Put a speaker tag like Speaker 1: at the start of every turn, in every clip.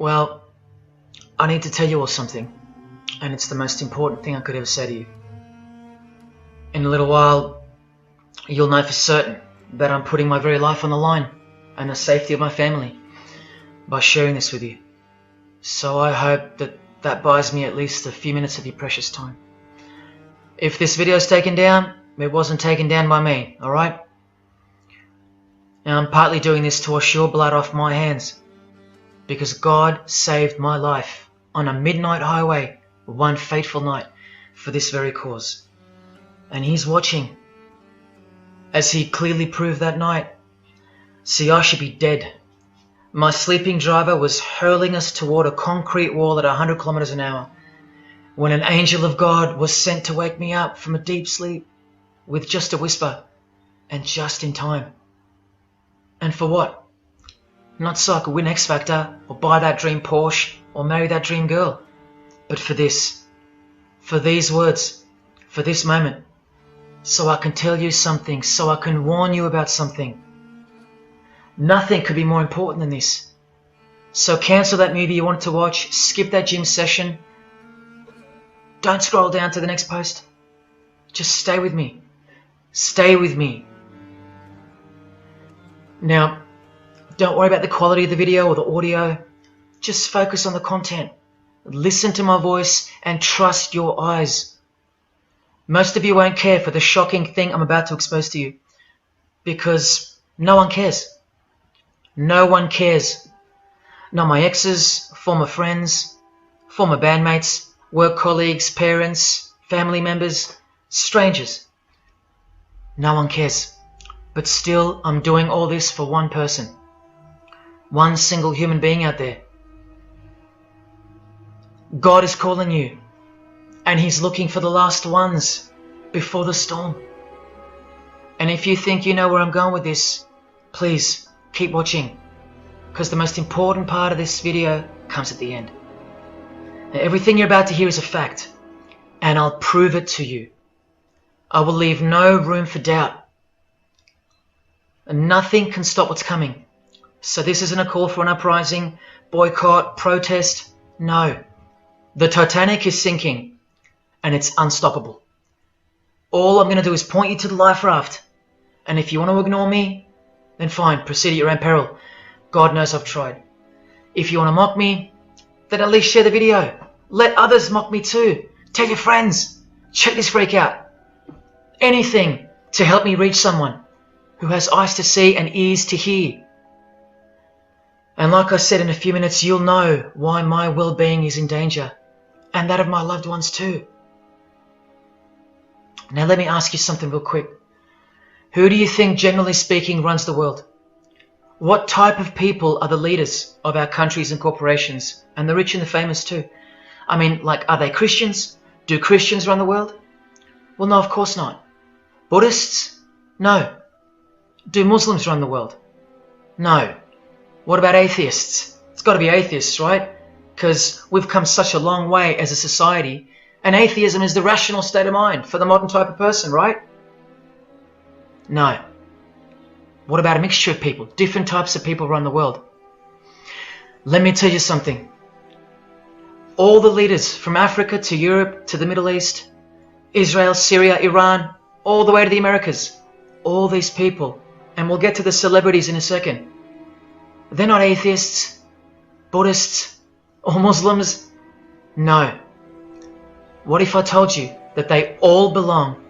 Speaker 1: Well, I need to tell you all something, and it's the most important thing I could ever say to you. In a little while, you'll know for certain that I'm putting my very life on the line and the safety of my family by sharing this with you. So I hope that that buys me at least a few minutes of your precious time. If this video is taken down, it wasn't taken down by me, alright? Now I'm partly doing this to wash your blood off my hands, because God saved my life on a midnight highway one fateful night for this very cause. And He's watching, as He clearly proved that night. See, I should be dead. My sleeping driver was hurling us toward a concrete wall at 100 kilometers an hour when an angel of God was sent to wake me up from a deep sleep with just a whisper and just in time. And for what? Not so I could win X Factor or buy that dream Porsche or marry that dream girl, but for this, for these words, for this moment, so I can tell you something, so I can warn you about something. Nothing could be more important than this. So cancel that movie you wanted to watch, skip that gym session. Don't scroll down to the next post. Just stay with me. Stay with me. Now, don't worry about the quality of the video or the audio. Just focus on the content. Listen to my voice and trust your eyes. Most of you won't care for the shocking thing I'm about to expose to you, because no one cares. No one cares. Not my exes, former friends, former bandmates, work colleagues, parents, family members, strangers. No one cares. But still, I'm doing all this for one person. One single human being out there. God is calling you, and He's looking for the last ones before the storm. And if you think you know where I'm going with this, please keep watching, because the most important part of this video comes at the end. Now, everything you're about to hear is a fact, and I'll prove it to you. I will leave no room for doubt. And nothing can stop what's coming. So this isn't a call for an uprising, boycott, protest. No. The Titanic is sinking, and it's unstoppable. All I'm going to do is point you to the life raft. And if you want to ignore me, then fine, proceed at your own peril. God knows I've tried. If you want to mock me, then at least share the video. Let others mock me too. Tell your friends. Check this freak out. Anything to help me reach someone who has eyes to see and ears to hear. And like I said, in a few minutes, you'll know why my well-being is in danger, and that of my loved ones too. Now let me ask you something real quick. Who do you think, generally speaking, runs the world? What type of people are the leaders of our countries and corporations, and the rich and the famous too? I mean, like, are they Christians? Do Christians run the world? Well, no, of course not. Buddhists? No. Do Muslims run the world? No. What about atheists? It's got to be atheists, right? Because we've come such a long way as a society, and atheism is the rational state of mind for the modern type of person, right? No. What about a mixture of people? Different types of people run the world. Let me tell you something. All the leaders from Africa to Europe to the Middle East, Israel, Syria, Iran, all the way to the Americas, all these people, and we'll get to the celebrities in a second, they're not atheists, Buddhists, or Muslims. No. What if I told you that they all belong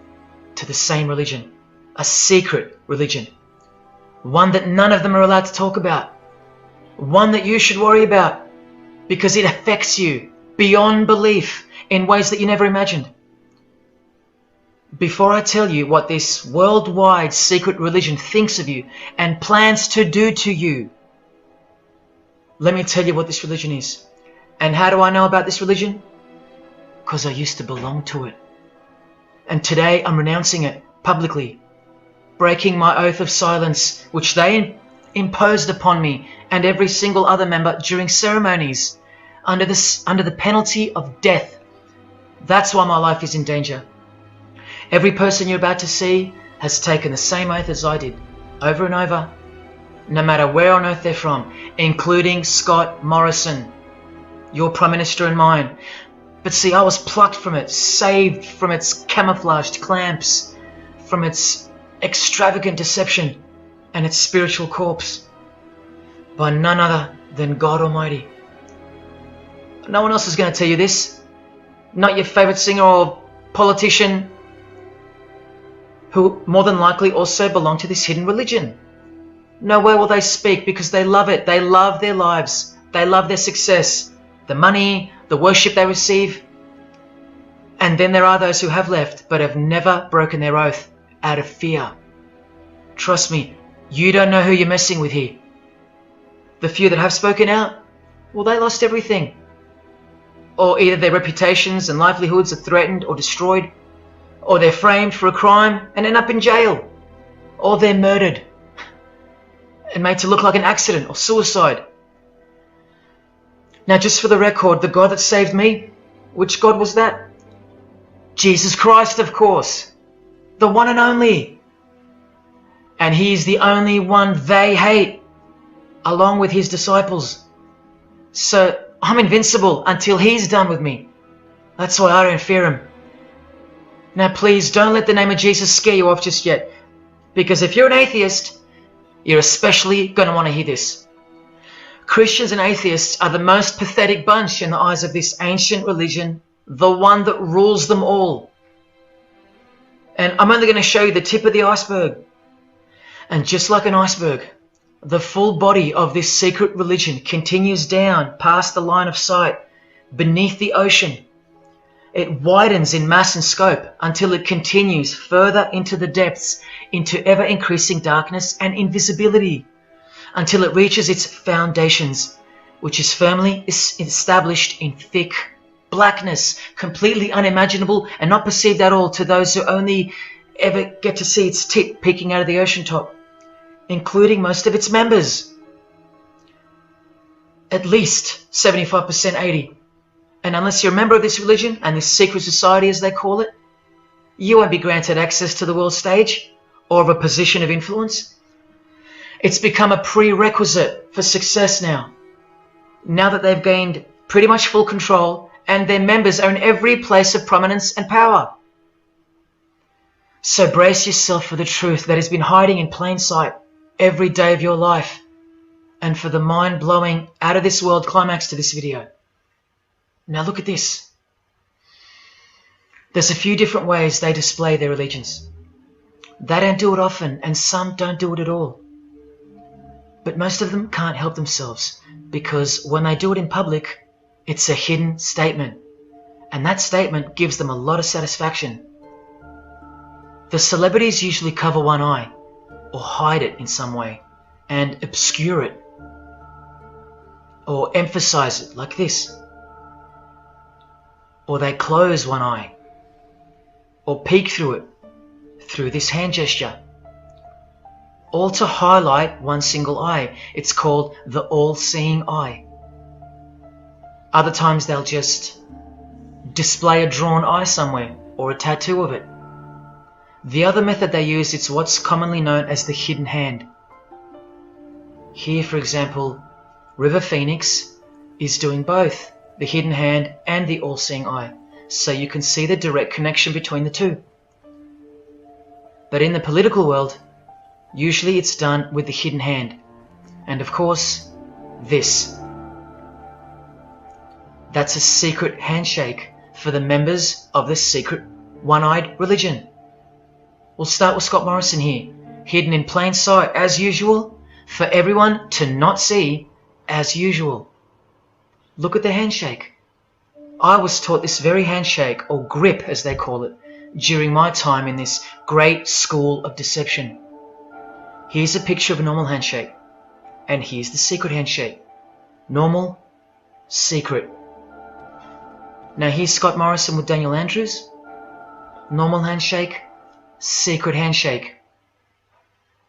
Speaker 1: to the same religion? A secret religion. One that none of them are allowed to talk about. One that you should worry about because it affects you beyond belief in ways that you never imagined. Before I tell you what this worldwide secret religion thinks of you and plans to do to you, let me tell you what this religion is. And how do I know about this religion? Because I used to belong to it. And today I'm renouncing it publicly, breaking my oath of silence, which they imposed upon me and every single other member during ceremonies under the penalty of death. That's why my life is in danger. Every person you're about to see has taken the same oath as I did, over and over, no matter where on earth they're from, including Scott Morrison, your Prime Minister and mine. But see, I was plucked from it, saved from its camouflaged clamps, from its extravagant deception and its spiritual corpse, by none other than God Almighty. No one else is going to tell you this. Not your favourite singer or politician, who more than likely also belong to this hidden religion. Nowhere will they speak because they love it. They love their lives. They love their success, the money, the worship they receive. And then there are those who have left but have never broken their oath out of fear. Trust me, you don't know who you're messing with here. The few that have spoken out, well, they lost everything. Or either their reputations and livelihoods are threatened or destroyed, or they're framed for a crime and end up in jail, or they're murdered and made to look like an accident or suicide. Now, just for the record, the God that saved me, which God was that? Jesus Christ, of course. The one and only. And He's the only one they hate, along with His disciples. So I'm invincible until He's done with me. That's why I don't fear Him. Now please don't let the name of Jesus scare you off just yet, because if you're an atheist, you're especially going to want to hear this. Christians and atheists are the most pathetic bunch in the eyes of this ancient religion, the one that rules them all. And I'm only going to show you the tip of the iceberg. And just like an iceberg, the full body of this secret religion continues down past the line of sight, beneath the ocean. It widens in mass and scope until it continues further into the depths, into ever-increasing darkness and invisibility, until it reaches its foundations, which is firmly established in thick blackness, completely unimaginable and not perceived at all to those who only ever get to see its tip peeking out of the ocean top, including most of its members. At least 75%, 80%. And unless you're a member of this religion and this secret society, as they call it, you won't be granted access to the world stage or of a position of influence. It's become a prerequisite for success now that they've gained pretty much full control and their members are in every place of prominence and power. So brace yourself for the truth that has been hiding in plain sight every day of your life, and for the mind-blowing, out-of-this-world climax to this video. Now look at this. There's a few different ways they display their allegiance. They don't do it often, and some don't do it at all. But most of them can't help themselves, because when they do it in public, it's a hidden statement. And that statement gives them a lot of satisfaction. The celebrities usually cover one eye, or hide it in some way, and obscure it, or emphasize it like this. Or they close one eye, or peek through it, through this hand gesture, all to highlight one single eye. It's called the all-seeing eye. Other times they'll just display a drawn eye somewhere, or a tattoo of it. The other method they use is what's commonly known as the hidden hand. Here, for example, River Phoenix is doing both the hidden hand and the all-seeing eye, so you can see the direct connection between the two. But in the political world, usually it's done with the hidden hand, and of course, this. That's a secret handshake for the members of the secret one-eyed religion. We'll start with Scott Morrison here, hidden in plain sight as usual, for everyone to not see as usual. Look at the handshake. I was taught this very handshake, or grip as they call it, during my time in this great school of deception. Here's a picture of a normal handshake, and here's the secret handshake. Normal, secret. Now here's Scott Morrison with Daniel Andrews. Normal handshake, secret handshake.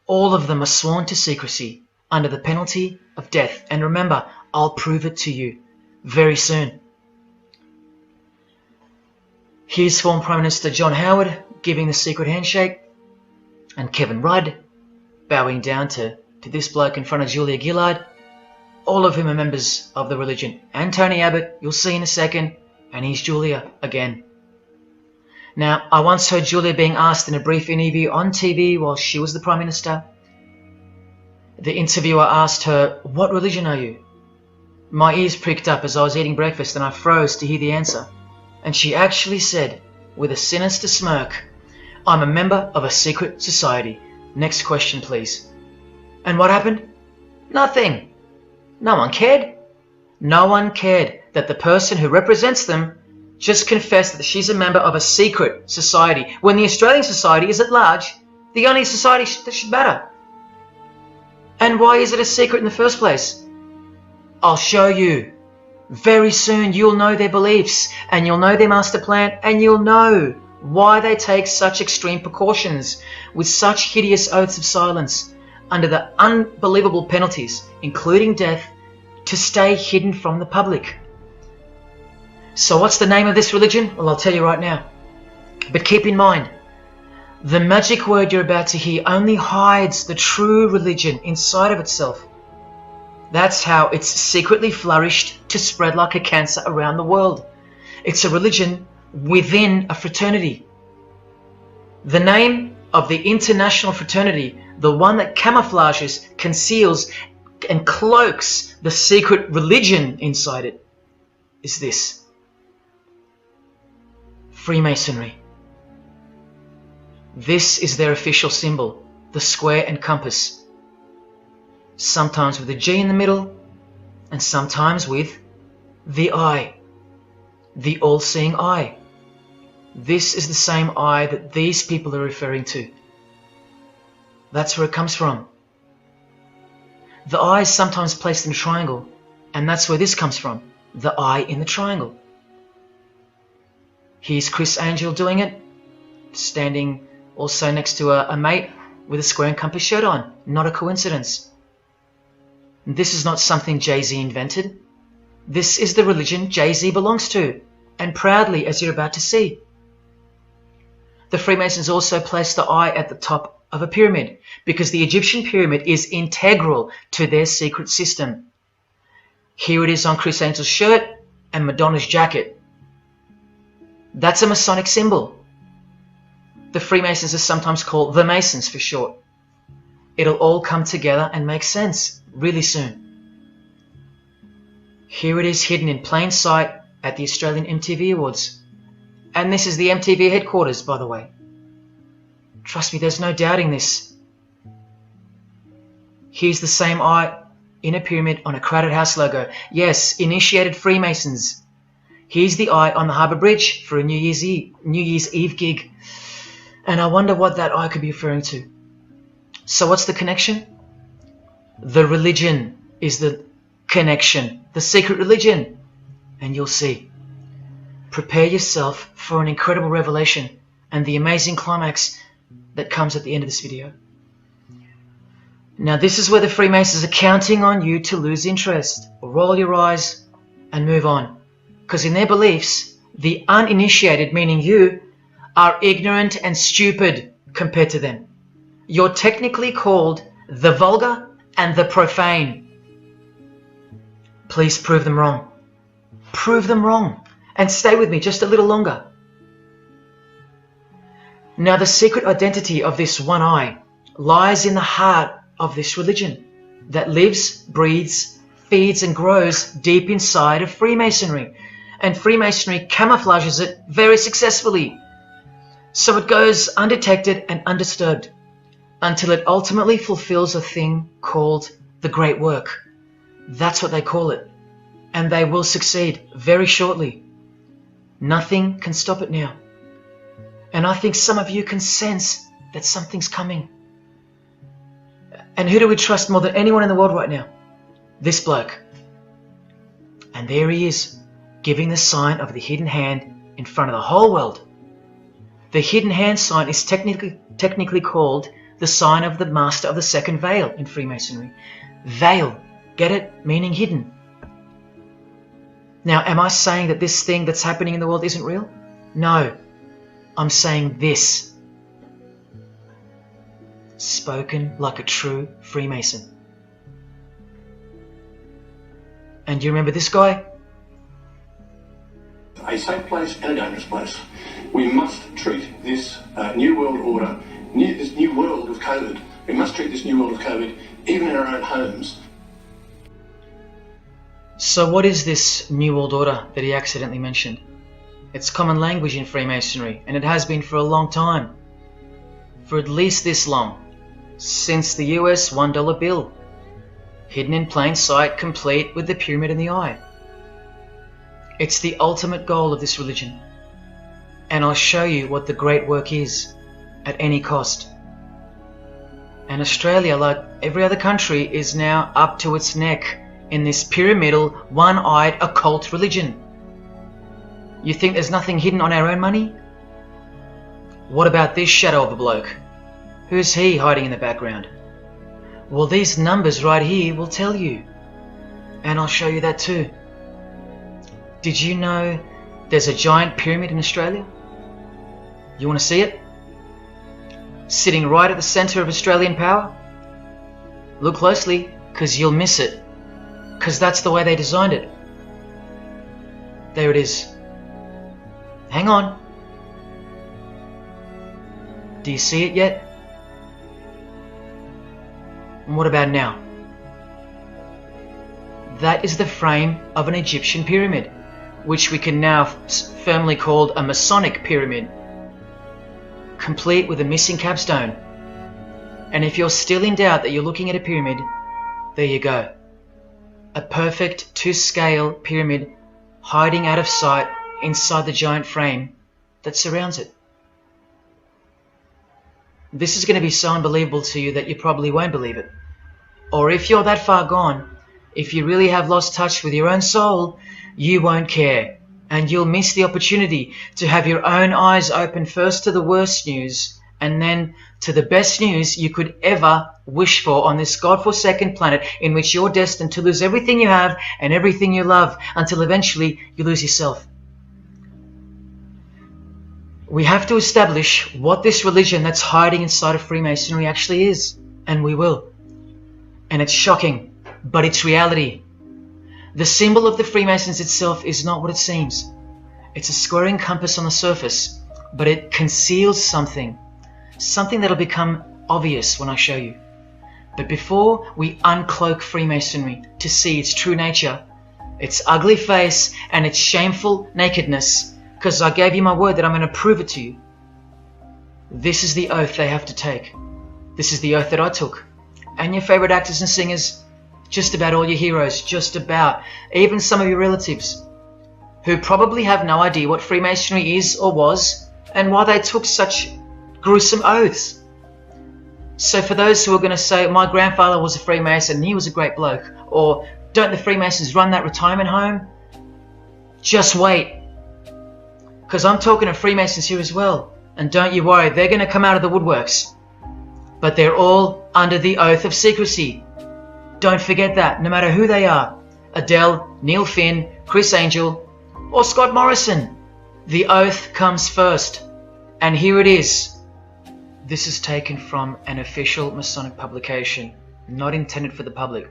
Speaker 1: All of them are sworn to secrecy under the penalty of death. And remember, I'll prove it to you very soon. Here's former Prime Minister John Howard giving the secret handshake, and Kevin Rudd bowing down to this bloke in front of Julia Gillard. all of whom are members of the religion. And Tony Abbott, you'll see in a second, and he's Julia again. Now, I once heard Julia being asked in a brief interview on TV while she was the Prime Minister. The interviewer asked her, "What religion are you?" My ears pricked up as I was eating breakfast and I froze to hear the answer. And she actually said, with a sinister smirk, "I'm a member of a secret society. Next question, please." And what happened? Nothing. No one cared. No one cared that the person who represents them just confessed that she's a member of a secret society, when the Australian society is at large the only society that should matter. And why is it a secret in the first place? I'll show you. Very soon you'll know their beliefs, and you'll know their master plan, and you'll know why they take such extreme precautions with such hideous oaths of silence under the unbelievable penalties, including death, to stay hidden from the public. So what's the name of this religion? Well, I'll tell you right now. But keep in mind, the magic word you're about to hear only hides the true religion inside of itself. That's how it's secretly flourished to spread like a cancer around the world. It's a religion within a fraternity. The name of the international fraternity, the one that camouflages, conceals, and cloaks the secret religion inside it, is this: Freemasonry. This is their official symbol, the square and compass. Sometimes with a G in the middle, and sometimes with the eye, the all-seeing eye. This is the same eye that these people are referring to. That's where it comes from. The eye is sometimes placed in a triangle, and that's where this comes from, the eye in the triangle. Here's Chris Angel doing it, standing also next to a mate with a square and compass shirt on. Not a coincidence. This is not something Jay-Z invented. This is the religion Jay-Z belongs to, and proudly, as you're about to see. The Freemasons also place the eye at the top of a pyramid, because the Egyptian pyramid is integral to their secret system. Here it is on Chris Angel's shirt and Madonna's jacket. That's a Masonic symbol. The Freemasons are sometimes called the Masons for short. It'll all come together and make sense really soon. Here it is hidden in plain sight at the Australian MTV Awards. And this is the MTV headquarters, by the way. Trust me, there's no doubting this. Here's the same eye in a pyramid on a Crowded House logo. Yes, initiated Freemasons. Here's the eye on the Harbour Bridge for a New Year's Eve gig. And I wonder what that eye could be referring to. So what's the connection? The religion is the connection, the secret religion. And you'll see. Prepare yourself for an incredible revelation and the amazing climax that comes at the end of this video. Now this is where the Freemasons are counting on you to lose interest. Roll your eyes and move on. Because in their beliefs, the uninitiated, meaning you, are ignorant and stupid compared to them. You're technically called the vulgar and the profane. Please prove them wrong. Prove them wrong. And stay with me just a little longer. Now the secret identity of this one eye lies in the heart of this religion that lives, breathes, feeds and grows deep inside of Freemasonry. And Freemasonry camouflages it very successfully. So it goes undetected and undisturbed until it ultimately fulfills a thing called the Great Work. That's what they call it. And they will succeed very shortly. Nothing can stop it now. And I think some of you can sense that something's coming. And who do we trust more than anyone in the world right now? This bloke. And there he is, giving the sign of the hidden hand in front of the whole world. The hidden hand sign is technically called the sign of the Master of the Second Veil in Freemasonry. Veil, get it? Meaning hidden. Now, am I saying that this thing that's happening in the world isn't real? No. I'm saying this. Spoken like a true Freemason. And you remember this guy?
Speaker 2: A safe place and a dangerous place. We must treat this new world order, this new world of COVID, we must treat this new world of COVID even in our own homes.
Speaker 1: So what is this New World Order that he accidentally mentioned? It's common language in Freemasonry, and it has been for a long time. For at least this long. Since the US $1 bill. Hidden in plain sight, complete with the pyramid in the eye. It's the ultimate goal of this religion. And I'll show you what the great work is, at any cost. And Australia, like every other country, is now up to its neck in this pyramidal, one-eyed occult religion. You think there's nothing hidden on our own money? What about this shadow of a bloke? Who's he hiding in the background? Well, these numbers right here will tell you. And I'll show you that too. Did you know there's a giant pyramid in Australia? You want to see it? Sitting right at the centre of Australian power? Look closely, because you'll miss it. Because that's the way they designed it. There it is. Hang on. Do you see it yet? And what about now? That is the frame of an Egyptian pyramid, which we can now firmly call a Masonic pyramid, complete with a missing capstone. And if you're still in doubt that you're looking at a pyramid, there you go. A perfect to-scale pyramid hiding out of sight inside the giant frame that surrounds it. This is going to be so unbelievable to you that you probably won't believe it. Or if you're that far gone, if you really have lost touch with your own soul, you won't care. And you'll miss the opportunity to have your own eyes open first to the worst news and then to the best news you could ever wish for on this God-forsaken planet in which you're destined to lose everything you have and everything you love until eventually you lose yourself. We have to establish what this religion that's hiding inside of Freemasonry actually is, and we will. And it's shocking, but it's reality. The symbol of the Freemasons itself is not what it seems. It's a squaring compass on the surface, but it conceals something that'll become obvious when I show you. But before we uncloak Freemasonry to see its true nature, its ugly face and its shameful nakedness, because I gave you my word that I'm going to prove it to you. This is the oath they have to take. This is the oath that I took. And your favourite actors and singers, just about all your heroes, just about, even some of your relatives, who probably have no idea what Freemasonry is or was, and why they took such gruesome oaths. So for those who are going to say, my grandfather was a Freemason and he was a great bloke, or don't the Freemasons run that retirement home? Just wait. Because I'm talking to Freemasons here as well. And don't you worry, they're going to come out of the woodworks. But they're all under the oath of secrecy. Don't forget that, no matter who they are. Adele, Neil Finn, Chris Angel, or Scott Morrison. The oath comes first. And here it is. This is taken from an official Masonic publication, not intended for the public.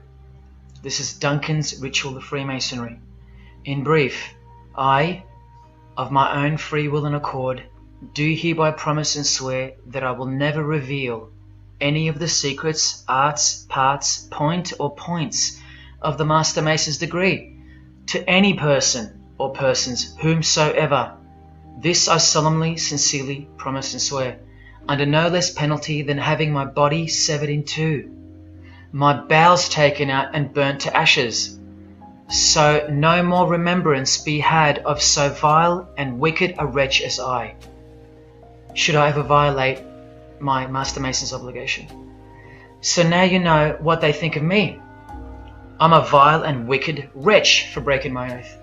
Speaker 1: This is Duncan's Ritual of Freemasonry. In brief, I, of my own free will and accord, do hereby promise and swear that I will never reveal any of the secrets, arts, parts, point or points of the Master Mason's degree to any person or persons whomsoever. This I solemnly, sincerely promise and swear, under no less penalty than having my body severed in two, my bowels taken out and burnt to ashes, so no more remembrance be had of so vile and wicked a wretch as I, should I ever violate my Master Mason's obligation. So now you know what they think of me. I'm a vile and wicked wretch for breaking my oath.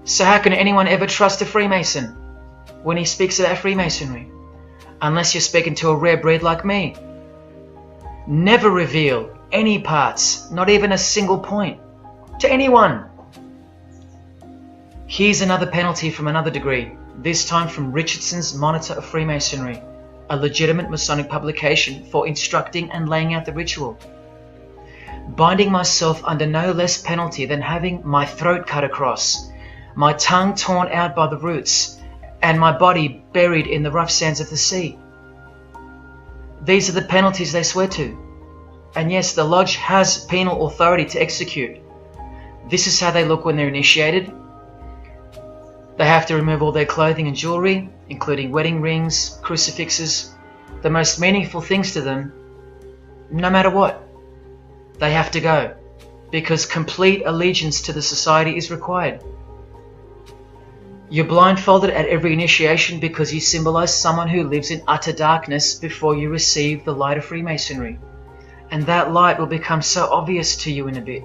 Speaker 1: So how can anyone ever trust a Freemason when he speaks about Freemasonry? Unless you're speaking to a rare breed like me. Never reveal any parts, not even a single point, to anyone. Here's another penalty from another degree, this time from Richardson's Monitor of Freemasonry, a legitimate Masonic publication for instructing and laying out the ritual. binding myself under no less penalty than having my throat cut across, my tongue torn out by the roots, and my body buried in the rough sands of the sea. These are the penalties they swear to. And yes, the Lodge has penal authority to execute. This is how they look when they're initiated. They have to remove all their clothing and jewelry, including wedding rings, crucifixes, the most meaningful things to them, no matter what. They have to go, because complete allegiance to the society is required. You're blindfolded at every initiation because you symbolize someone who lives in utter darkness before you receive the light of Freemasonry. And that light will become so obvious to you in a bit.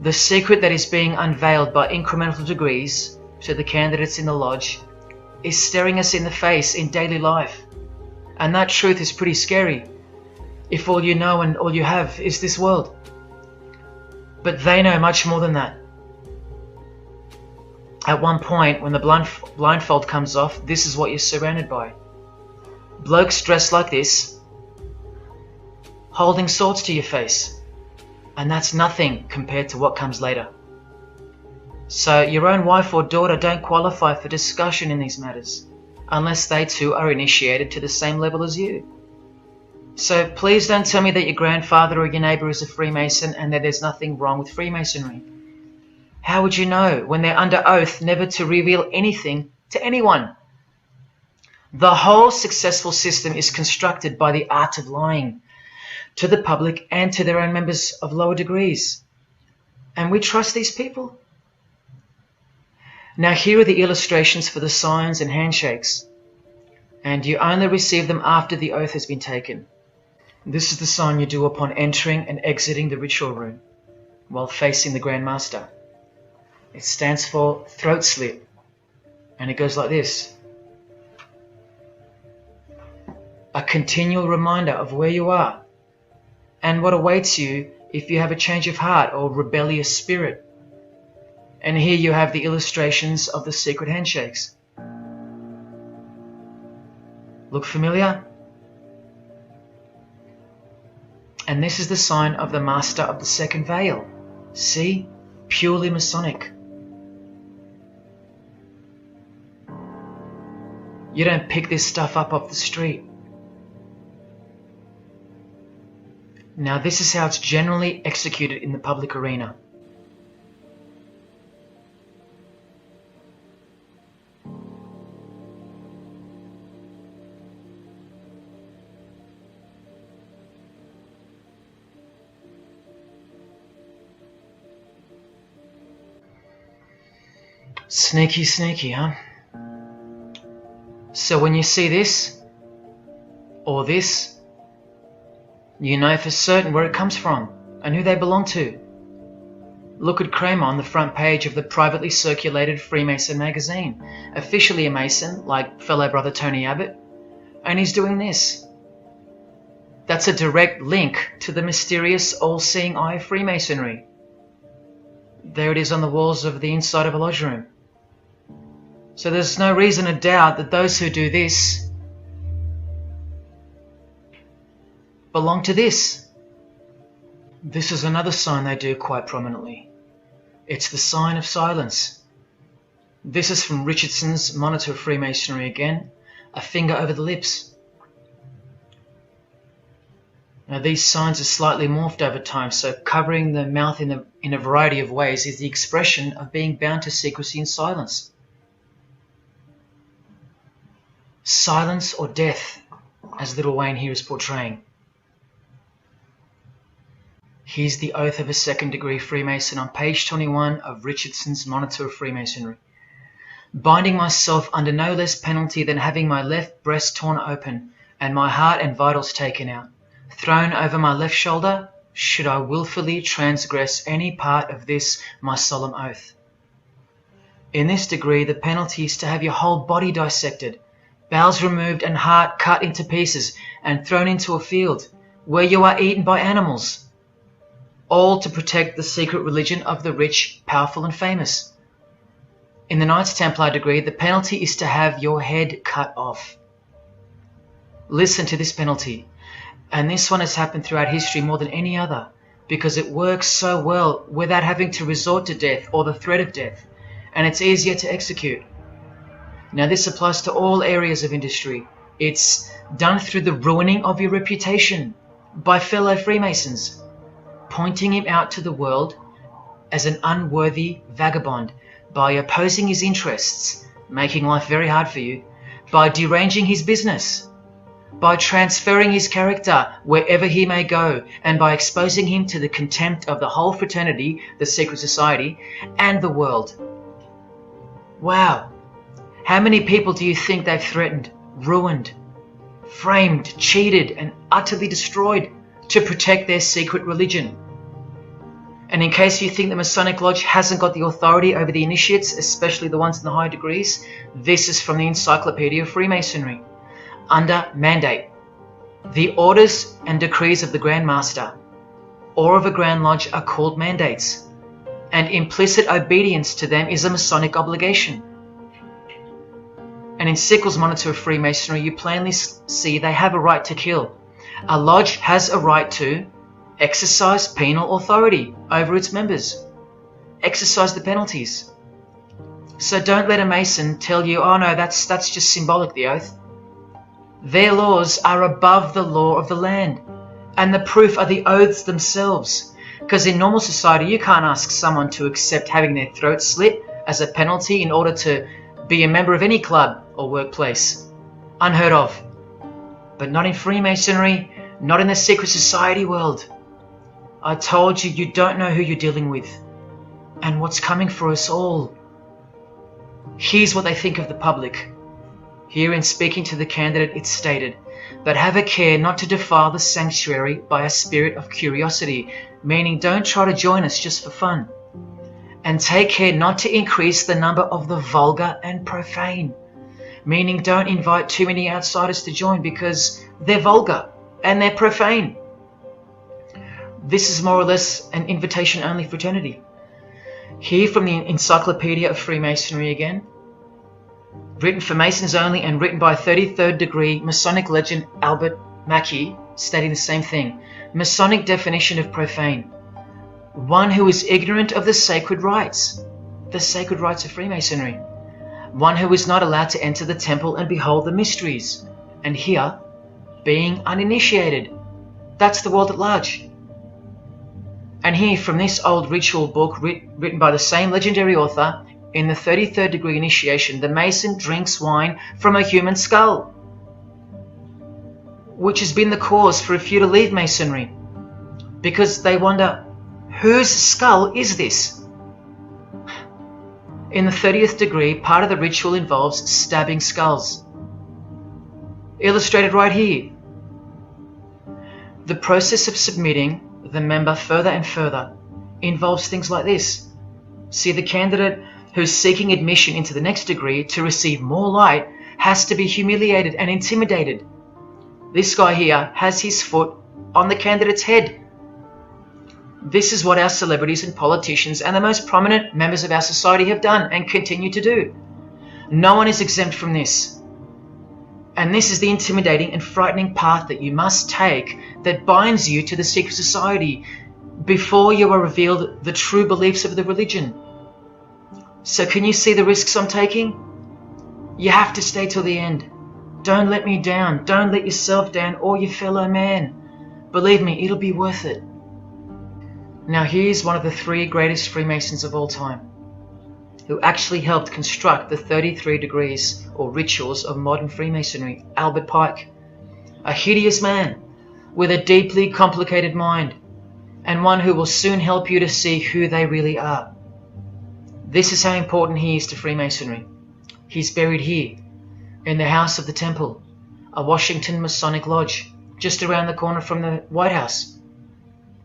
Speaker 1: The secret that is being unveiled by incremental degrees to the candidates in the Lodge is staring us in the face in daily life. And that truth is pretty scary, if all you know and all you have is this world. But they know much more than that. At one point, when the blindfold comes off, this is what you're surrounded by. Blokes dressed like this, holding swords to your face. And that's nothing compared to what comes later. So your own wife or daughter don't qualify for discussion in these matters, unless they too are initiated to the same level as you. So please don't tell me that your grandfather or your neighbour is a Freemason and that there's nothing wrong with Freemasonry. How would you know when they're under oath never to reveal anything to anyone? The whole successful system is constructed by the art of lying to the public and to their own members of lower degrees. And we trust these people? Now here are the illustrations for the signs and handshakes. And you only receive them after the oath has been taken. This is the sign you do upon entering and exiting the ritual room while facing the Grand Master. It stands for throat slit, and it goes like this. A continual reminder of where you are and what awaits you if you have a change of heart or rebellious spirit. And here you have the illustrations of the secret handshakes. Look familiar? And this is the sign of the Master of the Second Veil. See? Purely Masonic. You don't pick this stuff up off the street. Now this is how it's generally executed in the public arena. Sneaky, sneaky, huh? So when you see this, or this, you know for certain where it comes from and who they belong to. Look at Kramer on the front page of the privately circulated Freemason magazine, officially a Mason, like fellow brother Tony Abbott, and he's doing this. That's a direct link to the mysterious all-seeing eye of Freemasonry. There it is on the walls of the inside of a lodge room. So there's no reason to doubt that those who do this belong to this. This is another sign they do quite prominently. It's the sign of silence. This is from Richardson's Monitor of Freemasonry again, a finger over the lips. Now these signs are slightly morphed over time, so covering the mouth in a variety of ways is the expression of being bound to secrecy and silence. Silence or death, as Little Wayne here is portraying. Here's the oath of a second-degree Freemason on page 21 of Richardson's Monitor of Freemasonry. Binding myself under no less penalty than having my left breast torn open and my heart and vitals taken out, thrown over my left shoulder, should I willfully transgress any part of this my solemn oath. In this degree, the penalty is to have your whole body dissected, bowels removed and heart cut into pieces and thrown into a field, where you are eaten by animals, all to protect the secret religion of the rich, powerful and famous. In the Knights Templar degree, the penalty is to have your head cut off. Listen to this penalty, and this one has happened throughout history more than any other, because it works so well without having to resort to death or the threat of death, and it's easier to execute. Now this applies to all areas of industry. It's done through the ruining of your reputation by fellow Freemasons, pointing him out to the world as an unworthy vagabond, by opposing his interests, making life very hard for you, by deranging his business, by transferring his character wherever he may go, and by exposing him to the contempt of the whole fraternity, the secret society, and the world. Wow! How many people do you think they've threatened, ruined, framed, cheated, and utterly destroyed to protect their secret religion? And in case you think the Masonic Lodge hasn't got the authority over the initiates, especially the ones in the high degrees, this is from the Encyclopedia of Freemasonry. Under mandate, the orders and decrees of the Grand Master or of a Grand Lodge are called mandates, and implicit obedience to them is a Masonic obligation. And in Sickles' Monitor of Freemasonry, you plainly see they have a right to kill. A lodge has a right to exercise penal authority over its members, exercise the penalties. So don't let a Mason tell you, oh no, that's just symbolic, the oath. Their laws are above the law of the land, and the proof are the oaths themselves. Because in normal society, you can't ask someone to accept having their throat slit as a penalty in order to be a member of any club or workplace. Unheard of. But not in Freemasonry, not in the secret society world. I told you, you don't know who you're dealing with and what's coming for us all. Here's what they think of the public. Here in speaking to the candidate, it's stated, but have a care not to defile the sanctuary by a spirit of curiosity, meaning don't try to join us just for fun. And take care not to increase the number of the vulgar and profane, meaning don't invite too many outsiders to join because they're vulgar and they're profane. This is more or less an invitation-only fraternity. Here from the Encyclopedia of Freemasonry again, written for Masons only and written by 33rd degree Masonic legend Albert Mackey, stating the same thing. Masonic definition of profane: one who is ignorant of the sacred rites of Freemasonry, one who is not allowed to enter the temple and behold the mysteries, and here, being uninitiated. That's the world at large. And here from this old ritual book written by the same legendary author, in the 33rd degree initiation, the Mason drinks wine from a human skull, which has been the cause for a few to leave Masonry, because they wonder, whose skull is this? In the 30th degree, part of the ritual involves stabbing skulls. Illustrated right here. The process of submitting the member further and further involves things like this. See, the candidate who's seeking admission into the next degree to receive more light has to be humiliated and intimidated. This guy here has his foot on the candidate's head. This is what our celebrities and politicians and the most prominent members of our society have done and continue to do. No one is exempt from this. And this is the intimidating and frightening path that you must take that binds you to the secret society before you are revealed the true beliefs of the religion. So can you see the risks I'm taking? You have to stay till the end. Don't let me down. Don't let yourself down or your fellow man. Believe me, it'll be worth it. Now here's one of the 3 greatest Freemasons of all time, who actually helped construct the 33 degrees or rituals of modern Freemasonry, Albert Pike. A hideous man with a deeply complicated mind, and one who will soon help you to see who they really are. This is how important he is to Freemasonry. He's buried here, in the House of the Temple, a Washington Masonic Lodge, just around the corner from the White House.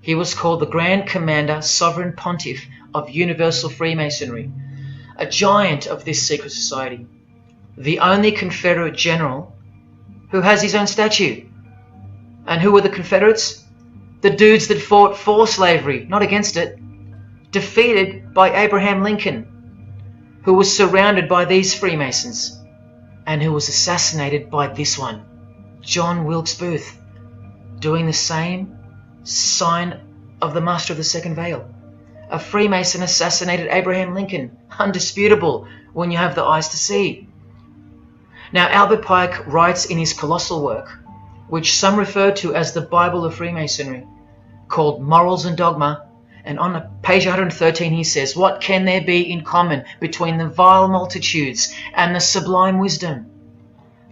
Speaker 1: He was called the Grand Commander, Sovereign Pontiff of Universal Freemasonry, a giant of this secret society, the only Confederate general who has his own statue. And who were the Confederates? The dudes that fought for slavery, not against it, defeated by Abraham Lincoln, who was surrounded by these Freemasons, and who was assassinated by this one, John Wilkes Booth, doing the same sign of the Master of the Second Veil. A Freemason assassinated Abraham Lincoln, undisputable when you have the eyes to see. Now, Albert Pike writes in his colossal work, which some refer to as the Bible of Freemasonry, called Morals and Dogma, and on page 113 he says, "What can there be in common between the vile multitudes and the sublime wisdom?"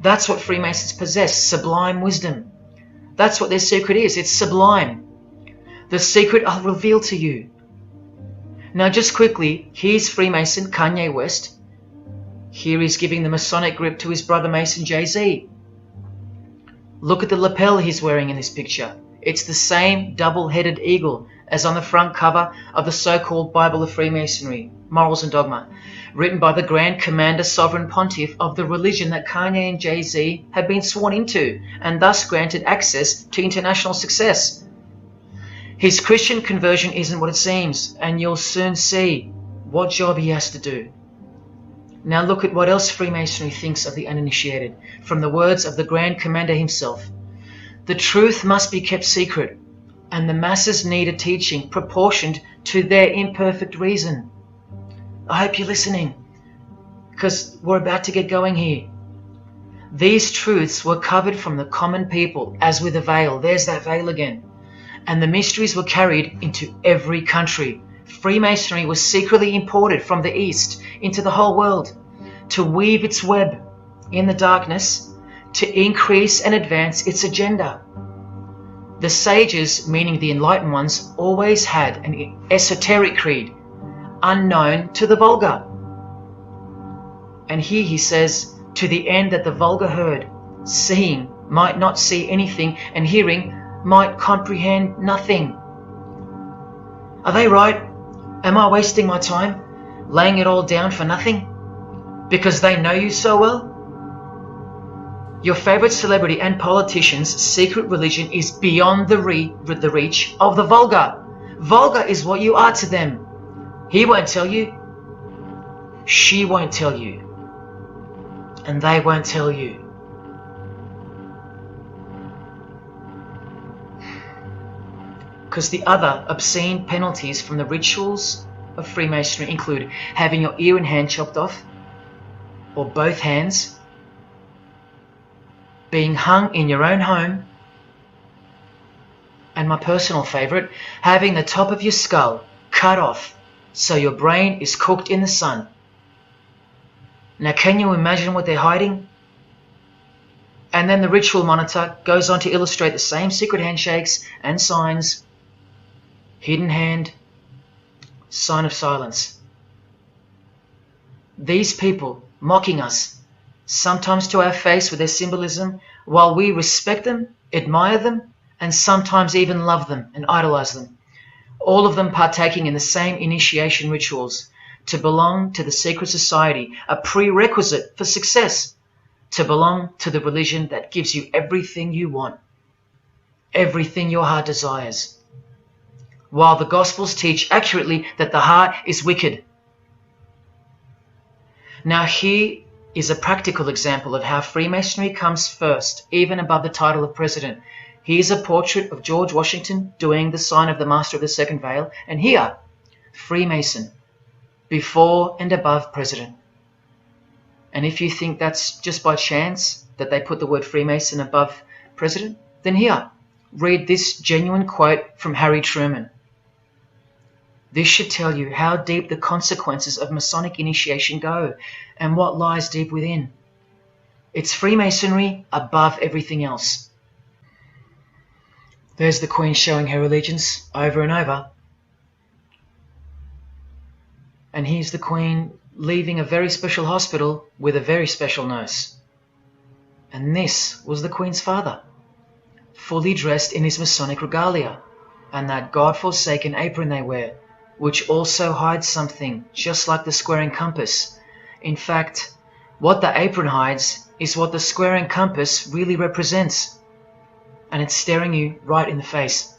Speaker 1: That's what Freemasons possess, sublime wisdom. That's what their secret is, it's sublime. The secret I'll reveal to you. Now just quickly, here's Freemason Kanye West. Here he's giving the Masonic grip to his brother Mason Jay-Z. Look at the lapel he's wearing in this picture. It's the same double-headed eagle as on the front cover of the so-called Bible of Freemasonry, Morals and Dogma, written by the Grand Commander Sovereign Pontiff of the religion that Kanye and Jay-Z have been sworn into, and thus granted access to international success. His Christian conversion isn't what it seems, and you'll soon see what job he has to do. Now look at what else Freemasonry thinks of the uninitiated, from the words of the Grand Commander himself. The truth must be kept secret, and the masses need a teaching proportioned to their imperfect reason. I hope you're listening, because we're about to get going here. These truths were covered from the common people, as with a veil. There's that veil again. And the mysteries were carried into every country. Freemasonry was secretly imported from the East into the whole world to weave its web in the darkness, to increase and advance its agenda. The sages, meaning the enlightened ones, always had an esoteric creed, unknown to the vulgar. And here he says, to the end that the vulgar herd, seeing, might not see anything, and hearing, might comprehend nothing. Are they right? Am I wasting my time, laying it all down for nothing? Because they know you so well? Your favorite celebrity and politician's secret religion is beyond the reach of the vulgar. Vulgar is what you are to them. He won't tell you. She won't tell you. And they won't tell you. Because the other obscene penalties from the rituals of Freemasonry include having your ear and hand chopped off, or both hands, being hung in your own home, and my personal favourite, having the top of your skull cut off so your brain is cooked in the sun. Now can you imagine what they're hiding? And then the ritual monitor goes on to illustrate the same secret handshakes and signs. Hidden hand, sign of silence. These people mocking us, sometimes to our face with their symbolism, while we respect them, admire them, and sometimes even love them and idolize them. All of them partaking in the same initiation rituals, to belong to the secret society, a prerequisite for success, to belong to the religion that gives you everything you want, everything your heart desires. While the Gospels teach accurately that the heart is wicked. Now here is a practical example of how Freemasonry comes first, even above the title of president. Here's a portrait of George Washington doing the sign of the Master of the Second Veil, and here, Freemason, before and above president. And if you think that's just by chance that they put the word Freemason above president, then here, read this genuine quote from Harry Truman. This should tell you how deep the consequences of Masonic initiation go and what lies deep within. It's Freemasonry above everything else. There's the Queen showing her allegiance over and over. And here's the Queen leaving a very special hospital with a very special nurse. And this was the Queen's father, fully dressed in his Masonic regalia and that God-forsaken apron they wear, which also hides something, just like the square and compass. In fact, what the apron hides is what the square and compass really represents. And it's staring you right in the face.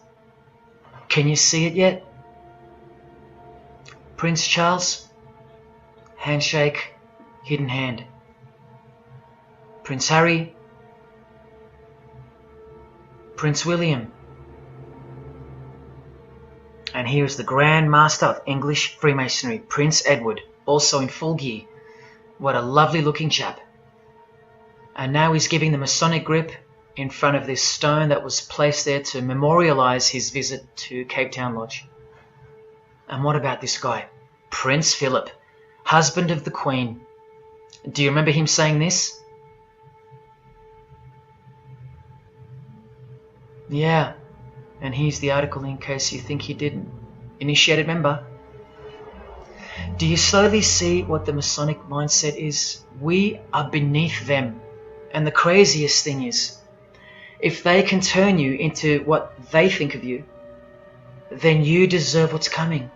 Speaker 1: Can you see it yet? Prince Charles, handshake, hidden hand. Prince Harry, Prince William, And here is the Grand Master of English Freemasonry, Prince Edward, also in full gear. What a lovely looking chap. And now he's giving the Masonic grip in front of this stone that was placed there to memorialize his visit to Cape Town Lodge. And what about this guy? Prince Philip, husband of the Queen. Do you remember him saying this? Yeah, and here's the article in case you think he didn't. Initiated member. Do you slowly see what the Masonic mindset is? We are beneath them. And the craziest thing is, if they can turn you into what they think of you, then you deserve what's coming.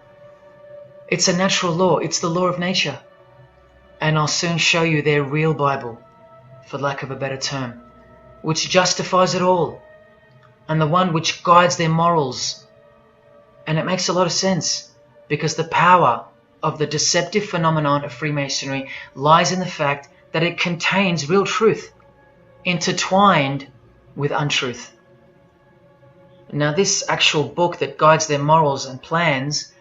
Speaker 1: It's a natural law. It's the law of nature. And I'll soon show you their real Bible, for lack of a better term, which justifies it all, and the one which guides their morals. And it makes a lot of sense, because the power of the deceptive phenomenon of Freemasonry lies in the fact that it contains real truth, intertwined with untruth. Now, this actual book that guides their morals and plans,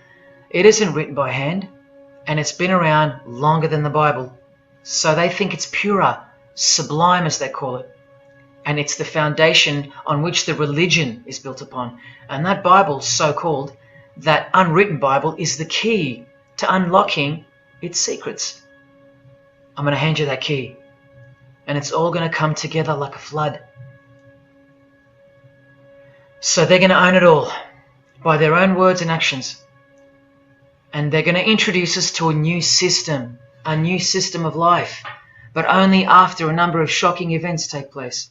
Speaker 1: it isn't written by hand, and it's been around longer than the Bible. So they think it's purer, sublime as they call it. And it's the foundation on which the religion is built upon. And that Bible, so-called, that unwritten Bible, is the key to unlocking its secrets. I'm going to hand you that key. And it's all going to come together like a flood. So they're going to own it all by their own words and actions. And they're going to introduce us to a new system of life, but only after a number of shocking events take place,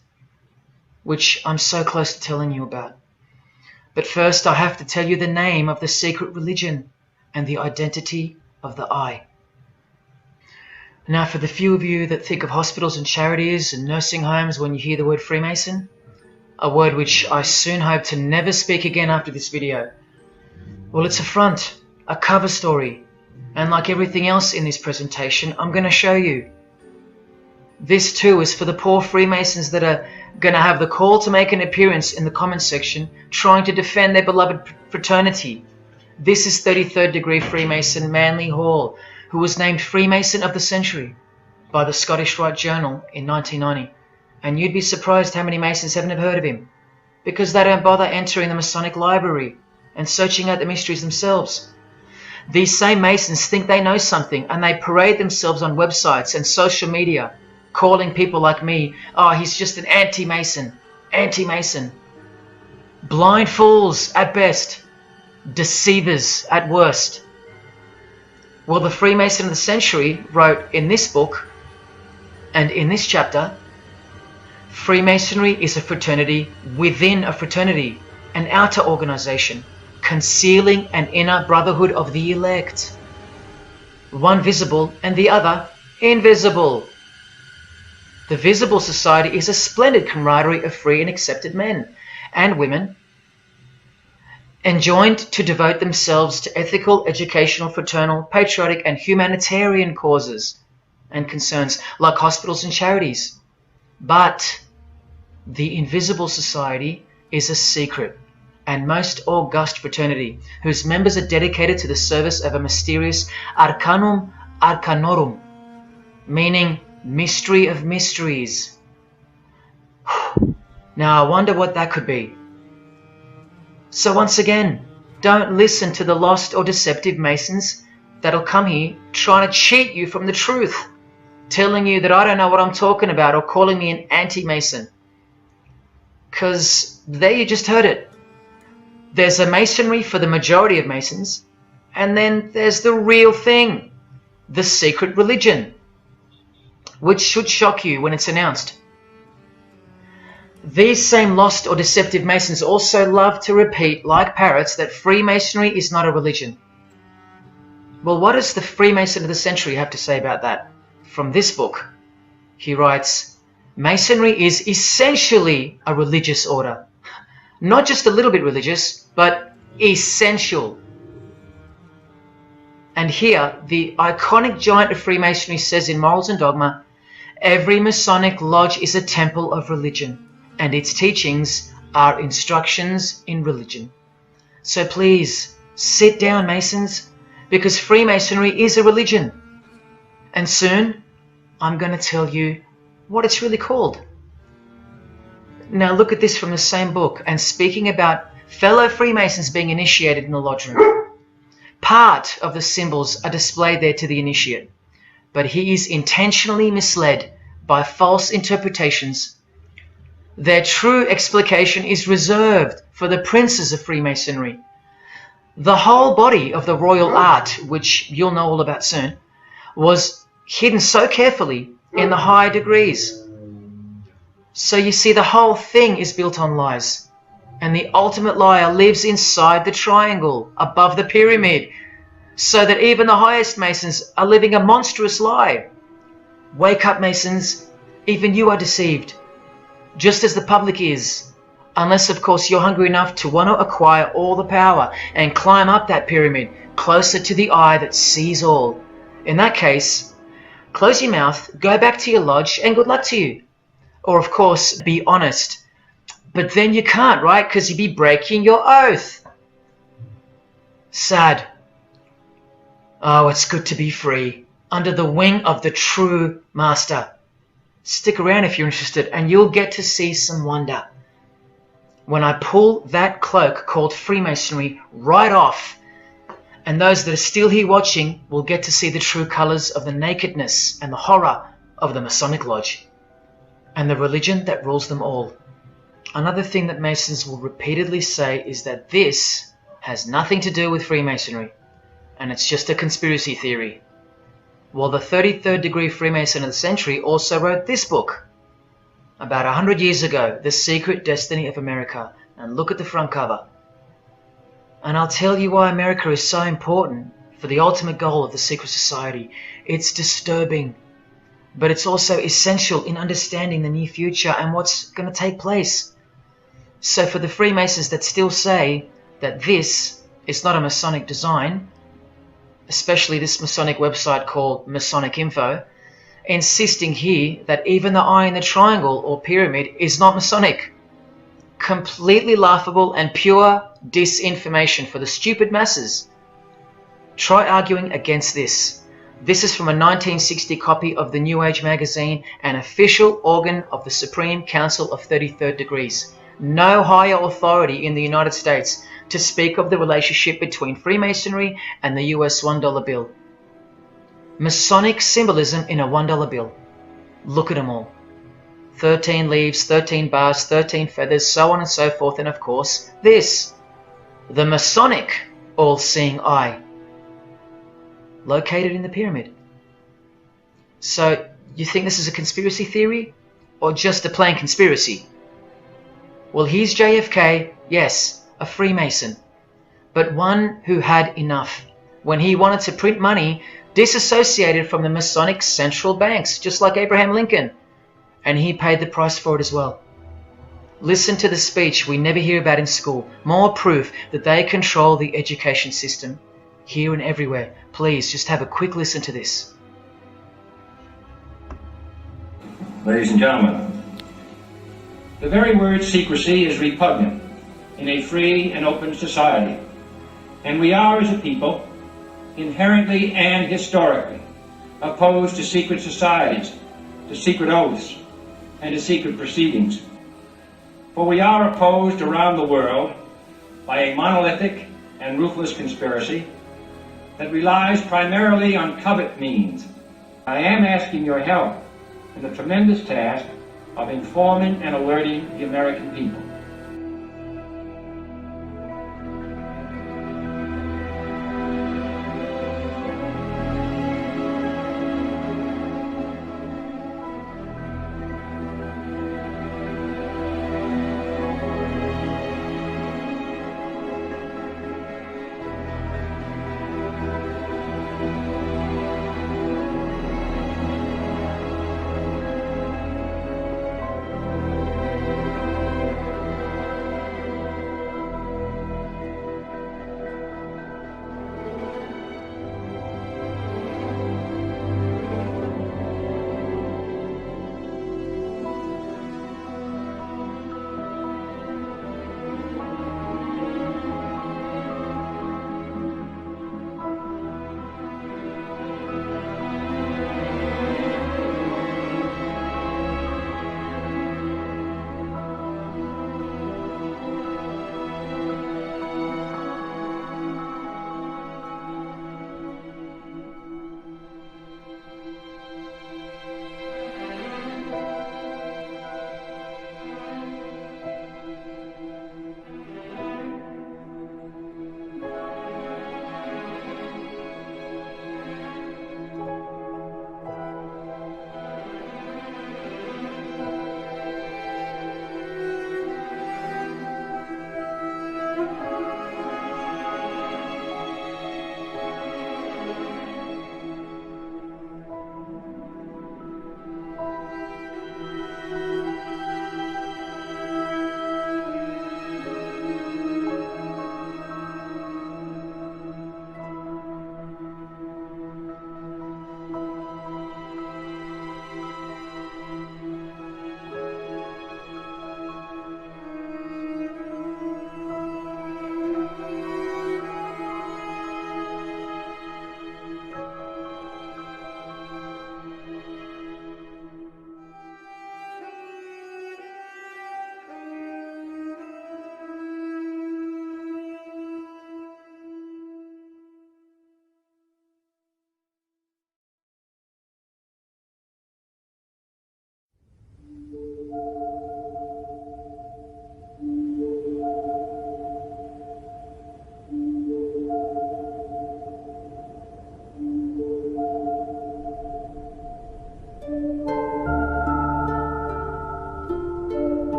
Speaker 1: which I'm so close to telling you about. But first, I have to tell you the name of the secret religion and the identity of the I. Now, for the few of you that think of hospitals and charities and nursing homes when you hear the word Freemason, a word which I soon hope to never speak again after this video, well, it's a front, a cover story, and like everything else in this presentation, I'm going to show you. This too is for the poor Freemasons that are going to have the call to make an appearance in the comments section trying to defend their beloved fraternity. This is 33rd degree Freemason Manly Hall, who was named Freemason of the Century by the Scottish Rite Journal in 1990. And you'd be surprised how many Masons haven't heard of him, because they don't bother entering the Masonic library and searching out the mysteries themselves. These same Masons think they know something, and they parade themselves on websites and social media, calling people like me, oh, he's just an anti-Mason, anti-Mason. Blind fools at best, deceivers at worst. Well, the Freemason of the Century wrote in this book, and in this chapter, Freemasonry is a fraternity within a fraternity, an outer organization, concealing an inner brotherhood of the elect. One visible and the other invisible. The visible society is a splendid camaraderie of free and accepted men and women, enjoined to devote themselves to ethical, educational, fraternal, patriotic and humanitarian causes and concerns like hospitals and charities. But the invisible society is a secret and most august fraternity whose members are dedicated to the service of a mysterious arcanum arcanorum, meaning mystery of mysteries. Now I wonder what that could be. So once again, don't listen to the lost or deceptive Masons that'll come here trying to cheat you from the truth, telling you that I don't know what I'm talking about or calling me an anti-Mason. Because there you just heard it. There's a Masonry for the majority of Masons, and then there's the real thing, the secret religion, which should shock you when it's announced. These same lost or deceptive Masons also love to repeat, like parrots, that Freemasonry is not a religion. Well, what does the Freemason of the Century have to say about that? From this book, he writes, Masonry is essentially a religious order. Not just a little bit religious, but essential. And here, the iconic giant of Freemasonry says in Morals and Dogma, every Masonic lodge is a temple of religion, and its teachings are instructions in religion. So please, Sit down, Masons, because Freemasonry is a religion. And soon, I'm going to tell you what it's really called. Now look at this from the same book, and speaking about fellow Freemasons being initiated in the lodge room. Part of the symbols are displayed there to the initiate, but he is intentionally misled by false interpretations. Their true explication is reserved for the princes of Freemasonry. The whole body of the royal art, which you'll know all about soon, was hidden so carefully in the higher degrees. So you see, the whole thing is built on lies. And the ultimate liar lives inside the triangle, above the pyramid, so that even the highest Masons are living a monstrous lie. Wake up, Masons. Even you are deceived, just as the public is. Unless, of course, you're hungry enough to want to acquire all the power and climb up that pyramid closer to the eye that sees all. In that case, close your mouth, go back to your lodge, and good luck to you. Or, of course, be honest. But then you can't, right? Because you'd be breaking your oath. Sad. Oh, it's good to be free, under the wing of the true master. Stick around if you're interested, and you'll get to see some wonder. When I pull that cloak called Freemasonry right off, and those that are still here watching will get to see the true colours of the nakedness and the horror of the Masonic Lodge, and the religion that rules them all. Another thing that Masons will repeatedly say is that this has nothing to do with Freemasonry, and it's just a conspiracy theory. Well, the 33rd degree Freemason of the century also wrote this book about 100 years ago, The Secret Destiny of America. And look at the front cover. And I'll tell you why America is so important for the ultimate goal of the secret society. It's disturbing, but it's also essential in understanding the near future and what's going to take place. So for the Freemasons that still say that this is not a Masonic design, especially this Masonic website called Masonic Info, insisting here that even the eye in the triangle or pyramid is not Masonic. Completely laughable and pure disinformation for the stupid masses. Try arguing against this. This is from a 1960 copy of the New Age magazine, an official organ of the Supreme Council of 33rd Degrees. No higher authority in the United States to speak of the relationship between Freemasonry and the US $1 bill. Masonic symbolism in a $1 bill. Look at them all. 13 leaves, 13 bars, 13 feathers, so on and so forth, and of course, this. The Masonic all-seeing eye. Located in the pyramid. So, you think this is a conspiracy theory? Or just a plain conspiracy? Well, here's JFK, yes, a Freemason, but one who had enough when he wanted to print money disassociated from the Masonic central banks, just like Abraham Lincoln, and he paid the price for it as well. Listen to the speech we never hear about in school, more proof that they control the education system here and everywhere. Please, just have a quick listen to this.
Speaker 3: Ladies and gentlemen, the very word secrecy is repugnant in a free and open society, and we are, as a people, inherently and historically opposed to secret societies, to secret oaths, and to secret proceedings. For we are opposed around the world by a monolithic and ruthless conspiracy that relies primarily on covert means. I am asking your help in the tremendous task of informing and alerting the American people.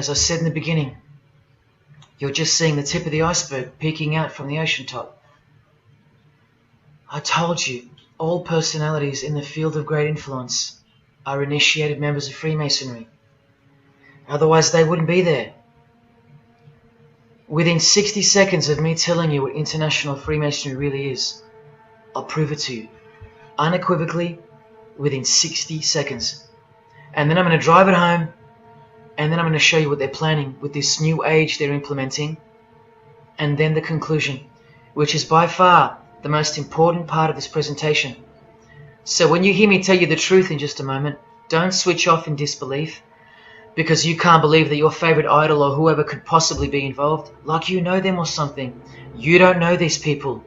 Speaker 1: as I said in the beginning, you're just seeing the tip of the iceberg peeking out from the ocean top. I told you, all personalities in the field of great influence are initiated members of Freemasonry. Otherwise they wouldn't be there. Within 60 seconds of me telling you what international Freemasonry really is, I'll prove it to you. Unequivocally, within 60 seconds. And then I'm going to drive it home, and then I'm going to show you what they're planning with this new age they're implementing, and then the conclusion, which is by far the most important part of this presentation. So when you hear me tell you the truth in just a moment, don't switch off in disbelief, because you can't believe that your favorite idol or whoever could possibly be involved, like you know them or something. You don't know these people.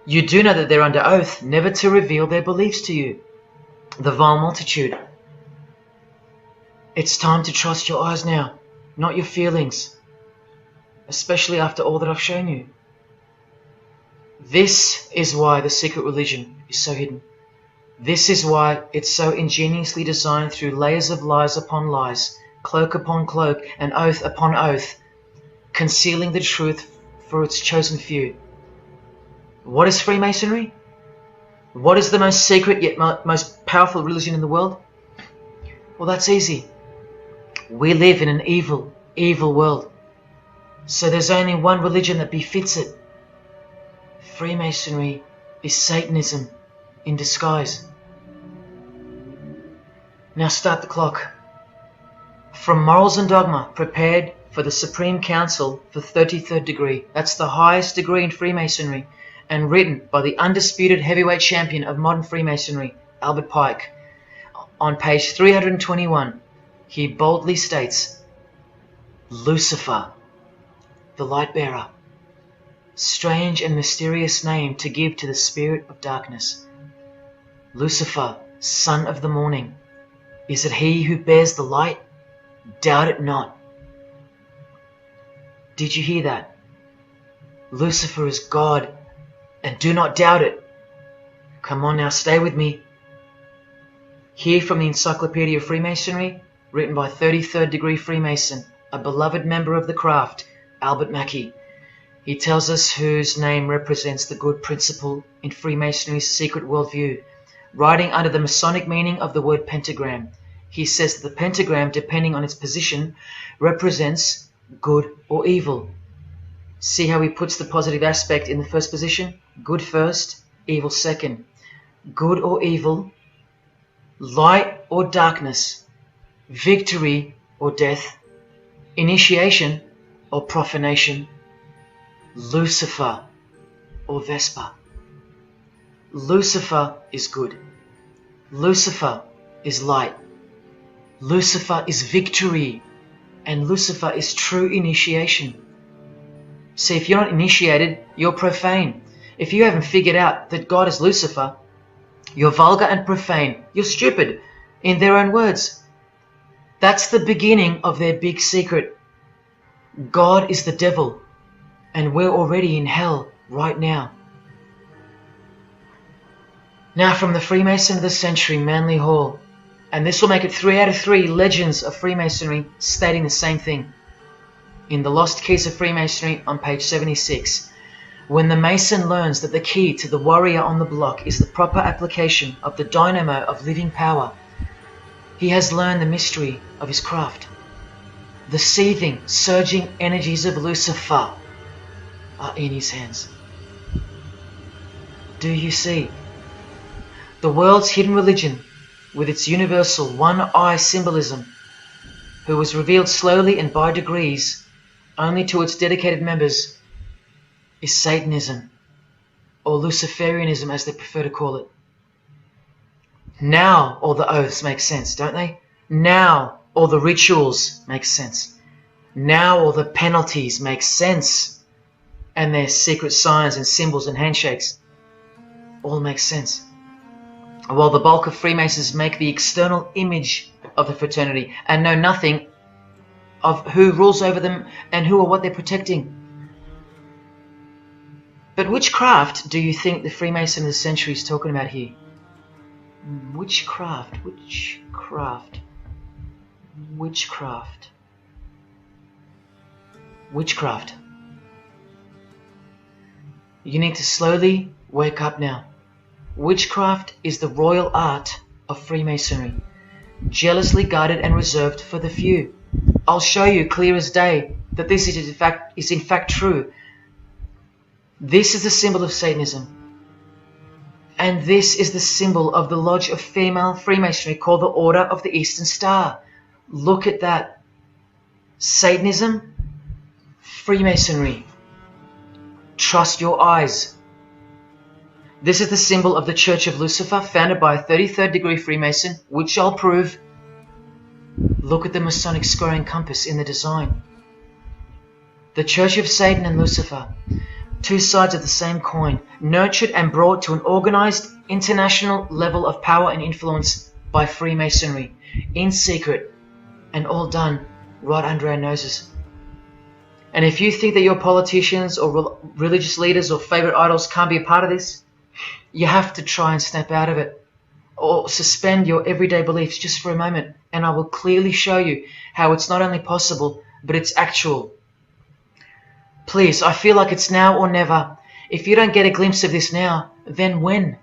Speaker 1: You do know that they're under oath never to reveal their beliefs to you. The vile multitude. It's time to trust your eyes now, not your feelings, especially after all that I've shown you. This is why the secret religion is so hidden. This is why it's so ingeniously designed through layers of lies upon lies, cloak upon cloak, and oath upon oath, concealing the truth for its chosen few. What is Freemasonry? What is the most secret yet most powerful religion in the world? Well, that's easy. We live in an evil, evil world. So there's only one religion that befits it. Freemasonry is Satanism in disguise. Now start the clock. From Morals and Dogma, prepared for the Supreme Council for 33rd degree. That's the highest degree in Freemasonry, and written by the undisputed heavyweight champion of modern Freemasonry, Albert Pike. On page 321, he boldly states, Lucifer, the light bearer. Strange and mysterious name to give to the spirit of darkness. Lucifer, son of the morning. Is it he who bears the light? Doubt it not. Did you hear that? Lucifer is God, and do not doubt it. Come on now, stay with me. Here from the Encyclopedia of Freemasonry, written by 33rd degree Freemason, a beloved member of the craft, Albert Mackey. He tells us whose name represents the good principle in Freemasonry's secret worldview. Writing under the Masonic meaning of the word pentagram, he says that the pentagram, depending on its position, represents good or evil. See how he puts the positive aspect in the first position? Good first, evil second. Good or evil, light or darkness, victory or death, initiation or profanation, Lucifer or Vesper. Lucifer is good. Lucifer is light. Lucifer is victory. And Lucifer is true initiation. See, if you're not initiated, you're profane. If you haven't figured out that God is Lucifer, you're vulgar and profane. You're stupid, in their own words. That's the beginning of their big secret. God is the devil, and we're already in hell right now. Now from the Freemason of the Century, Manly Hall, and this will make it 3 out of 3 legends of Freemasonry stating the same thing. In The Lost Keys of Freemasonry on page 76, when the Mason learns that the key to the warrior on the block is the proper application of the dynamo of living power, he has learned the mystery of his craft. The seething, surging energies of Lucifer are in his hands. Do you see? The world's hidden religion, with its universal one-eye symbolism, who was revealed slowly and by degrees only to its dedicated members, is Satanism, or Luciferianism as they prefer to call it. Now all the oaths make sense, don't they? Now all the rituals make sense. Now all the penalties make sense. And their secret signs and symbols and handshakes all make sense. While the bulk of Freemasons make the external image of the fraternity and know nothing of who rules over them and who or what they're protecting. But which craft do you think the Freemason of the Century is talking about here? Which craft? Which craft? Which craft? witchcraft. You need to slowly wake up now. Witchcraft is the royal art of Freemasonry, jealously guarded and reserved for the few. I'll show you clear as day that this is in fact true. This is the symbol of Satanism. And this is the symbol of the lodge of female Freemasonry called the Order of the Eastern Star. Look at that. Satanism, Freemasonry. Trust your eyes. This is the symbol of the Church of Lucifer, founded by a 33rd degree Freemason, which I'll prove. Look at the Masonic squaring compass in the design. The Church of Satan and Lucifer, two sides of the same coin, nurtured and brought to an organized international level of power and influence by Freemasonry, in secret, and all done right under our noses. And if you think that your politicians or religious leaders or favorite idols can't be a part of this, you have to try and snap out of it, or suspend your everyday beliefs just for a moment, and I will clearly show you how it's not only possible, but it's actual. Please, I feel like it's now or never. If you don't get a glimpse of this now, then when?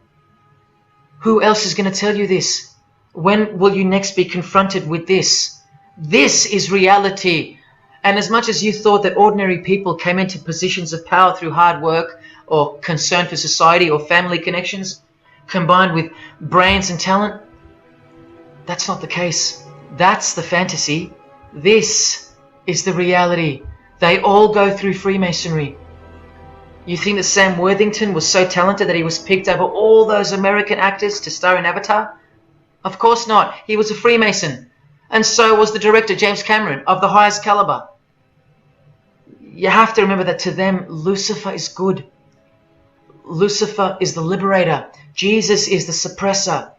Speaker 1: Who else is going to tell you this? When will you next be confronted with this? This is reality. And as much as you thought that ordinary people came into positions of power through hard work or concern for society or family connections, combined with brains and talent, that's not the case. That's the fantasy. This is the reality. They all go through Freemasonry. You think that Sam Worthington was so talented that he was picked over all those American actors to star in Avatar? Of course not. He was a Freemason. And so was the director, James Cameron, of the highest caliber. You have to remember that to them, Lucifer is good. Lucifer is the liberator. Jesus is the suppressor.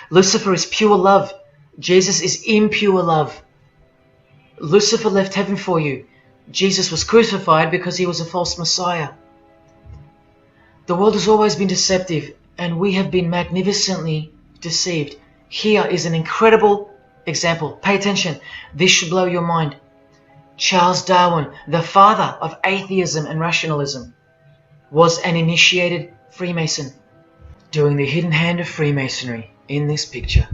Speaker 1: Lucifer is pure love. Jesus is impure love. Lucifer left heaven for you. Jesus was crucified because he was a false Messiah. The world has always been deceptive, and we have been magnificently deceived. Here is an incredible example. Pay attention. This should blow your mind. Charles Darwin, the father of atheism and rationalism, was an initiated Freemason, doing the hidden hand of Freemasonry in this picture,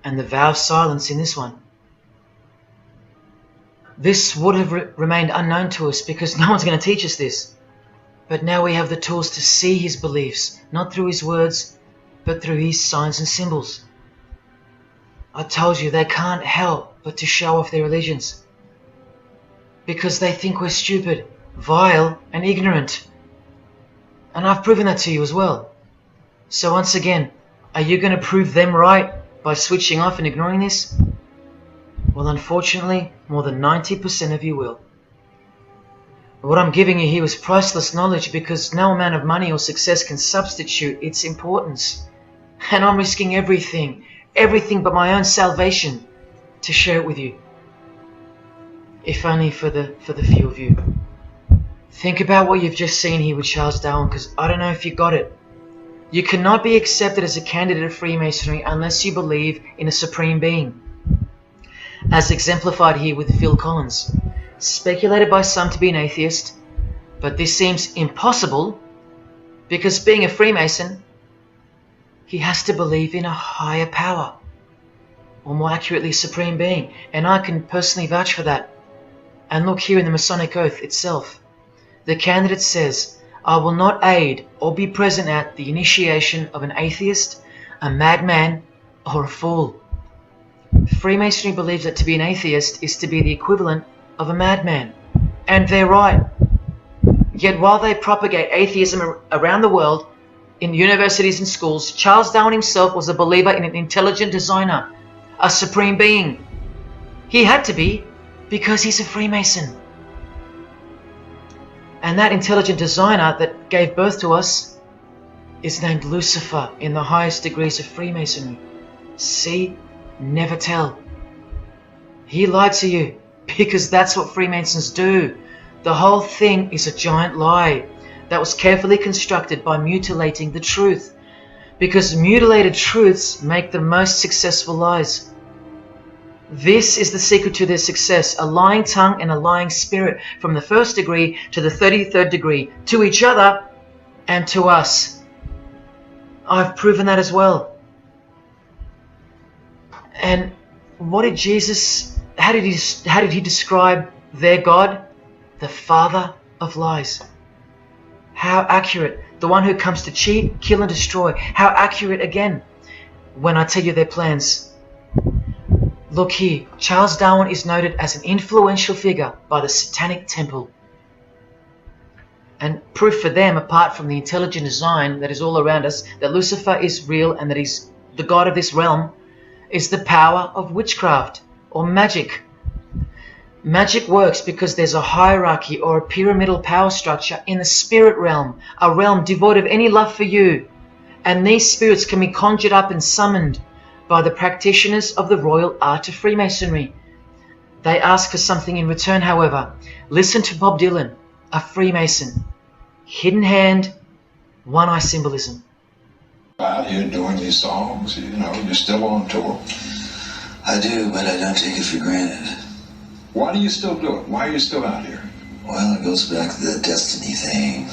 Speaker 1: and the vow of silence in this one. This would have remained unknown to us because no one's going to teach us this. But now we have the tools to see his beliefs, not through his words, but through his signs and symbols. I told you they can't help but to show off their religions, because they think we're stupid, vile, and ignorant. And I've proven that to you as well. So once again, are you going to prove them right by switching off and ignoring this? Well, unfortunately, more than 90% of you will. What I'm giving you here is priceless knowledge, because no amount of money or success can substitute its importance. And I'm risking everything but my own salvation to share it with you. If only for the few of you. Think about what you've just seen here with Charles Darwin, because I don't know if you got it. You cannot be accepted as a candidate of Freemasonry unless you believe in a supreme being, as exemplified here with Phil Collins, speculated by some to be an atheist, but this seems impossible because, being a Freemason, he has to believe in a higher power, or more accurately, supreme being, and I can personally vouch for that. And look here in the Masonic Oath itself. The candidate says, "I will not aid or be present at the initiation of an atheist, a madman, or a fool." Freemasonry believes that to be an atheist is to be the equivalent of a madman. And they're right. Yet while they propagate atheism around the world, in universities and schools, Charles Darwin himself was a believer in an intelligent designer, a supreme being. He had to be, because he's a Freemason. And that intelligent designer that gave birth to us is named Lucifer in the highest degrees of Freemasonry. See? Never tell. He lied to you, because that's what Freemasons do. The whole thing is a giant lie that was carefully constructed by mutilating the truth, because mutilated truths make the most successful lies. This is the secret to their success, a lying tongue and a lying spirit from the 1st degree to the 33rd degree, to each other and to us. I've proven that as well. And what did Jesus, how did he describe their God? The father of lies. How accurate. The one who comes to cheat, kill and destroy. How accurate again when I tell you their plans. Look here, Charles Darwin is noted as an influential figure by the Satanic Temple. And proof for them, apart from the intelligent design that is all around us, that Lucifer is real and that he's the god of this realm, is the power of witchcraft or magic. Magic works because there's a hierarchy or a pyramidal power structure in the spirit realm, a realm devoid of any love for you. And these spirits can be conjured up and summoned by the practitioners of the royal art of Freemasonry. They ask for something in return, however. Listen to Bob Dylan, a Freemason. Hidden hand, one eye symbolism.
Speaker 4: Out here doing these songs, you're still on tour.
Speaker 5: I do, but I don't take it for granted.
Speaker 4: Why do you still do it? Why are you still out here?
Speaker 5: Well, it goes back to the destiny thing.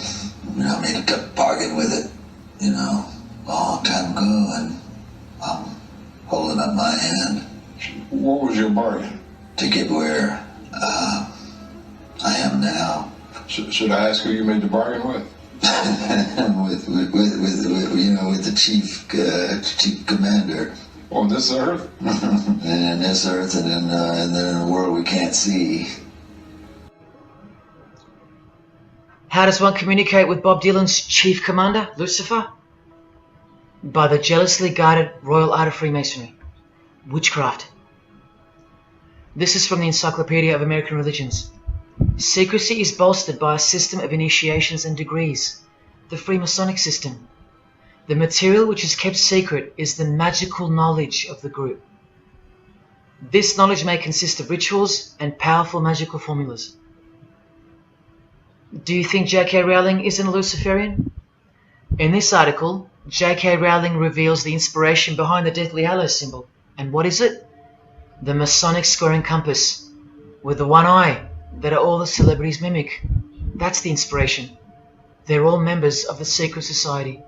Speaker 5: I made a bargain with it, a long time ago, and I'm holding up my hand.
Speaker 4: What was your bargain?
Speaker 5: To get where I am now.
Speaker 4: Should I ask who you made the bargain with?
Speaker 5: with the chief commander.
Speaker 4: On this earth?
Speaker 5: And this earth, and then in a world we can't see.
Speaker 1: How does one communicate with Bob Dylan's chief commander, Lucifer? By the jealously guarded royal art of Freemasonry, witchcraft. This is from the Encyclopedia of American Religions. Secrecy is bolstered by a system of initiations and degrees, the Freemasonic system. The material which is kept secret is the magical knowledge of the group. This knowledge may consist of rituals and powerful magical formulas. Do you think J.K. Rowling isn't a Luciferian? In this article, J.K. Rowling reveals the inspiration behind the Deathly Hallows symbol. And what is it? The Masonic squaring compass, with the one eye that all the celebrities mimic. That's the inspiration. They're all members of the secret society.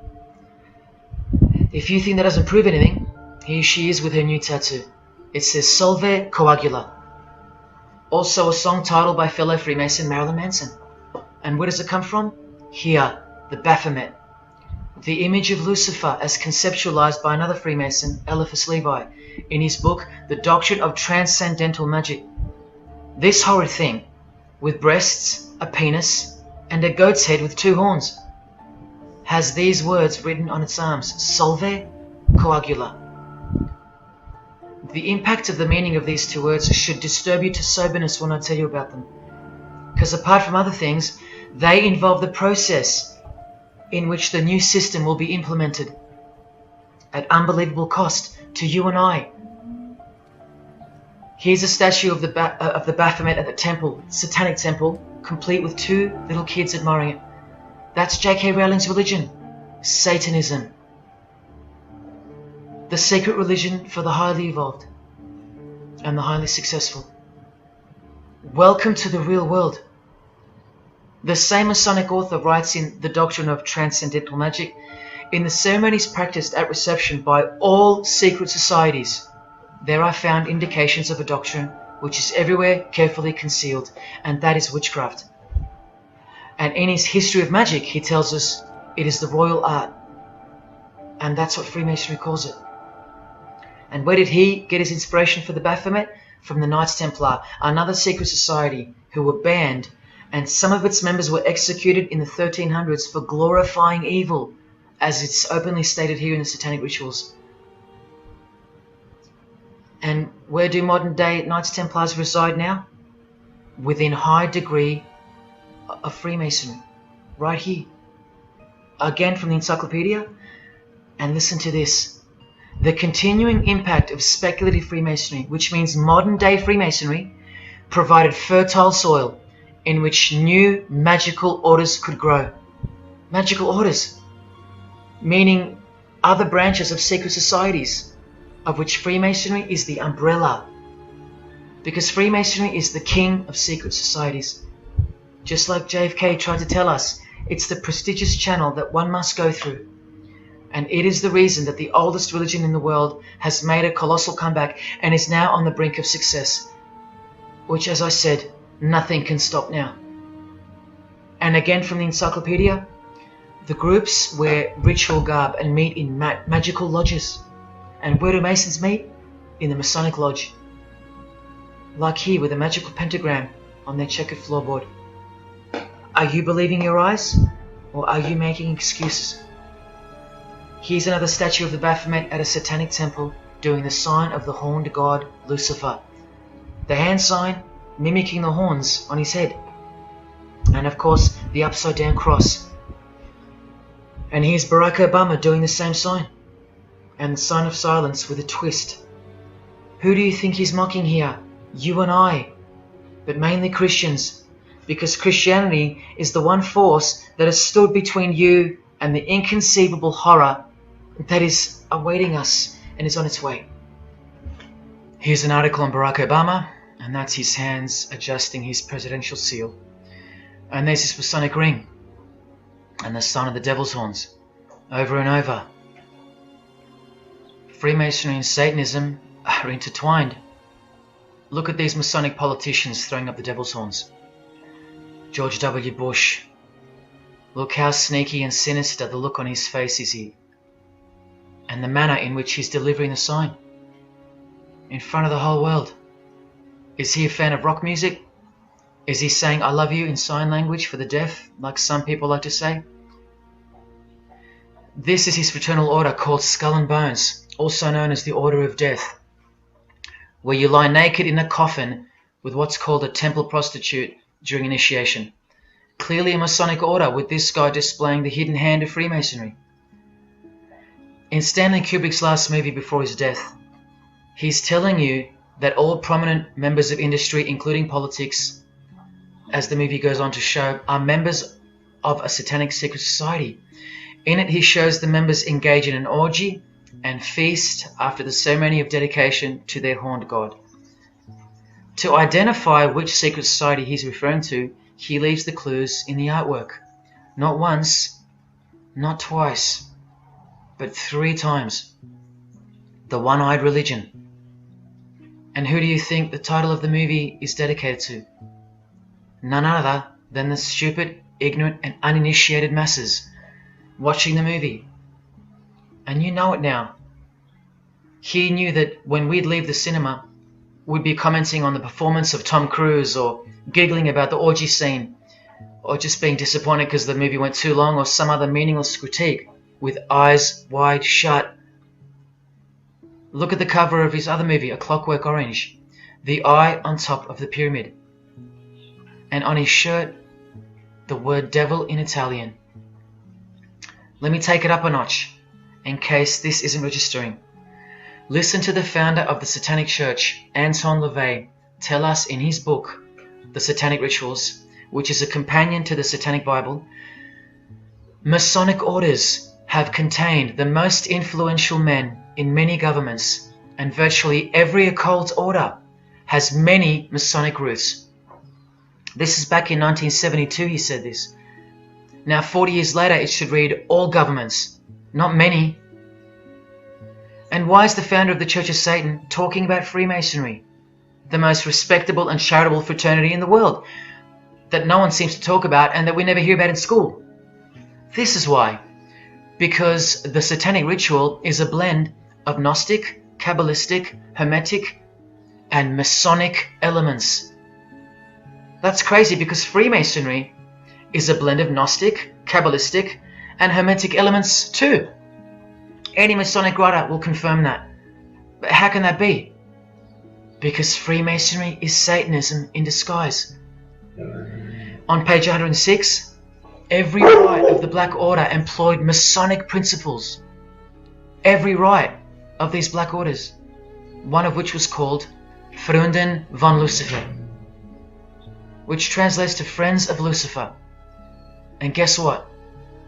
Speaker 1: If you think that doesn't prove anything, here she is with her new tattoo. It says Solve Coagula. Also a song titled by fellow Freemason Marilyn Manson. And where does it come from? Here, the Baphomet. The image of Lucifer as conceptualized by another Freemason, Eliphas Levi, in his book The Doctrine of Transcendental Magic. This horrid thing, with breasts, a penis, and a goat's head with two horns, has these words written on its arms, Solve Coagula. The impact of the meaning of these two words should disturb you to soberness when I tell you about them. Because apart from other things, they involve the process in which the new system will be implemented at unbelievable cost to you and I. Here's a statue of the Baphomet at the temple, Satanic Temple, complete with two little kids admiring it. That's J.K. Rowling's religion, Satanism. The secret religion for the highly evolved and the highly successful. Welcome to the real world. The same Masonic author writes in The Doctrine of Transcendental Magic, in the ceremonies practiced at reception by all secret societies, there are found indications of a doctrine which is everywhere carefully concealed, and that is witchcraft. And in his History of Magic, he tells us it is the royal art, and that's what Freemasonry calls it. And where did he get his inspiration for the Baphomet? From the Knights Templar, another secret society who were banned, and some of its members were executed in the 1300s for glorifying evil, as it's openly stated here in the Satanic Rituals. And where do modern day Knights Templars reside now? Within high degree of Freemasonry, right here. Again from the Encyclopedia, and listen to this. The continuing impact of speculative Freemasonry, which means modern day Freemasonry, provided fertile soil in which new magical orders could grow. Magical orders, meaning other branches of secret societies, of which Freemasonry is the umbrella. Because Freemasonry is the king of secret societies. Just like JFK tried to tell us, it's the prestigious channel that one must go through. And it is the reason that the oldest religion in the world has made a colossal comeback and is now on the brink of success. Which, as I said, nothing can stop now. And again from the encyclopedia, the groups wear ritual garb and meet in magical lodges. And where do Masons meet? In the Masonic Lodge. Like here with a magical pentagram on their checkered floorboard. Are you believing your eyes? Or are you making excuses? Here's another statue of the Baphomet at a satanic temple doing the sign of the horned god Lucifer. The hand sign mimicking the horns on his head. And of course the upside down cross. And here's Barack Obama doing the same sign. And the sign of silence with a twist. Who do you think he's mocking here? You and I. But mainly Christians. Because Christianity is the one force that has stood between you and the inconceivable horror that is awaiting us and is on its way. Here's an article on Barack Obama, and that's his hands adjusting his presidential seal. And there's his Masonic ring, and the sign of the devil's horns, over and over. Freemasonry and Satanism are intertwined. Look at these Masonic politicians throwing up the devil's horns. George W. Bush. Look how sneaky and sinister the look on his face is here. And the manner in which he's delivering the sign. In front of the whole world. Is he a fan of rock music? Is he saying I love you in sign language for the deaf, like some people like to say? This is his fraternal order called Skull and Bones, also known as the Order of Death, where you lie naked in a coffin with what's called a temple prostitute during initiation. Clearly a Masonic order, with this guy displaying the hidden hand of Freemasonry. In Stanley Kubrick's last movie before his death, he's telling you that all prominent members of industry, including politics, as the movie goes on to show, are members of a satanic secret society. In it, he shows the members engage in an orgy and feast after the ceremony of dedication to their horned god. To identify which secret society he's referring to, he leaves the clues in the artwork. Not once, not twice, but 3 times. The One-Eyed Religion. And who do you think the title of the movie is dedicated to? None other than the stupid, ignorant and uninitiated masses watching the movie. And you know it now. He knew that when we'd leave the cinema, we'd be commenting on the performance of Tom Cruise, or giggling about the orgy scene, or just being disappointed because the movie went too long, or some other meaningless critique, with eyes wide shut. Look at the cover of his other movie, A Clockwork Orange. The eye on top of the pyramid. And on his shirt, the word devil in Italian. Let me take it up a notch, in case this isn't registering. Listen to the founder of the Satanic Church, Anton LaVey, tell us in his book, The Satanic Rituals, which is a companion to the Satanic Bible, Masonic orders have contained the most influential men in many governments, and virtually every occult order has many Masonic roots. This is back in 1972 he said this. Now 40 years later it should read all governments, not many. And why is the founder of the Church of Satan talking about Freemasonry, the most respectable and charitable fraternity in the world, that no one seems to talk about and that we never hear about in school? This is why. Because the Satanic Ritual is a blend of Gnostic, Kabbalistic, Hermetic, and Masonic elements. That's crazy, because Freemasonry is a blend of Gnostic, Kabbalistic, and Hermetic elements too. Any Masonic writer will confirm that. But how can that be? Because Freemasonry is Satanism in disguise. On page 106, every rite of the Black Order employed Masonic principles. Every rite of these Black Orders, one of which was called Freunden von Lucifer, which translates to Friends of Lucifer. And guess what?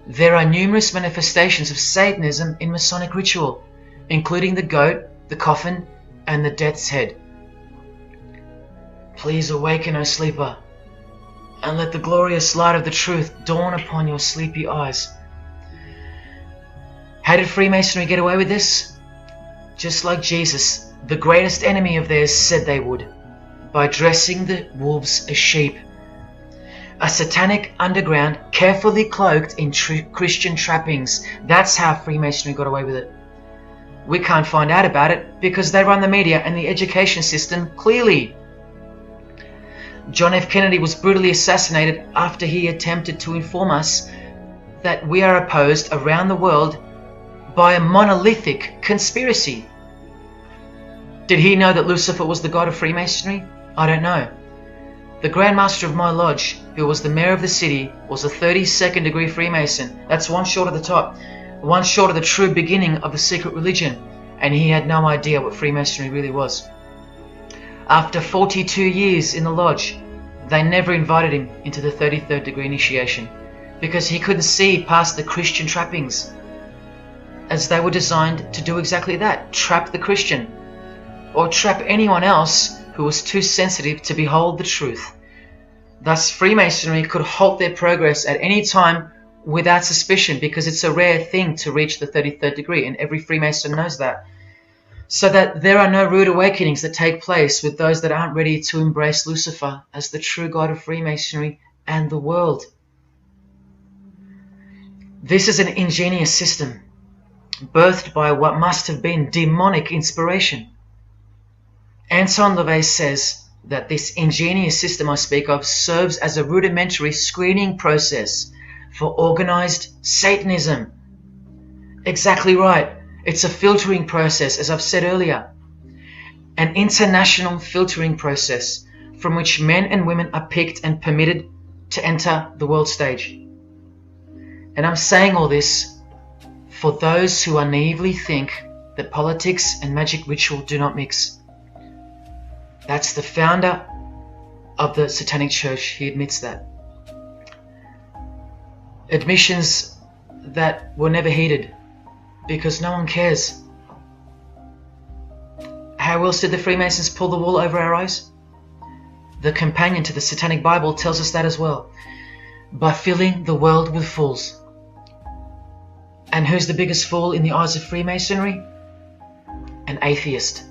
Speaker 1: There are numerous manifestations of Satanism in Masonic ritual, including the goat, the coffin, and the death's head. Please awaken, O sleeper, and let the glorious light of the truth dawn upon your sleepy eyes. How did Freemasonry get away with this? Just like Jesus, the greatest enemy of theirs, said they would, by dressing the wolves as sheep. A satanic underground carefully cloaked in Christian trappings. That's how Freemasonry got away with it. We can't find out about it because they run the media and the education system clearly. John F. Kennedy was brutally assassinated after he attempted to inform us that we are opposed around the world by a monolithic conspiracy. Did he know that Lucifer was the god of Freemasonry? I don't know. The Grand Master of my lodge, who was the mayor of the city, was a 32nd degree Freemason. That's one short of the top, one short of the true beginning of the secret religion, and he had no idea what Freemasonry really was. After 42 years in the lodge, they never invited him into the 33rd degree initiation because he couldn't see past the Christian trappings, as they were designed to do exactly that, trap the Christian, or trap anyone else who was too sensitive to behold the truth. Thus, Freemasonry could halt their progress at any time without suspicion, because it's a rare thing to reach the 33rd degree, and every Freemason knows that. So that there are no rude awakenings that take place with those that aren't ready to embrace Lucifer as the true god of Freemasonry and the world. This is an ingenious system, birthed by what must have been demonic inspiration. Anton LaVey says that this ingenious system I speak of serves as a rudimentary screening process for organized Satanism. Exactly right. It's a filtering process, as I've said earlier. An international filtering process from which men and women are picked and permitted to enter the world stage. And I'm saying all this for those who naively think that politics and magic ritual do not mix. That's the founder of the Satanic Church. He admits that. Admissions that were never heeded because no one cares. How else did the Freemasons pull the wool over our eyes? The companion to the Satanic Bible tells us that as well. By filling the world with fools. And who's the biggest fool in the eyes of Freemasonry? An atheist.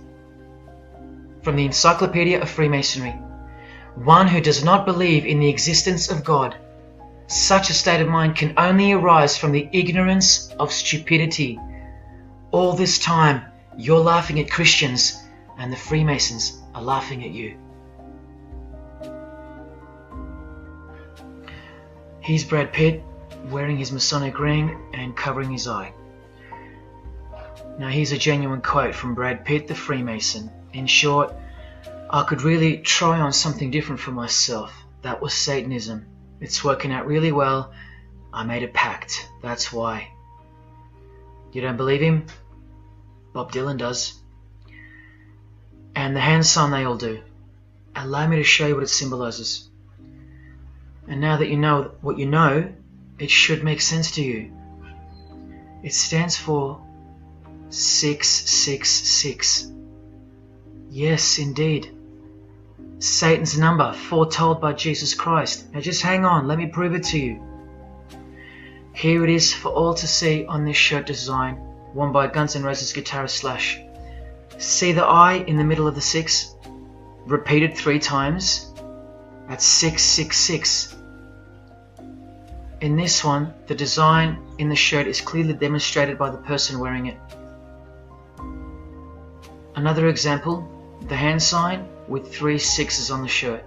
Speaker 1: From the Encyclopedia of Freemasonry. One who does not believe in the existence of God. Such a state of mind can only arise from the ignorance of stupidity. All this time, you're laughing at Christians, and the Freemasons are laughing at you. Here's Brad Pitt, wearing his Masonic ring and covering his eye. Now here's a genuine quote from Brad Pitt, the Freemason. In short, I could really try on something different for myself. That was Satanism. It's working out really well. I made a pact. That's why. You don't believe him? Bob Dylan does. And the hand sign they all do. Allow me to show you what it symbolizes. And now that you know what you know, it should make sense to you. It stands for 666. Yes, indeed. Satan's number, foretold by Jesus Christ. Now just hang on, let me prove it to you. Here it is for all to see on this shirt design, worn by Guns N' Roses guitarist Slash. See the I in the middle of the 6? Repeated 3 times? That's 666. In this one, the design in the shirt is clearly demonstrated by the person wearing it. Another example, the hand sign with 3 6s on the shirt.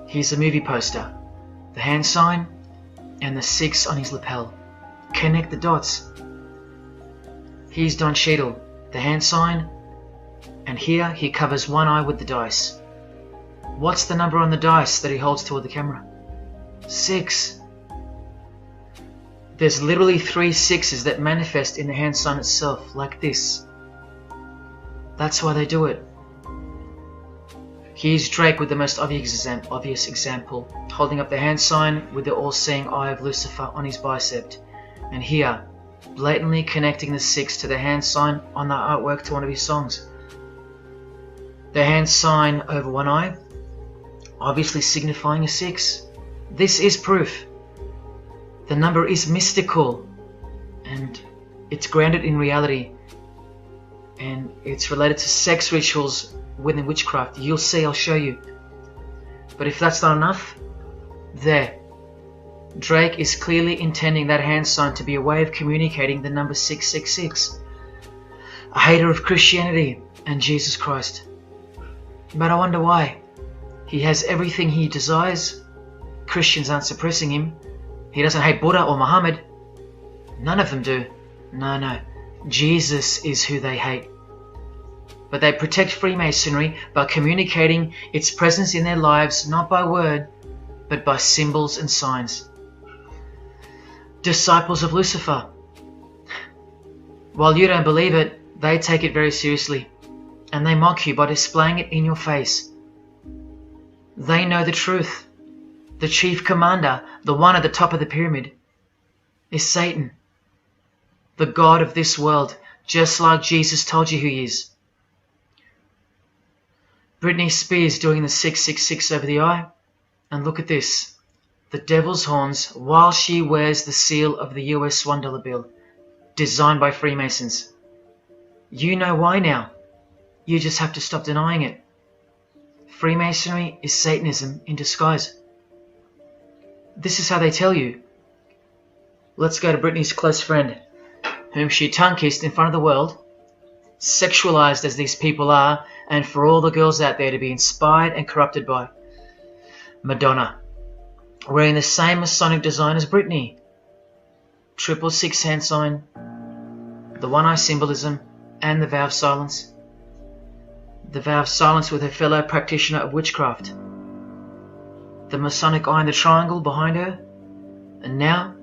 Speaker 1: Here's a movie poster, the hand sign and the 6 on his lapel. Connect the dots. Here's Don Cheadle, the hand sign, and here he covers one eye with the dice. What's the number on the dice that he holds toward the camera? 6. There's literally 3 6s that manifest in the hand sign itself, like this. That's why they do it. Here's Drake with the most obvious example, holding up the hand sign with the all-seeing eye of Lucifer on his bicep. And here, blatantly connecting the 6 to the hand sign on the artwork to one of his songs. The hand sign over one eye, obviously signifying a 6. This is proof. The number is mystical and it's grounded in reality, and it's related to sex rituals within witchcraft. You'll see, I'll show you. But if that's not enough, there. Drake is clearly intending that hand sign to be a way of communicating the number 666. A hater of Christianity and Jesus Christ. But I wonder why. He has everything he desires. Christians aren't suppressing him. He doesn't hate Buddha or Muhammad. None of them do. No. Jesus is who they hate. But they protect Freemasonry by communicating its presence in their lives not by word, but by symbols and signs. Disciples of Lucifer. While you don't believe it, they take it very seriously, and they mock you by displaying it in your face. They know the truth. The chief commander, the one at the top of the pyramid, is Satan, the god of this world, just like Jesus told you who he is. Britney Spears doing the 666 over the eye, and look at this, the devil's horns while she wears the seal of the US $1 bill, designed by Freemasons. You know why now. You just have to stop denying it. Freemasonry is Satanism in disguise. This is how they tell you. Let's go to Britney's close friend, whom she tongue-kissed in front of the world, sexualized as these people are, and for all the girls out there to be inspired and corrupted by. Madonna, wearing the same Masonic design as Britney. 666 hand sign, the one eye symbolism, and the vow of silence. The vow of silence with her fellow practitioner of witchcraft. The Masonic eye in the triangle behind her, and now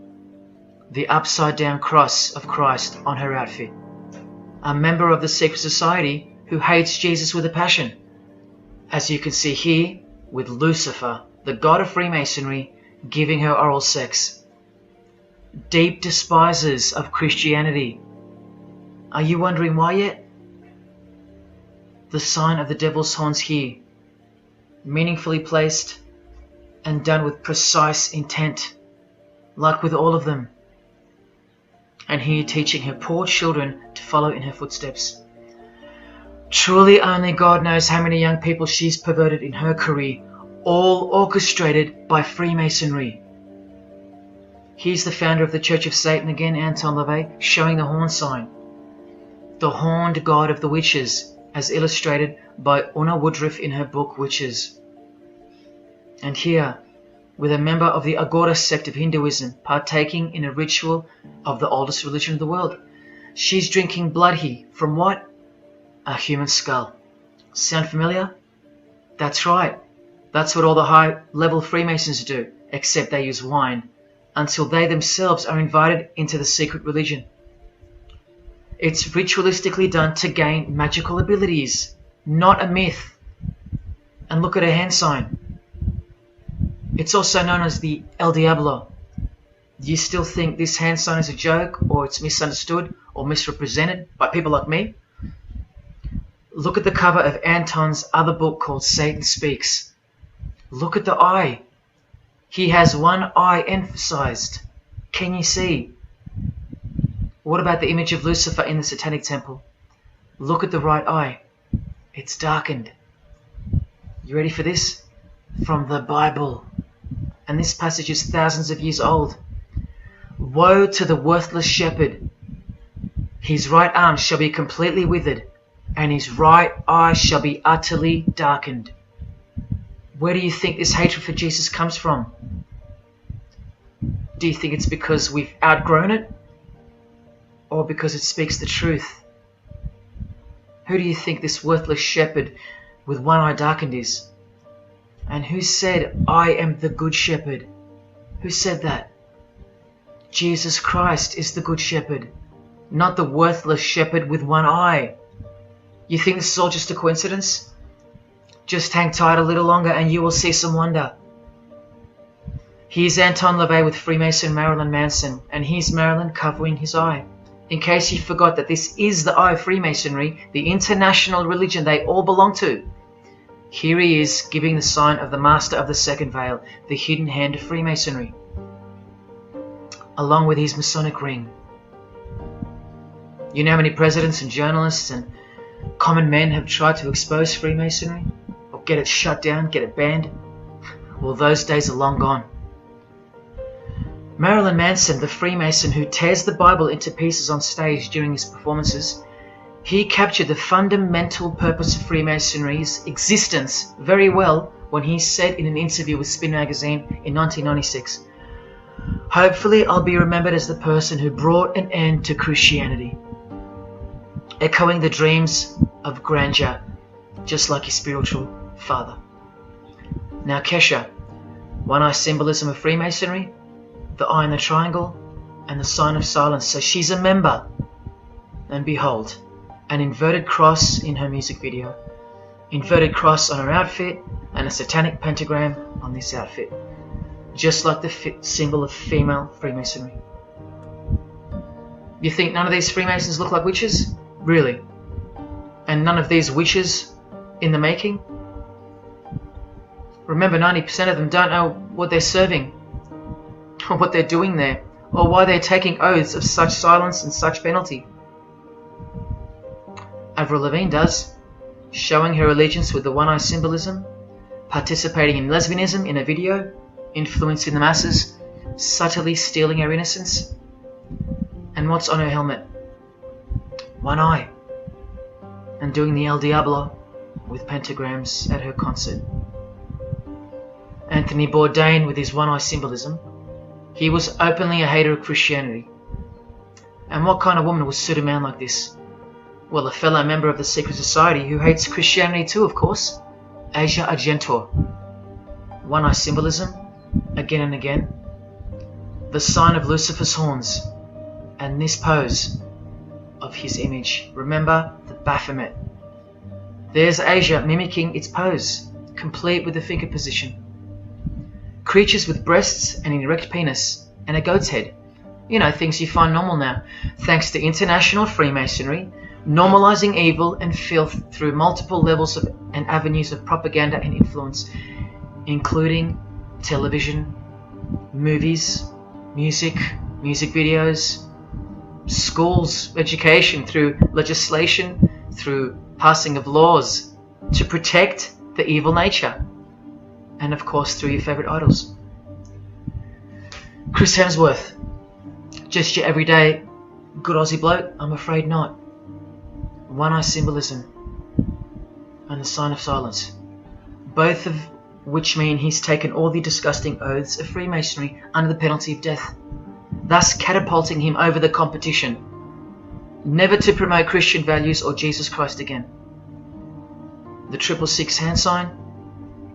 Speaker 1: the upside down cross of Christ on her outfit. A member of the secret society who hates Jesus with a passion, as you can see here with Lucifer, the god of Freemasonry, giving her oral sex. Deep despisers of Christianity. Are you wondering why yet? The sign of the devil's horns here, meaningfully placed and done with precise intent, like with all of them. And here teaching her poor children to follow in her footsteps. Truly only God knows how many young people she's perverted in her career, all orchestrated by Freemasonry. Here's the founder of the Church of Satan again, Anton LaVey, showing the horn sign. The horned god of the witches, as illustrated by Una Woodruff in her book Witches. And here, with a member of the Agora sect of Hinduism partaking in a ritual of the oldest religion of the world. She's drinking blood here from what? A human skull. Sound familiar? That's right. That's what all the high-level Freemasons do, except they use wine, until they themselves are invited into the secret religion. It's ritualistically done to gain magical abilities, not a myth. And look at her hand sign. It's also known as the El Diablo. Do you still think this hand sign is a joke, or it's misunderstood or misrepresented by people like me? Look at the cover of Anton's other book called Satan Speaks. Look at the eye. He has one eye emphasized. Can you see? What about the image of Lucifer in the Satanic Temple? Look at the right eye. It's darkened. You ready for this? From the Bible. And this passage is thousands of years old. Woe to the worthless shepherd. His right arm shall be completely withered, and his right eye shall be utterly darkened. Where do you think this hatred for Jesus comes from? Do you think it's because we've outgrown it? Or because it speaks the truth? Who do you think this worthless shepherd with one eye darkened is? And who said, I am the good shepherd? Who said that? Jesus Christ is the good shepherd, not the worthless shepherd with one eye. You think this is all just a coincidence? Just hang tight a little longer and you will see some wonder. Here's Anton LaVey with Freemason Marilyn Manson, and here's Marilyn covering his eye. In case you forgot that this is the eye of Freemasonry, the international religion they all belong to. Here he is, giving the sign of the Master of the Second Veil, the hidden hand of Freemasonry, along with his Masonic ring. You know how many presidents and journalists and common men have tried to expose Freemasonry? Or get it shut down, get it banned? Well, those days are long gone. Marilyn Manson, the Freemason who tears the Bible into pieces on stage during his performances, he captured the fundamental purpose of Freemasonry's existence very well when he said in an interview with Spin magazine in 1996, "Hopefully I'll be remembered as the person who brought an end to Christianity," echoing the dreams of grandeur, just like his spiritual father. Now Kesha, one-eye symbolism of Freemasonry, the eye in the triangle, and the sign of silence. So she's a member. And behold, an inverted cross in her music video, inverted cross on her outfit, and a satanic pentagram on this outfit, just like the symbol of female Freemasonry. You think none of these Freemasons look like witches? Really? And none of these witches in the making? Remember, 90% of them don't know what they're serving, or what they're doing there, or why they're taking oaths of such silence and such penalty. Avril Lavigne does, showing her allegiance with the one-eye symbolism, participating in lesbianism in a video, influencing the masses, subtly stealing her innocence. And what's on her helmet? One eye. And doing the El Diablo with pentagrams at her concert. Anthony Bourdain with his one-eye symbolism. He was openly a hater of Christianity. And what kind of woman would suit a man like this? Well, a fellow member of the secret society who hates Christianity too, of course. Asia Argento. One-eye symbolism, again and again. The sign of Lucifer's horns. And this pose of his image. Remember the Baphomet. There's Asia mimicking its pose, complete with the finger position. Creatures with breasts and an erect penis and a goat's head. You know, things you find normal now, thanks to international Freemasonry, normalizing evil and filth through multiple levels of and avenues of propaganda and influence, including television, movies, music videos, schools, education, through legislation, through passing of laws to protect the evil nature, and of course through your favourite idols. Chris Hemsworth, just your everyday good Aussie bloke? I'm afraid not. One-eye symbolism and the sign of silence, both of which mean he's taken all the disgusting oaths of Freemasonry under the penalty of death, thus catapulting him over the competition, never to promote Christian values or Jesus Christ again. The 666 hand sign,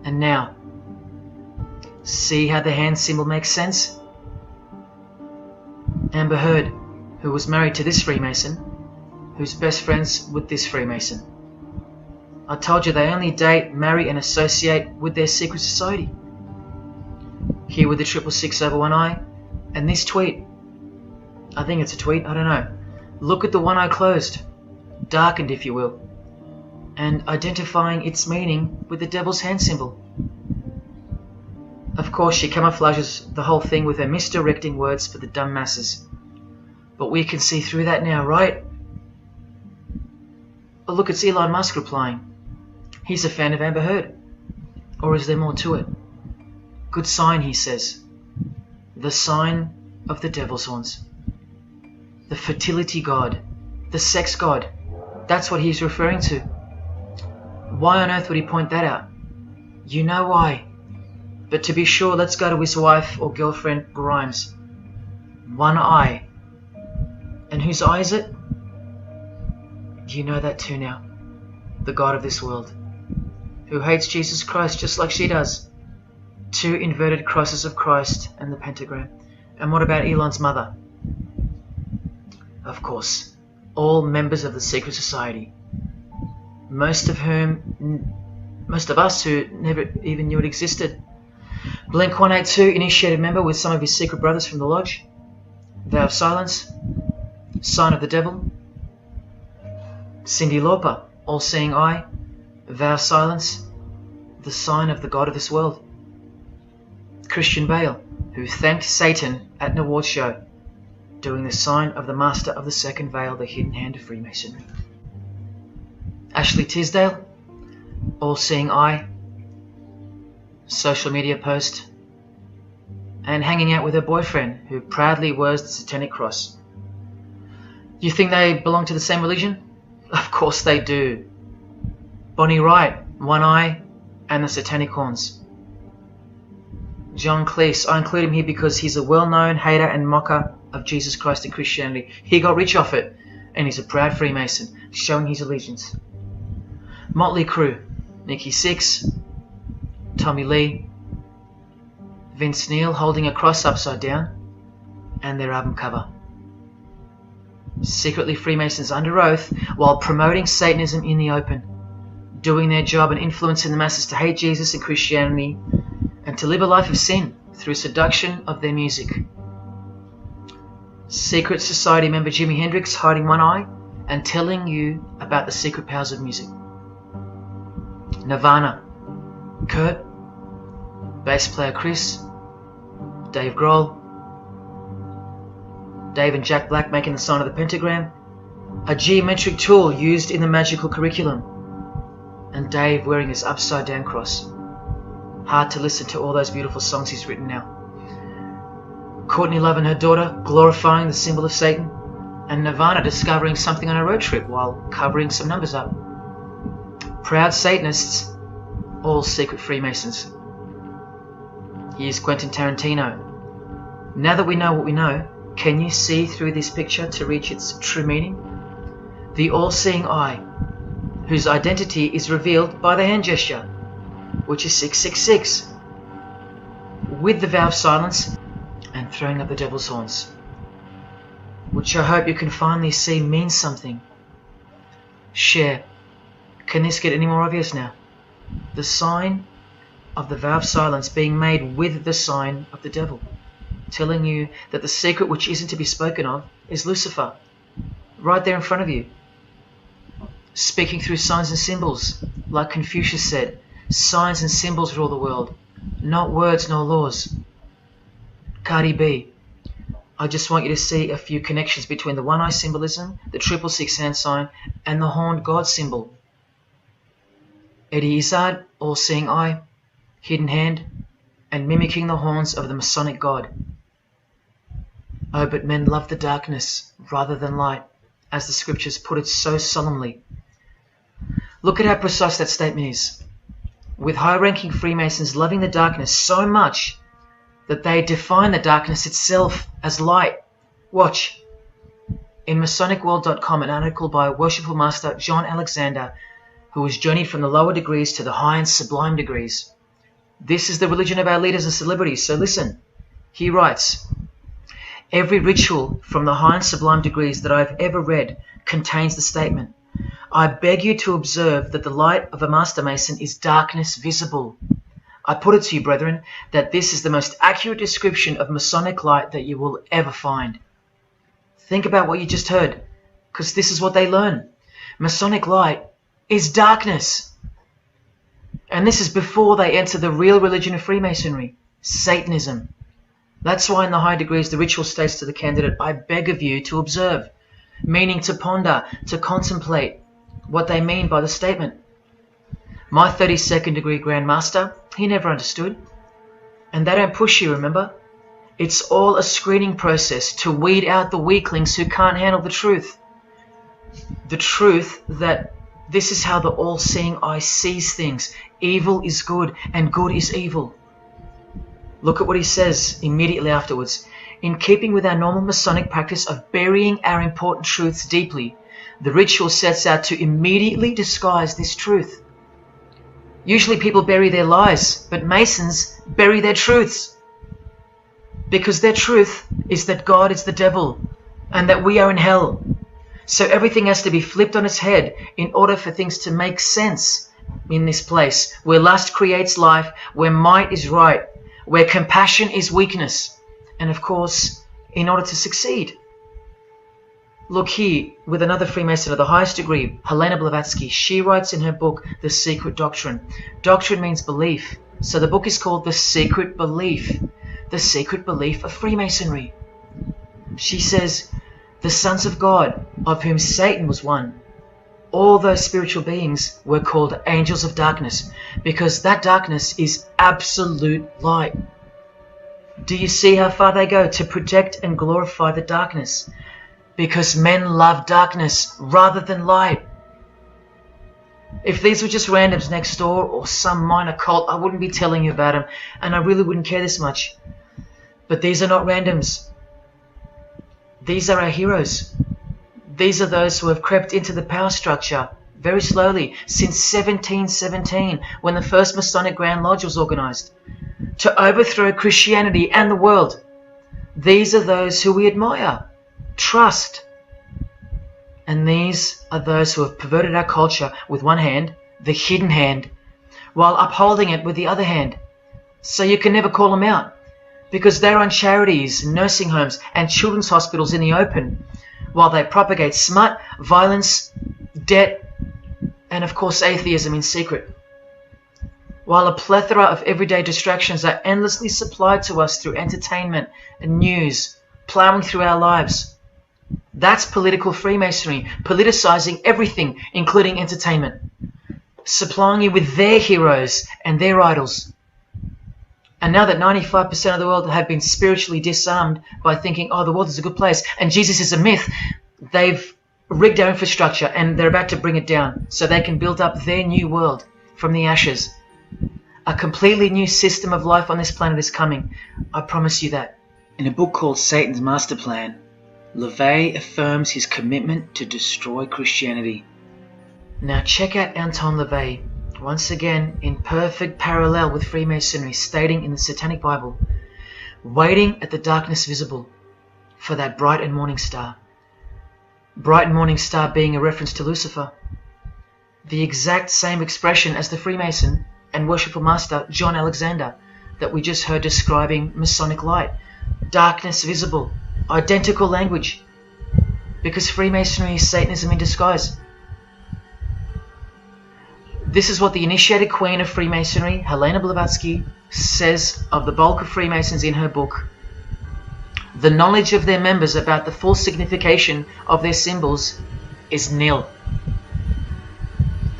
Speaker 1: and now, see how the hand symbol makes sense? Amber Heard, who was married to this Freemason, who's best friends with this Freemason. I told you they only date, marry and associate with their secret society. Here with the 666 over one eye, and this tweet. I think it's a tweet, I don't know. Look at the one eye closed, darkened if you will, and identifying its meaning with the devil's hand symbol. Of course, she camouflages the whole thing with her misdirecting words for the dumb masses. But we can see through that now, right? But look, it's Elon Musk replying. He's a fan of Amber Heard. Or is there more to it? Good sign, he says. The sign of the devil's horns. The fertility god. The sex god. That's what he's referring to. Why on earth would he point that out? You know why. But to be sure, let's go to his wife or girlfriend, Grimes. One eye. And whose eye is it? You know that too now. The God of this world. Who hates Jesus Christ just like she does. 2 inverted crosses of Christ and the pentagram. And what about Elon's mother? Of course, all members of the secret society. Most of us who never even knew it existed. Blink-182 initiated member with some of his secret brothers from the lodge. Vow of silence. Sign of the devil. Cyndi Lauper, all-seeing eye. Vow of silence. the sign of the god of this world. Christian Bale, who thanked Satan at an award show, doing the sign of the master of the second veil, the hidden hand of Freemasonry. Ashley Tisdale, all-seeing eye, social media post, and hanging out with her boyfriend, who proudly wears the satanic cross. You think they belong to the same religion? Of course they do. Bonnie Wright, one eye, and the satanic horns. John Cleese, I include him here because he's a well-known hater and mocker of Jesus Christ and Christianity. He got rich off it, and he's a proud Freemason, showing his allegiance. Motley Crue, Nikki Sixx, Tommy Lee, Vince Neil holding a cross upside down, and their album cover. Secretly Freemasons under oath while promoting Satanism in the open, doing their job and influencing the masses to hate Jesus and Christianity and to live a life of sin through seduction of their music. Secret Society member Jimi Hendrix hiding one eye and telling you about the secret powers of music. Nirvana, Kurt, bass player Chris, Dave Grohl, Dave and Jack Black making the sign of the pentagram, a geometric tool used in the magical curriculum, and Dave wearing his upside down cross. Hard to listen to all those beautiful songs he's written now. Courtney Love and her daughter glorifying the symbol of Satan, and Nirvana discovering something on a road trip while covering some numbers up. Proud Satanists, all secret Freemasons. Here's Quentin Tarantino. Now that we know what we know, can you see through this picture to reach its true meaning? The all-seeing eye, whose identity is revealed by the hand gesture, which is 666, with the vow of silence and throwing up the devil's horns, which I hope you can finally see means something. Share. Can this get any more obvious now? The sign of the vow of silence being made with the sign of the devil, telling you that the secret which isn't to be spoken of is Lucifer, right there in front of you. Speaking through signs and symbols, like Confucius said, signs and symbols rule the world, not words nor laws. Cardi B, I just want you to see a few connections between the one-eye symbolism, the 666 hand sign, and the horned God symbol. Eddie Izzard, all-seeing eye, hidden hand, and mimicking the horns of the Masonic God. Oh, but men love the darkness rather than light, as the scriptures put it so solemnly. Look at how precise that statement is, with high-ranking Freemasons loving the darkness so much that they define the darkness itself as light. Watch. In MasonicWorld.com, an article by Worshipful Master John Alexander, who has journeyed from the lower degrees to the high and sublime degrees. This is the religion of our leaders and celebrities, so listen. He writes, every ritual from the high and sublime degrees that I've ever read contains the statement, I beg you to observe that the light of a Master Mason is darkness visible. I put it to you, brethren, that this is the most accurate description of Masonic light that you will ever find. Think about what you just heard, because this is what they learn. Masonic light is darkness. And this is before they enter the real religion of Freemasonry, Satanism. That's why in the high degrees the ritual states to the candidate, I beg of you to observe, meaning to ponder, to contemplate what they mean by the statement. My 32nd degree Grand Master, he never understood. And they don't push you, remember? It's all a screening process to weed out the weaklings who can't handle the truth. The truth that this is how the all-seeing eye sees things. Evil is good and good is evil. Look at what he says immediately afterwards. In keeping with our normal Masonic practice of burying our important truths deeply, the ritual sets out to immediately disguise this truth. Usually people bury their lies, but Masons bury their truths. Because their truth is that God is the devil and that we are in hell. So everything has to be flipped on its head in order for things to make sense in this place where lust creates life, where might is right, where compassion is weakness, and of course, in order to succeed. Look here, with another Freemason of the highest degree, Helena Blavatsky. She writes in her book, The Secret Doctrine. Doctrine means belief. So the book is called The Secret Belief. The Secret Belief of Freemasonry. She says, the sons of God, of whom Satan was one, all those spiritual beings were called angels of darkness, because that darkness is absolute light. Do you see how far they go to protect and glorify the darkness? Because men love darkness rather than light. If these were just randoms next door or some minor cult, I wouldn't be telling you about them, and I really wouldn't care this much. But these are not randoms. These are our heroes. These are those who have crept into the power structure very slowly since 1717, when the first Masonic Grand Lodge was organized, to overthrow Christianity and the world. These are those who we admire, trust. And these are those who have perverted our culture with one hand, the hidden hand, while upholding it with the other hand. So you can never call them out, because they run charities, nursing homes, and children's hospitals in the open, while they propagate smut, violence, debt, and of course atheism in secret. While a plethora of everyday distractions are endlessly supplied to us through entertainment and news, plowing through our lives. That's political Freemasonry, politicizing everything, including entertainment, supplying you with their heroes and their idols. And now that 95% of the world have been spiritually disarmed by thinking, oh, the world is a good place and Jesus is a myth, they've rigged our infrastructure and they're about to bring it down so they can build up their new world from the ashes. A completely new system of life on this planet is coming. I promise you that. In a book called Satan's Master Plan, LaVey affirms his commitment to destroy Christianity. Now check out Anton LaVey, once again in perfect parallel with Freemasonry, stating in the Satanic Bible, waiting at the darkness visible for that bright and morning star. Bright and morning star being a reference to Lucifer. The exact same expression as the Freemason and worshipful master John Alexander that we just heard describing Masonic light. Darkness visible. Identical language. Because Freemasonry is Satanism in disguise. This is what the initiated queen of Freemasonry, Helena Blavatsky, says of the bulk of Freemasons in her book. The knowledge of their members about the full signification of their symbols is nil.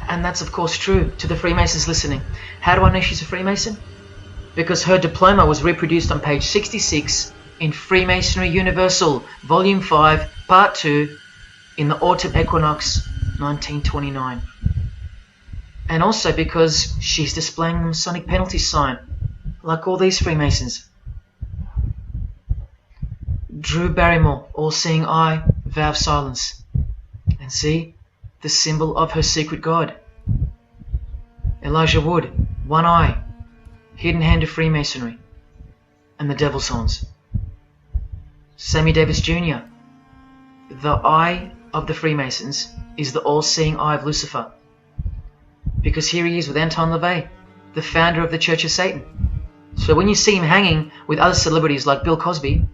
Speaker 1: And that's of course true to the Freemasons listening. How do I know she's a Freemason? Because her diploma was reproduced on page 66 in Freemasonry Universal, Volume 5, Part 2, in the Autumn Equinox, 1929. And also because she's displaying the Masonic penalty sign, like all these Freemasons. Drew Barrymore, all-seeing eye, vow of silence. And see, the symbol of her secret god. Elijah Wood, one eye, hidden hand of Freemasonry, and the devil's horns. Sammy Davis Jr., the eye of the Freemasons is the all-seeing eye of Lucifer. Because here he is with Anton LaVey, the founder of the Church of Satan. So when you see him hanging with other celebrities like Bill Cosby,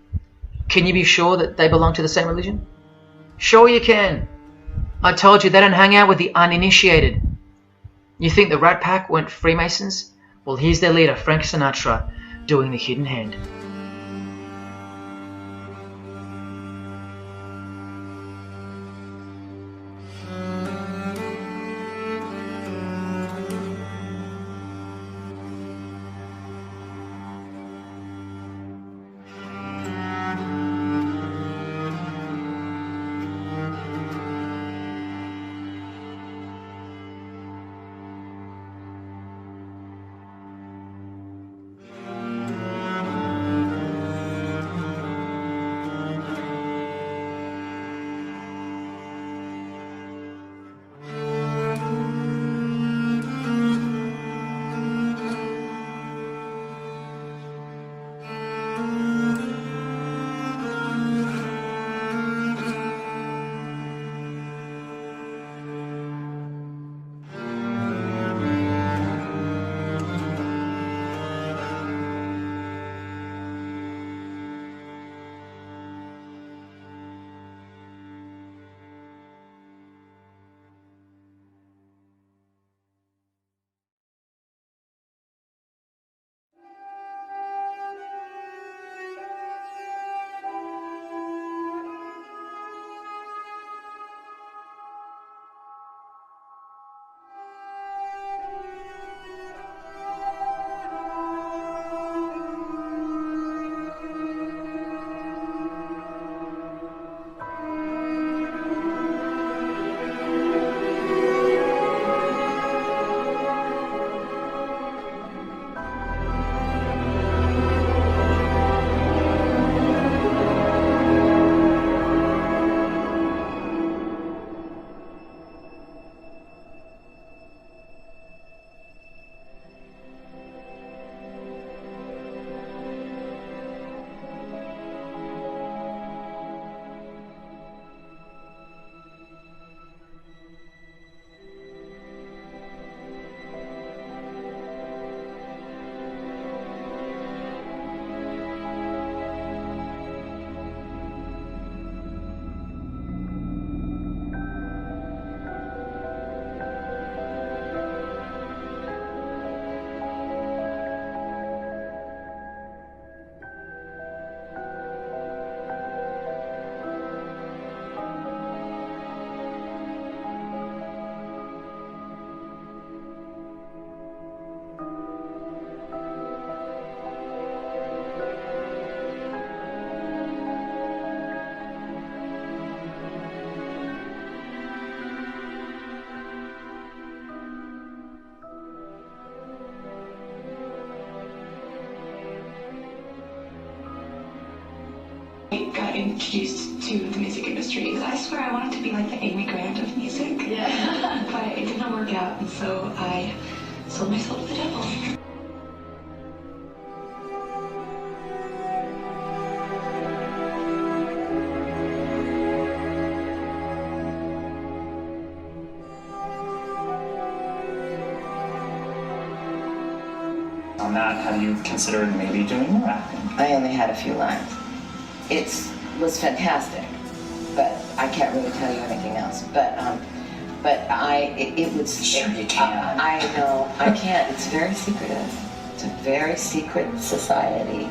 Speaker 1: can you be sure that they belong to the same religion? Sure you can. I told you they don't hang out with the uninitiated. You think the Rat Pack weren't Freemasons? Well, here's their leader, Frank Sinatra, doing the hidden hand.
Speaker 6: introduced to the music industry. I swear I wanted to be like the Amy Grant of music.
Speaker 7: Yeah.
Speaker 6: But it didn't work out, and so I sold myself to the devil.
Speaker 8: On that, have you considered maybe doing more acting?
Speaker 7: I only had a few lines. It was fantastic, but I can't really tell you anything else. But it was.
Speaker 8: Sure you can.
Speaker 7: I know I can't. It's very secretive. It's a very secret society.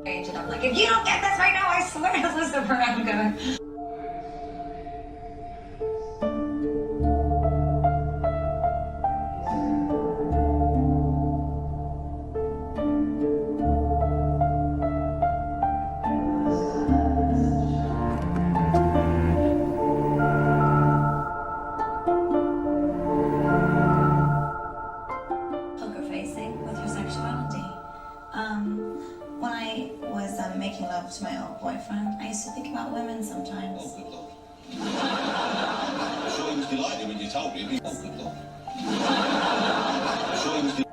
Speaker 6: And I'm like, if you don't get this right now, I swear to Lucifer, I'm gonna.
Speaker 4: told me. Oh, good Lord. I'm sure he was doing...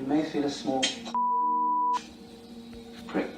Speaker 9: You may feel a small prick.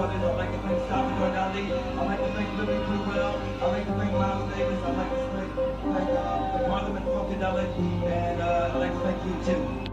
Speaker 10: brothers. I'd like to thank Salvador Dali. I'd like to thank Libby Crewell. I'd like to thank Miles Davis. I'd like to thank the Parliament Funkadelic. And I'd like to thank you too.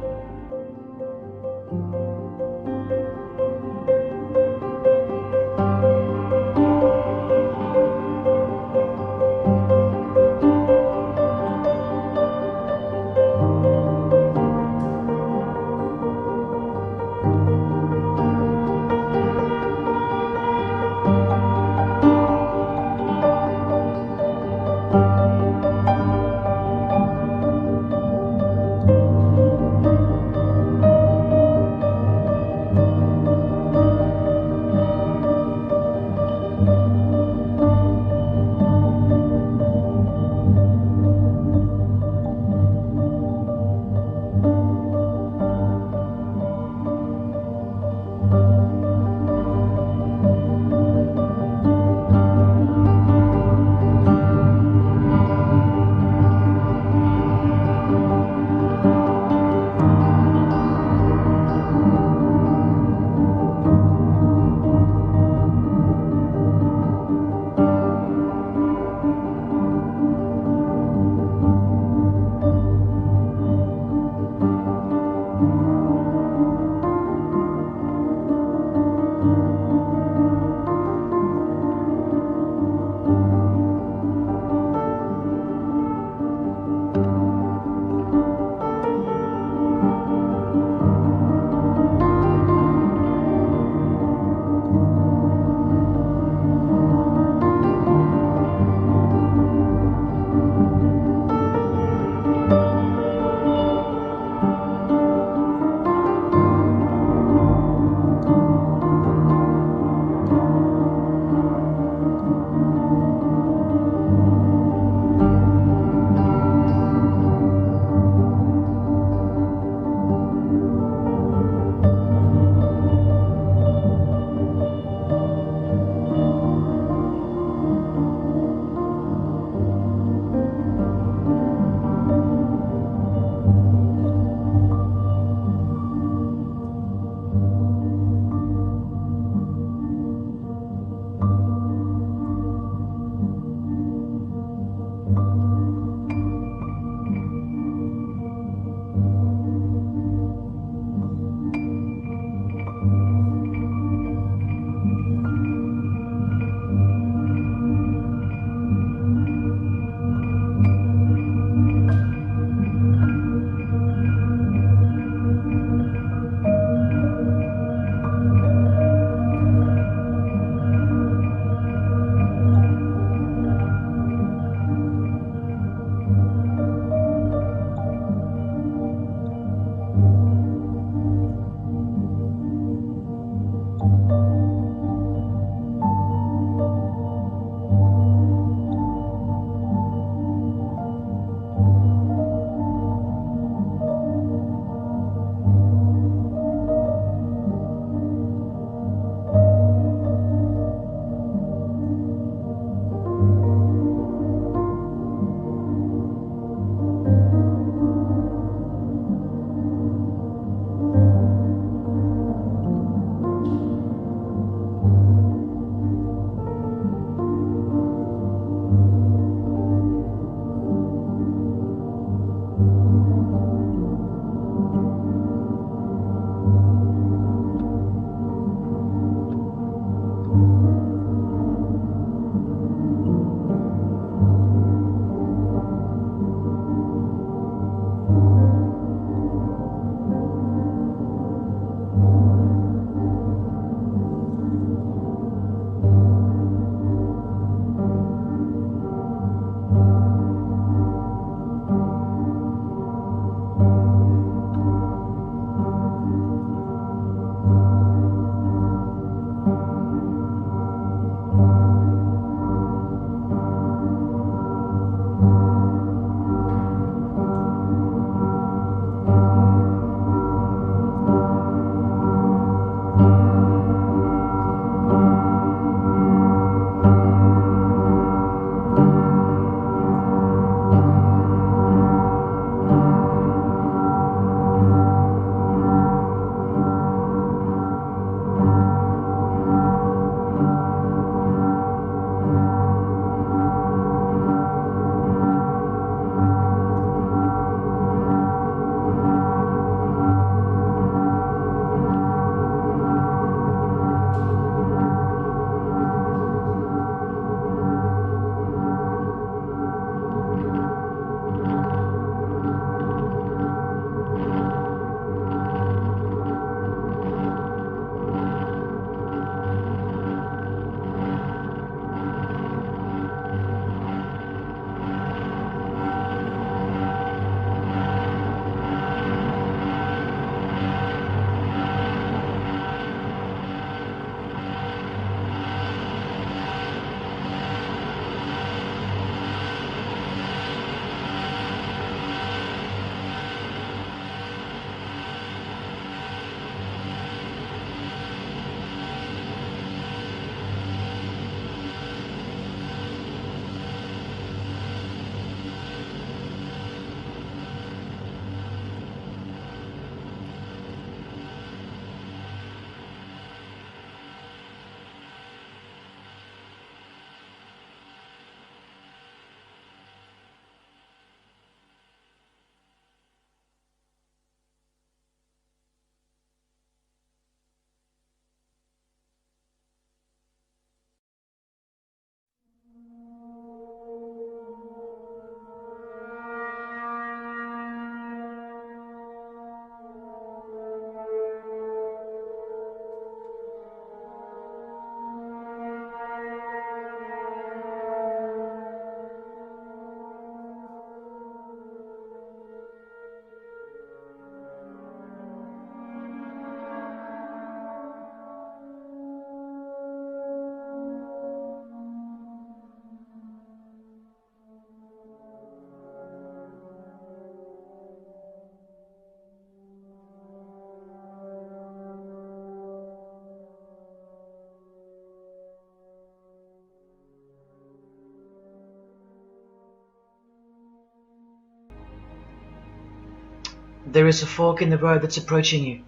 Speaker 1: there is a fork in the road that's approaching you.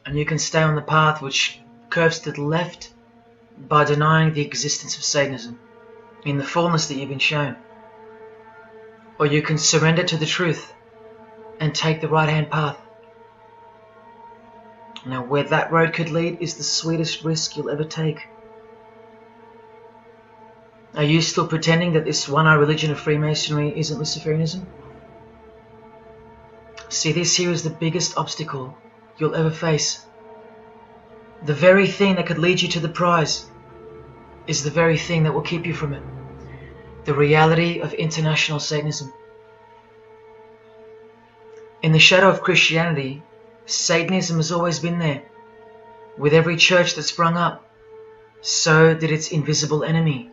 Speaker 1: And you can stay on the path which curves to the left by denying the existence of Satanism in the fullness that you've been shown. Or you can surrender to the truth and take the right-hand path. Now, where that road could lead is the sweetest risk you'll ever take. Are you still pretending that this one-eye religion of Freemasonry isn't Luciferianism? See, this here is the biggest obstacle you'll ever face. The very thing that could lead you to the prize is the very thing that will keep you from it. The reality of international Satanism. In the shadow of Christianity, Satanism has always been there. With every church that sprung up, so did its invisible enemy,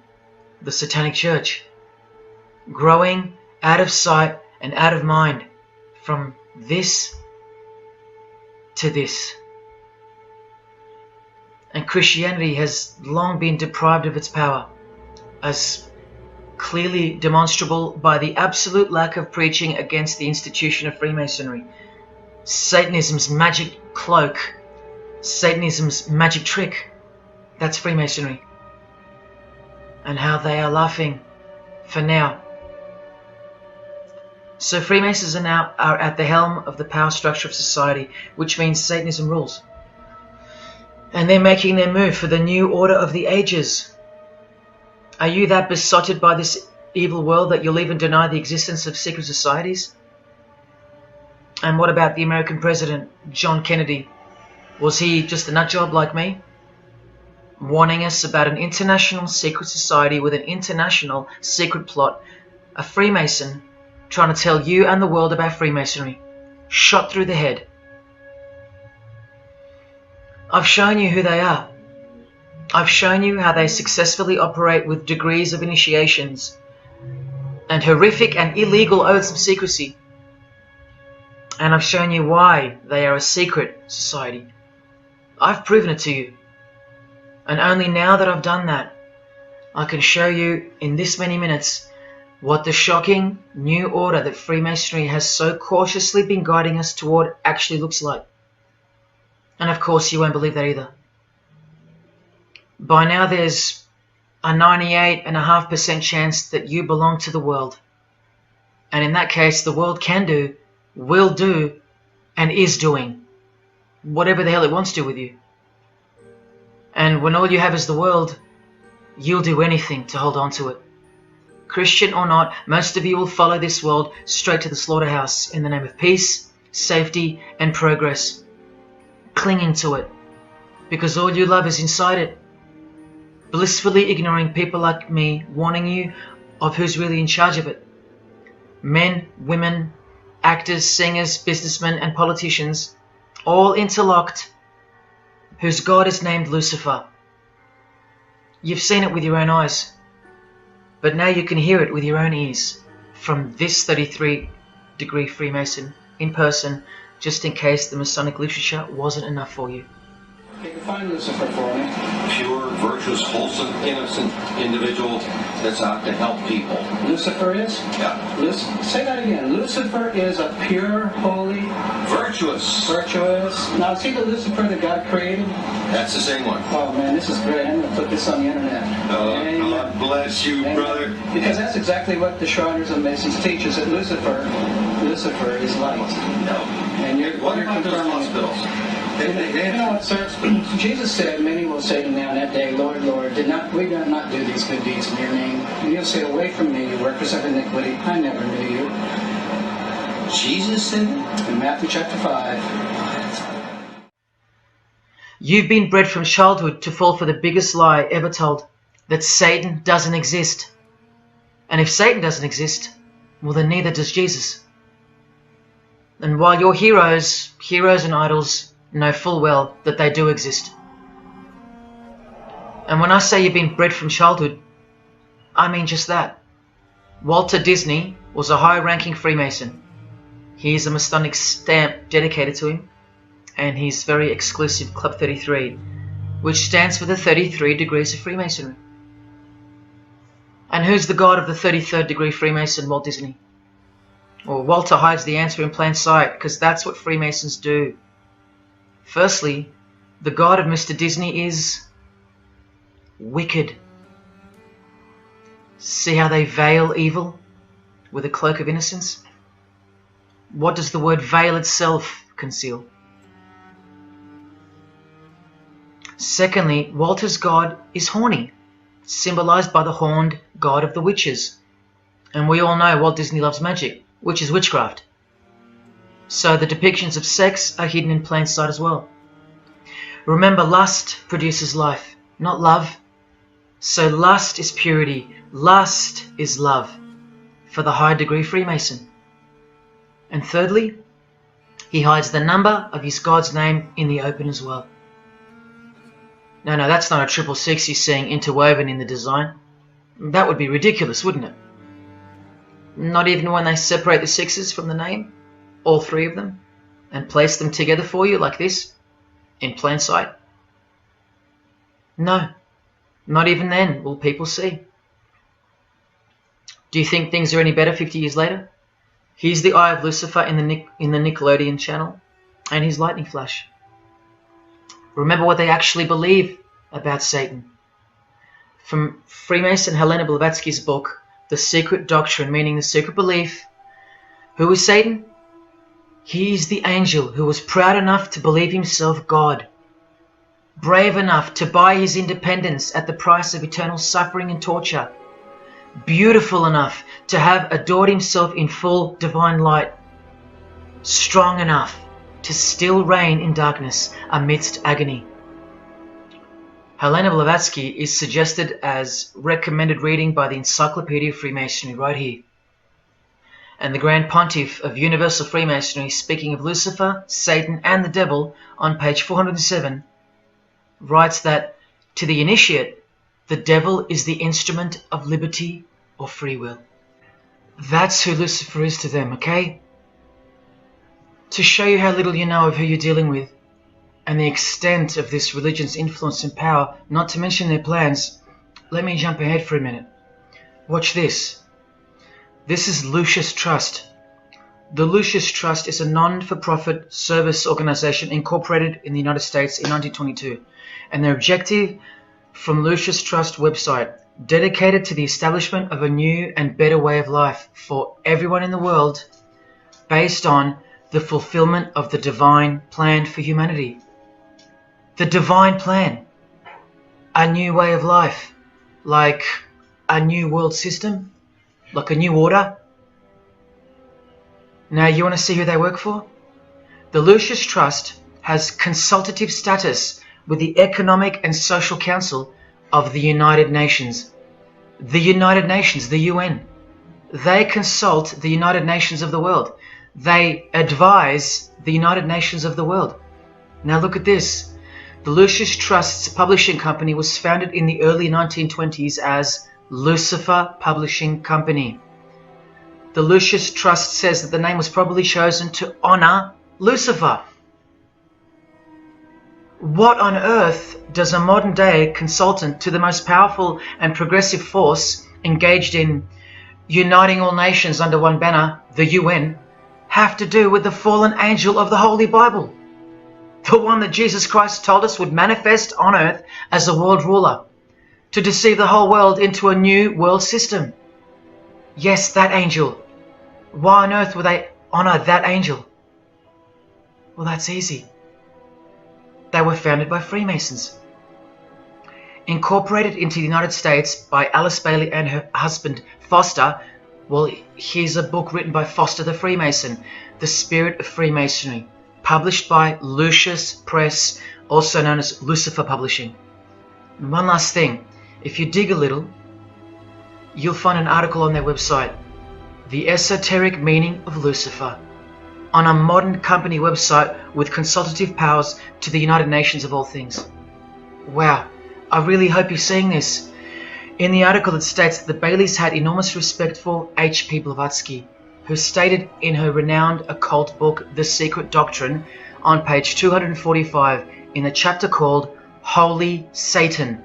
Speaker 1: the Satanic Church, growing out of sight and out of mind, from this to this. And Christianity has long been deprived of its power, as clearly demonstrable by the absolute lack of preaching against the institution of Freemasonry, Satanism's magic cloak, Satanism's magic trick. That's Freemasonry. And how they are laughing for now. So Freemasons are at the helm of the power structure of society, which means Satanism rules. And they're making their move for the new order of the ages. Are you that besotted by this evil world that you'll even deny the existence of secret societies? And what about the American president, John Kennedy? Was he just a nutjob like me? Warning us about an international secret society with an international secret plot. A Freemason trying to tell you and the world about Freemasonry. Shot through the head. I've shown you who they are. I've shown you how they successfully operate with degrees of initiations and horrific and illegal oaths of secrecy. And I've shown you why they are a secret society. I've proven it to you. And only now that I've done that, I can show you in this many minutes what the shocking new order that Freemasonry has so cautiously been guiding us toward actually looks like. And of course you won't believe that either. By now there's a 98.5% chance that you belong to the world. And in that case, the world can do, will do, and is doing whatever the hell it wants to with you. And when all you have is the world, you'll do anything to hold on to it. Christian or not, most of you will follow this world straight to the slaughterhouse in the name of peace, safety, and progress. Clinging to it, because all you love is inside it. Blissfully ignoring people like me warning you of who's really in charge of it. Men, women, actors, singers, businessmen, and politicians, all interlocked, whose God is named Lucifer. You've seen it with your own eyes, but now you can hear it with your own ears from this 33-degree Freemason in person, just in case the Masonic literature wasn't enough for you.
Speaker 9: Can you find Lucifer for me?
Speaker 2: Pure, virtuous, wholesome, innocent individual that's out to help people.
Speaker 9: Lucifer is?
Speaker 2: Yeah.
Speaker 9: Say that again. Lucifer is a pure, holy,
Speaker 2: Virtuous.
Speaker 9: virtuous. Now, is he the Lucifer that God created?
Speaker 2: That's the same one.
Speaker 9: Oh man, this is great. I'm going to put this on the internet. Amen.
Speaker 2: God bless you,
Speaker 9: Amen.
Speaker 2: brother.
Speaker 9: Because that's exactly what the Shriners and Masons teach us, that Lucifer is light.
Speaker 2: No.
Speaker 9: And you're
Speaker 2: What about those
Speaker 9: confirming it.
Speaker 2: hospitals?
Speaker 9: You know what, sir? Jesus said, many will say to me on that day, Lord, Lord, we did not do these good deeds in your name? And you'll say, away from me, you workers of iniquity, I never knew you.
Speaker 2: Jesus said it?
Speaker 9: In Matthew chapter 5.
Speaker 1: You've been bred from childhood to fall for the biggest lie ever told, that Satan doesn't exist. And if Satan doesn't exist, well then neither does Jesus. And while your heroes and idols know full well that they do exist. And when I say you've been bred from childhood, I mean just that. Walter Disney was a high-ranking Freemason. He is a Masonic stamp dedicated to him, and his very exclusive Club 33, which stands for the 33 degrees of Freemasonry. And who's the god of the 33rd degree Freemason, Walt Disney? Or Walter hides the answer in plain sight, because that's what Freemasons do. Firstly, the God of Mr. Disney is wicked. See how they veil evil with a cloak of innocence? What does the word veil itself conceal? Secondly, Walter's God is horny, symbolized by the horned god of the witches. And we all know Walt Disney loves magic, which is witchcraft. So the depictions of sex are hidden in plain sight as well. Remember, lust produces life, not love. So lust is purity, lust is love, for the high degree Freemason. And thirdly, he hides the number of his God's name in the open as well. No, that's not a 666 he's seeing interwoven in the design. That would be ridiculous, wouldn't it? Not even when they separate the sixes from the name, all three of them, and place them together for you like this, in plain sight. No, not even then will people see. Do you think things are any better 50 years later? Here's the Eye of Lucifer in the Nickelodeon channel, and his lightning flash. Remember what they actually believe about Satan. From Freemason Helena Blavatsky's book, The Secret Doctrine, meaning the secret belief. Who is Satan? He is the angel who was proud enough to believe himself God, brave enough to buy his independence at the price of eternal suffering and torture, beautiful enough to have adored himself in full divine light, strong enough to still reign in darkness amidst agony. Helena Blavatsky is suggested as recommended reading by the Encyclopedia of Freemasonry right here. And the Grand Pontiff of Universal Freemasonry, speaking of Lucifer, Satan and the Devil on page 407, writes that to the initiate, the devil is the instrument of liberty or free will. That's who Lucifer is to them, okay? To show you how little you know of who you're dealing with, and the extent of this religion's influence and power, not to mention their plans, let me jump ahead for a minute. Watch this. This is Lucius Trust. The Lucius Trust is a non-for-profit service organization incorporated in the United States in 1922, and their objective, from Lucius Trust website, dedicated to the establishment of a new and better way of life for everyone in the world, based on the fulfillment of the divine plan for humanity. The divine plan. A new way of life. Like a new world system. Like a new order. Now you want to see who they work for? The Lucius Trust has consultative status with the Economic and Social Council of the United Nations. The United Nations, the UN. They consult the United Nations of the world. They advise the United Nations of the world. Now look at this. The Lucius Trust's publishing company was founded in the early 1920s as Lucifer Publishing Company. The Lucius Trust says that the name was probably chosen to honor Lucifer. What on earth does a modern day consultant to the most powerful and progressive force engaged in uniting all nations under one banner, the UN, have to do with the fallen angel of the Holy Bible? The one that Jesus Christ told us would manifest on earth as a world ruler, to deceive the whole world into a new world system. Yes, that angel. Why on earth would they honor that angel? Well, that's easy. They were founded by Freemasons. Incorporated into the United States by Alice Bailey and her husband Foster. Well, here's a book written by Foster the Freemason, The Spirit of Freemasonry, published by Lucius Press, also known as Lucifer Publishing. And one last thing, if you dig a little, you'll find an article on their website, The Esoteric Meaning of Lucifer, on a modern company website with consultative powers to the United Nations of all things. Wow, I really hope you're seeing this. In the article it states that the Baileys had enormous respect for H.P. Blavatsky, who stated in her renowned occult book, The Secret Doctrine, on page 245, in the chapter called Holy Satan.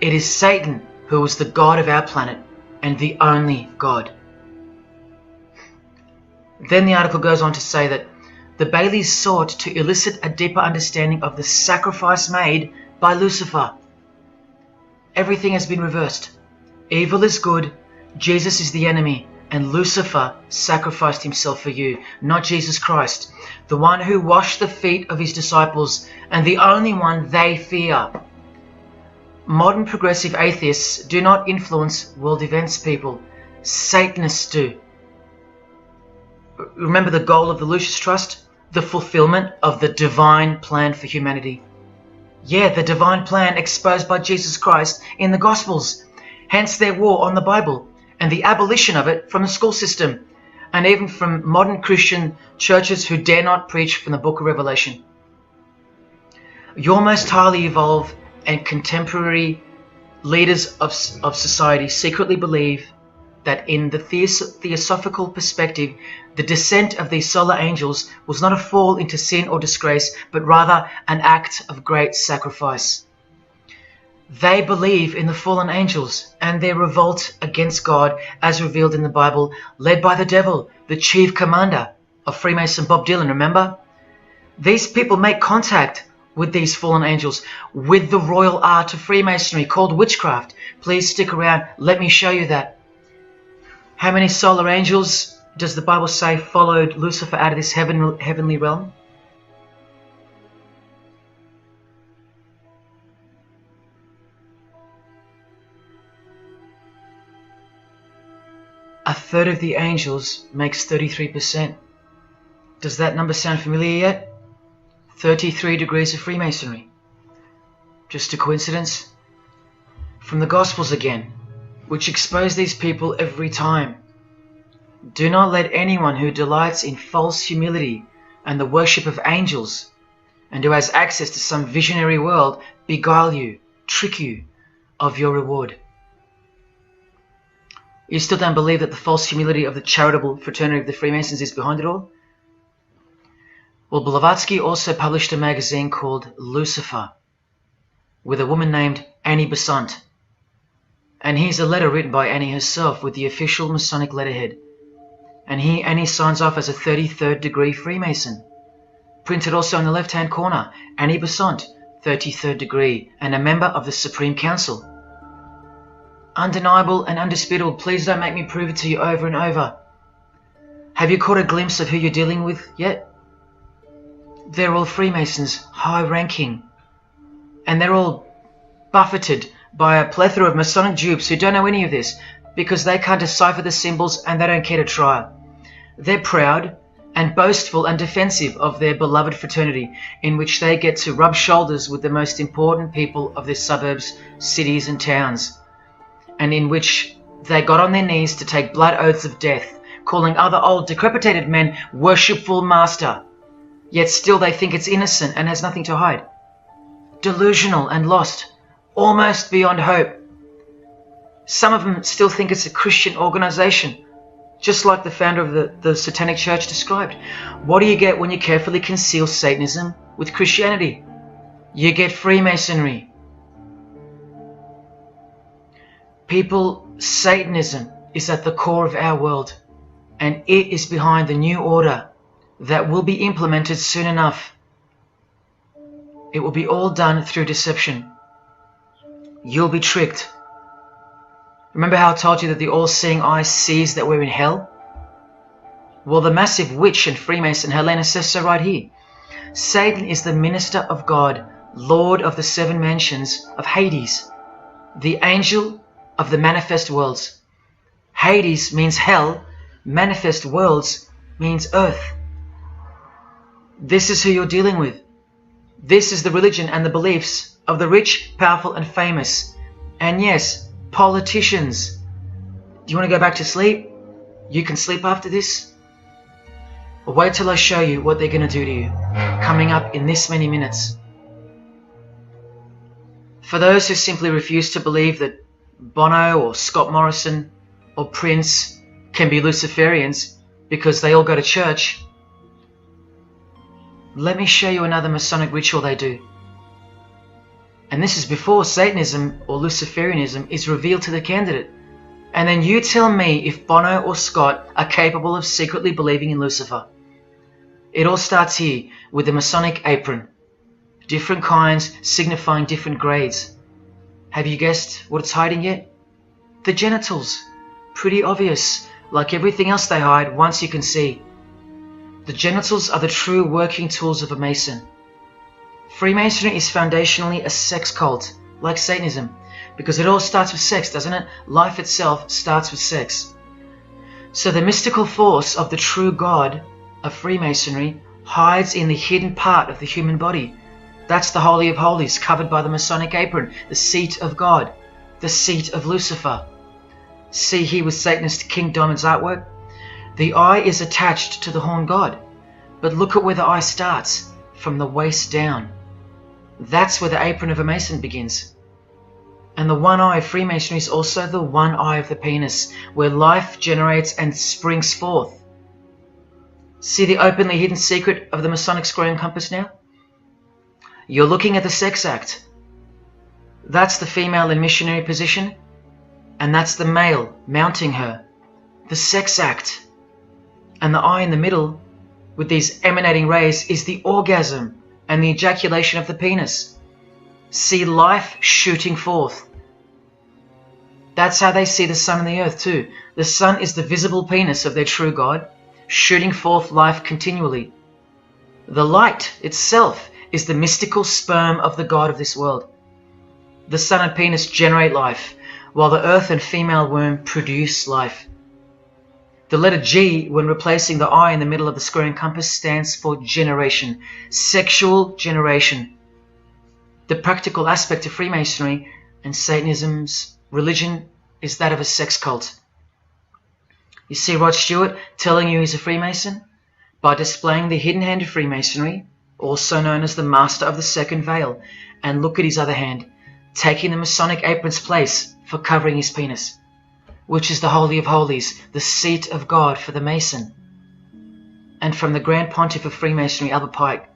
Speaker 1: It is Satan who is the God of our planet, and the only God. Then the article goes on to say that the Baileys sought to elicit a deeper understanding of the sacrifice made by Lucifer. Everything has been reversed. Evil is good, Jesus is the enemy, and Lucifer sacrificed himself for you, not Jesus Christ, the one who washed the feet of his disciples and the only one they fear. Modern progressive atheists do not influence world events, people. Satanists do. Remember the goal of the Lucis Trust? The fulfillment of the divine plan for humanity. Yeah, the divine plan exposed by Jesus Christ in the Gospels. Hence their war on the Bible and the abolition of it from the school system, and even from modern Christian churches who dare not preach from the book of Revelation. Your most highly evolved and contemporary leaders of society secretly believe that in the theosophical perspective, the descent of these solar angels was not a fall into sin or disgrace, but rather an act of great sacrifice. They believe in the fallen angels and their revolt against God as revealed in the Bible, led by the devil, the chief commander of Freemason Bob Dylan, remember? These people make contact with these fallen angels, with the royal art of Freemasonry called witchcraft. Please stick around, let me show you that. How many solar angels does the Bible say followed Lucifer out of this heavenly realm? A third of the angels makes 33%. Does that number sound familiar yet? 33 degrees of Freemasonry. Just a coincidence? From the Gospels again, which expose these people every time. Do not let anyone who delights in false humility and the worship of angels, and who has access to some visionary world, beguile you, trick you of your reward. You still don't believe that the false humility of the charitable fraternity of the Freemasons is behind it all? Well, Blavatsky also published a magazine called Lucifer, with a woman named Annie Besant. And here's a letter written by Annie herself with the official Masonic letterhead. And here Annie signs off as a 33rd degree Freemason. Printed also in the left-hand corner, Annie Besant, 33rd degree, and a member of the Supreme Council. Undeniable and undisputable. Please don't make me prove it to you over and over. Have you caught a glimpse of who you're dealing with yet? They're all Freemasons, high-ranking. And they're all buffeted by a plethora of Masonic dupes who don't know any of this, because they can't decipher the symbols and they don't care to try. They're proud and boastful and defensive of their beloved fraternity, in which they get to rub shoulders with the most important people of their suburbs, cities and towns, and in which they got on their knees to take blood oaths of death, calling other old decrepitated men worshipful master, yet still they think it's innocent and has nothing to hide. Delusional and lost, almost beyond hope. Some of them still think it's a Christian organization, just like the founder of the Satanic Church described. What do you get when you carefully conceal Satanism with Christianity? You get Freemasonry. People, Satanism is at the core of our world, and it is behind the new order that will be implemented soon enough. It will be all done through deception. You'll be tricked. Remember how I told you that the all-seeing eye sees that we're in hell? Well, the massive witch and Freemason Helena says so right here. Satan is the minister of God, Lord of the seven mansions of Hades, the angel of the manifest worlds. Hades means hell, manifest worlds means earth. This is who you're dealing with. This is the religion and the beliefs of the rich, powerful and famous. And yes, politicians. Do you want to go back to sleep? You can sleep after this. Or wait till I show you what they're going to do to you, coming up in this many minutes. For those who simply refuse to believe that Bono or Scott Morrison or Prince can be Luciferians because they all go to church, let me show you another Masonic ritual they do. And this is before Satanism or Luciferianism is revealed to the candidate. And then you tell me if Bono or Scott are capable of secretly believing in Lucifer. It all starts here with the Masonic apron. Different kinds signifying different grades. Have you guessed what it's hiding yet? The genitals. Pretty obvious. Like everything else they hide, once you can see. The genitals are the true working tools of a Mason. Freemasonry is foundationally a sex cult, like Satanism, because it all starts with sex, doesn't it? Life itself starts with sex. So the mystical force of the true God of Freemasonry hides in the hidden part of the human body. That's the Holy of Holies, covered by the Masonic apron, the seat of God, the seat of Lucifer. See here with Satanist King Diamond's artwork? The eye is attached to the horn god, but look at where the eye starts, from the waist down. That's where the apron of a Mason begins. And the one eye of Freemasonry is also the one eye of the penis, where life generates and springs forth. See the openly hidden secret of the Masonic square and compass now? You're looking at the sex act. That's the female in missionary position, and that's the male mounting her. The sex act. And the eye in the middle, with these emanating rays, is the orgasm and the ejaculation of the penis. See life shooting forth. That's how they see the sun and the earth too. The sun is the visible penis of their true God, shooting forth life continually. The light itself is the mystical sperm of the God of this world. The sun and penis generate life, while the earth and female womb produce life. The letter G, when replacing the I in the middle of the square and compass, stands for generation, sexual generation. The practical aspect of Freemasonry and Satanism's religion is that of a sex cult. You see Rod Stewart telling you he's a Freemason? By displaying the hidden hand of Freemasonry, also known as the Master of the Second Veil, and look at his other hand, taking the Masonic apron's place for covering his penis, which is the Holy of Holies, the seat of God for the Mason. And from the Grand Pontiff of Freemasonry, Albert Pike,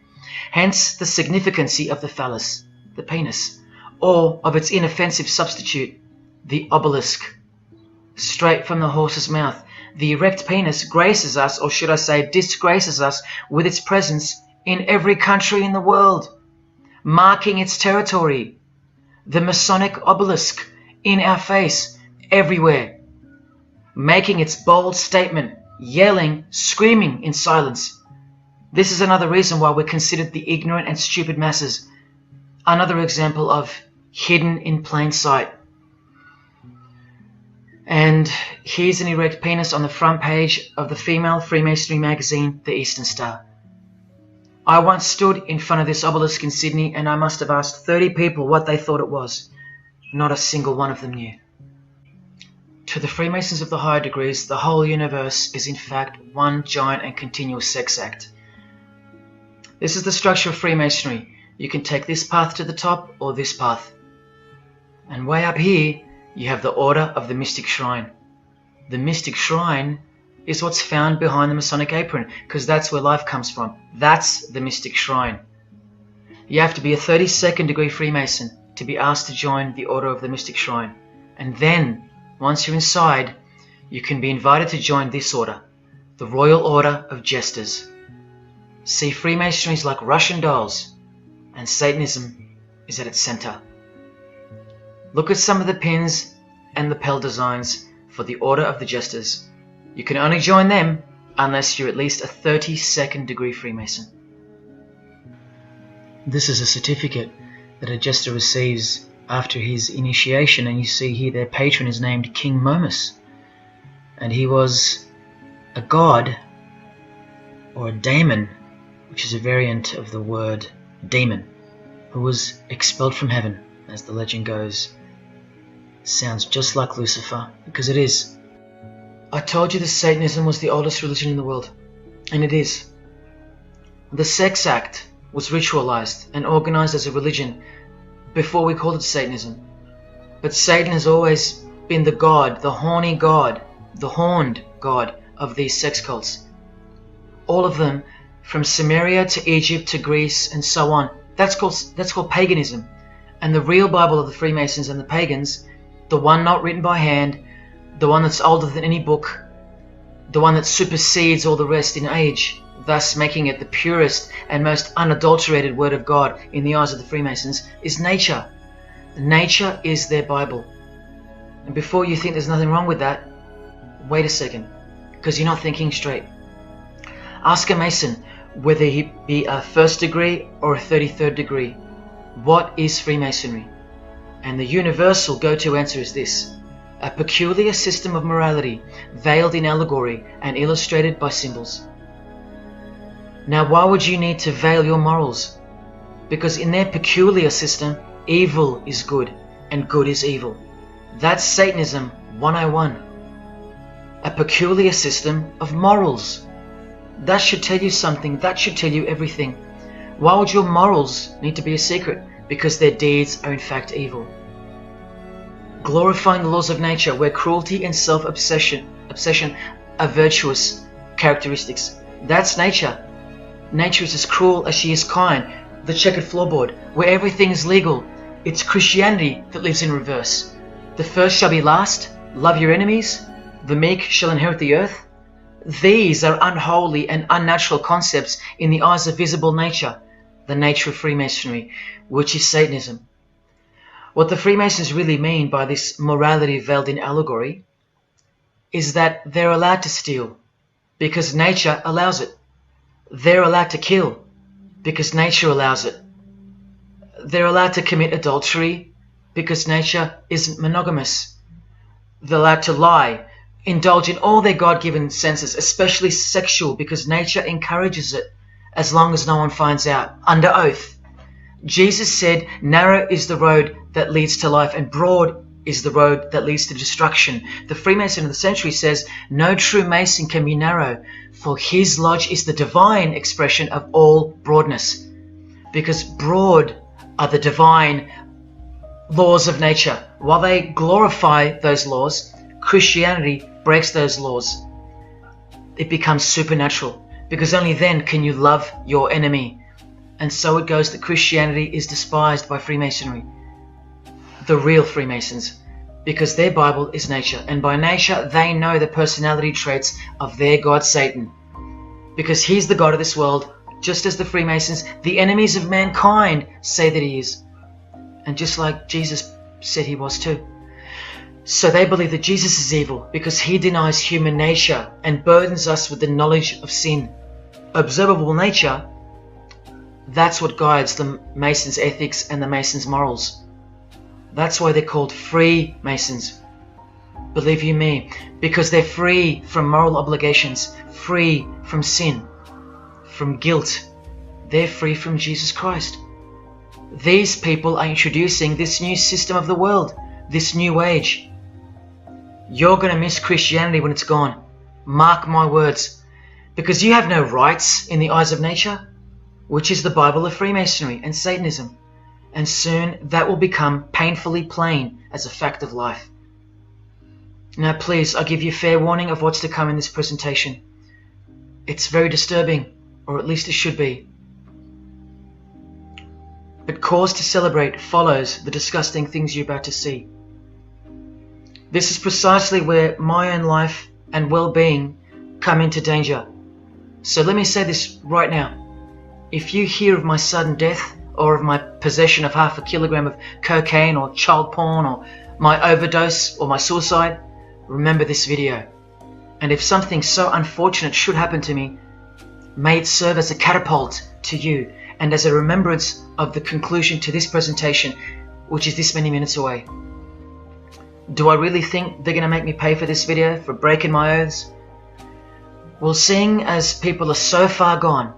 Speaker 1: hence the significancy of the phallus, the penis, or of its inoffensive substitute, the obelisk. Straight from the horse's mouth, the erect penis graces us, or should I say disgraces us, with its presence in every country in the world, marking its territory. The Masonic obelisk in our face, everywhere, making its bold statement, yelling, screaming in silence. This is another reason why we're considered the ignorant and stupid masses. Another example of hidden in plain sight. And here's an erect penis on the front page of the female Freemasonry magazine, The Eastern Star. I once stood in front of this obelisk in Sydney, and I must have asked 30 people what they thought it was. Not a single one of them knew. To the Freemasons of the higher degrees, the whole universe is in fact one giant and continuous sex act. This is the structure of Freemasonry. You can take this path to the top or this path. And way up here, you have the Order of the Mystic Shrine. The Mystic Shrine is what's found behind the Masonic apron, because that's where life comes from. That's the Mystic Shrine. You have to be a 32nd degree Freemason to be asked to join the Order of the Mystic Shrine. And then, once you're inside, you can be invited to join this order, the Royal Order of Jesters. See, Freemasonry is like Russian dolls, and Satanism is at its center. Look at some of the pins and lapel designs for the Order of the Jesters. You can only join them unless you're at least a 32nd degree Freemason. This is a certificate that a Jester receives after his initiation, and you see here their patron is named King Momus, and he was a god, or a daemon, which is a variant of the word demon, who was expelled from heaven, as the legend goes. Sounds just like Lucifer, because it is. I told you that Satanism was the oldest religion in the world, and it is. The sex act was ritualized and organized as a religion before we called it Satanism. But Satan has always been the god, the horny god, the horned god of these sex cults. All of them, from Sumeria to Egypt to Greece and so on, that's called paganism. And the real Bible of the Freemasons and the pagans, the one not written by hand, the one that's older than any book, the one that supersedes all the rest in age, thus making it the purest and most unadulterated word of God in the eyes of the Freemasons, is nature. Nature is their Bible. And before you think there's nothing wrong with that, wait a second, because you're not thinking straight. Ask a Mason, whether he be a 1st degree or a 33rd degree, what is Freemasonry? And the universal go-to answer is this: a peculiar system of morality, veiled in allegory and illustrated by symbols. Now, why would you need to veil your morals? Because in their peculiar system, evil is good and good is evil. That's Satanism 101. A peculiar system of morals. That should tell you something. That should tell you everything. Why would your morals need to be a secret? Because their deeds are in fact evil. Glorifying the laws of nature, where cruelty and self-obsession are virtuous characteristics. That's nature. Nature is as cruel as she is kind. The checkered floorboard, where everything is legal. It's Christianity that lives in reverse. The first shall be last. Love your enemies. The meek shall inherit the earth. These are unholy and unnatural concepts in the eyes of visible nature, the nature of Freemasonry, which is Satanism. What the Freemasons really mean by this morality veiled in allegory is that they're allowed to steal because nature allows it. They're allowed to kill because nature allows it. They're allowed to commit adultery because nature isn't monogamous. They're allowed to lie, indulge in all their God-given senses, especially sexual, because nature encourages it, as long as no one finds out, under oath. Jesus said, narrow is the road that leads to life, and broad is the road that leads to destruction. The Freemason of the century says, no true Mason can be narrow, for his lodge is the divine expression of all broadness. Because broad are the divine laws of nature. While they glorify those laws, Christianity breaks those laws. It becomes supernatural, because only then can you love your enemy. And so it goes that Christianity is despised by Freemasonry, the real Freemasons, because their Bible is nature, and by nature they know the personality traits of their God Satan, because he's the God of this world, just as the Freemasons, the enemies of mankind, say that he is, and just like Jesus said he was too. So they believe that Jesus is evil because he denies human nature and burdens us with the knowledge of sin. Observable nature, that's what guides the Masons' ethics and the Masons' morals. That's why they're called free Masons. Believe you me, because they're free from moral obligations, free from sin, from guilt. They're free from Jesus Christ. These people are introducing this new system of the world, this new age. You're going to miss Christianity when it's gone. Mark my words. Because you have no rights in the eyes of nature, which is the Bible of Freemasonry and Satanism. And soon that will become painfully plain as a fact of life. Now please, I give you fair warning of what's to come in this presentation. It's very disturbing, or at least it should be. But cause to celebrate follows the disgusting things you're about to see. This is precisely where my own life and well-being come into danger. So let me say this right now. If you hear of my sudden death, or of my possession of 0.5 kilogram of cocaine or child porn, or my overdose or my suicide, remember this video. And if something so unfortunate should happen to me, may it serve as a catapult to you and as a remembrance of the conclusion to this presentation, which is this many minutes away. Do I really think they're going to make me pay for this video, for breaking my oaths? Well, seeing as people are so far gone,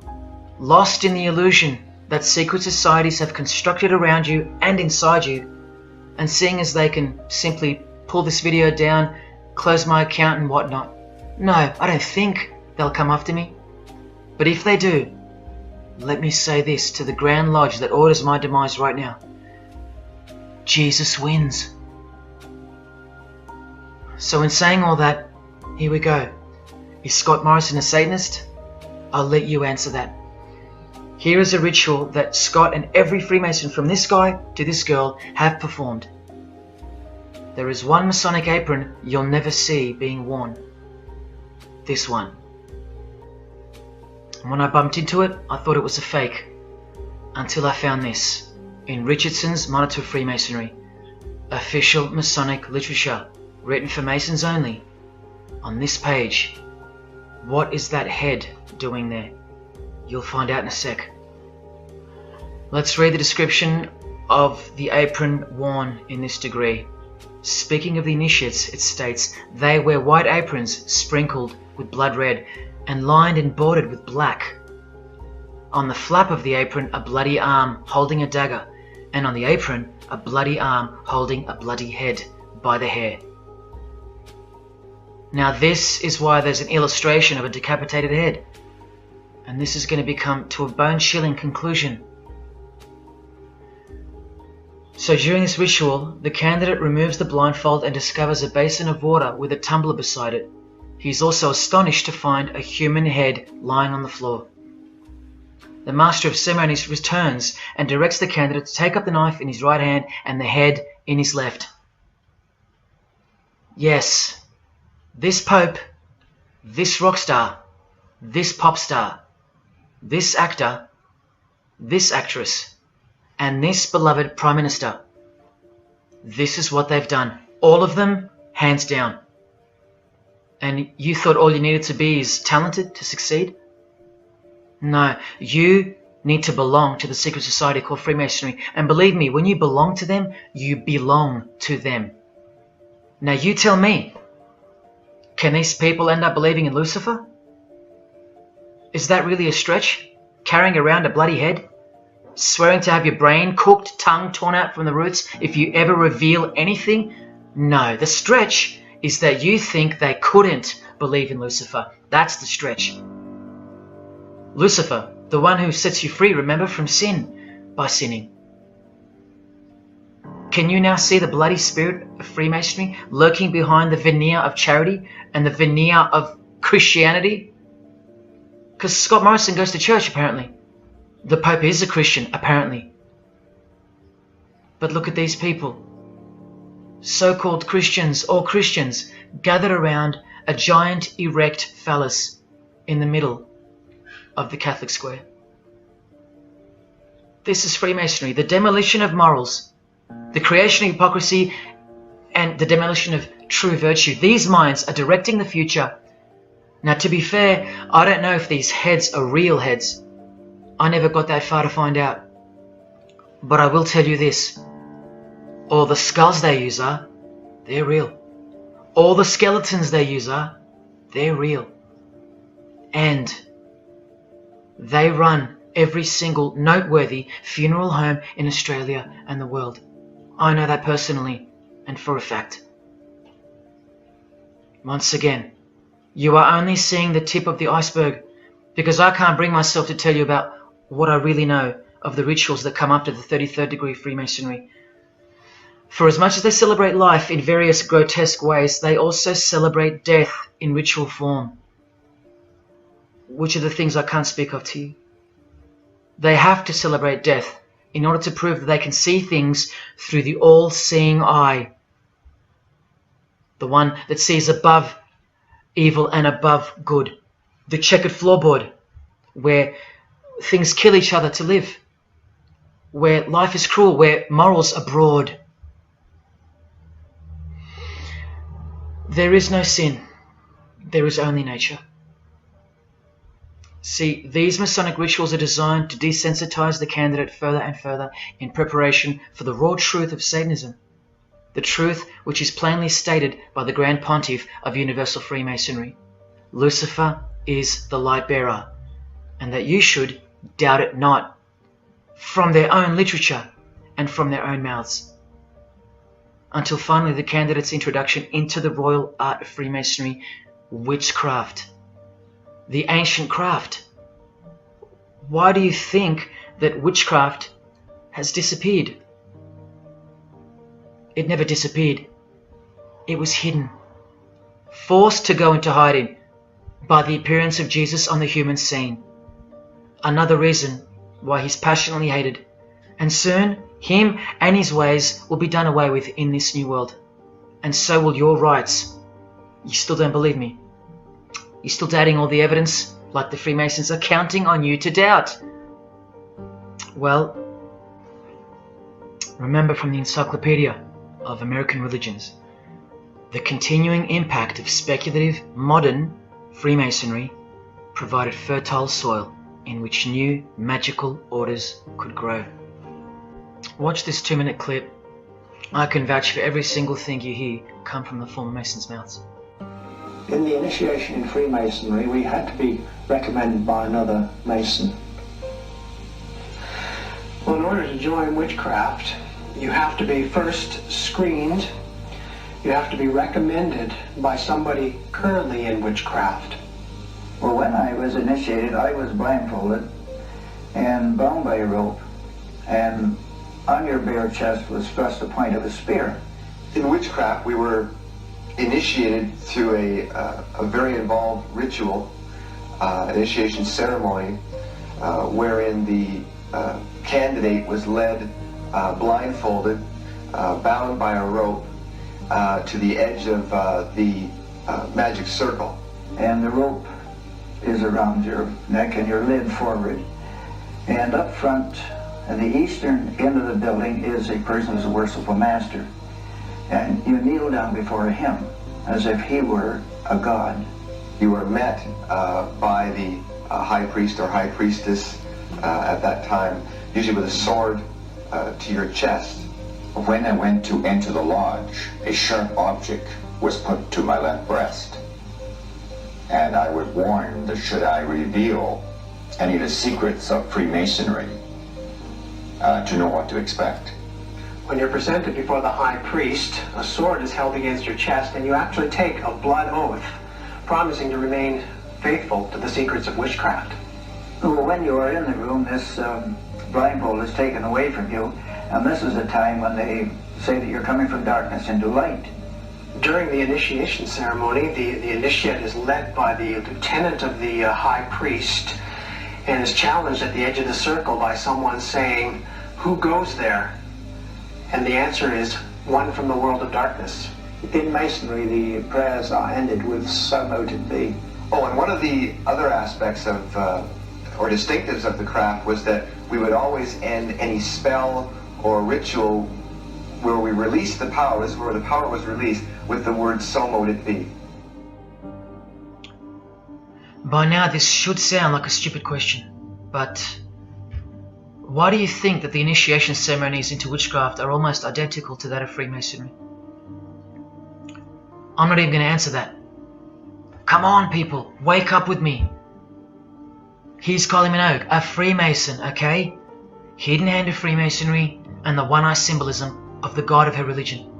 Speaker 1: lost in the illusion that secret societies have constructed around you and inside you, and seeing as they can simply pull this video down, close my account and whatnot, no, I don't think they'll come after me. But if they do, let me say this to the Grand Lodge that orders my demise right now. Jesus wins. So in saying all that, here we go. Is Scott Morrison a Satanist? I'll let you answer that. Here is a ritual that Scott and every Freemason from this guy to this girl have performed. there is one Masonic apron you'll never see being worn. This one. And when I bumped into it, I thought it was a fake. Until I found this in Richardson's Monitor of Freemasonry, official Masonic literature, written for Masons only. On this page, what is that head doing there? You'll find out in a sec. Let's read the description of the apron worn in this degree. Speaking of the initiates, it states, they wear white aprons sprinkled with blood red and lined and bordered with black. On the flap of the apron, a bloody arm holding a dagger, and on the apron, a bloody arm holding a bloody head by the hair. Now this is why there's an illustration of a decapitated head. And this is going to become to a bone-chilling conclusion. So during this ritual, the candidate removes the blindfold and discovers a basin of water with a tumbler beside it. He is also astonished to find a human head lying on the floor. The master of ceremonies returns and directs the candidate to take up the knife in his right hand and the head in his left. Yes, this Pope, this rock star, this pop star, this actor, this actress, and this beloved Prime Minister. This is what they've done. All of them, hands down. And you thought all you needed to be is talented to succeed? No, you need to belong to the secret society called Freemasonry. And believe me, when you belong to them, you belong to them. Now you tell me, can these people end up believing in Lucifer? Is that really a stretch? Carrying around a bloody head? Swearing to have your brain cooked, tongue torn out from the roots if you ever reveal anything? No, the stretch is that you think they couldn't believe in Lucifer. That's the stretch. Lucifer, the one who sets you free, remember, from sin by sinning. Can you now see the bloody spirit of Freemasonry lurking behind the veneer of charity and the veneer of Christianity? Because Scott Morrison goes to church, apparently. The Pope is a Christian, apparently. But look at these people. So-called Christians, or Christians, gathered around a giant erect phallus in the middle of the Catholic square. This is Freemasonry, the demolition of morals, the creation of hypocrisy, and the demolition of true virtue. These minds are directing the future. Now, to be fair, I don't know if these heads are real heads. I never got that far to find out. But I will tell you this. All the skulls they use they're real. All the skeletons they use they're real. And they run every single noteworthy funeral home in Australia and the world. I know that personally and for a fact. Once again, you are only seeing the tip of the iceberg, because I can't bring myself to tell you about what I really know of the rituals that come up to the 33rd degree Freemasonry. For as much as they celebrate life in various grotesque ways, they also celebrate death in ritual form, which are the things I can't speak of to you. They have to celebrate death in order to prove that they can see things through the all-seeing eye, the one that sees above evil and above good, the checkered floorboard, where things kill each other to live, where life is cruel, where morals are broad. There is no sin, there is only nature. See, these Masonic rituals are designed to desensitize the candidate further and further in preparation for the raw truth of Satanism, the truth which is plainly stated by the Grand Pontiff of Universal Freemasonry. Lucifer is the light bearer, and that you should doubt it not, from their own literature and from their own mouths. Until finally the candidate's introduction into the royal art of Freemasonry, witchcraft, the ancient craft. Why do you think that witchcraft has disappeared? It never disappeared. It was hidden, forced to go into hiding by the appearance of Jesus on the human scene. Another reason why he's passionately hated, and soon him and his ways will be done away with in this new world. and so will your rights. You still don't believe me? You're still doubting all the evidence, like the Freemasons are counting on you to doubt? Well, remember from the Encyclopedia of American Religions, the continuing impact of speculative, modern Freemasonry provided fertile soil in which new magical orders could grow. Watch this 2-minute clip. I can vouch for every single thing you hear come from the former Masons' mouths.
Speaker 11: In the initiation in Freemasonry, we had to be recommended by another Mason. Well, in order to join witchcraft, you have to be first screened. You have to be recommended by somebody currently in witchcraft.
Speaker 12: Well, when I was initiated, I was blindfolded and bound by a rope, and on your bare chest was thrust the point of a spear.
Speaker 13: In witchcraft, we were initiated through a very involved ritual, initiation ceremony, wherein the candidate was led blindfolded, bound by a rope, to the edge of the magic circle.
Speaker 12: And the rope is around your neck and your lid forward. And up front, at the eastern end of the building, is a person who's a worshipful master. And you kneel down before him as if he were a god.
Speaker 13: You were met by the high priest or high priestess at that time, usually with a sword to your chest.
Speaker 14: When I went to enter the lodge, a sharp object was put to my left breast. And I was warned that should I reveal any of the secrets of Freemasonry, to know what to expect.
Speaker 11: When you're presented before the high priest, a sword is held against your chest, and you actually take a blood oath, promising to remain faithful to the secrets of witchcraft.
Speaker 12: Well, when you are in the room, this blindfold is taken away from you, and this is a time when they say that you're coming from darkness into light.
Speaker 11: During the initiation ceremony, the initiate is led by the lieutenant of the high priest and is challenged at the edge of the circle by someone saying, "Who goes there?" And the answer is, "One from the world of darkness."
Speaker 12: In Masonry, the prayers are ended with "So mote it be."
Speaker 13: Oh, and one of the other aspects of, or distinctives of the craft was that we would always end any spell or ritual where we released the power, this is where the power was released, with the word "So mote it be."
Speaker 1: By now this should sound like a stupid question, but why do you think that the initiation ceremonies into witchcraft are almost identical to that of Freemasonry? I'm not even going to answer that. Come on, people, wake up with me. Here's Kylie Minogue, a Freemason, okay? Hidden hand of Freemasonry and the one-eye symbolism of the god of her religion.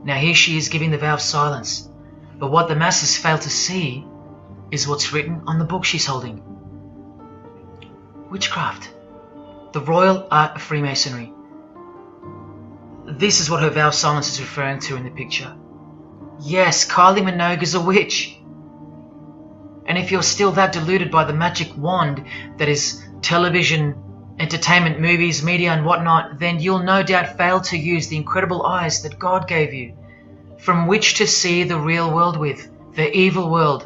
Speaker 1: Now here she is giving the vow of silence, but what the masses fail to see is what's written on the book she's holding. Witchcraft. The royal art of Freemasonry. This is what her vow of silence is referring to in the picture. Yes, Kylie Minogue is a witch. And if you're still that deluded by the magic wand that is television, entertainment, movies, media and whatnot, then you'll no doubt fail to use the incredible eyes that God gave you, from which to see the real world with, the evil world,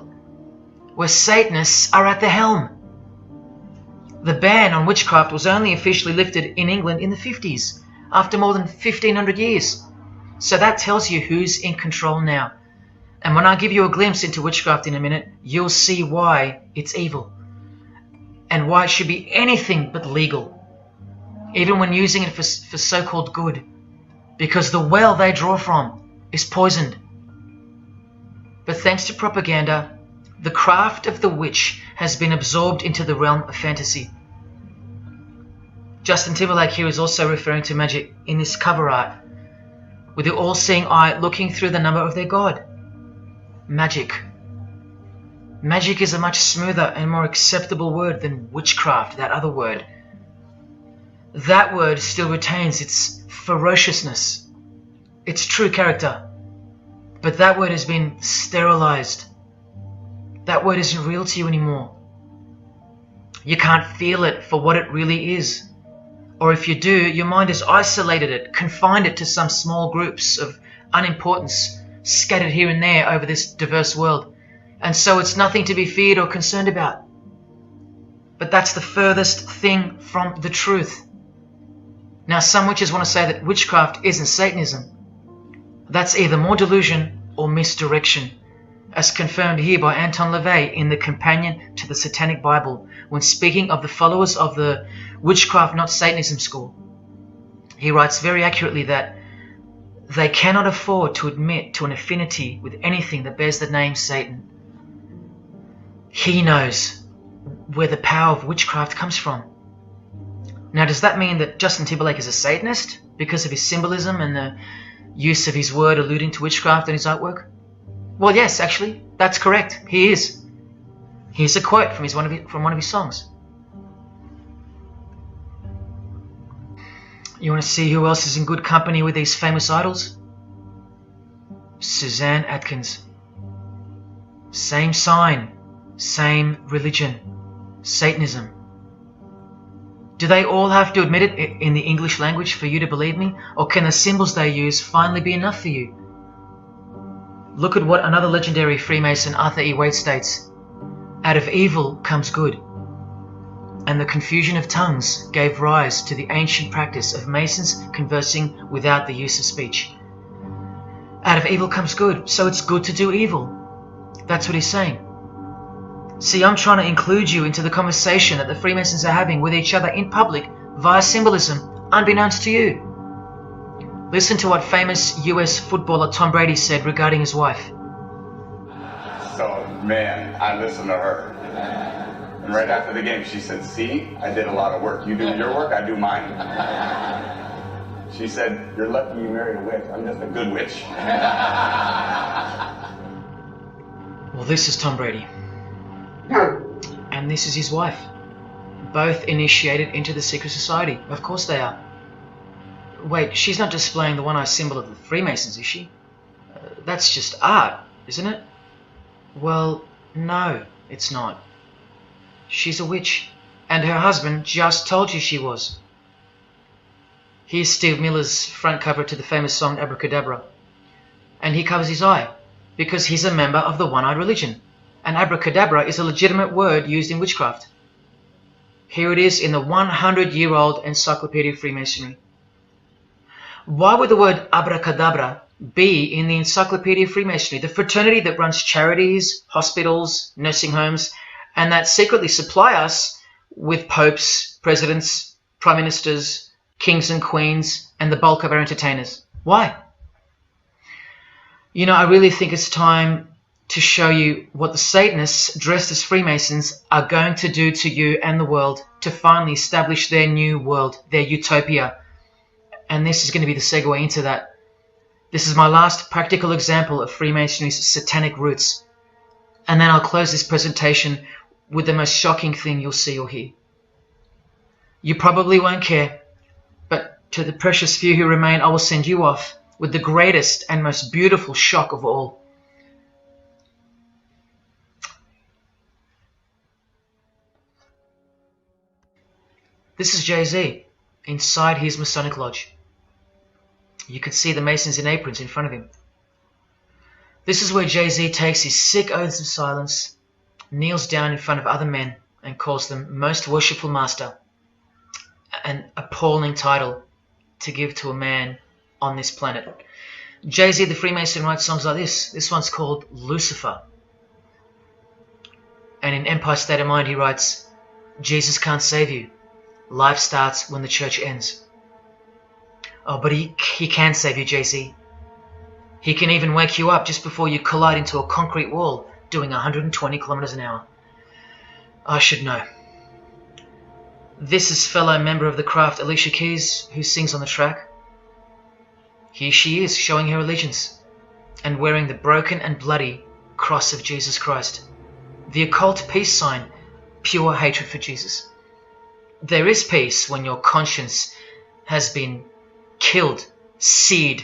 Speaker 1: where Satanists are at the helm. The ban on witchcraft was only officially lifted in England in the 50s, after more than 1500 years. So that tells you who's in control now. And when I give you a glimpse into witchcraft in a minute, you'll see why it's evil. And why it should be anything but legal, even when using it for so-called good, because the well they draw from is poisoned. But thanks to propaganda, the craft of the witch has been absorbed into the realm of fantasy. Justin Timberlake here is also referring to magic in this cover art, with the all-seeing eye looking through the number of their god. Magic. Magic is a much smoother and more acceptable word than witchcraft, that other word. That word still retains its ferociousness, its true character. But that word has been sterilized. That word isn't real to you anymore. You can't feel it for what it really is. Or if you do, your mind has isolated it, confined it to some small groups of unimportance scattered here and there over this diverse world, and so it's nothing to be feared or concerned about. But that's the furthest thing from the truth. Now, some witches want to say that witchcraft isn't Satanism. That's either more delusion or misdirection, as confirmed here by Anton LaVey in the Companion to the Satanic Bible, when speaking of the followers of the Witchcraft Not Satanism school. He writes very accurately that they cannot afford to admit to an affinity with anything that bears the name Satan. He knows where the power of witchcraft comes from. Now, does that mean that Justin Timberlake is a Satanist because of his symbolism and the use of his word alluding to witchcraft in his artwork? Well, yes, actually, that's correct. He is. Here's a quote from one of his songs. You want to see who else is in good company with these famous idols? Suzanne Atkins. Same sign, same religion, Satanism. Do they all have to admit it in the English language for you to believe me? Or can the symbols they use finally be enough for you? Look at what another legendary Freemason, Arthur E. Waite, states. Out of evil comes good. And the confusion of tongues gave rise to the ancient practice of Masons conversing without the use of speech. Out of evil comes good, so it's good to do evil. That's what he's saying. See, I'm trying to include you into the conversation that the Freemasons are having with each other in public via symbolism, unbeknownst to you. Listen to what famous US footballer Tom Brady said regarding his wife.
Speaker 15: So, man, I listened to her. And right after the game, she said, see, I did a lot of work. You do your work, I do mine. She said, you're lucky you married a witch. I'm just a good witch.
Speaker 1: Well, this is Tom Brady. And this is his wife. Both initiated into the secret society. Of course they are. Wait, she's not displaying the one-eye symbol of the Freemasons, is she? That's just art, isn't it? Well, no, it's not. She's a witch, and her husband just told you she was. Here's Steve Miller's front cover to the famous song Abracadabra. And he covers his eye, because he's a member of the one-eyed religion. And abracadabra is a legitimate word used in witchcraft. Here it is in the 100-year-old Encyclopedia of Freemasonry. Why would the word abracadabra be in the Encyclopedia of Freemasonry, the fraternity that runs charities, hospitals, nursing homes, and that secretly supply us with popes, presidents, prime ministers, kings and queens, and the bulk of our entertainers? Why? You know, I really think it's time to show you what the Satanists dressed as Freemasons are going to do to you and the world to finally establish their new world, their utopia. And this is going to be the segue into that. This is my last practical example of Freemasonry's satanic roots. And then I'll close this presentation with the most shocking thing you'll see or hear. You probably won't care, but to the precious few who remain, I will send you off with the greatest and most beautiful shock of all. This is Jay-Z inside his Masonic Lodge. You can see the Masons in aprons in front of him. This is where Jay-Z takes his sick oaths of silence, kneels down in front of other men and calls them Most Worshipful Master, an appalling title to give to a man on this planet. Jay-Z the Freemason writes songs like this. This one's called Lucifer. And in Empire State of Mind he writes, Jesus can't save you. Life starts when the church ends. Oh, but he can save you, Jay-Z. He can even wake you up just before you collide into a concrete wall doing 120 kilometers an hour. I should know. This is fellow member of the craft Alicia Keys, who sings on the track. Here she is, showing her allegiance and wearing the broken and bloody cross of Jesus Christ, the occult peace sign, pure hatred for Jesus. There is peace when your conscience has been killed, seared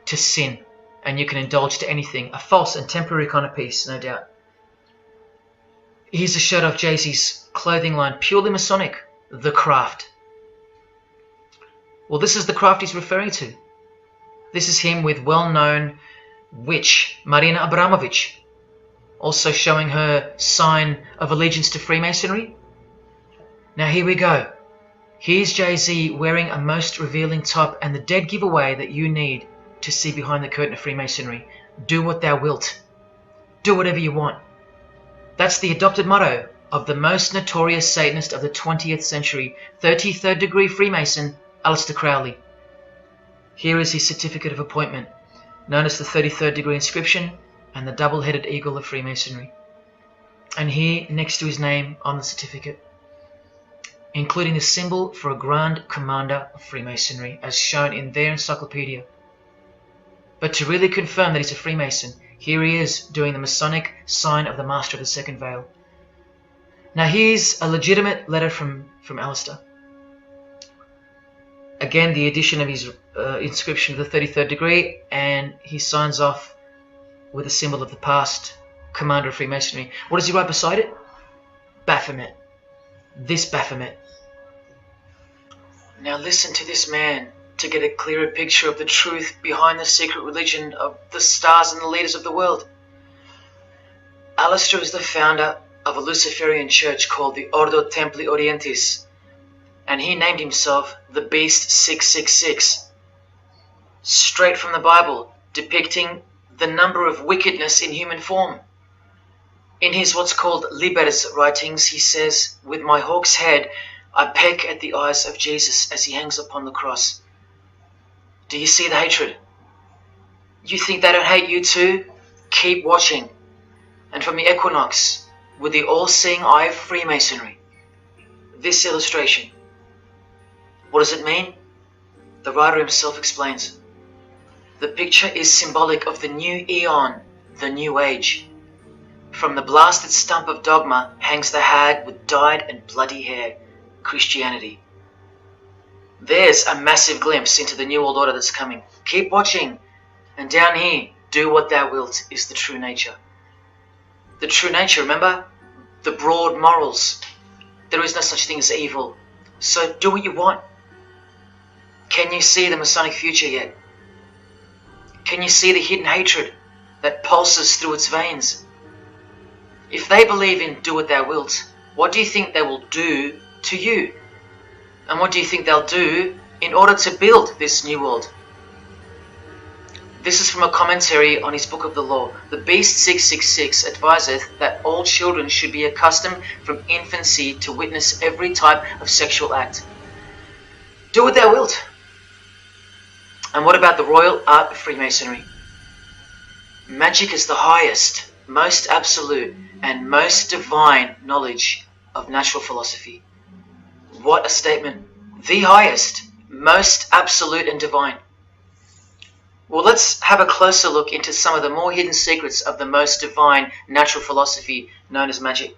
Speaker 1: to sin, and you can indulge to anything, a false and temporary kind of peace, no doubt. Here's a shot of Jay-Z's clothing line, purely Masonic, The Craft. Well, this is the craft he's referring to. This is him with well-known witch Marina Abramovich, also showing her sign of allegiance to Freemasonry. Now here we go. Here's Jay-Z wearing a most revealing top and the dead giveaway that you need to see behind the curtain of Freemasonry. Do what thou wilt. Do whatever you want. That's the adopted motto of the most notorious Satanist of the 20th century, 33rd degree Freemason, Aleister Crowley. Here is his certificate of appointment, known as the 33rd degree inscription and the double-headed eagle of Freemasonry. And here, next to his name on the certificate, including the symbol for a Grand Commander of Freemasonry, as shown in their encyclopedia. But to really confirm that he's a Freemason, here he is doing the Masonic sign of the Master of the Second Veil. Now here's a legitimate letter from Aleister. Again, the addition of his inscription of the 33rd degree, and he signs off with a symbol of the past Commander of Freemasonry. What does he write beside it? Baphomet. This Baphomet. Now listen to this man to get a clearer picture of the truth behind the secret religion of the stars and the leaders of the world. Aleister is the founder of a Luciferian church called the Ordo Templi Orientis, and he named himself the Beast 666, straight from the Bible, depicting the number of wickedness in human form. In his what's called Liber's writings, he says, "With my hawk's head, I peck at the eyes of Jesus as he hangs upon the cross." Do you see the hatred? You think they don't hate you too? Keep watching. And from the equinox, with the all-seeing eye of Freemasonry, this illustration. What does it mean? The writer himself explains. The picture is symbolic of the new eon, the new age. From the blasted stump of dogma hangs the hag with dyed and bloody hair, Christianity. There's a massive glimpse into the new world order that's coming. Keep watching. And down here, do what thou wilt is the true nature. The true nature, remember? The broad morals. There is no such thing as evil. So do what you want. Can you see the Masonic future yet? Can you see the hidden hatred that pulses through its veins? If they believe in do what thou wilt, what do you think they will do to you? And what do you think they'll do in order to build this new world? This is from a commentary on his Book of the Law. The Beast 666 adviseth that all children should be accustomed from infancy to witness every type of sexual act. Do what thou wilt. And what about the royal art of Freemasonry? Magic is the highest, most absolute, and most divine knowledge of natural philosophy. What a statement. The highest, most absolute and divine. Well, let's have a closer look into some of the more hidden secrets of the most divine natural philosophy known as magic.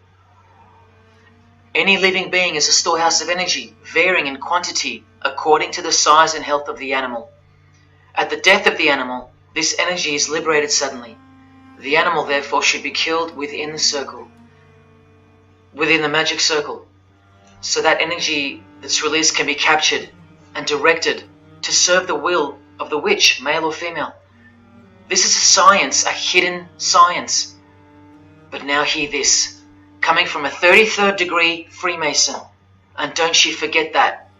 Speaker 1: Any living being is a storehouse of energy, varying in quantity according to the size and health of the animal. At the death of the animal, this energy is liberated suddenly. The animal, therefore, should be killed within the circle, within the magic circle, so that energy that's released can be captured and directed to serve the will of the witch, male or female. This is a science, a hidden science. But now hear this, coming from a 33rd degree Freemason, and don't you forget that.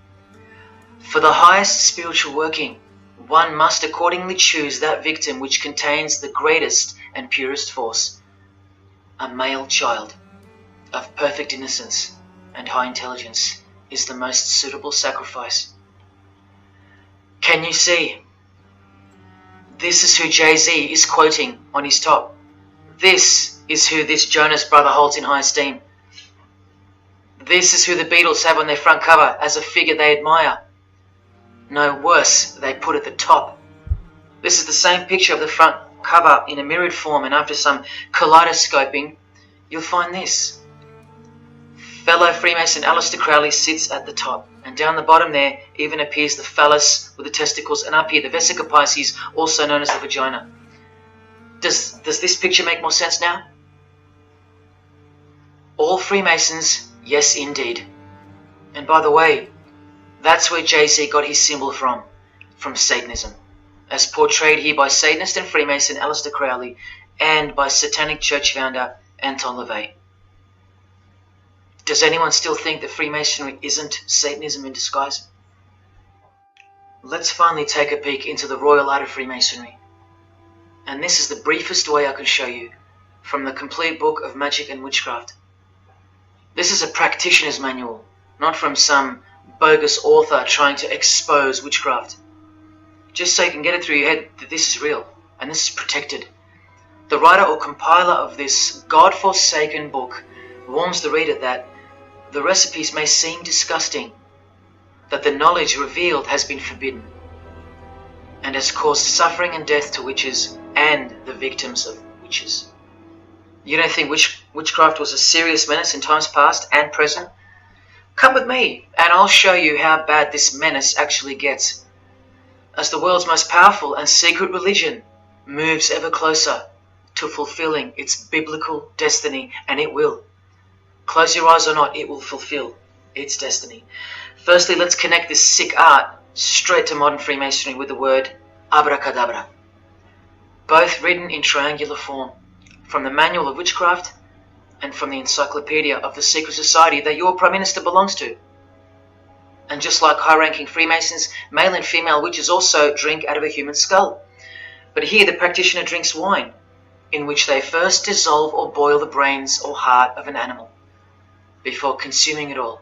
Speaker 1: For the highest spiritual working, one must accordingly choose that victim which contains the greatest and purest force, a male child of perfect innocence and high intelligence is the most suitable sacrifice. Can you see? This is who Jay-Z is quoting on his top. This is who this Jonas brother holds in high esteem. This is who the Beatles have on their front cover as a figure they admire. No, worse, they put at the top. This is the same picture of the front cover in a mirrored form, and after some kaleidoscoping, you'll find this. Fellow Freemason Aleister Crowley sits at the top, and down the bottom there even appears the phallus with the testicles, and up here the vesica Pisces, also known as the vagina. Does this picture make more sense now? All Freemasons, yes indeed. And by the way, that's where Jay-Z got his symbol from Satanism. as portrayed here by Satanist and Freemason Aleister Crowley and by Satanic Church founder Anton LaVey. Does anyone still think that Freemasonry isn't Satanism in disguise? Let's finally take a peek into the royal art of Freemasonry. And this is the briefest way I can show you from the complete book of magic and witchcraft. This is a practitioner's manual, not from some bogus author trying to expose witchcraft. Just so you can get it through your head that this is real and this is protected. The writer or compiler of this God-forsaken book warns the reader that the recipes may seem disgusting, that the knowledge revealed has been forbidden, and has caused suffering and death to witches and the victims of witches. You don't think witchcraft was a serious menace in times past and present? Come with me and I'll show you how bad this menace actually gets, as the world's most powerful and secret religion moves ever closer to fulfilling its biblical destiny, and it will. Close your eyes or not, it will fulfill its destiny. Firstly, let's connect this sick art straight to modern Freemasonry with the word abracadabra, both written in triangular form from the Manual of Witchcraft and from the Encyclopedia of the Secret Society that your Prime Minister belongs to. And just like high-ranking Freemasons, male and female witches also drink out of a human skull. But here the practitioner drinks wine, in which they first dissolve or boil the brains or heart of an animal, before consuming it all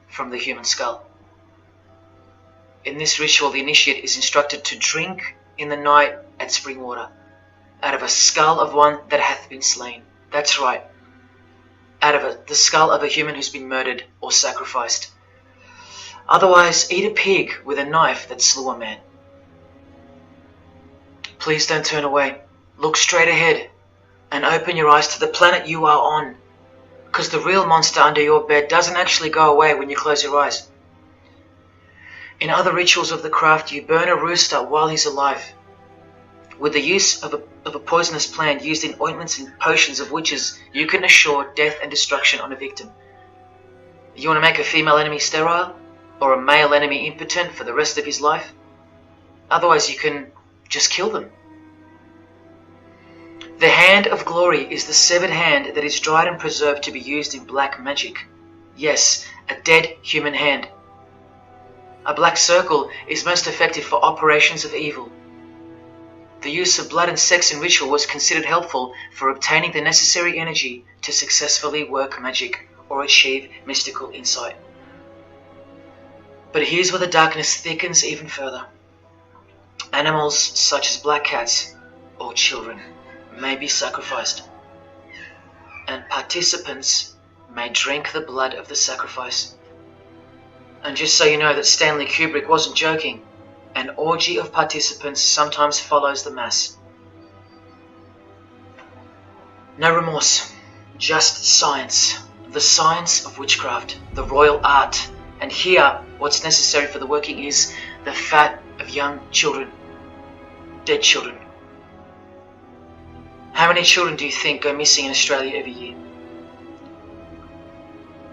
Speaker 1: from the human skull. In this ritual, the initiate is instructed to drink in the night at spring water, out of a skull of one that hath been slain. That's right, out of the skull of a human who's been murdered or sacrificed. Otherwise, eat a pig with a knife that slew a man. Please don't turn away. Look straight ahead and open your eyes to the planet you are on, because the real monster under your bed doesn't actually go away when you close your eyes. In other rituals of the craft, you burn a rooster while he's alive. With the use of a poisonous plant used in ointments and potions of witches, you can assure death and destruction on a victim. You want to make a female enemy sterile, or a male enemy impotent for the rest of his life? Otherwise, you can just kill them. The hand of glory is the severed hand that is dried and preserved to be used in black magic. Yes, a dead human hand. A black circle is most effective for operations of evil. The use of blood and sex in ritual was considered helpful for obtaining the necessary energy to successfully work magic or achieve mystical insight. But here's where the darkness thickens even further. Animals such as black cats or children may be sacrificed, and participants may drink the blood of the sacrifice. And just so you know that Stanley Kubrick wasn't joking, an orgy of participants sometimes follows the mass. No remorse, just science, the science of witchcraft, the royal art. And here, what's necessary for the working is the fat of young children, dead children. How many children do you think go missing in Australia every year?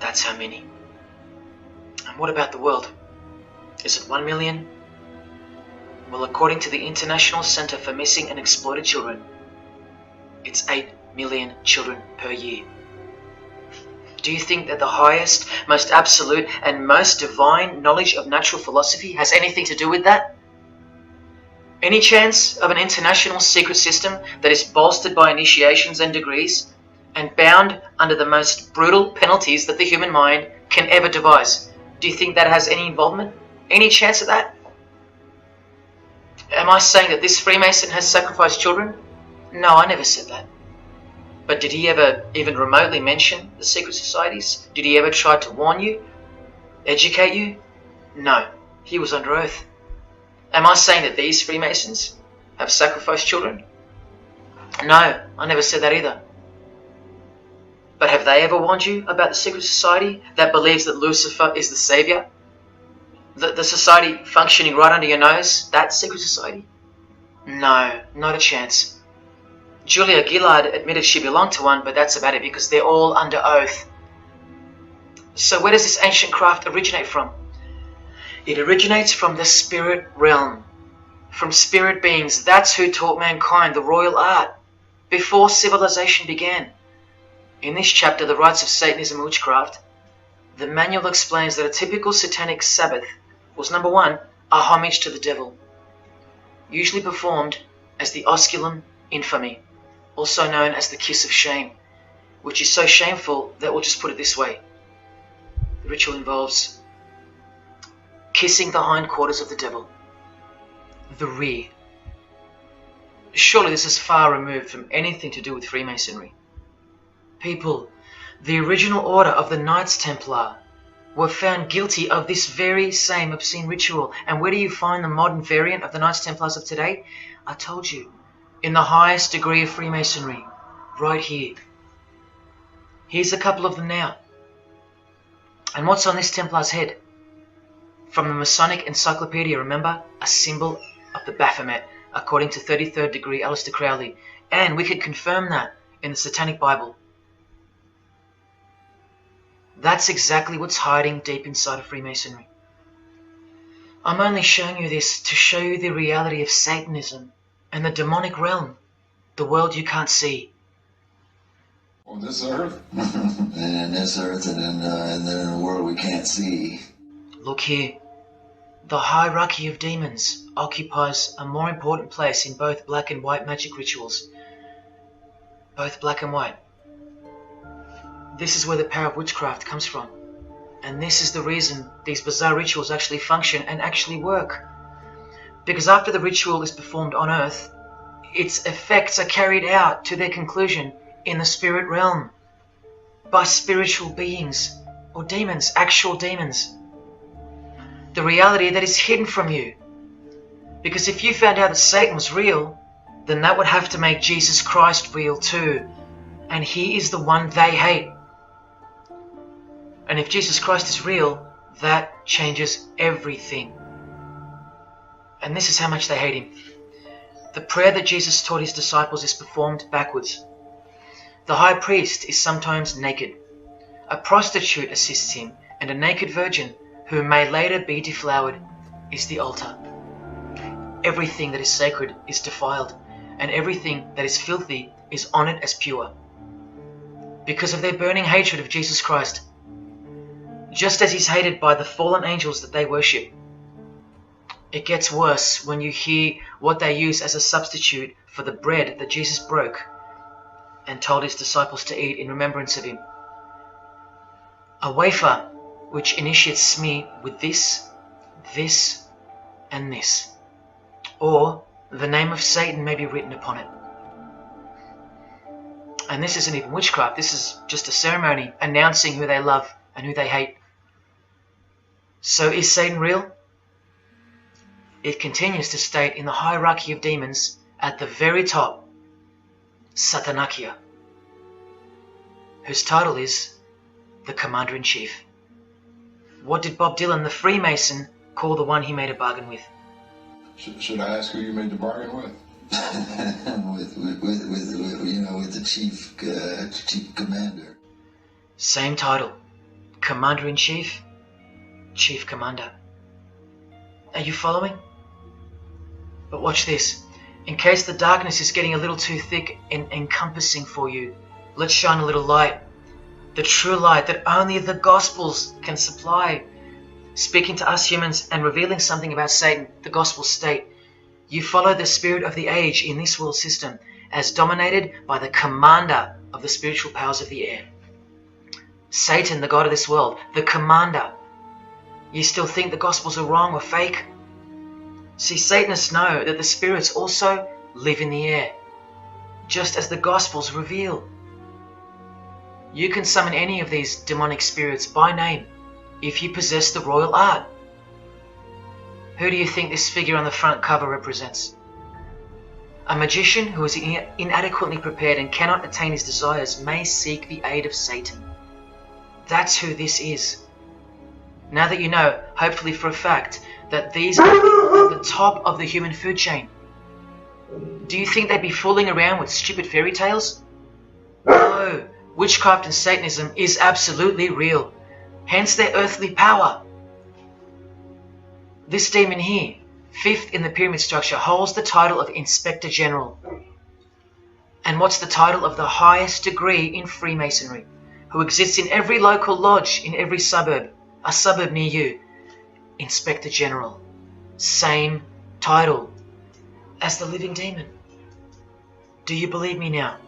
Speaker 1: That's how many. And what about the world? Is it 1 million? Well, according to the International Centre for Missing and Exploited Children, it's 8 million children per year. Do you think that the highest, most absolute, and most divine knowledge of natural philosophy has anything to do with that? Any chance of an international secret system that is bolstered by initiations and degrees, and bound under the most brutal penalties that the human mind can ever devise? Do you think that has any involvement? Any chance of that? Am I saying that this Freemason has sacrificed children? No, I never said that. But did he ever even remotely mention the secret societies? Did he ever try to warn you? Educate you? No, he was under oath. Am I saying that these Freemasons have sacrificed children? No, I never said that either. But have they ever warned you about the secret society that believes that Lucifer is the savior? The society functioning right under your nose, that secret society? No, not a chance. Julia Gillard admitted she belonged to one, but that's about it because they're all under oath. So where does this ancient craft originate from? It originates from the spirit realm, from spirit beings. That's who taught mankind the royal art before civilization began. In this chapter, The Rites of Satanism and Witchcraft, the manual explains that a typical satanic Sabbath was, number one, a homage to the devil, usually performed as the osculum infami, also known as the kiss of shame, which is so shameful that we'll just put it this way. The ritual involves kissing the hindquarters of the devil, the rear. Surely this is far removed from anything to do with Freemasonry. People, the original order of the Knights Templar were found guilty of this very same obscene ritual. And where do you find the modern variant of the Knights Templars of today? I told you, in the highest degree of Freemasonry, right here. Here's a couple of them now. And what's on this Templar's head? From the Masonic Encyclopedia, remember? A symbol of the Baphomet, according to 33rd degree Aleister Crowley. And we can confirm that in the Satanic Bible. That's exactly what's hiding deep inside of Freemasonry. I'm only showing you this to show you the reality of Satanism and the demonic realm, the world you can't see.
Speaker 4: On this earth?
Speaker 5: And in this earth and then in a world we can't see.
Speaker 1: Look here. The hierarchy of demons occupies a more important place in both black and white magic rituals. Both black and white. This is where the power of witchcraft comes from. And this is the reason these bizarre rituals actually function and actually work. Because after the ritual is performed on earth, its effects are carried out to their conclusion in the spirit realm by spiritual beings or demons, actual demons. The reality that is hidden from you. Because if you found out that Satan was real, then that would have to make Jesus Christ real too. And he is the one they hate. And if Jesus Christ is real, that changes everything. And this is how much they hate him. The prayer that Jesus taught his disciples is performed backwards. The high priest is sometimes naked. A prostitute assists him, and a naked virgin, who may later be deflowered, is the altar. Everything that is sacred is defiled, and everything that is filthy is honored as pure. Because of their burning hatred of Jesus Christ, just as he's hated by the fallen angels that they worship. It gets worse when you hear what they use as a substitute for the bread that Jesus broke and told his disciples to eat in remembrance of him. A wafer which initiates me with this, this, and this. Or the name of Satan may be written upon it. And this isn't even witchcraft, this is just a ceremony announcing who they love and who they hate. So is Satan real? It continues to state in the hierarchy of demons at the very top, Satanakia, whose title is the Commander-in-Chief. What did Bob Dylan, the Freemason, call the one he made a bargain with?
Speaker 4: Should I ask who you made the bargain with?
Speaker 5: with the chief commander.
Speaker 1: Same title, Commander-in-Chief, Chief Commander. Are you following? But watch this. In case the darkness is getting a little too thick and encompassing for you, let's shine a little light. The true light that only the Gospels can supply. Speaking to us humans and revealing something about Satan, the Gospels state, you follow the spirit of the age in this world system as dominated by the commander of the spiritual powers of the air. Satan, the god of this world, the commander. You still think the Gospels are wrong or fake? See, Satanists know that the spirits also live in the air, just as the Gospels reveal. You can summon any of these demonic spirits by name if you possess the royal art. Who do you think this figure on the front cover represents? A magician who is inadequately prepared and cannot attain his desires may seek the aid of Satan. That's who this is. Now that you know, hopefully for a fact, that these are at the top of the human food chain, do you think they'd be fooling around with stupid fairy tales? No, witchcraft and Satanism is absolutely real, hence their earthly power. This demon here, fifth in the pyramid structure, holds the title of Inspector General. And what's the title of the highest degree in Freemasonry, who exists in every local lodge in every suburb, a suburb near you? Inspector General. Same title as the living demon. Do you believe me now?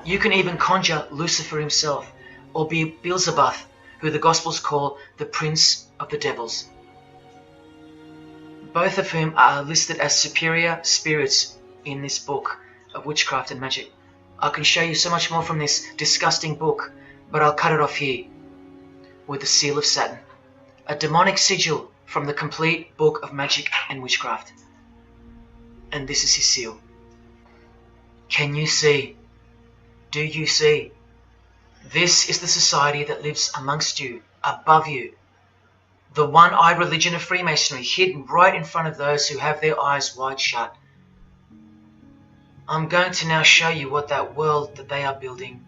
Speaker 1: You can even conjure Lucifer himself, or Beelzebub, who the Gospels call the Prince of the Devils. Both of whom are listed as superior spirits in this book of witchcraft and magic. I can show you so much more from this disgusting book, but I'll cut it off here with the seal of Saturn, a demonic sigil from the complete book of magic and witchcraft. And this is his seal. Can you see? Do you see? This is the society that lives amongst you, above you. The one-eyed religion of Freemasonry, hidden right in front of those who have their eyes wide shut. I'm going to now show you what that world that they are building,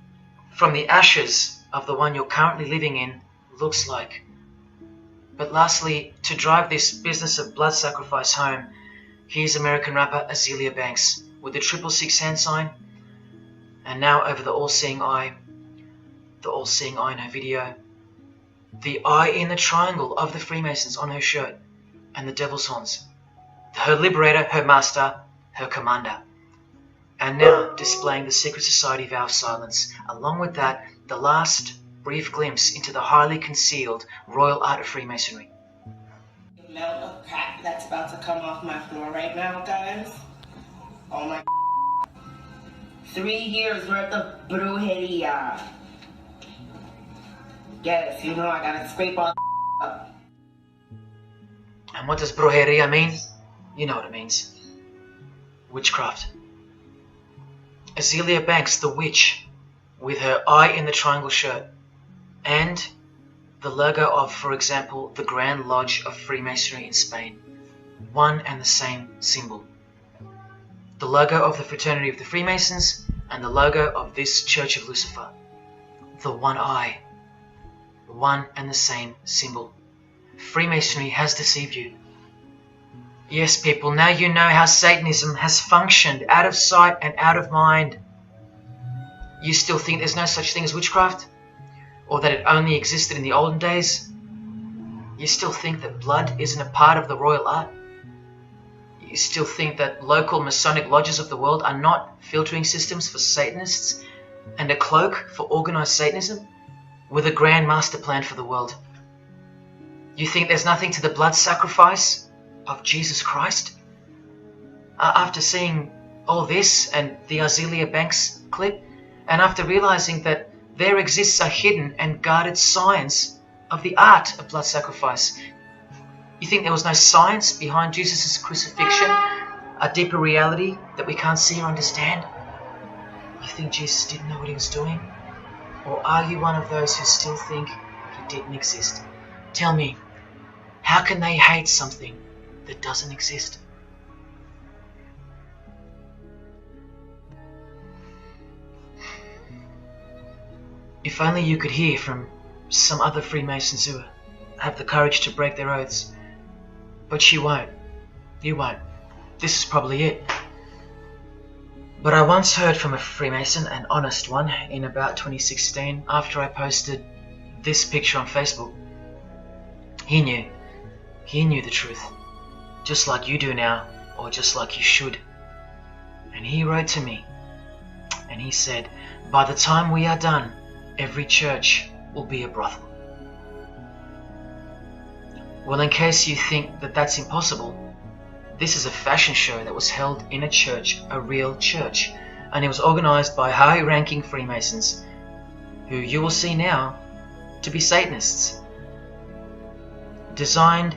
Speaker 1: from the ashes of the one you're currently living in, looks like. But lastly, to drive this business of blood sacrifice home, here's American rapper Azealia Banks with the 666 hand sign, and now over the all-seeing eye in her video, the eye in the triangle of the Freemasons on her shirt, and the devil's horns, her liberator, her master, her commander. And now displaying the secret society vow of silence. Along with that, the last brief glimpse into the highly concealed royal art of Freemasonry.
Speaker 16: The amount of crap that's about to come off my floor right now, guys. Oh my 3 years worth of brujeria. Yes, you know I gotta scrape all up.
Speaker 1: And what does brujeria mean? You know what it means. Witchcraft. Azealia Banks, the witch, with her eye in the triangle shirt, and the logo of, for example, the Grand Lodge of Freemasonry in Spain. One and the same symbol. The logo of the Fraternity of the Freemasons and the logo of this Church of Lucifer. The one eye. One and the same symbol. Freemasonry has deceived you. Yes, people, now you know how Satanism has functioned out of sight and out of mind. You still think there's no such thing as witchcraft? Or that it only existed in the olden days? You still think that blood isn't a part of the royal art? You still think that local Masonic lodges of the world are not filtering systems for Satanists and a cloak for organized Satanism with a grand master plan for the world? You think there's nothing to the blood sacrifice of Jesus Christ? After seeing all this and the Azealia Banks clip, and after realizing that there exists a hidden and guarded science of the art of blood sacrifice, you think there was no science behind Jesus' crucifixion, a deeper reality that we can't see or understand? You think Jesus didn't know what he was doing? Or are you one of those who still think he didn't exist? Tell me, how can they hate something that doesn't exist? If only you could hear from some other Freemasons who have the courage to break their oaths. But you won't. You won't. This is probably it. But I once heard from a Freemason, an honest one, in about 2016, after I posted this picture on Facebook. He knew. He knew the truth. Just like you do now, or just like you should. And he wrote to me, and he said, by the time we are done, every church will be a brothel. Well, in case you think that that's impossible, this is a fashion show that was held in a church, a real church, and it was organized by high-ranking Freemasons, who you will see now to be Satanists. Designed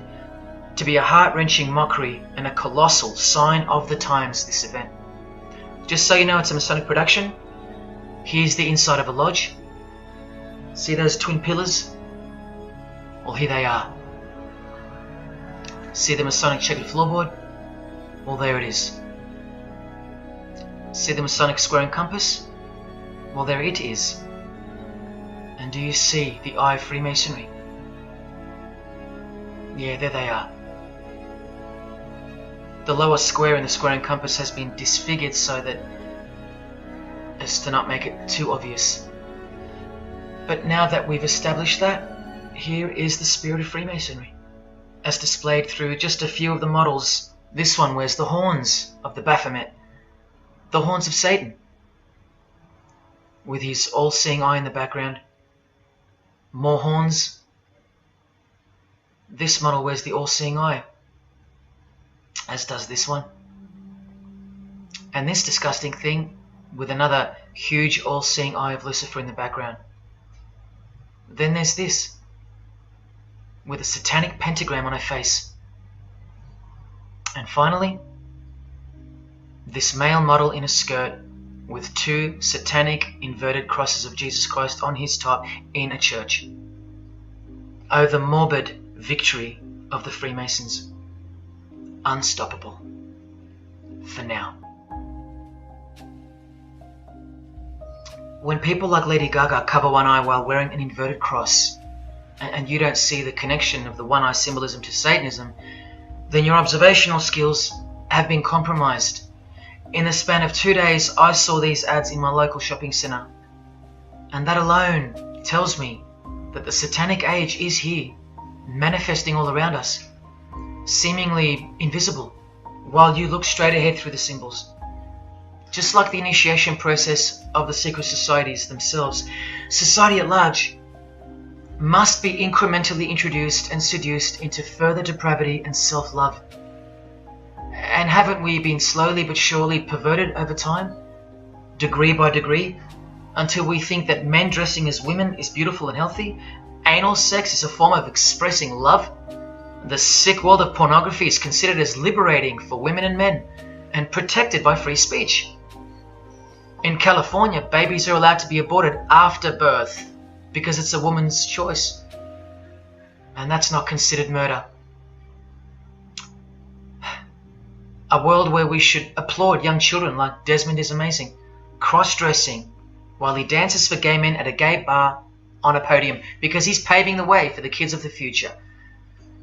Speaker 1: to be a heart-wrenching mockery and a colossal sign of the times, this event. Just so you know, it's a Masonic production. Here's the inside of a lodge. See those twin pillars? Well, here they are. See the Masonic checkered floorboard? Well, there it is. See the Masonic square and compass? Well, there it is. And do you see the eye of Freemasonry? Yeah, there they are. The lower square in the square and compass has been disfigured so that as to not make it too obvious. But now that we've established that, here is the spirit of Freemasonry, as displayed through just a few of the models. This one wears the horns of the Baphomet, the horns of Satan, with his all-seeing eye in the background. More horns. This model wears the all-seeing eye, as does this one. And this disgusting thing with another huge all-seeing eye of Lucifer in the background. Then there's this, with a satanic pentagram on her face. And finally, this male model in a skirt with two satanic inverted crosses of Jesus Christ on his top in a church. Oh, the morbid victory of the Freemasons. Unstoppable. For now. When people like Lady Gaga cover one eye while wearing an inverted cross, and you don't see the connection of the one eye symbolism to Satanism, then your observational skills have been compromised. In the span of 2 days, I saw these ads in my local shopping centre. And that alone tells me that the satanic age is here, manifesting all around us, seemingly invisible, while you look straight ahead through the symbols. Just like the initiation process of the secret societies themselves, society at large must be incrementally introduced and seduced into further depravity and self-love. And haven't we been slowly but surely perverted over time, degree by degree, until we think that men dressing as women is beautiful and healthy, anal sex is a form of expressing love, the sick world of pornography is considered as liberating for women and men, and protected by free speech. In California, babies are allowed to be aborted after birth because it's a woman's choice. And that's not considered murder. A world where we should applaud young children like Desmond is amazing, cross-dressing while he dances for gay men at a gay bar on a podium because he's paving the way for the kids of the future.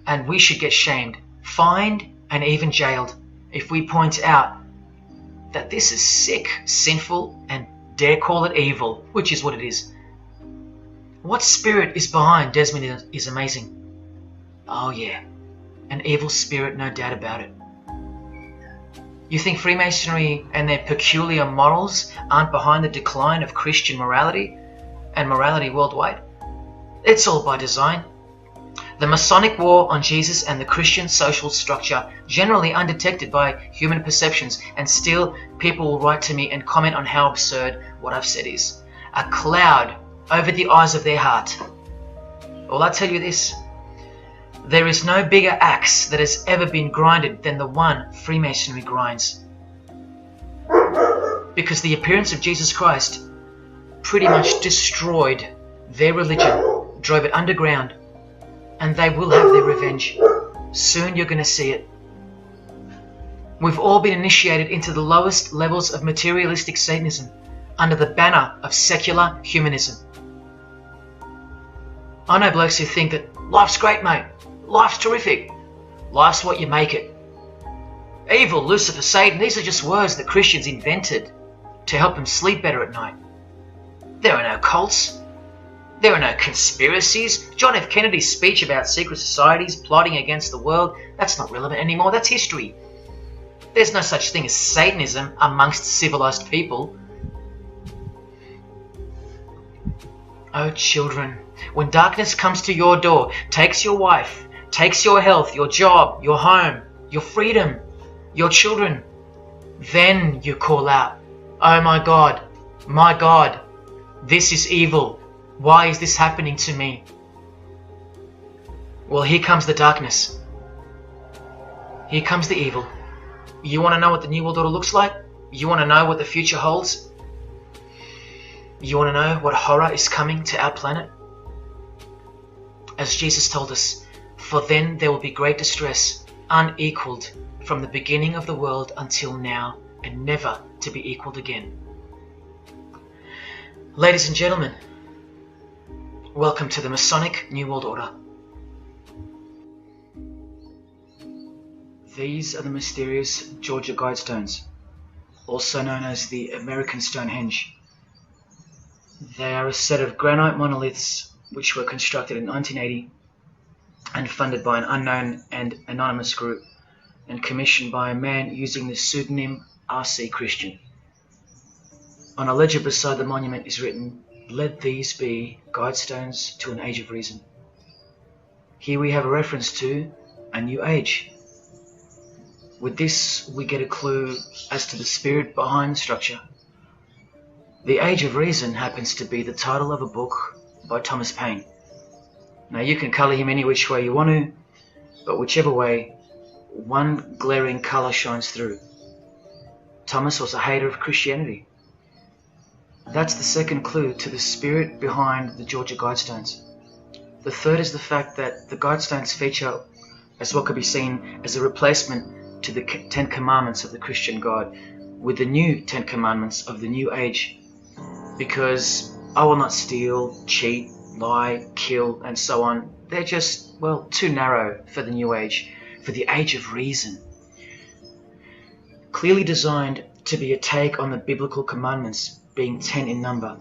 Speaker 1: And we should get shamed, fined, and even jailed if we point out that this is sick, sinful, and dare call it evil, which is what it is. What spirit is behind Desmond is amazing? Oh yeah, an evil spirit, no doubt about it. You think Freemasonry and their peculiar morals aren't behind the decline of Christian morality and morality worldwide? It's all by design. The Masonic war on Jesus and the Christian social structure, generally undetected by human perceptions, and still people will write to me and comment on how absurd what I've said is. A cloud over the eyes of their heart. Well, I tell you this, there is no bigger axe that has ever been grinded than the one Freemasonry grinds. Because the appearance of Jesus Christ pretty much destroyed their religion, drove it underground, and they will have their revenge. Soon you're going to see it. We've all been initiated into the lowest levels of materialistic Satanism under the banner of secular humanism. I know blokes who think that life's great, mate. Life's terrific. Life's what you make it. Evil, Lucifer, Satan, these are just words that Christians invented to help them sleep better at night. There are no cults. There are no conspiracies. John F. Kennedy's speech about secret societies plotting against the world, that's not relevant anymore. That's history. There's no such thing as Satanism amongst civilized people. Oh, children, when darkness comes to your door, takes your wife, takes your health, your job, your home, your freedom, your children, then you call out, oh my God, this is evil. Why is this happening to me? Well, here comes the darkness. Here comes the evil. You want to know what the New World Order looks like? You want to know what the future holds? You want to know what horror is coming to our planet? As Jesus told us, for then there will be great distress, unequaled from the beginning of the world until now, and never to be equaled again. Ladies and gentlemen, welcome to the Masonic New World Order. These are the mysterious Georgia Guidestones, also known as the American Stonehenge. They are a set of granite monoliths which were constructed in 1980 and funded by an unknown and anonymous group and commissioned by a man using the pseudonym R.C. Christian. On a ledger beside the monument is written, "Let these be guidestones to an age of reason." Here we have a reference to a new age. With this, we get a clue as to the spirit behind the structure. The Age of Reason happens to be the title of a book by Thomas Paine. Now you can colour him any which way you want to, but whichever way, one glaring colour shines through. Thomas was a hater of Christianity. That's the second clue to the spirit behind the Georgia Guidestones. The third is the fact that the Guidestones feature as what could be seen as a replacement to the Ten Commandments of the Christian God with the new Ten Commandments of the New Age. Because I will not steal, cheat, lie, kill, and so on. They're just, well, too narrow for the New Age, for the Age of Reason. Clearly designed to be a take on the biblical commandments, being 10 in number.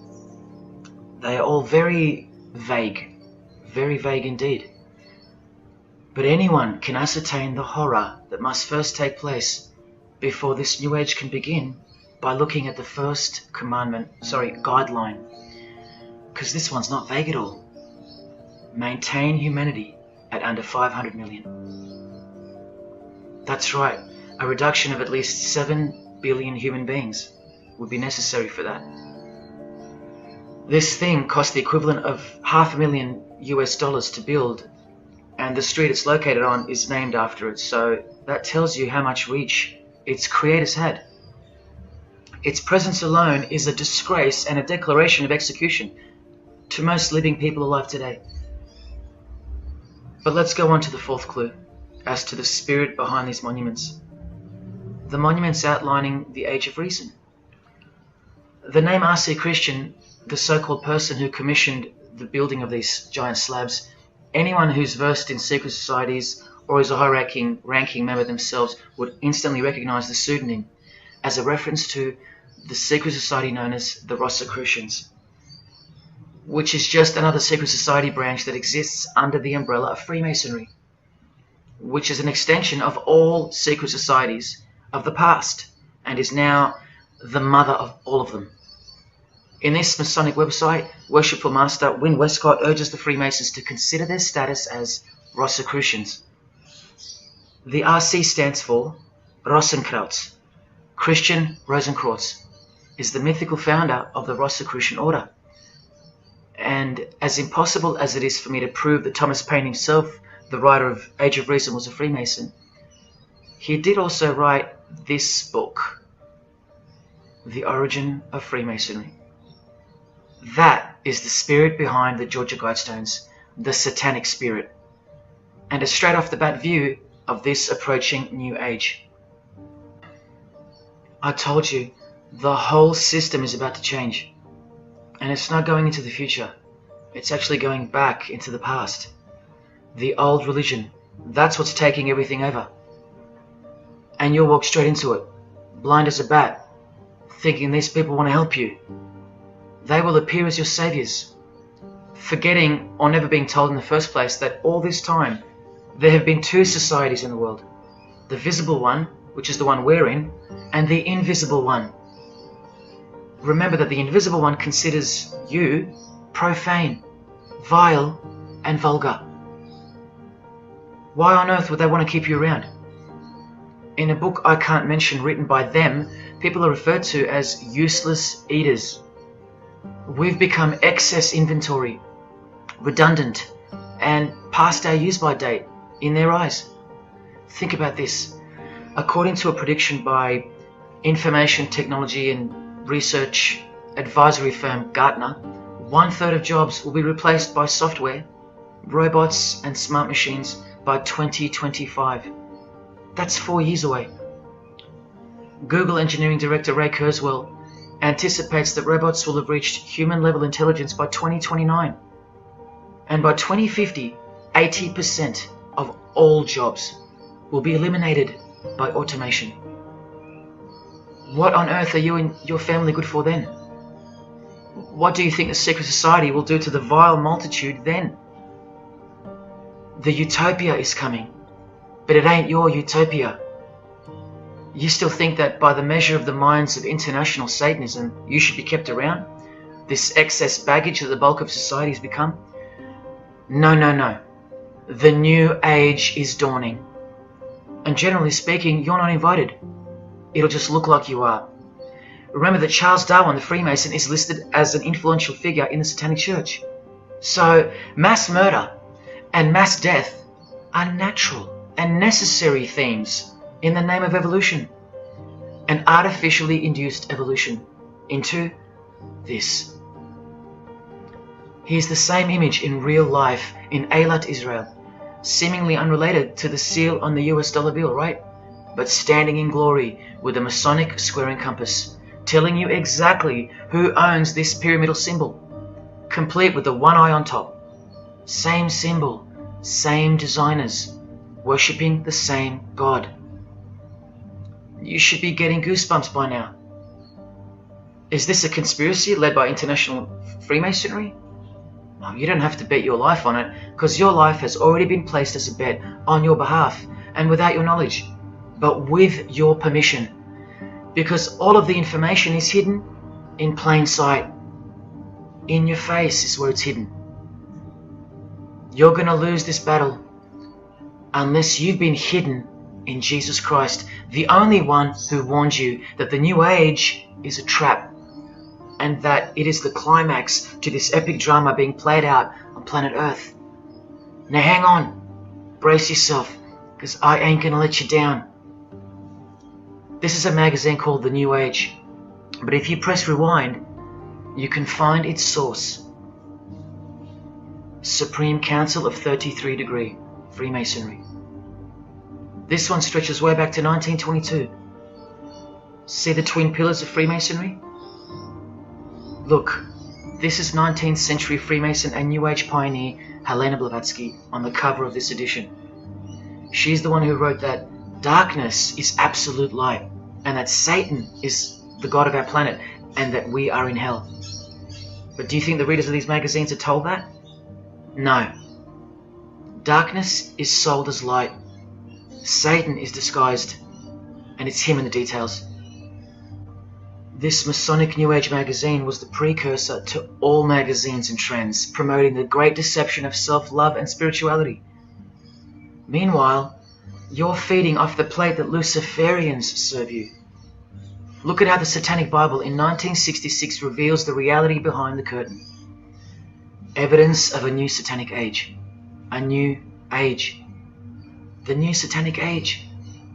Speaker 1: They are all very vague indeed. But anyone can ascertain the horror that must first take place before this New Age can begin by looking at the first guideline. Because this one's not vague at all. Maintain humanity at under 500 million. That's right, a reduction of at least 7 billion human beings would be necessary for that. This thing cost the equivalent of $500,000 to build, and the street it's located on is named after it, so that tells you how much reach its creators had. Its presence alone is a disgrace and a declaration of execution to most living people alive today. But let's go on to the fourth clue, as to the spirit behind these monuments. The monuments outlining the Age of Reason. The name R.C. Christian, the so-called person who commissioned the building of these giant slabs, anyone who's versed in secret societies or is a high-ranking member themselves would instantly recognize the pseudonym as a reference to the secret society known as the Rosicrucians, which is just another secret society branch that exists under the umbrella of Freemasonry, which is an extension of all secret societies of the past and is now the mother of all of them. In this Masonic website, Worshipful Master Wynne Westcott urges the Freemasons to consider their status as Rosicrucians. The RC stands for Rosenkreuz. Christian Rosenkreuz is the mythical founder of the Rosicrucian order. And as impossible as it is for me to prove that Thomas Paine himself, the writer of Age of Reason, was a Freemason, he did also write this book, The Origin of Freemasonry. That is the spirit behind the Georgia Guidestones, the satanic spirit, and a straight off the bat view of this approaching New Age. I told you, the whole system is about to change, and it's not going into the future, it's actually going back into the past. The old religion, that's what's taking everything over. And you'll walk straight into it, blind as a bat, thinking these people want to help you. They will appear as your saviors, forgetting or never being told in the first place that all this time there have been two societies in the world. The visible one, which is the one we're in, and the invisible one. Remember that the invisible one considers you profane, vile, and vulgar. Why on earth would they want to keep you around? In a book I can't mention written by them, people are referred to as useless eaters. We've become excess inventory, redundant, and past our use-by date in their eyes. Think about this. According to a prediction by information technology and research advisory firm Gartner, 1/3 of jobs will be replaced by software, robots, and smart machines by 2025. That's 4 years away. Google engineering director Ray Kurzweil anticipates that robots will have reached human-level intelligence by 2029. And by 2050, 80% of all jobs will be eliminated by automation. What on earth are you and your family good for then? What do you think the secret society will do to the vile multitude then? The utopia is coming, but it ain't your utopia. You still think that by the measure of the minds of international Satanism, you should be kept around? This excess baggage that the bulk of society has become? No, no, no. The new age is dawning. And generally speaking, you're not invited. It'll just look like you are. Remember that Charles Darwin, the Freemason, is listed as an influential figure in the Satanic Church. So, mass murder and mass death are natural and necessary themes in the name of evolution. An artificially induced evolution into this. Here's the same image in real life in Eilat, Israel, seemingly unrelated to the seal on the US dollar bill, right? But standing in glory with a Masonic square and compass, telling you exactly who owns this pyramidal symbol, complete with the one eye on top. Same symbol, same designers, worshipping the same God. You should be getting goosebumps by now. Is this a conspiracy led by international Freemasonry? Oh, you don't have to bet your life on it, because your life has already been placed as a bet on your behalf and without your knowledge, but with your permission, because all of the information is hidden in plain sight. In your face is where it's hidden. You're going to lose this battle unless you've been hidden in Jesus Christ, the only one who warned you that the new age is a trap, and that it is the climax to this epic drama being played out on planet Earth. Now hang on, brace yourself, because I ain't gonna let you down. This is a magazine called The New Age, but if you press rewind, you can find its source. Supreme Council of 33 Degree, Freemasonry. This one stretches way back to 1922. See the twin pillars of Freemasonry? Look, this is 19th century Freemason and New Age pioneer Helena Blavatsky on the cover of this edition. She's the one who wrote that darkness is absolute light, and that Satan is the god of our planet, and that we are in hell. But do you think the readers of these magazines are told that? No. Darkness is sold as light. Satan is disguised, and it's him in the details. This Masonic New Age magazine was the precursor to all magazines and trends, promoting the great deception of self-love and spirituality. Meanwhile, you're feeding off the plate that Luciferians serve you. Look at how the Satanic Bible in 1966 reveals the reality behind the curtain. Evidence of a new Satanic age. A new age. The new Satanic age.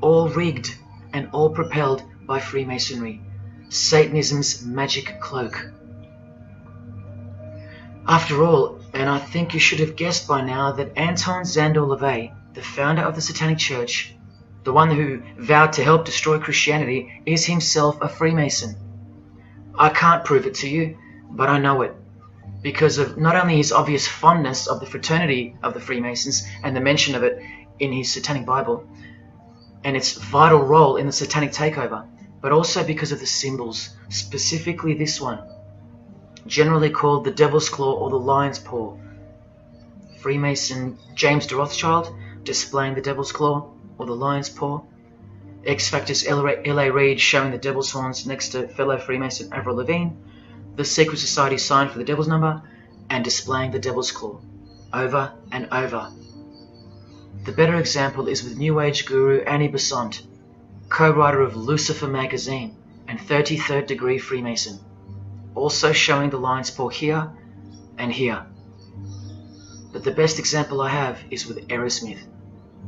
Speaker 1: All rigged and all propelled by Freemasonry. Satanism's magic cloak. After all, and I think you should have guessed by now that Anton Szandor LaVey, the founder of the Satanic Church, the one who vowed to help destroy Christianity, is himself a Freemason. I can't prove it to you, but I know it, because of not only his obvious fondness of the fraternity of the Freemasons and the mention of it in his Satanic Bible, and its vital role in the Satanic takeover, but also because of the symbols, specifically this one, generally called the Devil's Claw or the Lion's Paw. Freemason James de Rothschild displaying the Devil's Claw or the Lion's Paw. X Factor's L.A. Reid showing the Devil's Horns next to fellow Freemason Avril Lavigne. The Secret Society sign for the Devil's Number, and displaying the Devil's Claw over and over. The better example is with New Age guru Annie Besant, co-writer of Lucifer magazine and 33rd Degree Freemason, also showing the Lion's Paw here and here. But the best example I have is with Aerosmith,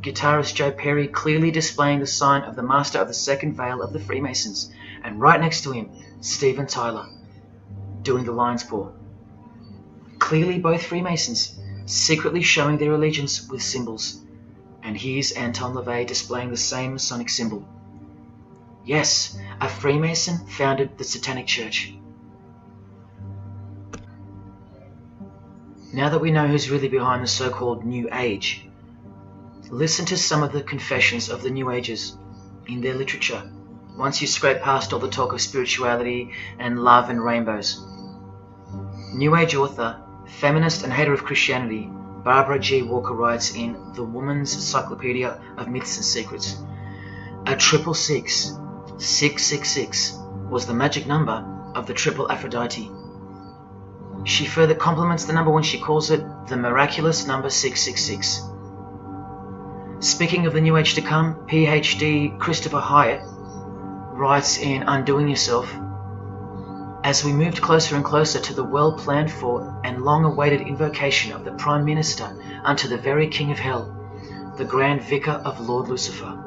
Speaker 1: guitarist Joe Perry clearly displaying the sign of the Master of the Second Veil of the Freemasons, and right next to him, Steven Tyler, doing the Lion's Paw. Clearly both Freemasons, secretly showing their allegiance with symbols. And here's Anton LaVey displaying the same Masonic symbol. Yes, a Freemason founded the Satanic Church. Now that we know who's really behind the so-called New Age, Listen to some of the confessions of the New Agers in their literature, once you scrape past all the talk of spirituality and love and rainbows. New Age author, feminist and hater of Christianity, Barbara G. Walker writes in The Woman's Encyclopedia of Myths and Secrets, "A 666, 666, was the magic number of the triple Aphrodite." She further compliments the number when she calls it the miraculous number 666. Speaking of the New Age to come, PhD Christopher Hyatt writes in Undoing Yourself, "As we moved closer and closer to the well-planned for and long-awaited invocation of the Prime Minister unto the very King of Hell, the Grand Vicar of Lord Lucifer."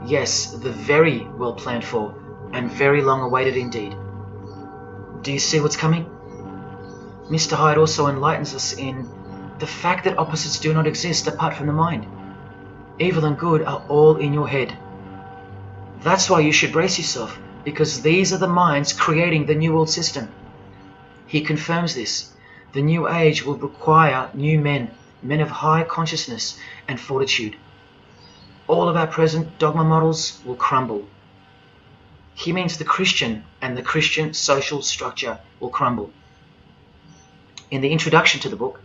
Speaker 1: Yes, the very well-planned for and very long-awaited indeed. Do you see what's coming? Mr. Hyde also enlightens us in the fact that opposites do not exist apart from the mind. Evil and good are all in your head. That's why you should brace yourself, because these are the minds creating the New World System. He confirms this. The New Age will require new men, men of high consciousness and fortitude. All of our present dogma models will crumble. He means the Christian and the Christian social structure will crumble. In the introduction to the book,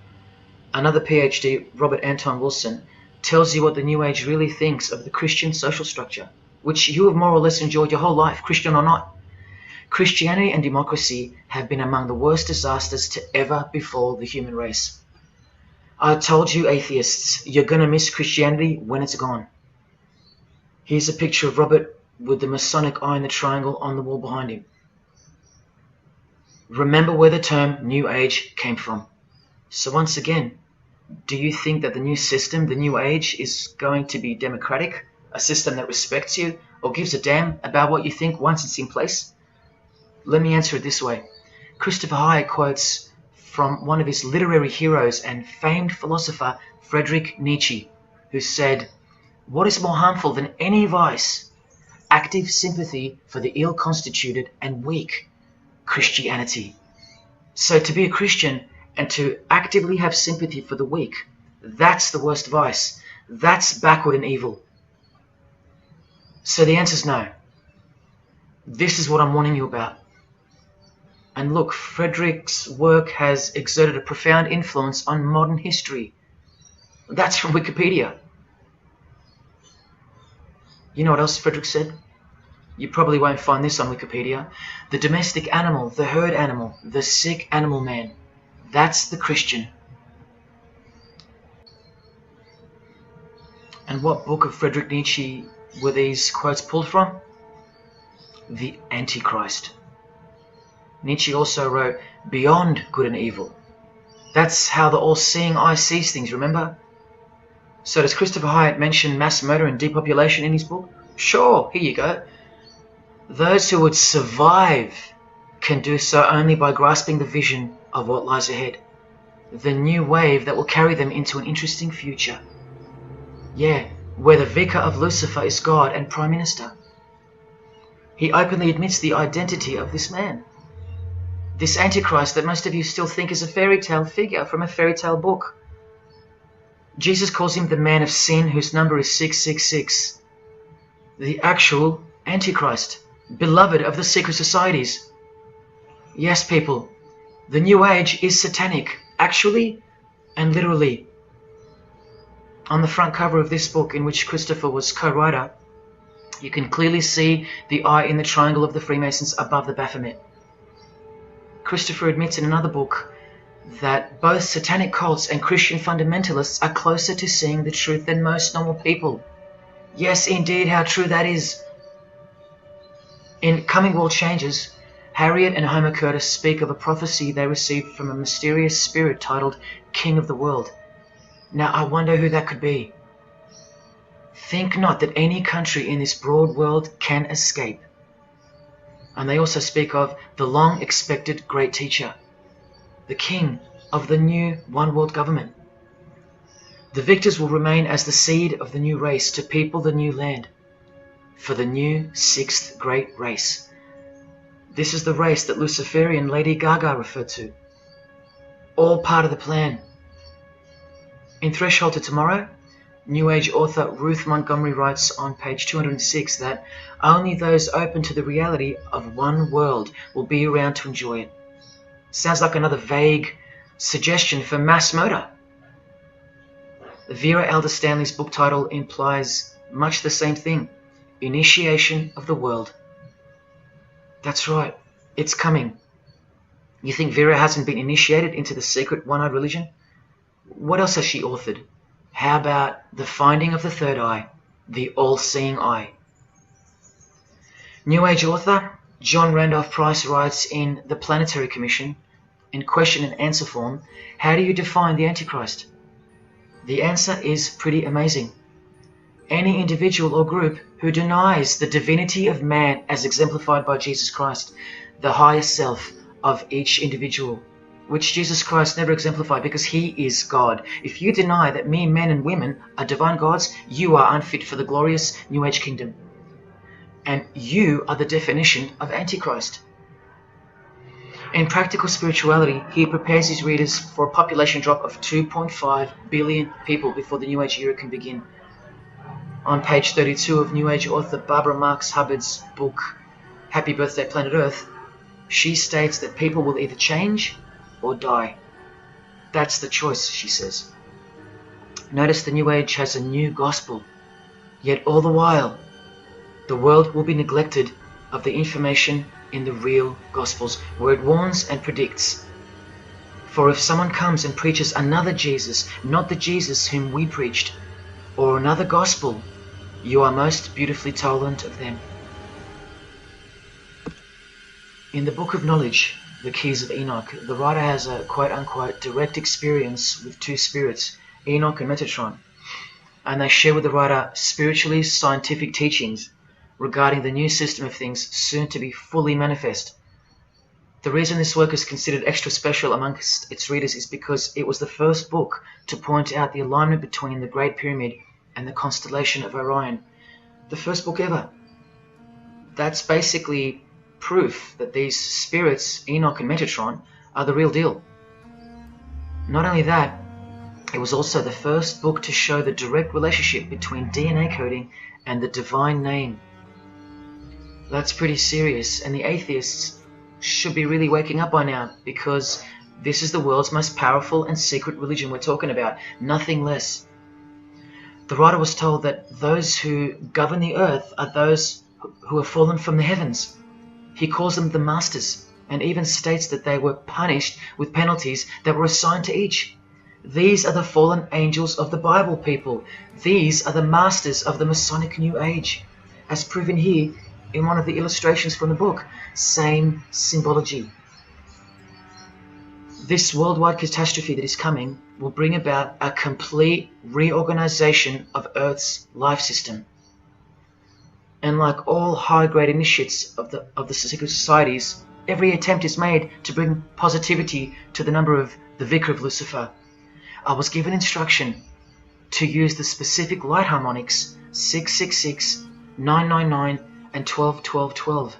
Speaker 1: another PhD, Robert Anton Wilson, tells you what the New Age really thinks of the Christian social structure, which you have more or less enjoyed your whole life, Christian or not. Christianity and democracy have been among the worst disasters to ever befall the human race. I told you, atheists, you're going to miss Christianity when it's gone. Here's a picture of Robert with the Masonic eye in the triangle on the wall behind him. Remember where the term New Age came from. So once again, do you think that the new system, the New Age, is going to be democratic, a system that respects you or gives a damn about what you think once it's in place? Let me answer it this way. Christopher Hyatt quotes from one of his literary heroes and famed philosopher, Friedrich Nietzsche, who said, "What is more harmful than any vice? Active sympathy for the ill-constituted and weak, Christianity." So to be a Christian and to actively have sympathy for the weak, that's the worst vice. That's backward and evil. So the answer's no. This is what I'm warning you about. And look, Frederick's work has exerted a profound influence on modern history. That's from Wikipedia. You know what else Frederick said? You probably won't find this on Wikipedia. The domestic animal, the herd animal, the sick animal man. That's the Christian. And what book of Friedrich Nietzsche were these quotes pulled from? The Antichrist. Nietzsche also wrote Beyond Good and Evil. That's how the all-seeing eye sees things, remember? So does Christopher Hyatt mention mass murder and depopulation in his book? Sure, here you go. Those who would survive can do so only by grasping the vision of what lies ahead. The new wave that will carry them into an interesting future. Yeah, where the Vicar of Lucifer is God and Prime Minister. He openly admits the identity of this man. This Antichrist that most of you still think is a fairy tale figure from a fairy tale book. Jesus calls him the man of sin whose number is 666. The actual Antichrist, beloved of the secret societies. Yes, people, the New Age is satanic, actually and literally. On the front cover of this book, in which Christopher was co-writer, you can clearly see the eye in the triangle of the Freemasons above the Baphomet. Christopher admits in another book that both satanic cults and Christian fundamentalists are closer to seeing the truth than most normal people. Yes, indeed, how true that is. In Coming World Changes, Harriet and Homer Curtis speak of a prophecy they received from a mysterious spirit titled King of the World. Now I wonder who that could be. Think not that any country in this broad world can escape. And they also speak of the long-expected great teacher, the king of the new one-world government. The victors will remain as the seed of the new race to people the new land, for the new sixth great race. This is the race that Luciferian Lady Gaga referred to. All part of the plan. In Threshold to Tomorrow, New Age author Ruth Montgomery writes on page 206 that only those open to the reality of one world will be around to enjoy it. Sounds like another vague suggestion for mass murder. Vera Elder Stanley's book title implies much the same thing: initiation of the world. That's right, it's coming. You think Vera hasn't been initiated into the secret one-eyed religion? What else has she authored? How about the finding of the third eye, the all-seeing eye? New Age author John Randolph Price writes in The Planetary Commission, in question and answer form, how do you define the Antichrist? The answer is pretty amazing. Any individual or group who denies the divinity of man as exemplified by Jesus Christ, the higher self of each individual, which Jesus Christ never exemplified because he is God. If you deny that mere men and women are divine gods, you are unfit for the glorious New Age kingdom. And you are the definition of Antichrist. In Practical Spirituality, he prepares his readers for a population drop of 2.5 billion people before the New Age era can begin. On page 32 of New Age author Barbara Marx Hubbard's book, Happy Birthday Planet Earth, she states that people will either change or die. That's the choice, she says. Notice the New Age has a new gospel, yet all the while, the world will be neglected of the information in the real Gospels, where it warns and predicts. For if someone comes and preaches another Jesus, not the Jesus whom we preached, or another gospel, you are most beautifully tolerant of them. In the Book of Knowledge, The Keys of Enoch, the writer has a quote-unquote direct experience with two spirits, Enoch and Metatron, and they share with the writer spiritually scientific teachings regarding the new system of things soon to be fully manifest. The reason this work is considered extra special amongst its readers is because it was the first book to point out the alignment between the Great Pyramid and the constellation of Orion. The first book ever. That's basically proof that these spirits, Enoch and Metatron, are the real deal. Not only that, it was also the first book to show the direct relationship between DNA coding and the divine name. That's pretty serious, and the atheists should be really waking up by now, because this is the world's most powerful and secret religion we're talking about, nothing less. The writer was told that those who govern the earth are those who have fallen from the heavens. He calls them the masters, and even states that they were punished with penalties that were assigned to each. These are the fallen angels of the Bible, people. These are the masters of the Masonic New Age, as proven here in one of the illustrations from the book. Same symbology. This worldwide catastrophe that is coming will bring about a complete reorganization of Earth's life system. And like all high-grade initiates of the secret societies, every attempt is made to bring positivity to the number of the Vicar of Lucifer. I was given instruction to use the specific light harmonics 666, 999, and 12-12-12.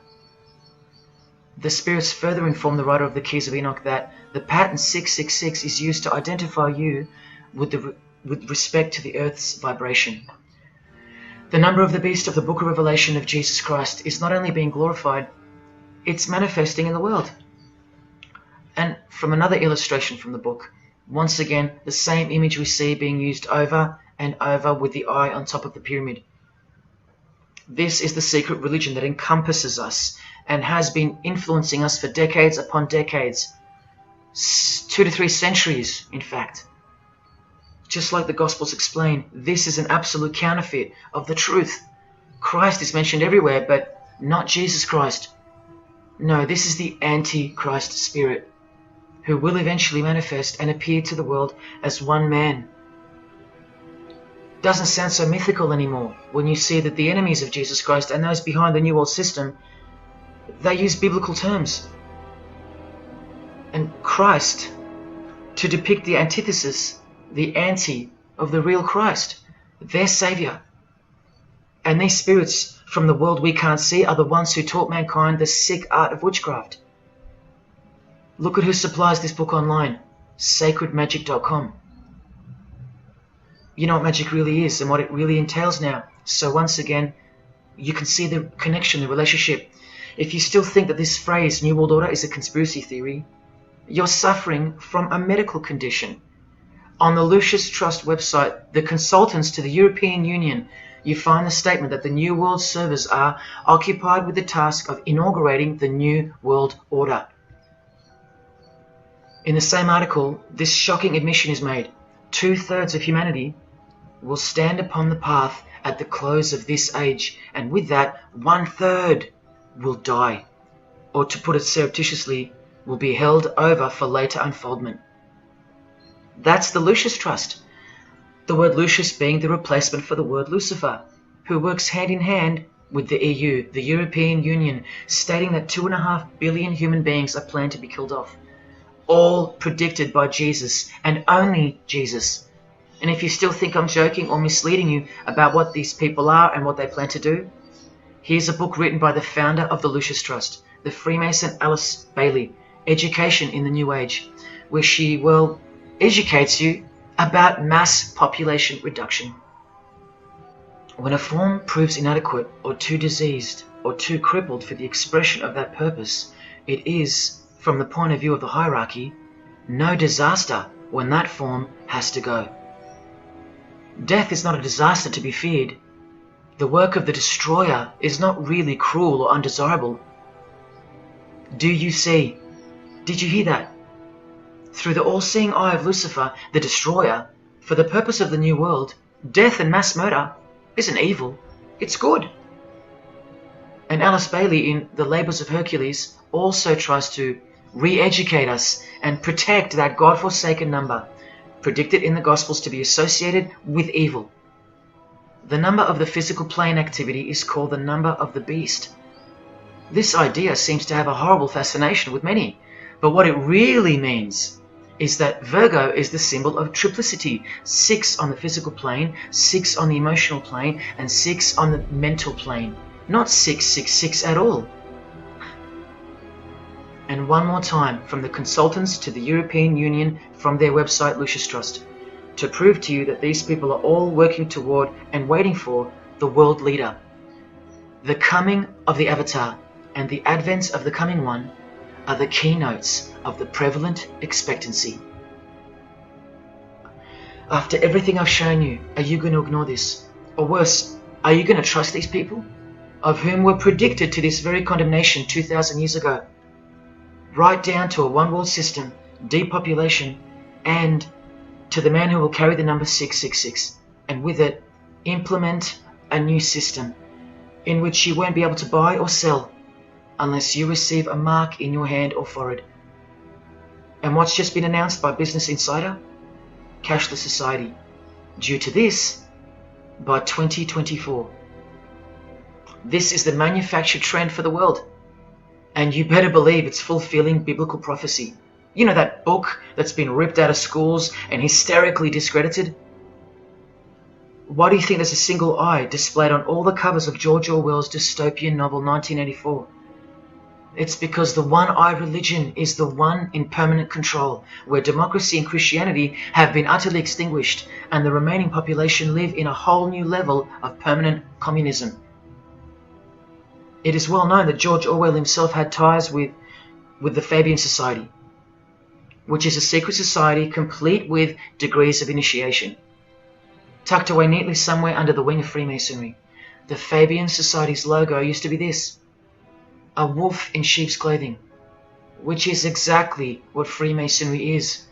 Speaker 1: The spirits further inform the writer of the Keys of Enoch that the pattern 666 is used to identify you with respect to the Earth's vibration. The number of the beast of the Book of Revelation of Jesus Christ is not only being glorified, it's manifesting in the world. And from another illustration from the book, once again, the same image we see being used over and over with the eye on top of the pyramid. This is the secret religion that encompasses us and has been influencing us for decades upon decades. 2 to 3 centuries, in fact. Just like the Gospels explain, this is an absolute counterfeit of the truth. Christ is mentioned everywhere, but not Jesus Christ. No, this is the Antichrist spirit, who will eventually manifest and appear to the world as one man. Doesn't sound so mythical anymore when you see that the enemies of Jesus Christ and those behind the New World System, they use biblical terms. And Christ, to depict the antithesis, the anti of the real Christ, their Saviour. And these spirits from the world we can't see are the ones who taught mankind the sick art of witchcraft. Look at who supplies this book online, sacredmagic.com. You know what magic really is and what it really entails now. So once again, you can see the connection, the relationship. If you still think that this phrase, New World Order, is a conspiracy theory, you're suffering from a medical condition. On the Lucius Trust website, the consultants to the European Union, you find the statement that the New World servers are occupied with the task of inaugurating the New World Order. In the same article, this shocking admission is made. 2/3 of humanity will stand upon the path at the close of this age, and with that, 1/3 will die, or to put it surreptitiously, will be held over for later unfoldment. That's the Lucius Trust. The word Lucius being the replacement for the word Lucifer, who works hand in hand with the EU, the European Union, stating that 2.5 billion human beings are planned to be killed off. All predicted by Jesus, and only Jesus. And if you still think I'm joking or misleading you about what these people are and what they plan to do, here's a book written by the founder of the Lucius Trust, the Freemason Alice Bailey, Education in the New Age, where she, well, educates you about mass population reduction. When a form proves inadequate or too diseased or too crippled for the expression of that purpose, it is, from the point of view of the hierarchy, no disaster when that form has to go. Death is not a disaster to be feared. The work of the destroyer is not really cruel or undesirable. Do you see? Did you hear that? Through the all-seeing eye of Lucifer, the destroyer, for the purpose of the new world, death and mass murder isn't evil, it's good. And Alice Bailey in The Labours of Hercules also tries to re-educate us and protect that God-forsaken number, predicted in the Gospels to be associated with evil. The number of the physical plane activity is called the number of the beast. This idea seems to have a horrible fascination with many, but what it really means is that Virgo is the symbol of triplicity, 6 on the physical plane, 6 on the emotional plane, and 6 on the mental plane, not 666 at all. And one more time, from the consultants to the European Union, from their website Lucius Trust, to prove to you that these people are all working toward and waiting for the world leader. The coming of the Avatar and the advent of the coming one are the keynotes of the prevalent expectancy. After everything I've shown you, are you going to ignore this? Or worse, are you going to trust these people, of whom were predicted to this very condemnation 2,000 years ago? Right down to a one-world system, depopulation, and to the man who will carry the number 666, and with it, implement a new system in which you won't be able to buy or sell unless you receive a mark in your hand or forehead. And what's just been announced by Business Insider? Cashless society. Due to this, by 2024. This is the manufactured trend for the world. And you better believe it's fulfilling biblical prophecy. You know that book that's been ripped out of schools and hysterically discredited? Why do you think there's a single eye displayed on all the covers of George Orwell's dystopian novel 1984? It's because the one-eyed religion is the one in permanent control, where democracy and Christianity have been utterly extinguished, and the remaining population live in a whole new level of permanent communism. It is well known that George Orwell himself had ties with the Fabian Society, which is a secret society complete with degrees of initiation. Tucked away neatly somewhere under the wing of Freemasonry, the Fabian Society's logo used to be this: a wolf in sheep's clothing, which is exactly what Freemasonry is.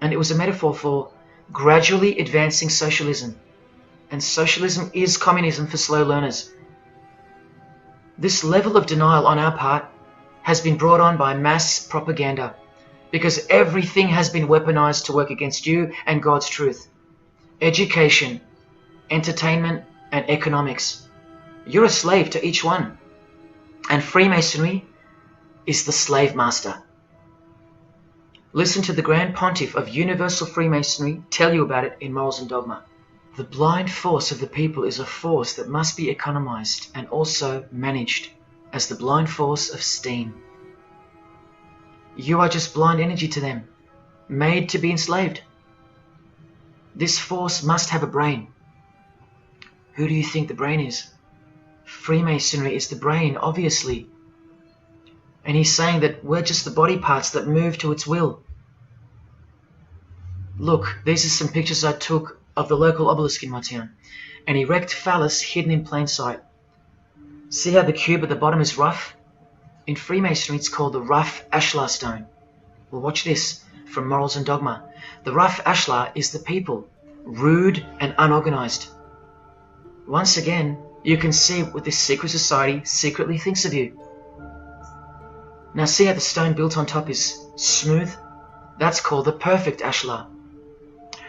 Speaker 1: And it was a metaphor for gradually advancing socialism. And socialism is communism for slow learners. This level of denial on our part has been brought on by mass propaganda, because everything has been weaponized to work against you and God's truth. Education, entertainment, and economics. You're a slave to each one. And Freemasonry is the slave master. Listen to the Grand Pontiff of Universal Freemasonry tell you about it in Morals and Dogma. The blind force of the people is a force that must be economized and also managed as the blind force of steam. You are just blind energy to them, made to be enslaved. This force must have a brain. Who do you think the brain is? Freemasonry is the brain, obviously. And he's saying that we're just the body parts that move to its will. Look, these are some pictures I took of the local obelisk in Altiyan. An erect phallus hidden in plain sight. See how the cube at the bottom is rough? In Freemasonry it's called the rough ashlar stone. Well, watch this from Morals and Dogma. The rough ashlar is the people, rude and unorganized. Once again, you can see what this secret society secretly thinks of you. Now see how the stone built on top is smooth? That's called the perfect ashlar.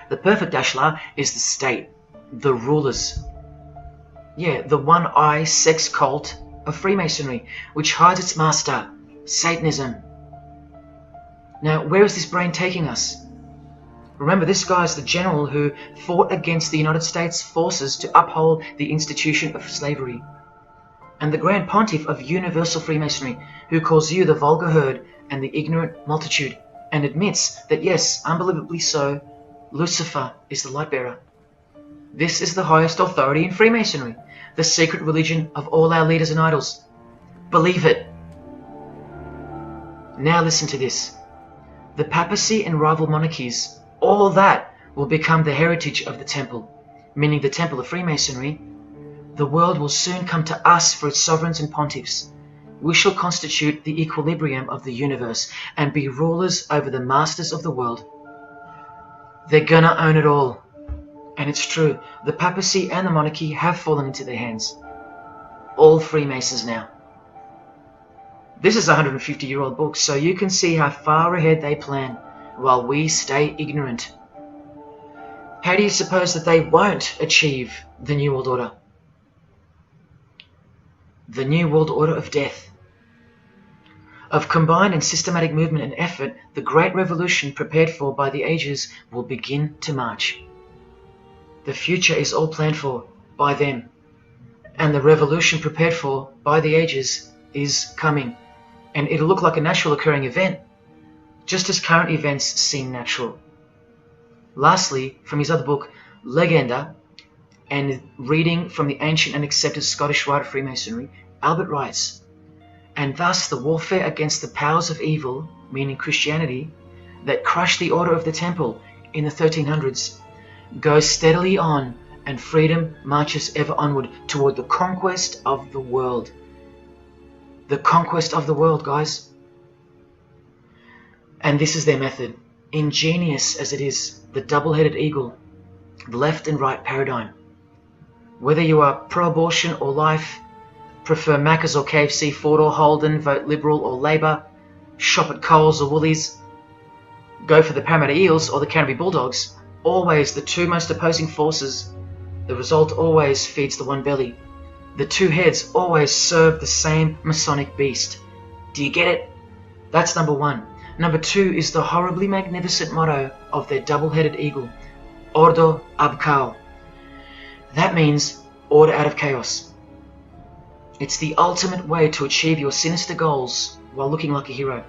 Speaker 1: The perfect ashlar is the state, the rulers. Yeah, the one-eye sex cult of Freemasonry, which hides its master, Satanism. Now, where is this brain taking us? Remember, this guy is the general who fought against the United States forces to uphold the institution of slavery. And the Grand Pontiff of Universal Freemasonry, who calls you the vulgar herd and the ignorant multitude, and admits that yes, unbelievably so, Lucifer is the light bearer. This is the highest authority in Freemasonry, the secret religion of all our leaders and idols. Believe it. Now listen to this. The papacy and rival monarchies, all that will become the heritage of the temple, meaning the temple of Freemasonry. The world will soon come to us for its sovereigns and pontiffs. We shall constitute the equilibrium of the universe and be rulers over the masters of the world. They're gonna own it all. And it's true, the papacy and the monarchy have fallen into their hands. All Freemasons now. This is a 150-year-old book, so you can see how far ahead they plan, while we stay ignorant. How do you suppose that they won't achieve the New World Order? The New World Order of death. Of combined and systematic movement and effort, the great revolution prepared for by the ages will begin to march. The future is all planned for by them, and the revolution prepared for by the ages is coming, and it'll look like a natural occurring event, just as current events seem natural. Lastly, from his other book, Legenda, and reading from the ancient and accepted Scottish rite of Freemasonry, Albert writes, "And thus the warfare against the powers of evil, meaning Christianity, that crushed the order of the temple in the 1300s, goes steadily on, and freedom marches ever onward toward the conquest of the world." The conquest of the world, guys. And this is their method. Ingenious as it is, the double-headed eagle, the left and right paradigm. Whether you are pro-abortion or life, prefer Macca's or KFC, Ford or Holden, vote Liberal or Labour, shop at Coles or Woolies, go for the Parramatta Eels or the Canterbury Bulldogs, always the two most opposing forces, the result always feeds the one belly. The two heads always serve the same Masonic beast. Do you get it? That's number one. Number two is the horribly magnificent motto of their double-headed eagle, Ordo ab Chaos. That means order out of chaos. It's the ultimate way to achieve your sinister goals while looking like a hero.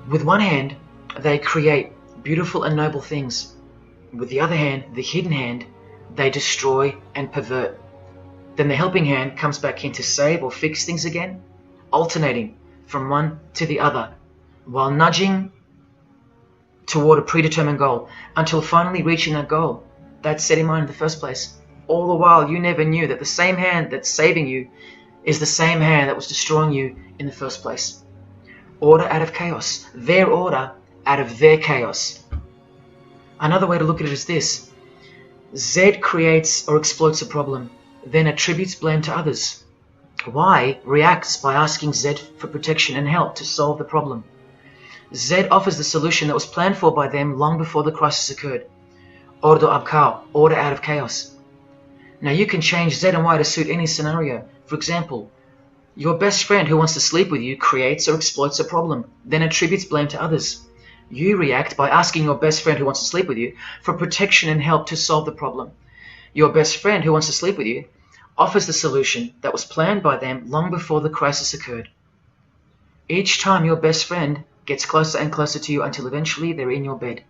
Speaker 1: With one hand, they create beautiful and noble things. With the other hand, the hidden hand, they destroy and pervert. Then the helping hand comes back in to save or fix things again, alternating from one to the other, while nudging toward a predetermined goal, until finally reaching that goal that's set in mind in the first place. All the while, you never knew that the same hand that's saving you is the same hand that was destroying you in the first place. Order out of chaos. Their order out of their chaos. Another way to look at it is this. Z creates or exploits a problem, then attributes blame to others. Y reacts by asking Z for protection and help to solve the problem. Z offers the solution that was planned for by them long before the crisis occurred. Ordo ab Chaos, order out of chaos. Now you can change Z and Y to suit any scenario. For example, your best friend who wants to sleep with you creates or exploits a problem, then attributes blame to others. You react by asking your best friend who wants to sleep with you for protection and help to solve the problem. Your best friend who wants to sleep with you offers the solution that was planned by them long before the crisis occurred. Each time your best friend gets closer and closer to you until eventually they're in your bed.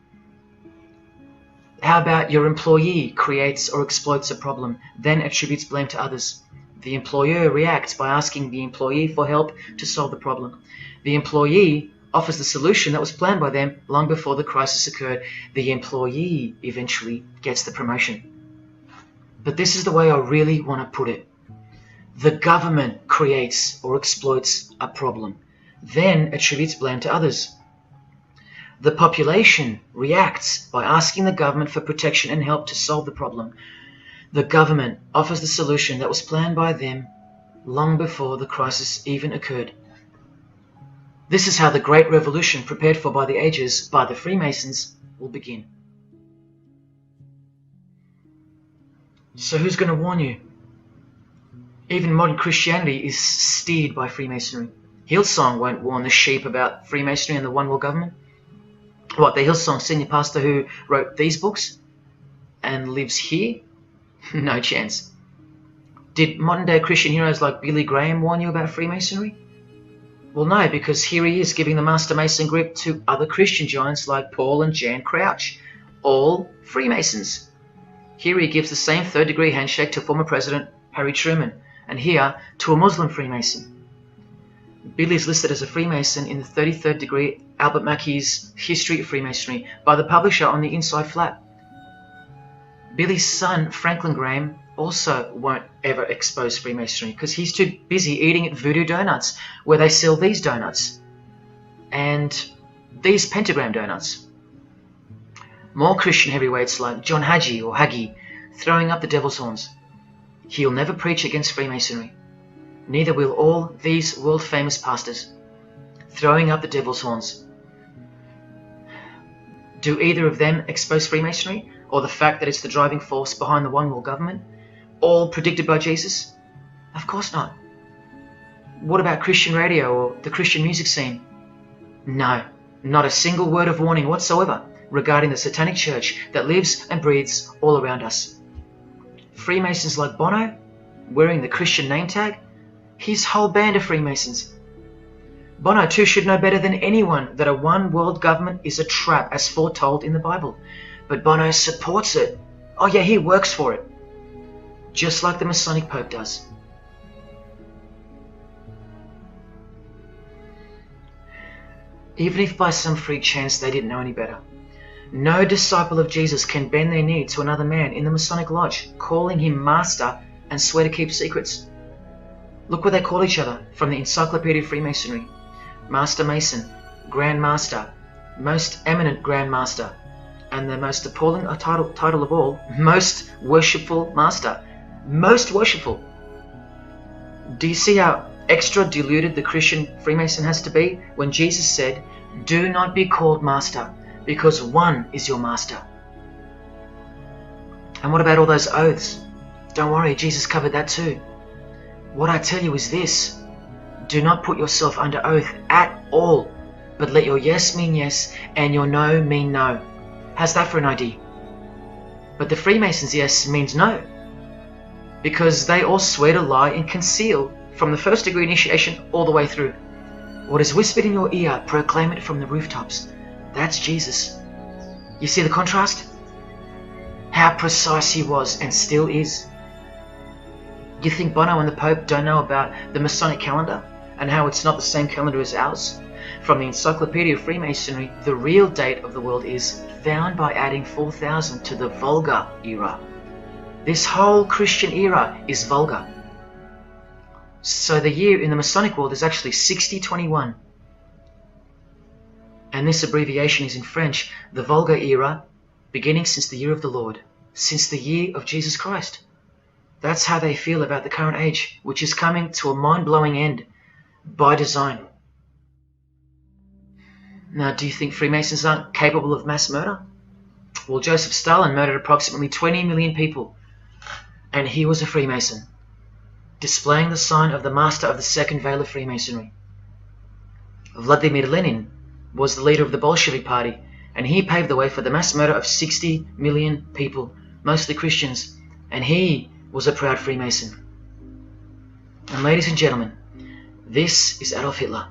Speaker 1: How about your employee creates or exploits a problem, then attributes blame to others? The employer reacts by asking the employee for help to solve the problem. The employee offers the solution that was planned by them long before the crisis occurred. The employee eventually gets the promotion. But this is the way I really want to put it. The government creates or exploits a problem, then attributes blame to others. The population reacts by asking the government for protection and help to solve the problem. The government offers the solution that was planned by them long before the crisis even occurred. This is how the Great Revolution, prepared for by the ages by the Freemasons, will begin. So who's going to warn you? Even modern Christianity is steered by Freemasonry. Hillsong won't warn the sheep about Freemasonry and the one world government. What, the Hillsong senior pastor who wrote these books and lives here? No chance. Did modern day Christian heroes like Billy Graham warn you about Freemasonry? Well, no, because here he is giving the Master Mason grip to other Christian giants like Paul and Jan Crouch, all Freemasons. Here he gives the same third-degree handshake to former President Harry Truman, and here to a Muslim Freemason. Billy is listed as a Freemason in the 33rd degree Albert Mackey's History of Freemasonry by the publisher on the inside flap. Billy's son, Franklin Graham, also won't ever expose Freemasonry because he's too busy eating at Voodoo Donuts, where they sell these donuts and these pentagram donuts. More Christian heavyweights like John Hagee or Hagee throwing up the devil's horns. He'll never preach against Freemasonry. Neither will all these world-famous pastors throwing up the devil's horns. Do either of them expose Freemasonry, or the fact that it's the driving force behind the one world government, all predicted by Jesus? Of course not. What about Christian radio or the Christian music scene? No, not a single word of warning whatsoever regarding the satanic church that lives and breathes all around us. Freemasons like Bono, wearing the Christian name tag, his whole band of Freemasons. Bono too should know better than anyone that a one world government is a trap as foretold in the Bible. But Bono supports it. Oh yeah, he works for it. Just like the Masonic Pope does. Even if by some freak chance they didn't know any better. No disciple of Jesus can bend their knee to another man in the Masonic Lodge, calling him master and swear to keep secrets. Look what they call each other from the Encyclopedia of Freemasonry. Master Mason, Grand Master, Most Eminent Grand Master, and the most appalling title of all, Most Worshipful Master. Most worshipful. Do you see how extra diluted the Christian Freemason has to be when Jesus said, "Do not be called master, because one is your master"? And what about all those oaths? Don't worry, Jesus covered that too. What I tell you is this: do not put yourself under oath at all, but let your yes mean yes and your no mean no. How's that for an idea? But the Freemasons' yes means no, because they all swear to lie and conceal from the first degree initiation all the way through. What is whispered in your ear, proclaim it from the rooftops. That's Jesus. You see the contrast? How precise he was and still is. You think Bono and the Pope don't know about the Masonic calendar and how it's not the same calendar as ours? From the Encyclopedia of Freemasonry, the real date of the world is found by adding 4000 to the Vulgar era. This whole Christian era is vulgar. So the year in the Masonic world is actually 6021. And this abbreviation is in French, the Vulgar era, beginning since the year of the Lord, since the year of Jesus Christ. That's how they feel about the current age, which is coming to a mind-blowing end by design. Now, do you think Freemasons aren't capable of mass murder? Well, Joseph Stalin murdered approximately 20 million people, and he was a Freemason, displaying the sign of the master of the second veil of Freemasonry. Vladimir Lenin was the leader of the Bolshevik Party, and he paved the way for the mass murder of 60 million people, mostly Christians, and he was a proud Freemason. And ladies and gentlemen, this is Adolf Hitler,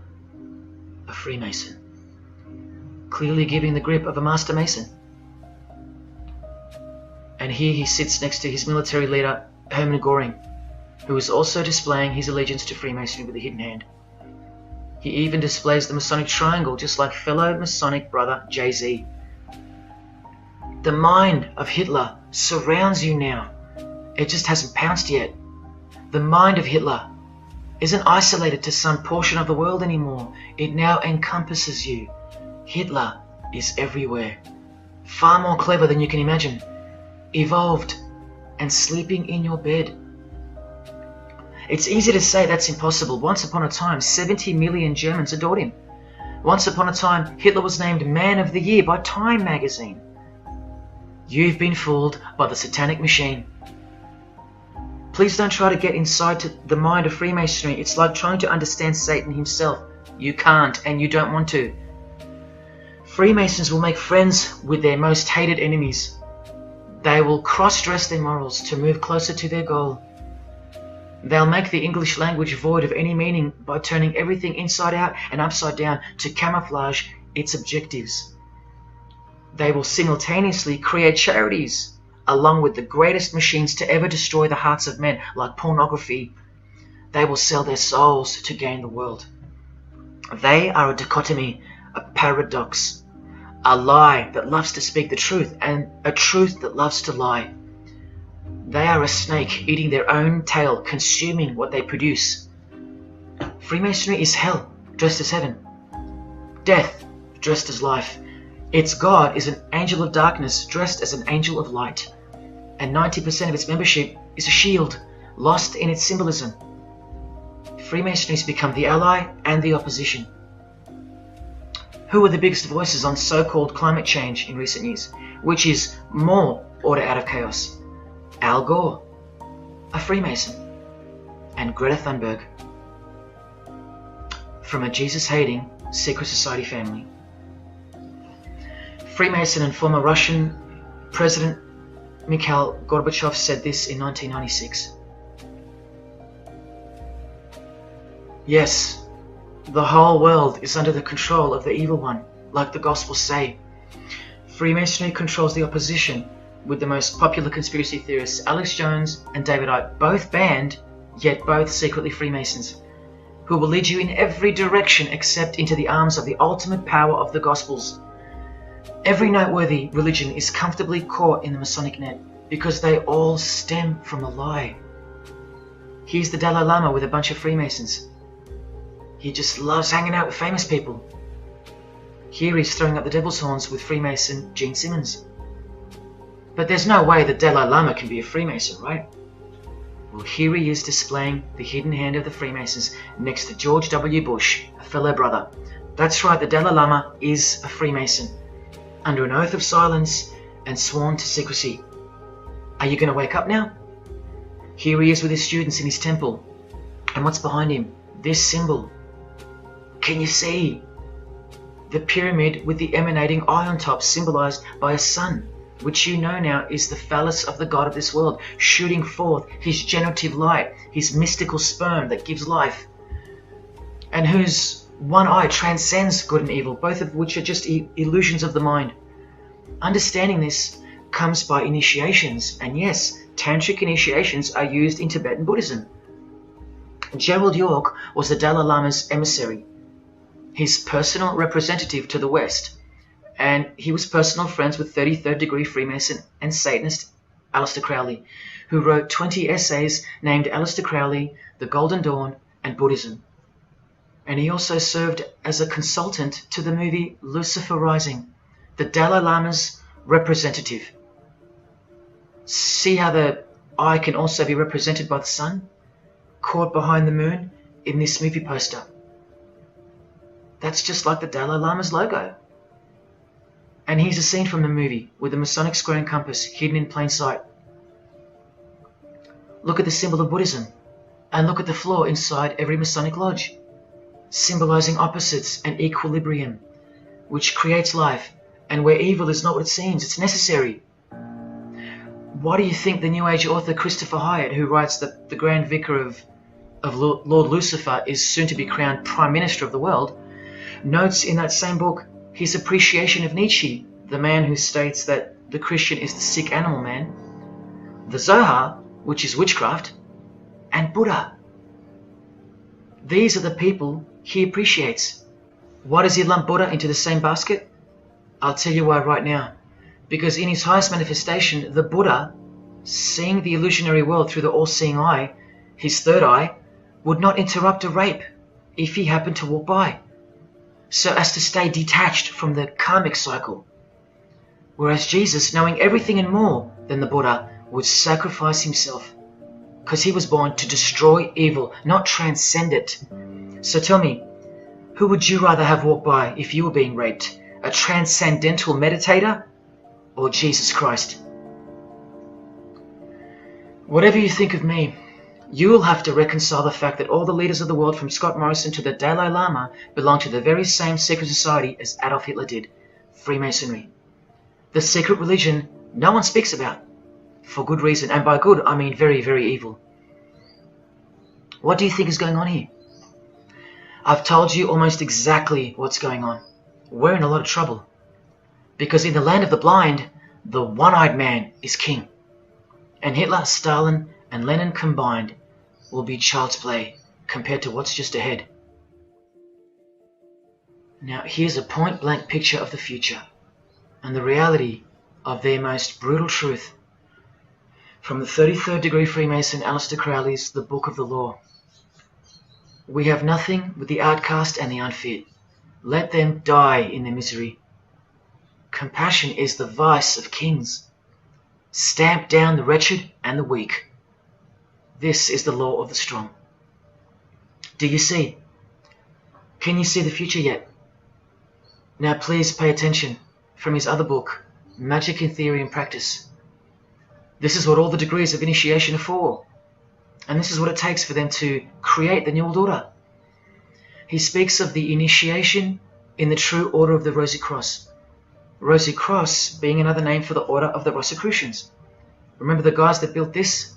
Speaker 1: a Freemason, clearly giving the grip of a Master Mason. And here he sits next to his military leader, Hermann Göring, who is also displaying his allegiance to Freemasonry with a hidden hand. He even displays the Masonic triangle, just like fellow Masonic brother Jay-Z. The mind of Hitler surrounds you now. It just hasn't pounced yet. The mind of Hitler isn't isolated to some portion of the world anymore. It now encompasses you. Hitler is everywhere. Far more clever than you can imagine. Evolved and sleeping in your bed. It's easy to say that's impossible. Once upon a time, 70 million Germans adored him. Once upon a time, Hitler was named Man of the Year by Time magazine. You've been fooled by the satanic machine. Please don't try to get inside to the mind of Freemasonry. It's like trying to understand Satan himself. You can't, and you don't want to. Freemasons will make friends with their most hated enemies. They will cross-dress their morals to move closer to their goal. They'll make the English language void of any meaning by turning everything inside out and upside down to camouflage its objectives. They will simultaneously create charities, along with the greatest machines to ever destroy the hearts of men, like pornography. They will sell their souls to gain the world. They are a dichotomy, a paradox, a lie that loves to speak the truth and a truth that loves to lie. They are a snake eating their own tail, consuming what they produce. Freemasonry is hell dressed as heaven, death dressed as life. Its God is an angel of darkness dressed as an angel of light, and 90% of its membership is a shield, lost in its symbolism. Freemasonry has become the ally and the opposition. Who are the biggest voices on so-called climate change in recent years? Which is more order out of chaos? Al Gore, a Freemason, and Greta Thunberg, from a Jesus-hating secret society family. Freemason and former Russian President Mikhail Gorbachev said this in 1996. Yes, the whole world is under the control of the evil one, like the Gospels say. Freemasonry controls the opposition, with the most popular conspiracy theorists Alex Jones and David Icke, both banned, yet both secretly Freemasons, who will lead you in every direction except into the arms of the ultimate power of the Gospels. Every noteworthy religion is comfortably caught in the Masonic net, because they all stem from a lie. Here's the Dalai Lama with a bunch of Freemasons. He just loves hanging out with famous people. Here he's throwing up the devil's horns with Freemason Gene Simmons. But there's no way the Dalai Lama can be a Freemason, right? Well, here he is displaying the hidden hand of the Freemasons next to George W. Bush, a fellow brother. That's right, the Dalai Lama is a Freemason, under an oath of silence and sworn to secrecy. Are you going to wake up now? Here he is with his students in his temple. And what's behind him? This symbol. Can you see? The pyramid with the emanating eye on top, symbolized by a sun, which you know now is the phallus of the god of this world, shooting forth his generative light, his mystical sperm that gives life, and whose one eye transcends good and evil, both of which are just illusions of the mind. Understanding this comes by initiations, and yes, tantric initiations are used in Tibetan Buddhism. Gerald York was the Dalai Lama's emissary, his personal representative to the West, and he was personal friends with 33rd degree Freemason and Satanist Aleister Crowley, who wrote 20 essays named Aleister Crowley, The Golden Dawn, and Buddhism. And he also served as a consultant to the movie Lucifer Rising, the Dalai Lama's representative. See how the eye can also be represented by the sun, caught behind the moon in this movie poster. That's just like the Dalai Lama's logo. And here's a scene from the movie with the Masonic square and compass hidden in plain sight. Look at the symbol of Buddhism, and look at the floor inside every Masonic lodge, symbolizing opposites and equilibrium, which creates life, and where evil is not what it seems, it's necessary. Why do you think the New Age author Christopher Hyatt, who writes that the Grand Vicar of Lord Lucifer is soon to be crowned Prime Minister of the world, notes in that same book his appreciation of Nietzsche, the man who states that the Christian is the sick animal man, the Zohar, which is witchcraft, and Buddha. These are the people he appreciates. Why does he lump Buddha into the same basket? I'll tell you why right now. Because in his highest manifestation, the Buddha, seeing the illusionary world through the all-seeing eye, his third eye, would not interrupt a rape if he happened to walk by, so as to stay detached from the karmic cycle. Whereas Jesus, knowing everything and more than the Buddha, would sacrifice himself, because he was born to destroy evil, not transcend it. So tell me, who would you rather have walk by if you were being raped? A transcendental meditator or Jesus Christ? Whatever you think of me, you will have to reconcile the fact that all the leaders of the world, from Scott Morrison to the Dalai Lama, belong to the very same secret society as Adolf Hitler did, Freemasonry. The secret religion no one speaks about, for good reason, and by good I mean very, very evil. What do you think is going on here? I've told you almost exactly what's going on. We're in a lot of trouble, because in the land of the blind, the one-eyed man is king, and Hitler, Stalin, and Lenin combined will be child's play compared to what's just ahead. Now here's a point-blank picture of the future and the reality of their most brutal truth from the 33rd degree Freemason Aleister Crowley's The Book of the Law. We have nothing with the outcast and the unfit. Let them die in their misery. Compassion is the vice of kings. Stamp down the wretched and the weak. This is the law of the strong. Do you see? Can you see the future yet? Now please pay attention from his other book, Magic in Theory and Practice. This is what all the degrees of initiation are for. And this is what it takes for them to create the New World Order. He speaks of the initiation in the true order of the Rosy Cross. Rosy Cross being another name for the Order of the Rosicrucians. Remember the guys that built this?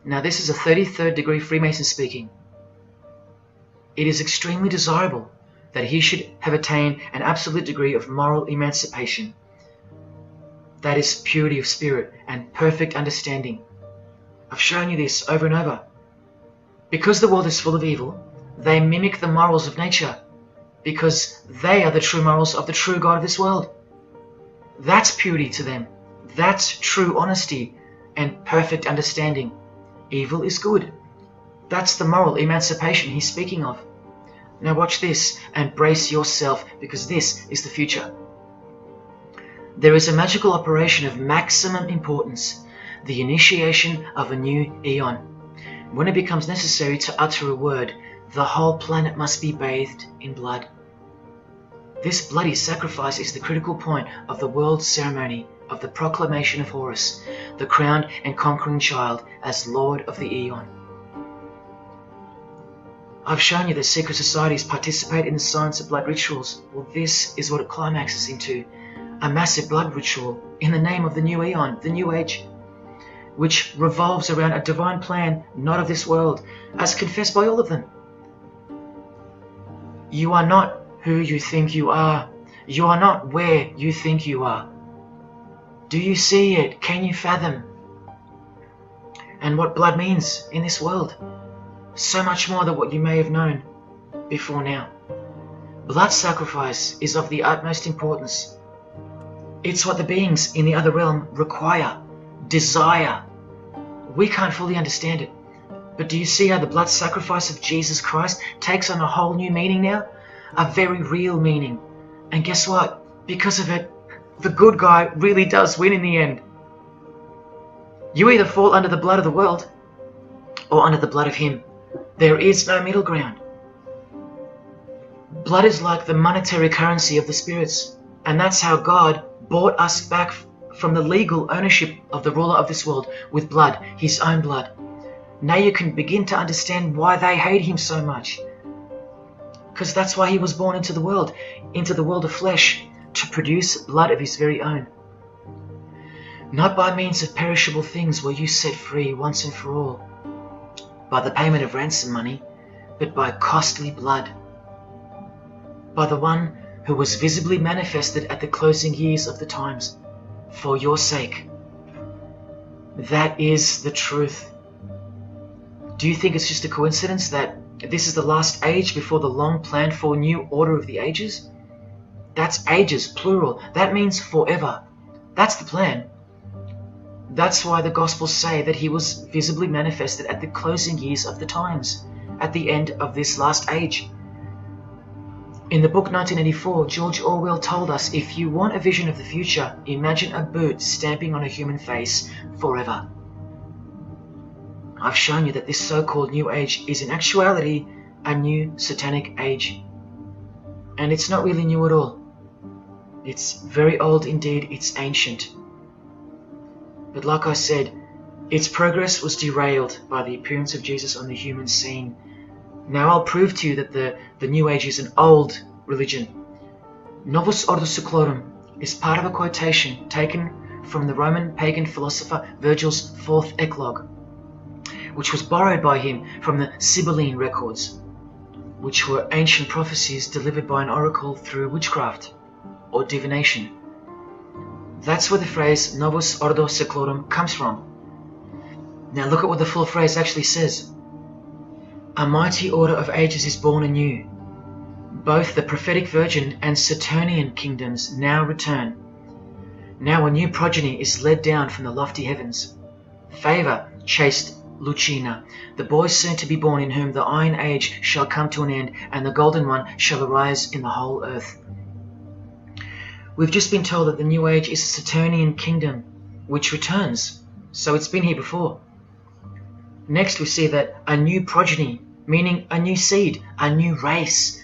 Speaker 1: Now this is a 33rd degree Freemason speaking. It is extremely desirable that he should have attained an absolute degree of moral emancipation. That is purity of spirit and perfect understanding. I've shown you this over and over. Because the world is full of evil, they mimic the morals of nature, because they are the true morals of the true God of this world. That's purity to them. That's true honesty and perfect understanding. Evil is good. That's the moral emancipation he's speaking of. Now watch this and brace yourself, because this is the future. There is a magical operation of maximum importance, the initiation of a new eon. When it becomes necessary to utter a word, the whole planet must be bathed in blood. This bloody sacrifice is the critical point of the world ceremony of the proclamation of Horus, the crowned and conquering child, as Lord of the Eon. I've shown you that secret societies participate in the science of blood rituals. Well, this is what it climaxes into, a massive blood ritual in the name of the new Eon, the new age, which revolves around a divine plan not of this world, as confessed by all of them. You are not who you think you are. You are not where you think you are. Do you see it? Can you fathom? And what blood means in this world? So much more than what you may have known before now. Blood sacrifice is of the utmost importance. It's what the beings in the other realm require, desire. We can't fully understand it. But do you see how the blood sacrifice of Jesus Christ takes on a whole new meaning now? A very real meaning. And guess what? Because of it, the good guy really does win in the end. You either fall under the blood of the world or under the blood of him. There is no middle ground. Blood is like the monetary currency of the spirits, and that's how God bought us back from the legal ownership of the ruler of this world with blood, his own blood. Now you can begin to understand why they hate him so much. Because that's why he was born into the world of flesh, to produce blood of his very own. Not by means of perishable things were you set free once and for all, by the payment of ransom money, but by costly blood, by the one who was visibly manifested at the closing years of the times, for your sake. That is the truth. Do you think it's just a coincidence that this is the last age before the long planned for new order of the ages? That's ages, plural. That means forever. That's the plan. That's why the Gospels say that he was visibly manifested at the closing years of the times, at the end of this last age. In the book 1984, George Orwell told us, if you want a vision of the future, imagine a boot stamping on a human face forever. I've shown you that this so-called New Age is in actuality a new satanic age. And it's not really new at all. It's very old indeed, it's ancient. But like I said, its progress was derailed by the appearance of Jesus on the human scene. Now I'll prove to you that the New Age is an old religion. Novus Ordo Seclorum is part of a quotation taken from the Roman pagan philosopher Virgil's 4th Eclogue, which was borrowed by him from the Sibylline records, which were ancient prophecies delivered by an oracle through witchcraft or divination. That's where the phrase Novus Ordo Seclorum comes from. Now look at what the full phrase actually says. A mighty order of ages is born anew. Both the prophetic virgin and Saturnian kingdoms now return. Now a new progeny is led down from the lofty heavens. Favor, chaste Lucina, the boy soon to be born, in whom the Iron Age shall come to an end, and the Golden One shall arise in the whole earth. We've just been told that the New Age is a Saturnian kingdom, which returns, so it's been here before. Next we see that a new progeny, meaning a new seed, a new race,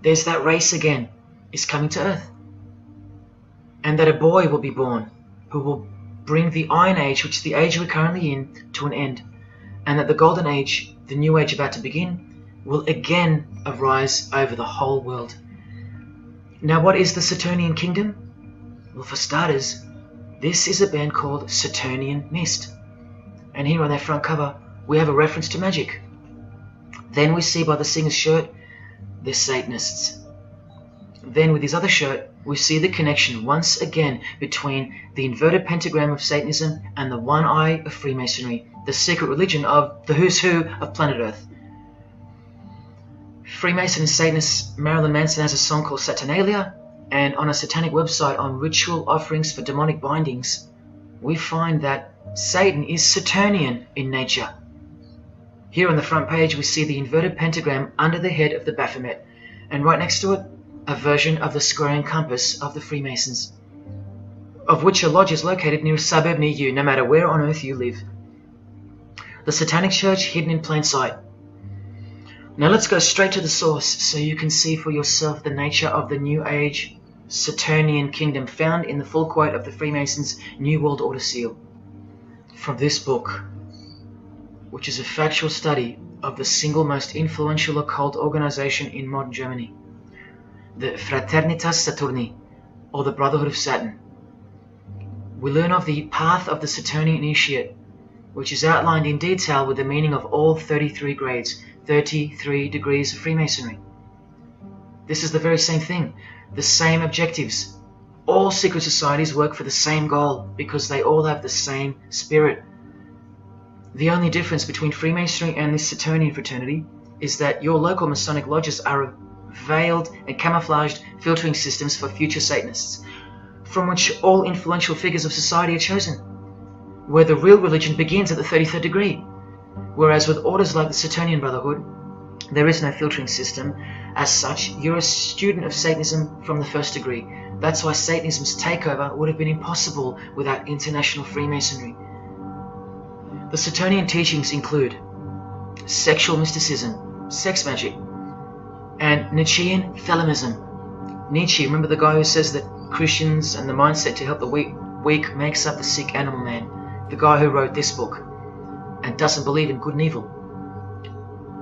Speaker 1: there's that race again, is coming to earth. And that a boy will be born, who will bring the Iron Age, which is the age we're currently in, to an end. And that the Golden Age, the New Age about to begin, will again arise over the whole world. Now what is the Saturnian kingdom? Well, for starters, this is a band called Saturnian Mist. And here on their front cover, we have a reference to magic. Then we see by the singer's shirt, they're Satanists. Then with his other shirt, we see the connection once again between the inverted pentagram of Satanism and the one eye of Freemasonry, the secret religion of the who's who of planet Earth. Freemason and Satanist Marilyn Manson has a song called Saturnalia, and on a satanic website on ritual offerings for demonic bindings, we find that Satan is Saturnian in nature. Here on the front page we see the inverted pentagram under the head of the Baphomet, and right next to it, a version of the square and compass of the Freemasons, of which a lodge is located near a suburb near you, no matter where on earth you live. The Satanic Church hidden in plain sight. Now let's go straight to the source so you can see for yourself the nature of the New Age Saturnian kingdom found in the full quote of the Freemasons' New World Order seal. From this book, which is a factual study of the single most influential occult organization in modern Germany, the Fraternitas Saturni, or the Brotherhood of Saturn. We learn of the path of the Saturnian initiate, which is outlined in detail with the meaning of all 33 grades, 33 degrees of Freemasonry. This is the very same thing, the same objectives. All secret societies work for the same goal because they all have the same spirit. The only difference between Freemasonry and this Saturnian fraternity is that your local Masonic lodges are veiled and camouflaged filtering systems for future Satanists, from which all influential figures of society are chosen, where the real religion begins at the 33rd degree. Whereas with orders like the Saturnian Brotherhood, there is no filtering system. As such, you're a student of Satanism from the first degree. That's why Satanism's takeover would have been impossible without international Freemasonry. The Saturnian teachings include sexual mysticism, sex magic, and Nietzschean Thelemism. Nietzsche, remember the guy who says that Christians and the mindset to help the weak makes up the sick animal man? The guy who wrote this book and doesn't believe in good and evil.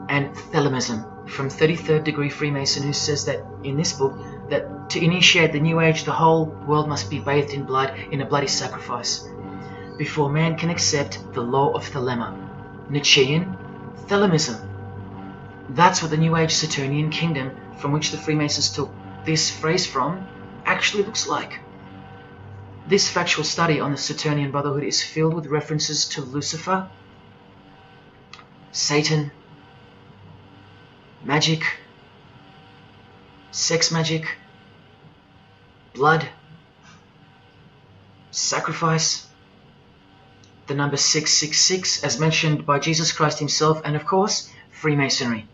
Speaker 1: And Thelemism from 33rd degree Freemason, who says that in this book that to initiate the New Age the whole world must be bathed in blood in a bloody sacrifice before man can accept the law of Thelema. Nietzschean Thelemism. That's what the New Age Saturnian kingdom, from which the Freemasons took this phrase from, actually looks like. This factual study on the Saturnian Brotherhood is filled with references to Lucifer, Satan, magic, sex magic, blood, sacrifice, the number 666 as mentioned by Jesus Christ himself, and of course, Freemasonry.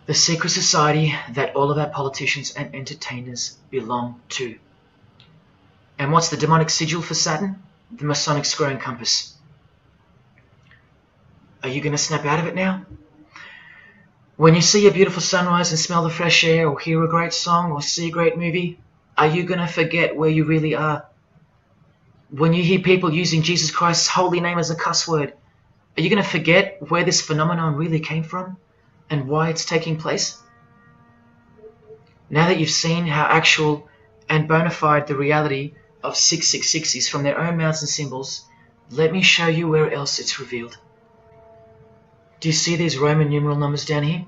Speaker 1: The secret society that all of our politicians and entertainers belong to. And what's the demonic sigil for Saturn? The Masonic square and compass. Are you going to snap out of it now? When you see a beautiful sunrise and smell the fresh air, or hear a great song, or see a great movie, are you going to forget where you really are? When you hear people using Jesus Christ's holy name as a cuss word, are you going to forget where this phenomenon really came from and why it's taking place? Now that you've seen how actual and bona fide the reality of 666 is from their own mouths and symbols, let me show you where else it's revealed. Do you see these Roman numeral numbers down here?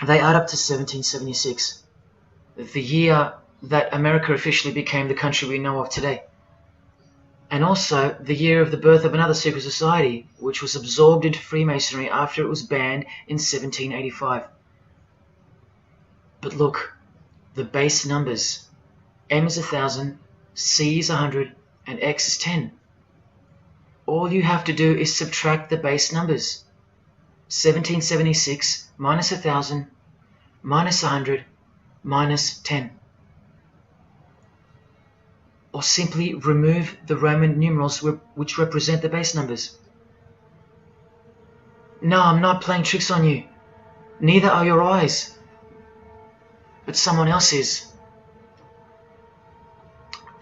Speaker 1: They add up to 1776, the year that America officially became the country we know of today. And also the year of the birth of another secret society, which was absorbed into Freemasonry after it was banned in 1785. But look, the base numbers. M is 1,000, C is 100, and X is 10. All you have to do is subtract the base numbers. 1776 minus 1,000 minus 100 minus 10. Or simply remove the Roman numerals which represent the base numbers. No, I'm not playing tricks on you. Neither are your eyes. But someone else is.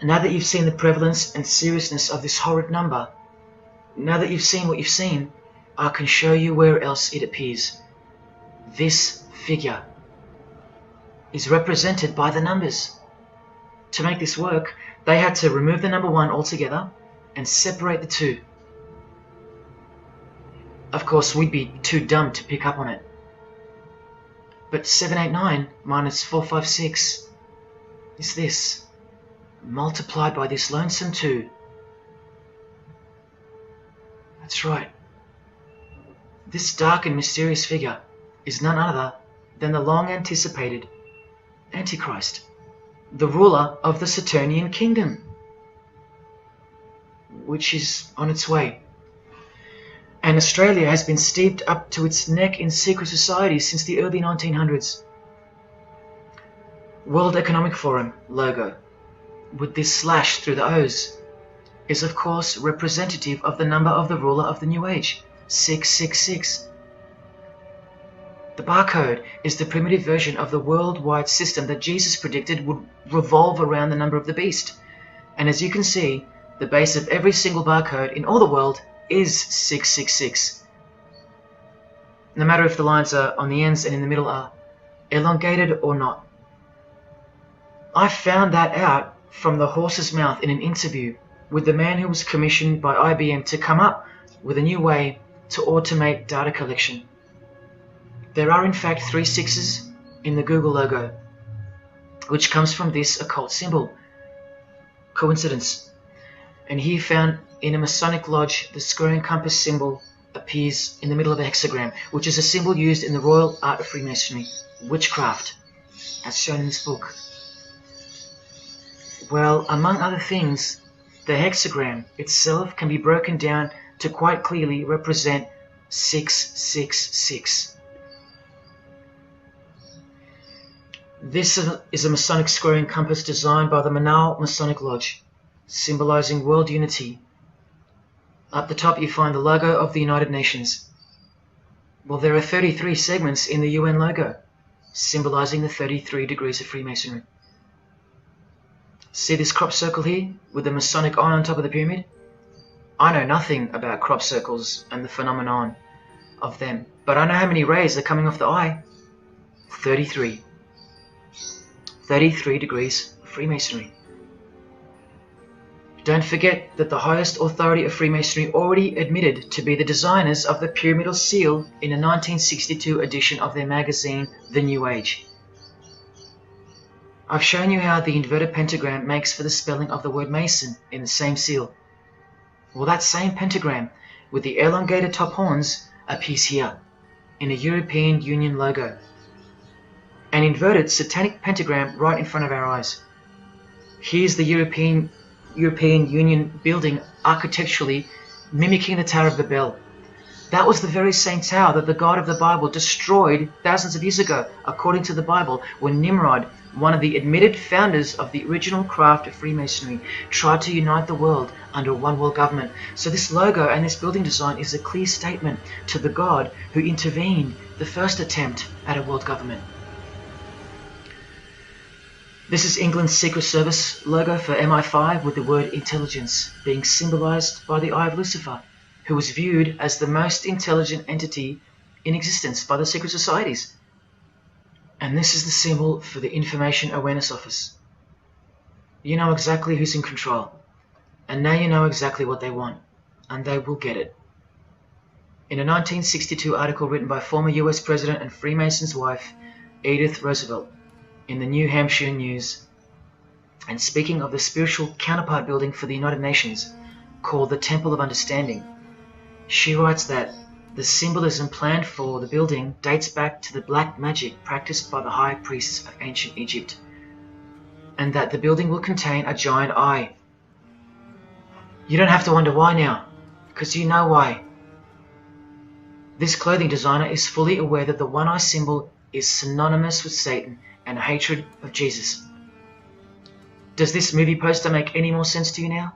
Speaker 1: Now that you've seen the prevalence and seriousness of this horrid number, now that you've seen what you've seen, I can show you where else it appears. This figure is represented by the numbers. To make this work, they had to remove the number 1 altogether and separate the 2. Of course, we'd be too dumb to pick up on it. But 789 minus 456 is this, multiplied by this lonesome 2. That's right. This dark and mysterious figure is none other than the long-anticipated Antichrist, the ruler of the Saturnian kingdom, which is on its way. And Australia has been steeped up to its neck in secret societies since the early 1900s. World Economic Forum logo, with this slash through the O's, is of course representative of the number of the ruler of the New Age, 666. The barcode is the primitive version of the worldwide system that Jesus predicted would revolve around the number of the beast. And as you can see, the base of every single barcode in all the world is 666. No matter if the lines are on the ends and in the middle are elongated or not. I found that out from the horse's mouth in an interview with the man who was commissioned by IBM to come up with a new way to automate data collection. There are in fact 3 6s in the Google logo, which comes from this occult symbol. Coincidence? And he found in a Masonic lodge the square and compass symbol appears in the middle of a hexagram, which is a symbol used in the royal art of Freemasonry, witchcraft, as shown in this book. Well, among other things, the hexagram itself can be broken down to quite clearly represent 666. This is a Masonic square and compass designed by the Manal Masonic Lodge, symbolizing world unity. At the top you find the logo of the United Nations. Well, there are 33 segments in the UN logo, symbolizing the 33 degrees of Freemasonry. See this crop circle here, with the Masonic eye on top of the pyramid? I know nothing about crop circles and the phenomenon of them, but I know how many rays are coming off the eye. 33. 33 degrees of Freemasonry. Don't forget that the highest authority of Freemasonry already admitted to be the designers of the pyramidal seal in a 1962 edition of their magazine, The New Age. I've shown you how the inverted pentagram makes for the spelling of the word Mason in the same seal. Well, that same pentagram with the elongated top horns appears here in a European Union logo. An inverted satanic pentagram right in front of our eyes. Here's the European Union building architecturally mimicking the Tower of Babel. That was the very same tower that the God of the Bible destroyed thousands of years ago, according to the Bible, when Nimrod, one of the admitted founders of the original craft of Freemasonry, tried to unite the world under one world government. So this logo and this building design is a clear statement to the God who intervened the first attempt at a world government. This is England's Secret Service logo for MI5 with the word intelligence being symbolized by the eye of Lucifer, who was viewed as the most intelligent entity in existence by the secret societies. And this is the symbol for the Information Awareness Office. You know exactly who's in control, and now you know exactly what they want, and they will get it. In a 1962 article written by former US President and Freemason's wife, Edith Roosevelt, in the New Hampshire News, and speaking of the spiritual counterpart building for the United Nations, called the Temple of Understanding, she writes that the symbolism planned for the building dates back to the black magic practiced by the high priests of ancient Egypt, and that the building will contain a giant eye. You don't have to wonder why now, because you know why. This clothing designer is fully aware that the one-eye symbol is synonymous with Satan and a hatred of Jesus. Does this movie poster make any more sense to you now?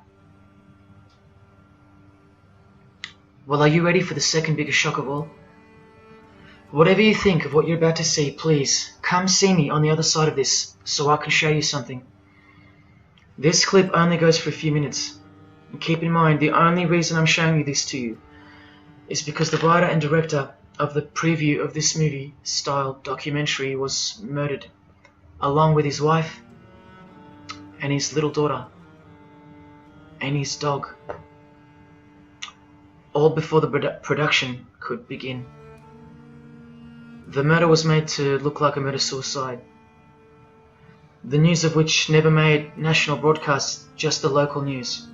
Speaker 1: Well, are you ready for the second biggest shock of all? Whatever you think of what you're about to see, please come see me on the other side of this so I can show you something. This clip only goes for a few minutes. And keep in mind, the only reason I'm showing you this to you is because the writer and director of the preview of this movie style documentary was murdered, along with his wife and his little daughter and his dog, all before the production could begin. The murder was made to look like a murder-suicide, the news of which never made national broadcasts, just the local news.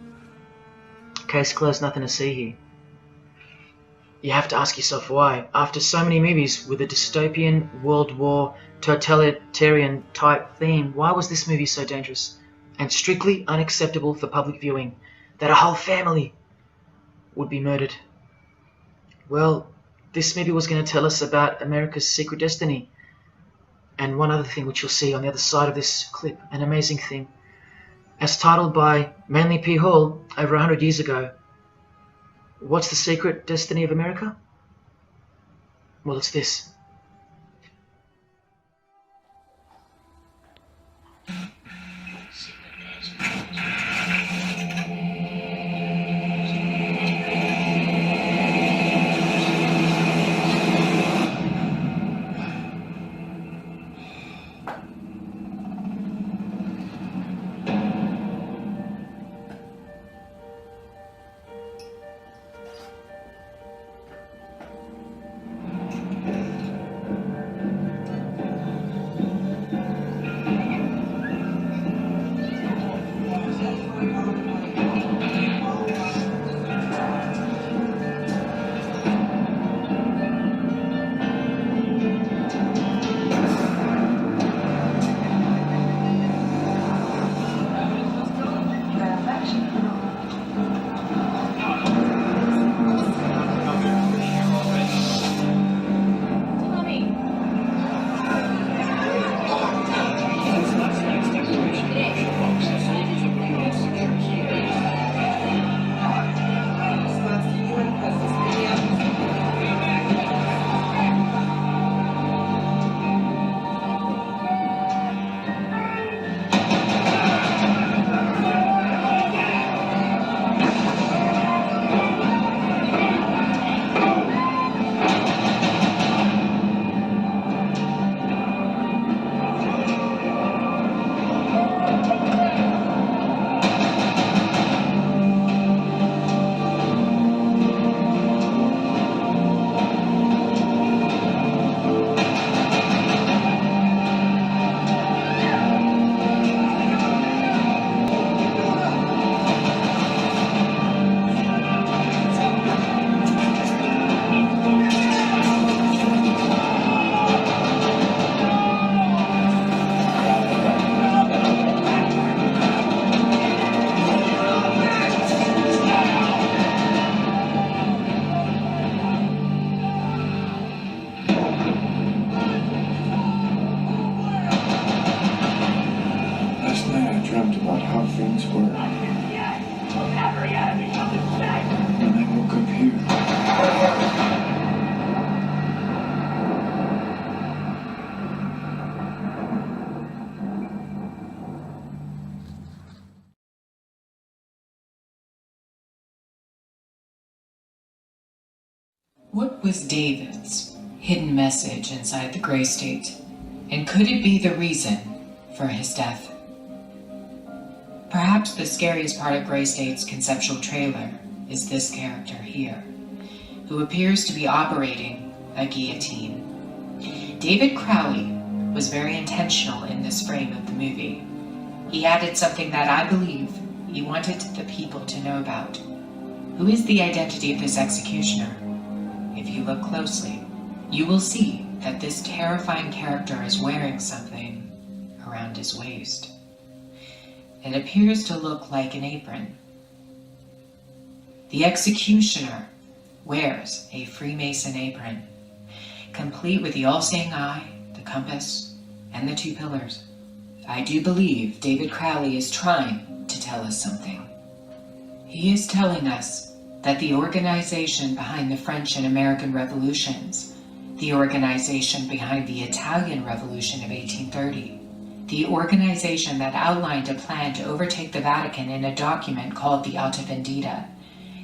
Speaker 1: Case closed, nothing to see here. You have to ask yourself why, after so many movies with a dystopian, World War, totalitarian type theme, why was this movie so dangerous and strictly unacceptable for public viewing, that a whole family would be murdered? Well, this movie was going to tell us about America's secret destiny. And one other thing which you'll see on the other side of this clip, an amazing thing. As titled by Manly P. Hall over 100 years ago, what's the secret destiny of America? Well, it's this.
Speaker 10: dreamt about how things were. And I woke up here.
Speaker 17: What was David's hidden message inside the Grey State? And could it be the reason for his death? Perhaps the scariest part of Grey State's conceptual trailer is this character here, who appears to be operating a guillotine. David Crowley was very intentional in this frame of the movie. He added something that I believe he wanted the people to know about. Who is the identity of this executioner? If you look closely, you will see that this terrifying character is wearing something around his waist. It appears to look like an apron. The executioner wears a Freemason apron, complete with the all-seeing eye, the compass, and the 2 pillars. I do believe David Crowley is trying to tell us something. He is telling us that the organization behind the French and American revolutions, the organization behind the Italian Revolution of 1830, the organization that outlined a plan to overtake the Vatican in a document called the Alta Vendita,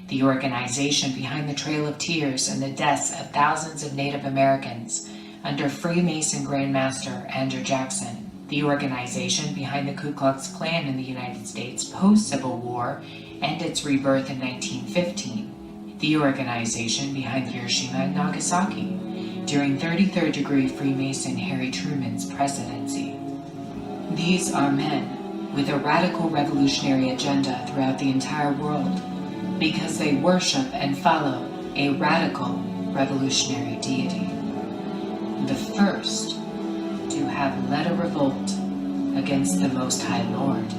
Speaker 17: the organization behind the Trail of Tears and the deaths of thousands of Native Americans under Freemason Grandmaster Andrew Jackson, the organization behind the Ku Klux Klan in the United States post-Civil War and its rebirth in 1915, the organization behind Hiroshima and Nagasaki during 33rd degree Freemason Harry Truman's presidency. These are men with a radical revolutionary agenda throughout the entire world because they worship and follow a radical revolutionary deity. The first to have led a revolt against the Most High Lord.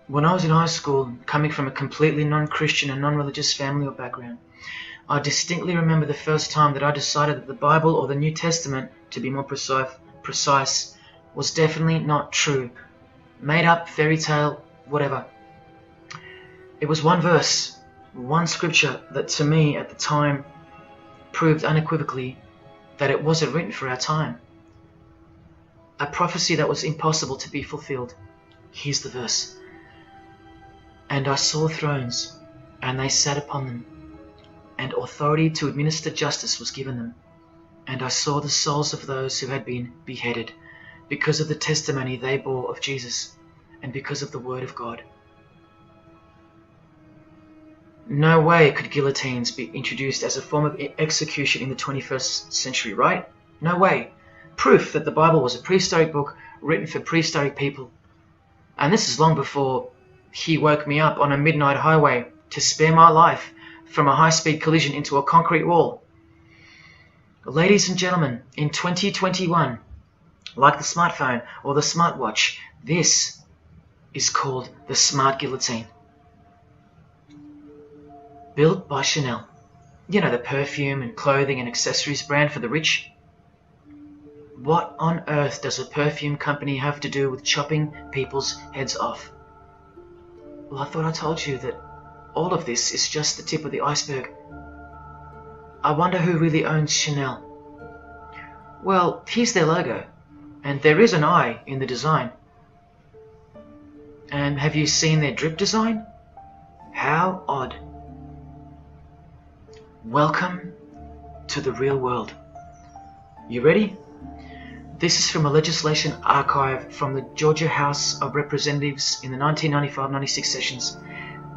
Speaker 1: When I was in high school, coming from a completely non-Christian and non-religious family or background, I distinctly remember the first time that I decided that the Bible or the New Testament, to be more precise, was definitely not true. Made up, fairy tale, whatever. It was one verse, one scripture that to me at the time proved unequivocally that it wasn't written for our time. A prophecy that was impossible to be fulfilled. Here's the verse. And I saw thrones, and they sat upon them, and authority to administer justice was given them. And I saw the souls of those who had been beheaded, because of the testimony they bore of Jesus, and because of the word of God. No way could guillotines be introduced as a form of execution in the 21st century, right? No way. Proof that the Bible was a prehistoric book written for prehistoric people. And this is long before he woke me up on a midnight highway to spare my life from a high-speed collision into a concrete wall. Ladies and gentlemen, in 2021, like the smartphone or the smartwatch, this is called the Smart Guillotine. Built by Chanel. You know, the perfume and clothing and accessories brand for the rich. What on earth does a perfume company have to do with chopping people's heads off? Well, I thought I told you that all of this is just the tip of the iceberg. I wonder who really owns Chanel. Well, here's their logo, and there is an eye in the design. And have you seen their drip design? How odd. Welcome to the real world. You ready? This is from a legislation archive from the Georgia House of Representatives in the 1995-96 sessions.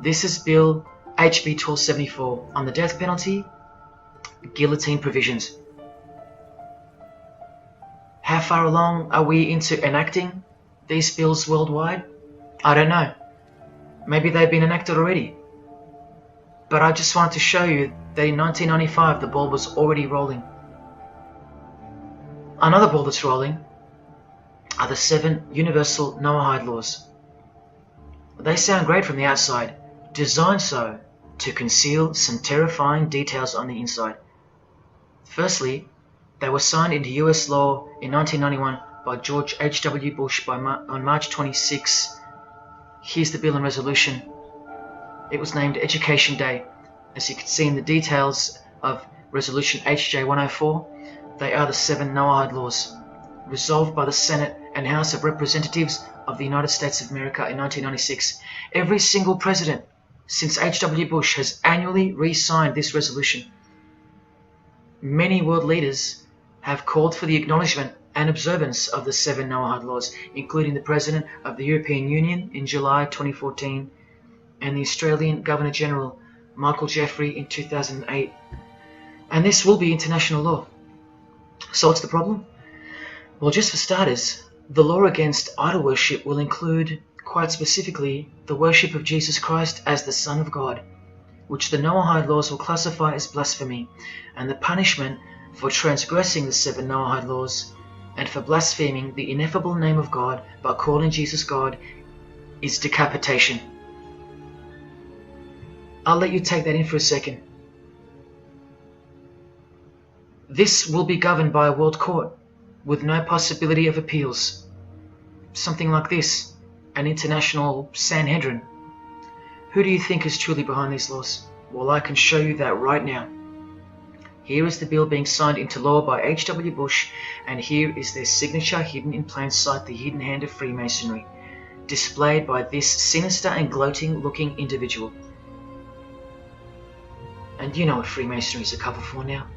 Speaker 1: This is Bill HB 1274 on the death penalty, guillotine provisions. How far along are we into enacting these bills worldwide? I don't know. Maybe they've been enacted already. But I just wanted to show you that in 1995 the ball was already rolling. Another ball that's rolling are the 7 universal Noahide laws. They sound great from the outside, designed so to conceal some terrifying details on the inside. Firstly, they were signed into US law in 1991 by George H.W. Bush on March 26. Here's the bill and resolution. It was named Education Day. As you can see in the details of Resolution HJ 104, they are the 7 Noahide laws, resolved by the Senate and House of Representatives of the United States of America in 1996. Every single president since H.W. Bush has annually re-signed this resolution. Many world leaders have called for the acknowledgement and observance of the 7 Noahide laws, including the President of the European Union in July 2014 and the Australian Governor-General Michael Jeffrey in 2008. And this will be international law. So what's the problem? Well, just for starters, the law against idol worship will include, quite specifically, the worship of Jesus Christ as the Son of God, which the Noahide laws will classify as blasphemy, and the punishment for transgressing the 7 Noahide laws and for blaspheming the ineffable name of God by calling Jesus God is decapitation. I'll let you take that in for a second. This will be governed by a world court with no possibility of appeals. Something like this, an international Sanhedrin. Who do you think is truly behind these laws? Well, I can show you that right now. Here is the bill being signed into law by H.W. Bush, and here is their signature hidden in plain sight, the hidden hand of Freemasonry, displayed by this sinister and gloating looking individual. And you know what Freemasonry is a cover for now.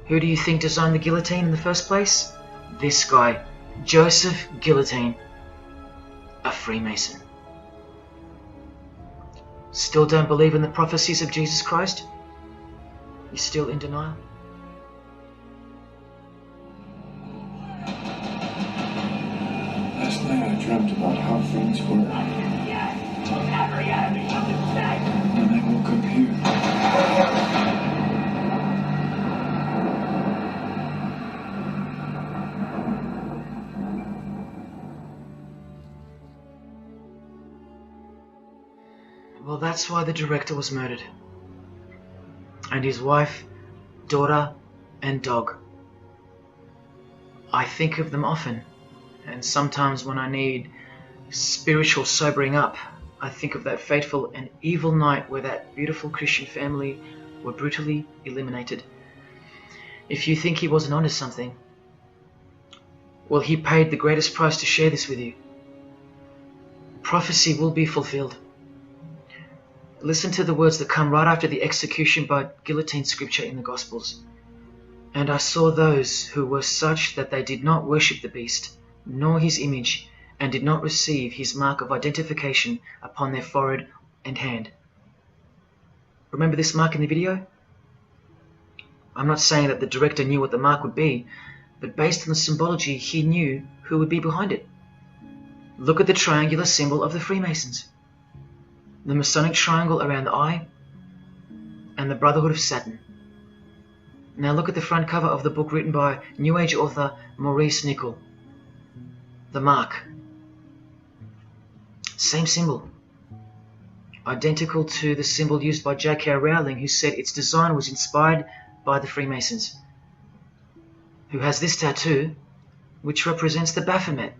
Speaker 1: Who do you think designed the guillotine in the first place? This guy, Joseph Guillotine, a Freemason. Still don't believe in the prophecies of Jesus Christ? You're still in denial?
Speaker 18: Last night I dreamt about how things were. When I woke up here.
Speaker 1: Well, that's why the director was murdered. And his wife, daughter, and dog. I think of them often, and sometimes when I need spiritual sobering up, I think of that fateful and evil night where that beautiful Christian family were brutally eliminated. If you think he wasn't onto something, well, he paid the greatest price to share this with you. Prophecy will be fulfilled. Listen to the words that come right after the execution by guillotine scripture in the Gospels. And I saw those who were such that they did not worship the beast, nor his image, and did not receive his mark of identification upon their forehead and hand. Remember this mark in the video? I'm not saying that the director knew what the mark would be, but based on the symbology, he knew who would be behind it. Look at the triangular symbol of the Freemasons. The Masonic triangle around the eye, and the Brotherhood of Saturn. Now look at the front cover of the book written by New Age author Maurice Nicoll. The mark. Same symbol. Identical to the symbol used by J.K. Rowling, who said its design was inspired by the Freemasons. Who has this tattoo, which represents the Baphomet.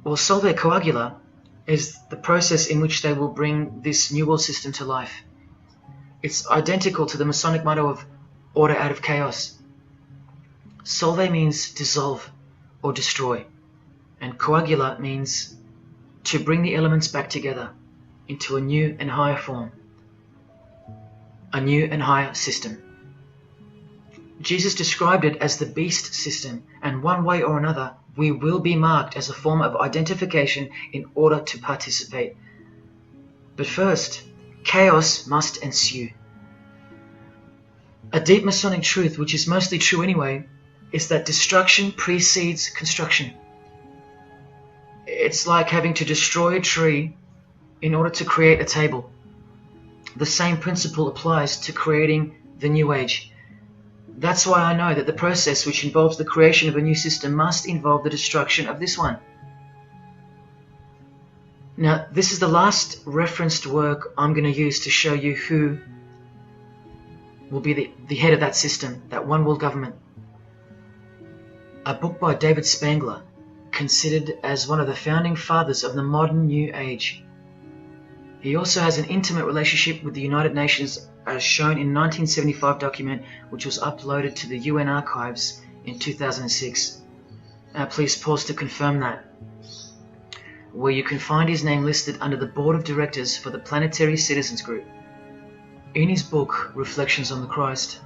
Speaker 1: Well, Solve Coagula is the process in which they will bring this New World system to life. It's identical to the Masonic motto of order out of chaos. Solve means dissolve or destroy, and coagula means to bring the elements back together into a new and higher form, a new and higher system. Jesus described it as the beast system, and one way or another, we will be marked as a form of identification in order to participate. But first, chaos must ensue. A deep Masonic truth, which is mostly true anyway, is that destruction precedes construction. It's like having to destroy a tree in order to create a table. The same principle applies to creating the New Age. That's why I know that the process which involves the creation of a new system must involve the destruction of this one. Now, this is the last referenced work I'm going to use to show you who will be the head of that system, that one world government. A book by David Spangler, considered as one of the founding fathers of the modern New Age. He also has an intimate relationship with the United Nations, as shown in 1975 document which was uploaded to the UN archives in 2006. Please pause to confirm that, where you can find his name listed under the Board of Directors for the Planetary Citizens Group. In his book, Reflections on the Christ,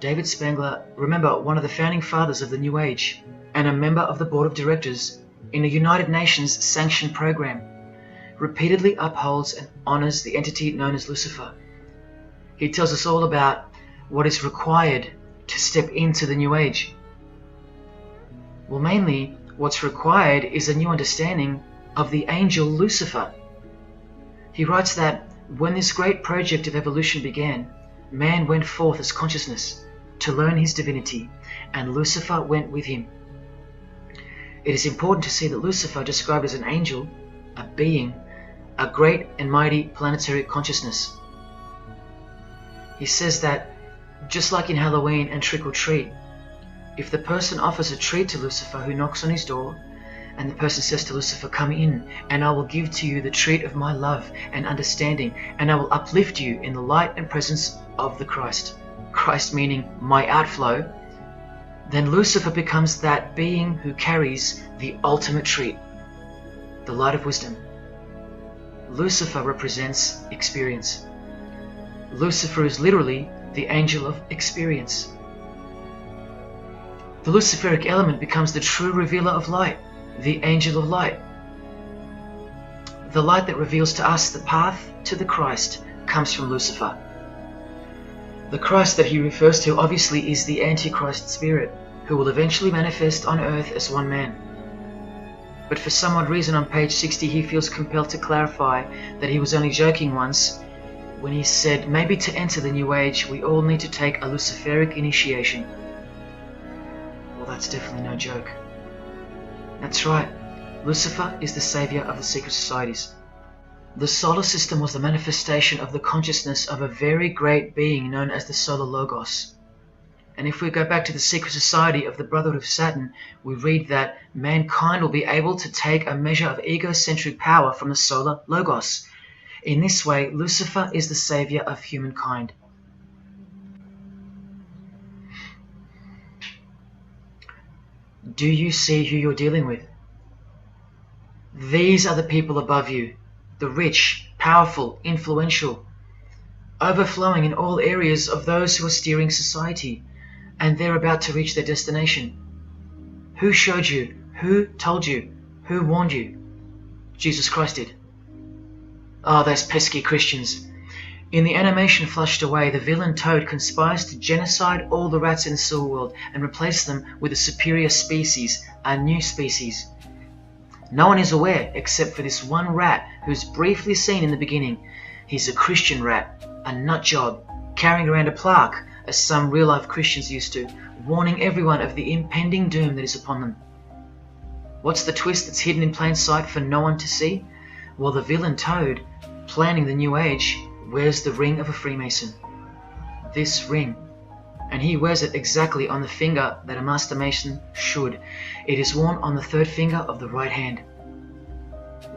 Speaker 1: David Spangler, remember, one of the founding fathers of the New Age and a member of the Board of Directors in a United Nations sanctioned program, repeatedly upholds and honors the entity known as Lucifer. He tells us all about what is required to step into the New Age. Well, mainly, what's required is a new understanding of the angel Lucifer. He writes that when this great project of evolution began, man went forth as consciousness to learn his divinity, and Lucifer went with him. It is important to see that Lucifer, described as an angel, a being, a great and mighty planetary consciousness. He says that, just like in Halloween and trick or treat, if the person offers a treat to Lucifer who knocks on his door, and the person says to Lucifer, "Come in, and I will give to you the treat of my love and understanding, and I will uplift you in the light and presence of the Christ," Christ meaning my outflow, then Lucifer becomes that being who carries the ultimate treat, the light of wisdom. Lucifer represents experience. Lucifer is literally the angel of experience. The Luciferic element becomes the true revealer of light, the angel of light. The light that reveals to us the path to the Christ comes from Lucifer. The Christ that he refers to obviously is the Antichrist spirit, who will eventually manifest on earth as one man. But for some odd reason on page 60 he feels compelled to clarify that he was only joking once when he said maybe to enter the New Age we all need to take a Luciferic initiation. Well, that's definitely no joke. That's right, Lucifer is the savior of the secret societies. The solar system was the manifestation of the consciousness of a very great being known as the Solar Logos. And if we go back to the secret society of the Brotherhood of Saturn, we read that mankind will be able to take a measure of egocentric power from the Solar Logos. In this way, Lucifer is the savior of humankind. Do you see who you're dealing with? These are the people above you, the rich, powerful, influential, overflowing in all areas of those who are steering society, and they're about to reach their destination. Who showed you? Who told you? Who warned you? Jesus Christ did. Oh, those pesky Christians. In the animation Flushed Away, the villain Toad conspires to genocide all the rats in the Silver World and replace them with a superior species, a new species. No one is aware except for this one rat who's briefly seen in the beginning. He's a Christian rat, a nut job, carrying around a plaque, as some real-life Christians used to, warning everyone of the impending doom that is upon them. What's the twist that's hidden in plain sight for no one to see? Well, the villain Toad, planning the New Age, wears the ring of a Freemason. This ring. And he wears it exactly on the finger that a Master Mason should. It is worn on the third finger of the right hand.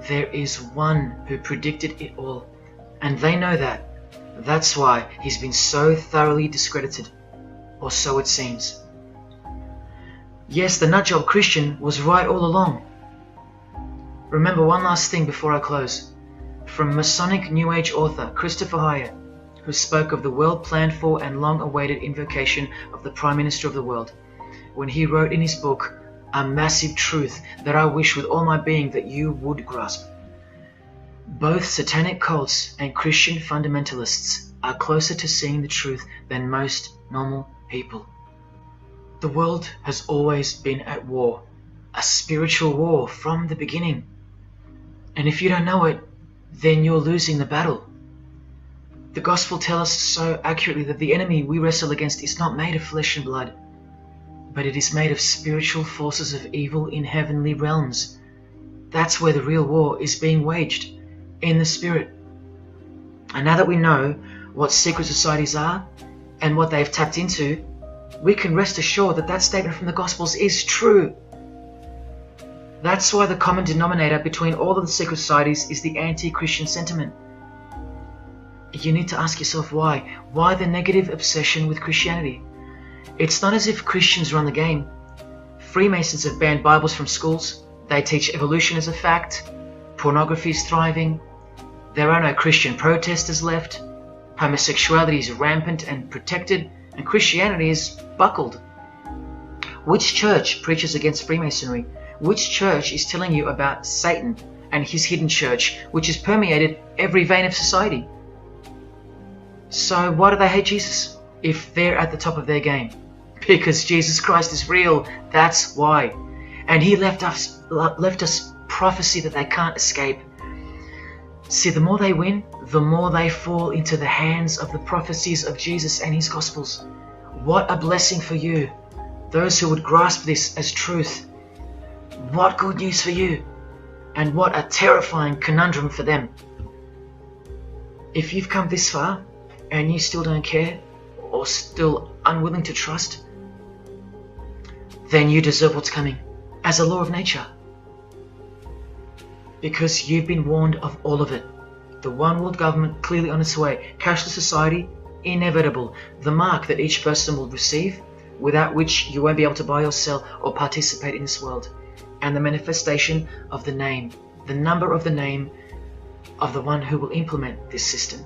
Speaker 1: There is one who predicted it all, and they know that. That's why he's been so thoroughly discredited, or so it seems. Yes, the nutjob Christian was right all along. Remember one last thing before I close. From Masonic New Age author Christopher Hyatt, who spoke of the well-planned-for and long-awaited invocation of the Prime Minister of the world, when he wrote in his book, "A massive truth that I wish with all my being that you would grasp. Both satanic cults and Christian fundamentalists are closer to seeing the truth than most normal people. The world has always been at war, a spiritual war from the beginning. And if you don't know it, then you're losing the battle. The Gospel tells us so accurately that the enemy we wrestle against is not made of flesh and blood, but it is made of spiritual forces of evil in heavenly realms. That's where the real war is being waged, in the spirit. And now that we know what secret societies are and what they've tapped into, we can rest assured that that statement from the Gospels is true. That's why the common denominator between all of the secret societies is the anti-Christian sentiment. You need to ask yourself why. Why the negative obsession with Christianity? It's not as if Christians run the game. Freemasons have banned Bibles from schools. They teach evolution as a fact. Pornography is thriving. There are no Christian protesters left. Homosexuality is rampant and protected, and Christianity is buckled. Which church preaches against Freemasonry? Which church is telling you about Satan and his hidden church, which has permeated every vein of society? So why do they hate Jesus if they're at the top of their game? Because Jesus Christ is real, that's why. And he left us prophecy that they can't escape. See, the more they win, the more they fall into the hands of the prophecies of Jesus and his Gospels. What a blessing for you, those who would grasp this as truth. What good news for you, and what a terrifying conundrum for them. If you've come this far, and you still don't care, or still unwilling to trust, then you deserve what's coming, as a law of nature. Because you've been warned of all of it. The one world government clearly on its way, cashless society, inevitable, the mark that each person will receive, without which you won't be able to buy or sell or participate in this world, and the manifestation of the name, the number of the name of the one who will implement this system.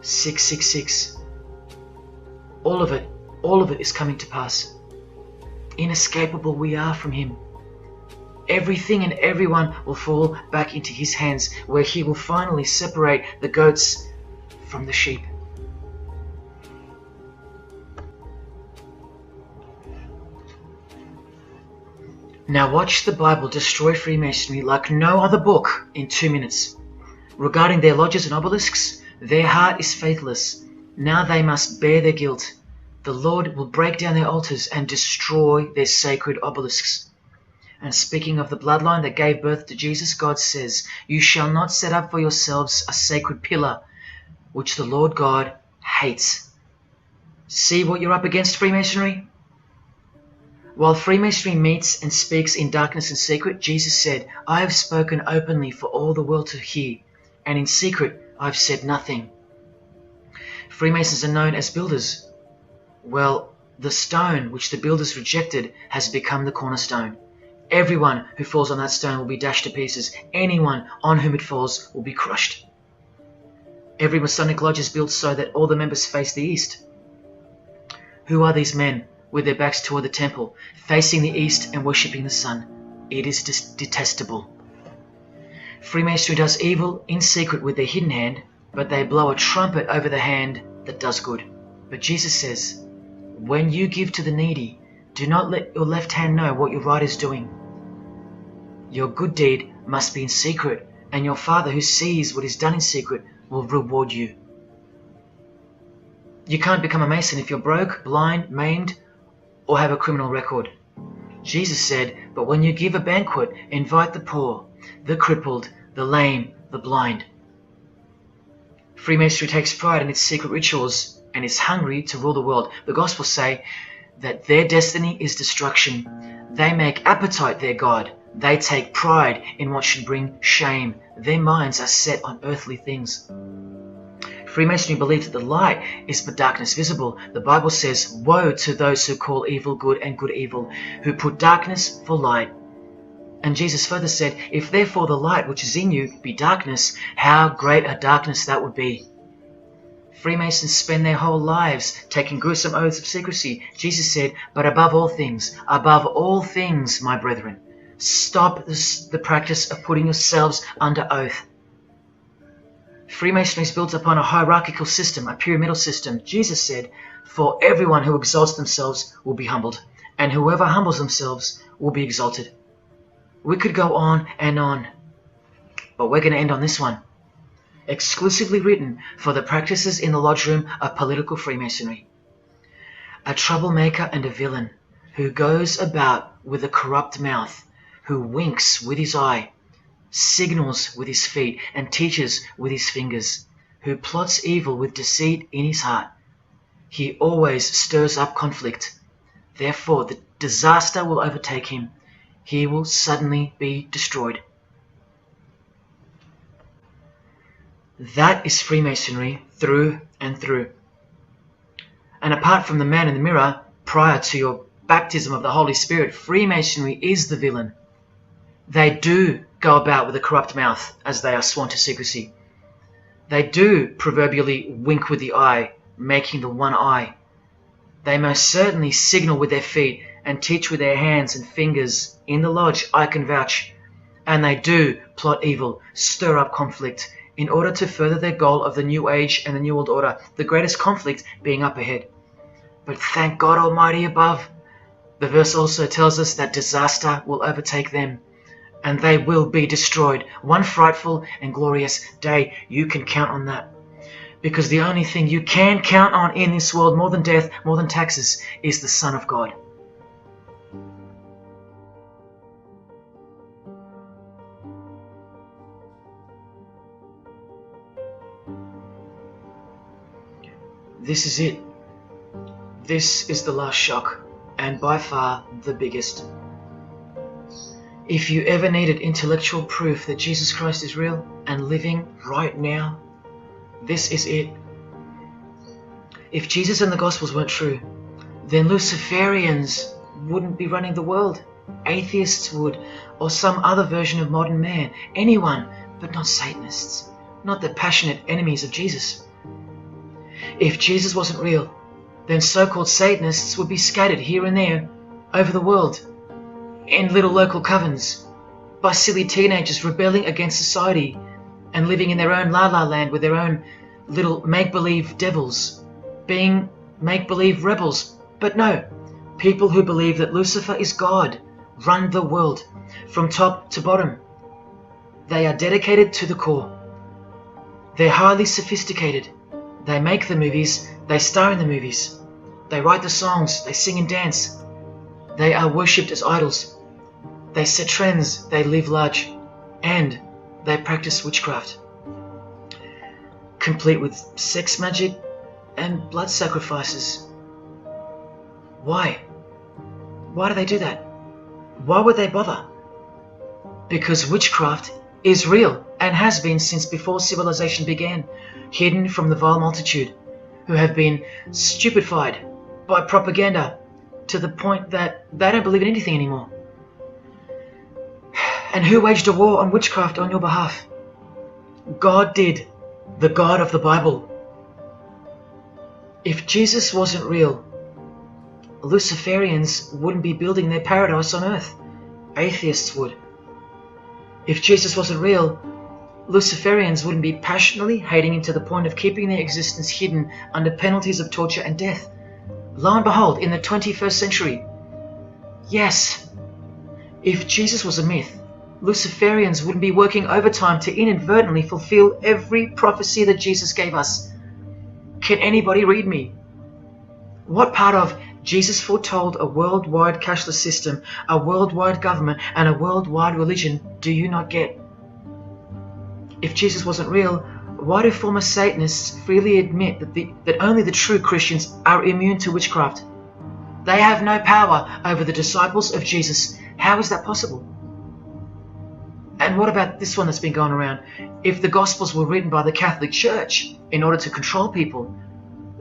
Speaker 1: 666. All of it is coming to pass. Inescapable we are from him. Everything and everyone will fall back into his hands, where he will finally separate the goats from the sheep. Now watch the Bible destroy Freemasonry like no other book in 2 minutes. Regarding their lodges and obelisks, their heart is faithless. Now they must bear their guilt. The Lord will break down their altars and destroy their sacred obelisks. And speaking of the bloodline that gave birth to Jesus, God says, "You shall not set up for yourselves a sacred pillar, which the Lord God hates." See what you're up against, Freemasonry? While Freemasonry meets and speaks in darkness and secret, Jesus said, "I have spoken openly for all the world to hear, and in secret I've said nothing." Freemasons are known as builders. Well, the stone which the builders rejected has become the cornerstone. Everyone who falls on that stone will be dashed to pieces. Anyone on whom it falls will be crushed. Every Masonic lodge is built so that all the members face the east. Who are these men with their backs toward the temple, facing the east and worshipping the sun? It is detestable. Freemasonry does evil in secret with their hidden hand, but they blow a trumpet over the hand that does good. But Jesus says, when you give to the needy, do not let your left hand know what your right is doing. Your good deed must be in secret, and your Father who sees what is done in secret will reward you. You can't become a Mason if you're broke, blind, maimed, or have a criminal record. Jesus said, but when you give a banquet, invite the poor, the crippled, the lame, the blind. Freemasonry takes pride in its secret rituals and is hungry to rule the world. The Gospels say that their destiny is destruction. They make appetite their God. They take pride in what should bring shame. Their minds are set on earthly things. Freemasonry believes that the light is but darkness visible. The Bible says, woe to those who call evil good and good evil, who put darkness for light. And Jesus further said, if therefore the light which is in you be darkness, how great a darkness that would be. Freemasons spend their whole lives taking gruesome oaths of secrecy. Jesus said, but above all things, my brethren, stop the practice of putting yourselves under oath. Freemasonry is built upon a hierarchical system, a pyramidal system. Jesus said, for everyone who exalts themselves will be humbled, and whoever humbles themselves will be exalted. We could go on and on, but we're going to end on this one. Exclusively written for the practices in the lodge room of political Freemasonry. A troublemaker and a villain who goes about with a corrupt mouth, who winks with his eye, signals with his feet, and teaches with his fingers, who plots evil with deceit in his heart. He always stirs up conflict. Therefore, the disaster will overtake him. He will suddenly be destroyed. That is Freemasonry through and through. And apart from the man in the mirror, prior to your baptism of the Holy Spirit, Freemasonry is the villain. They do go about with a corrupt mouth as they are sworn to secrecy. They do proverbially wink with the eye, making the one eye. They most certainly signal with their feet and teach with their hands and fingers. In the lodge, I can vouch. And they do plot evil, stir up conflict, in order to further their goal of the New Age and the New World Order, the greatest conflict being up ahead. But thank God Almighty above, the verse also tells us that disaster will overtake them, and they will be destroyed. One frightful and glorious day. You can count on that. Because the only thing you can count on in this world, more than death, more than taxes, is the Son of God. This is it. This is the last shock, and by far the biggest. If you ever needed intellectual proof that Jesus Christ is real and living right now, this is it. If Jesus and the Gospels weren't true, then Luciferians wouldn't be running the world. Atheists would, or some other version of modern man. Anyone, but not Satanists, not the passionate enemies of Jesus. If Jesus wasn't real, then so-called Satanists would be scattered here and there over the world in little local covens by silly teenagers rebelling against society and living in their own la-la land with their own little make-believe devils, being make-believe rebels. But no, people who believe that Lucifer is God run the world from top to bottom. They are dedicated to the core. They're highly sophisticated. They make the movies, they star in the movies. They write the songs, they sing and dance. They are worshipped as idols. They set trends, they live large, and they practice witchcraft, complete with sex magic and blood sacrifices. Why? Why do they do that? Why would they bother? Because witchcraft is real and has been since before civilization began, hidden from the vile multitude who have been stupefied by propaganda to the point that they don't believe in anything anymore. And who waged a war on witchcraft on your behalf? God did, the God of the Bible. If Jesus wasn't real, Luciferians wouldn't be building their paradise on earth. Atheists would. If Jesus wasn't real, Luciferians wouldn't be passionately hating him to the point of keeping their existence hidden under penalties of torture and death. Lo and behold, in the 21st century, yes, if Jesus was a myth, Luciferians wouldn't be working overtime to inadvertently fulfill every prophecy that Jesus gave us. Can anybody read me? What part of Jesus foretold a worldwide cashless system, a worldwide government, and a worldwide religion do you not get? If Jesus wasn't real, why do former Satanists freely admit that only the true Christians are immune to witchcraft? They have no power over the disciples of Jesus. How is that possible? And what about this one that's been going around? If the Gospels were written by the Catholic Church in order to control people,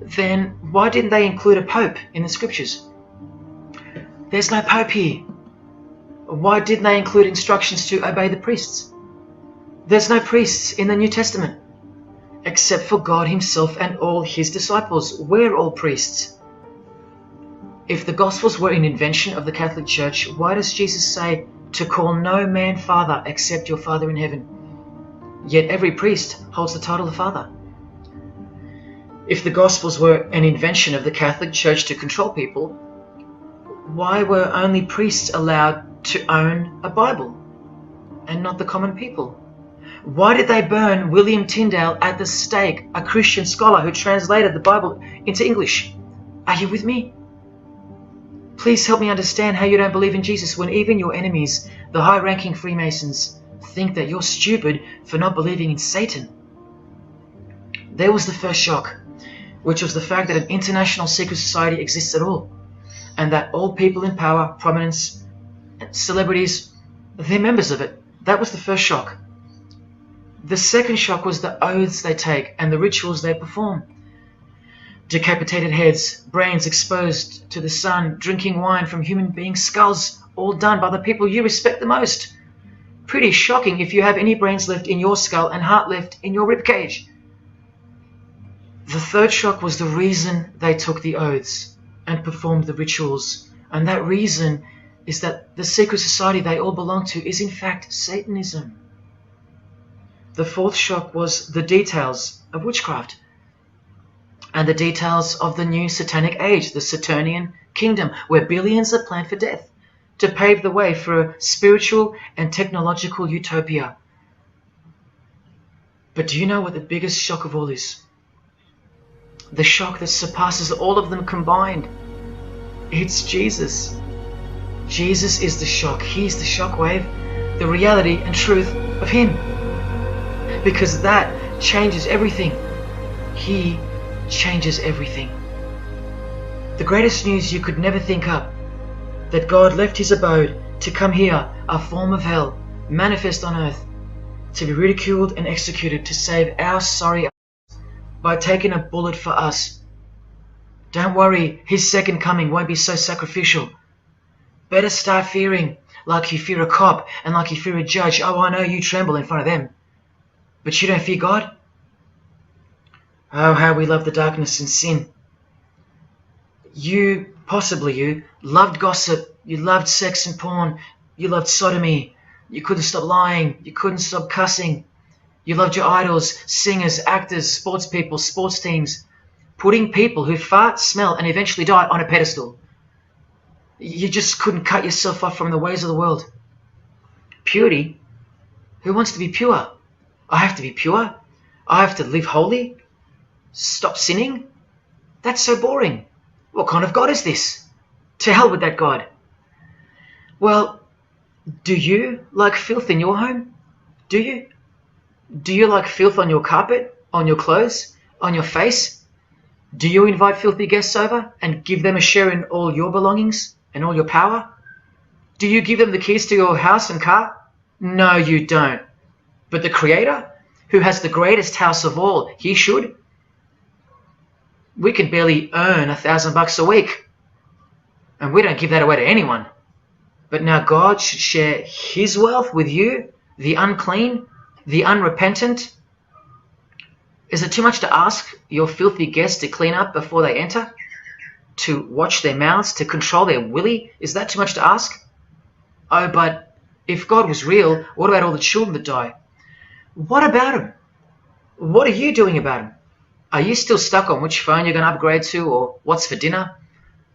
Speaker 1: then why didn't they include a Pope in the Scriptures? There's no Pope here. Why didn't they include instructions to obey the priests? There's no priests in the New Testament, except for God himself and all his disciples. We're all priests. If the Gospels were an invention of the Catholic Church, why does Jesus say to call no man Father except your Father in heaven? Yet every priest holds the title of Father. If the Gospels were an invention of the Catholic Church to control people, why were only priests allowed to own a Bible and not the common people? Why did they burn William Tyndale at the stake, a Christian scholar who translated the Bible into English? Are you with me? Please help me understand how you don't believe in Jesus when even your enemies, the high-ranking Freemasons, think that you're stupid for not believing in Satan. There was the first shock. which was the fact that an international secret society exists at all, and that all people in power, prominence, celebrities, they're members of it. That was the first shock. The second shock was the oaths they take and the rituals they perform. Decapitated heads, brains exposed to the sun, drinking wine from human beings' skulls, all done by the people you respect the most. Pretty shocking if you have any brains left in your skull and heart left in your ribcage. The third shock was the reason they took the oaths and performed the rituals, and that reason is that the secret society they all belong to is in fact Satanism. The fourth shock was the details of witchcraft and the details of the new satanic age, the Saturnian kingdom, where billions are planned for death to pave the way for a spiritual and technological utopia. But do you know what the biggest shock of all is? The shock that surpasses all of them combined. It's Jesus. Jesus is the shock. He's the shockwave, the reality and truth of Him. Because that changes everything. He changes everything. The greatest news you could never think up, that God left His abode to come here, a form of hell, manifest on earth, to be ridiculed and executed to save our sorry by taking a bullet for us. Don't worry, His second coming won't be so sacrificial. Better start fearing like you fear a cop and like you fear a judge. Oh, I know you tremble in front of them, but you don't fear God? Oh, how we love the darkness and sin. Possibly you, loved gossip, you loved sex and porn, you loved sodomy, you couldn't stop lying, you couldn't stop cussing, you loved your idols, singers, actors, sports people, sports teams, putting people who fart, smell and eventually die on a pedestal. You just couldn't cut yourself off from the ways of the world. Purity? Who wants to be pure? I have to be pure? I have to live holy? Stop sinning? That's so boring. What kind of God is this? To hell with that God. Well, do you like filth in your home? Do you? Do you like filth on your carpet, on your clothes, on your face? Do you invite filthy guests over and give them a share in all your belongings and all your power? Do you give them the keys to your house and car? No, you don't. But the Creator, who has the greatest house of all, He should. We can barely earn $1,000 a week, and we don't give that away to anyone. But now God should share His wealth with you, the unclean, the unrepentant. Is it too much to ask your filthy guests to clean up before they enter? To watch their mouths, to control their willy? Is that too much to ask? Oh, but if God was real, what about all the children that die? What about them? What are you doing about them? Are you still stuck on which phone you're going to upgrade to or what's for dinner?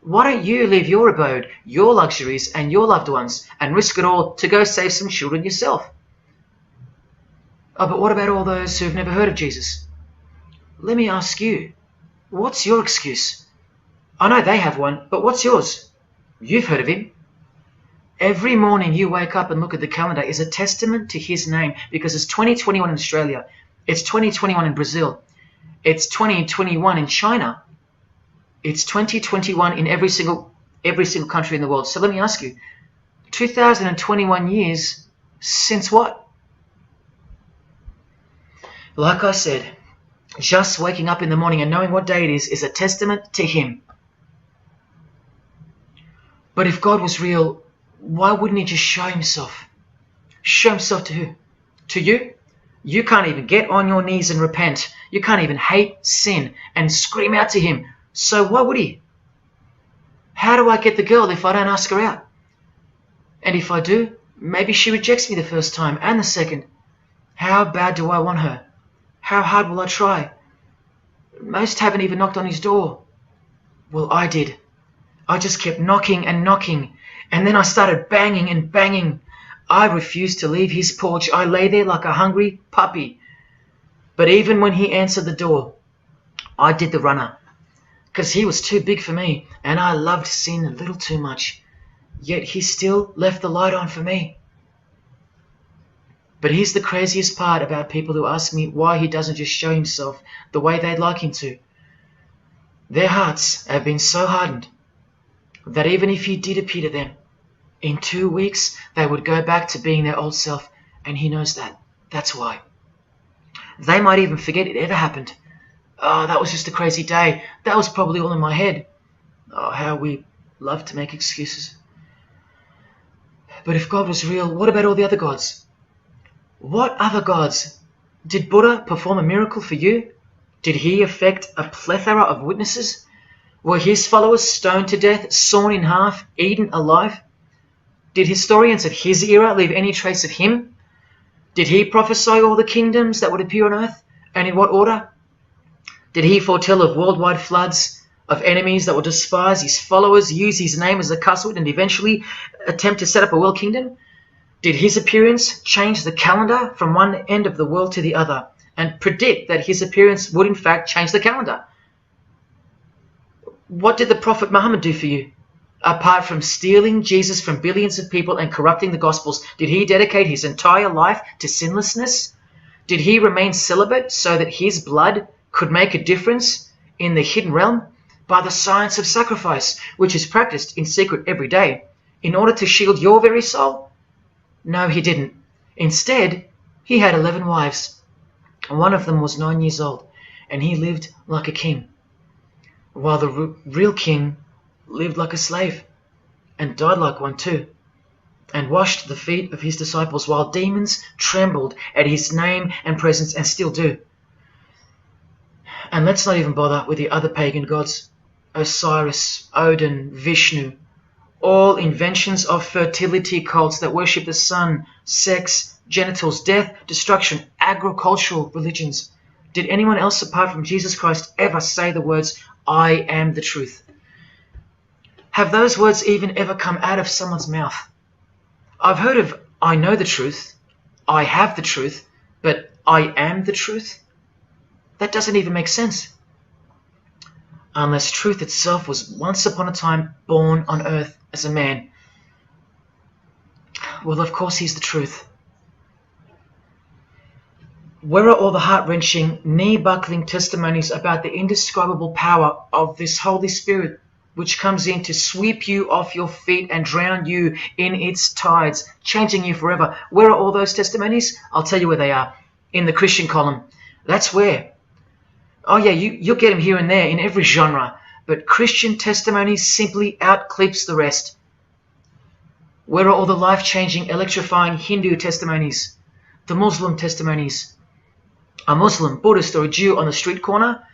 Speaker 1: Why don't you leave your abode, your luxuries and your loved ones and risk it all to go save some children yourself? Oh, but what about all those who've never heard of Jesus? Let me ask you, what's your excuse? I know they have one, but what's yours? You've heard of Him. Every morning you wake up and look at the calendar is a testament to His name, because it's 2021 in Australia, it's 2021 in Brazil, it's 2021 in China, it's 2021 in every single country in the world. So let me ask you, 2021 years since what? Like I said, just waking up in the morning and knowing what day it is a testament to Him. But if God was real, why wouldn't He just show Himself? Show Himself to who? To you? You can't even get on your knees and repent. You can't even hate sin and scream out to Him. So why would He? How do I get the girl if I don't ask her out? And if I do, maybe she rejects me the first time and the second. How bad do I want her? How hard will I try? Most haven't even knocked on His door. Well, I did. I just kept knocking and knocking, and then I started banging and banging. I refused to leave His porch. I lay there like a hungry puppy. But even when He answered the door, I did the runner, because He was too big for me, and I loved sin a little too much. Yet He still left the light on for me. But here's the craziest part about people who ask me why He doesn't just show Himself the way they'd like Him to. Their hearts have been so hardened that even if he did appear to them, in 2 weeks they would go back to being their old self, and he knows that. That's why. They might even forget it ever happened. Oh, that was just a crazy day. That was probably all in my head. Oh, how we love to make excuses. But if God was real, what about all the other gods? What other gods? Did Buddha perform a miracle for you? Did he affect a plethora of witnesses? Were his followers stoned to death, sawn in half, eaten alive? Did historians of his era leave any trace of him? Did he prophesy all the kingdoms that would appear on earth, and in what order? Did he foretell of worldwide floods, of enemies that would despise his followers, use his name as a cussword, and eventually attempt to set up a world kingdom? Did his appearance change the calendar from one end of the world to the other, and predict that his appearance would in fact change the calendar? What did the Prophet Muhammad do for you? Apart from stealing Jesus from billions of people and corrupting the Gospels, did he dedicate his entire life to sinlessness? Did he remain celibate so that his blood could make a difference in the hidden realm by the science of sacrifice, which is practiced in secret every day, in order to shield your very soul? No, he didn't. Instead, he had 11 wives. One of them was 9 years old, and he lived like a king, while the real king lived like a slave, and died like one too, and washed the feet of his disciples, while demons trembled at his name and presence, and still do. And let's not even bother with the other pagan gods, Osiris, Odin, Vishnu, all inventions of fertility cults that worship the sun, sex, genitals, death, destruction, agricultural religions. Did anyone else apart from Jesus Christ ever say the words, "I am the truth"? Have those words even ever come out of someone's mouth? I've heard of "I know the truth," "I have the truth," but "I am the truth"? That doesn't even make sense. Unless truth itself was once upon a time born on earth as a man. Well, of course he's the truth. Where are all the heart-wrenching, knee-buckling testimonies about the indescribable power of this Holy Spirit, which comes in to sweep you off your feet and drown you in its tides, changing you forever? Where are all those testimonies? I'll tell you where they are. In the Christian column. That's where. Oh yeah, you'll get them here and there in every genre, but Christian testimonies simply outclips the rest. Where are all the life-changing, electrifying Hindu testimonies? The Muslim testimonies? A Muslim, Buddhist, or a Jew on the street corner,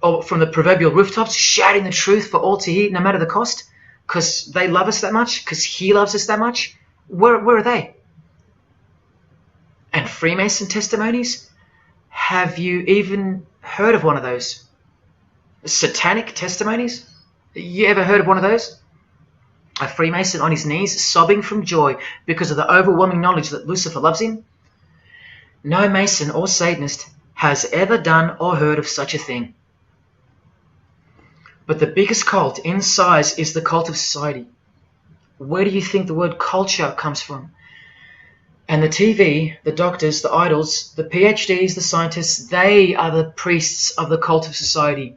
Speaker 1: or from the proverbial rooftops, shouting the truth for all to hear, no matter the cost, because they love us that much, because he loves us that much? Where are they? And Freemason testimonies? Have you even heard of one of those? Satanic testimonies? You ever heard of one of those? A Freemason on his knees, sobbing from joy because of the overwhelming knowledge that Lucifer loves him? No Mason or Satanist has ever done or heard of such a thing. But the biggest cult in size is the cult of society. Where do you think the word culture comes from? And the TV, the doctors, the idols, the PhDs, the scientists, they are the priests of the cult of society.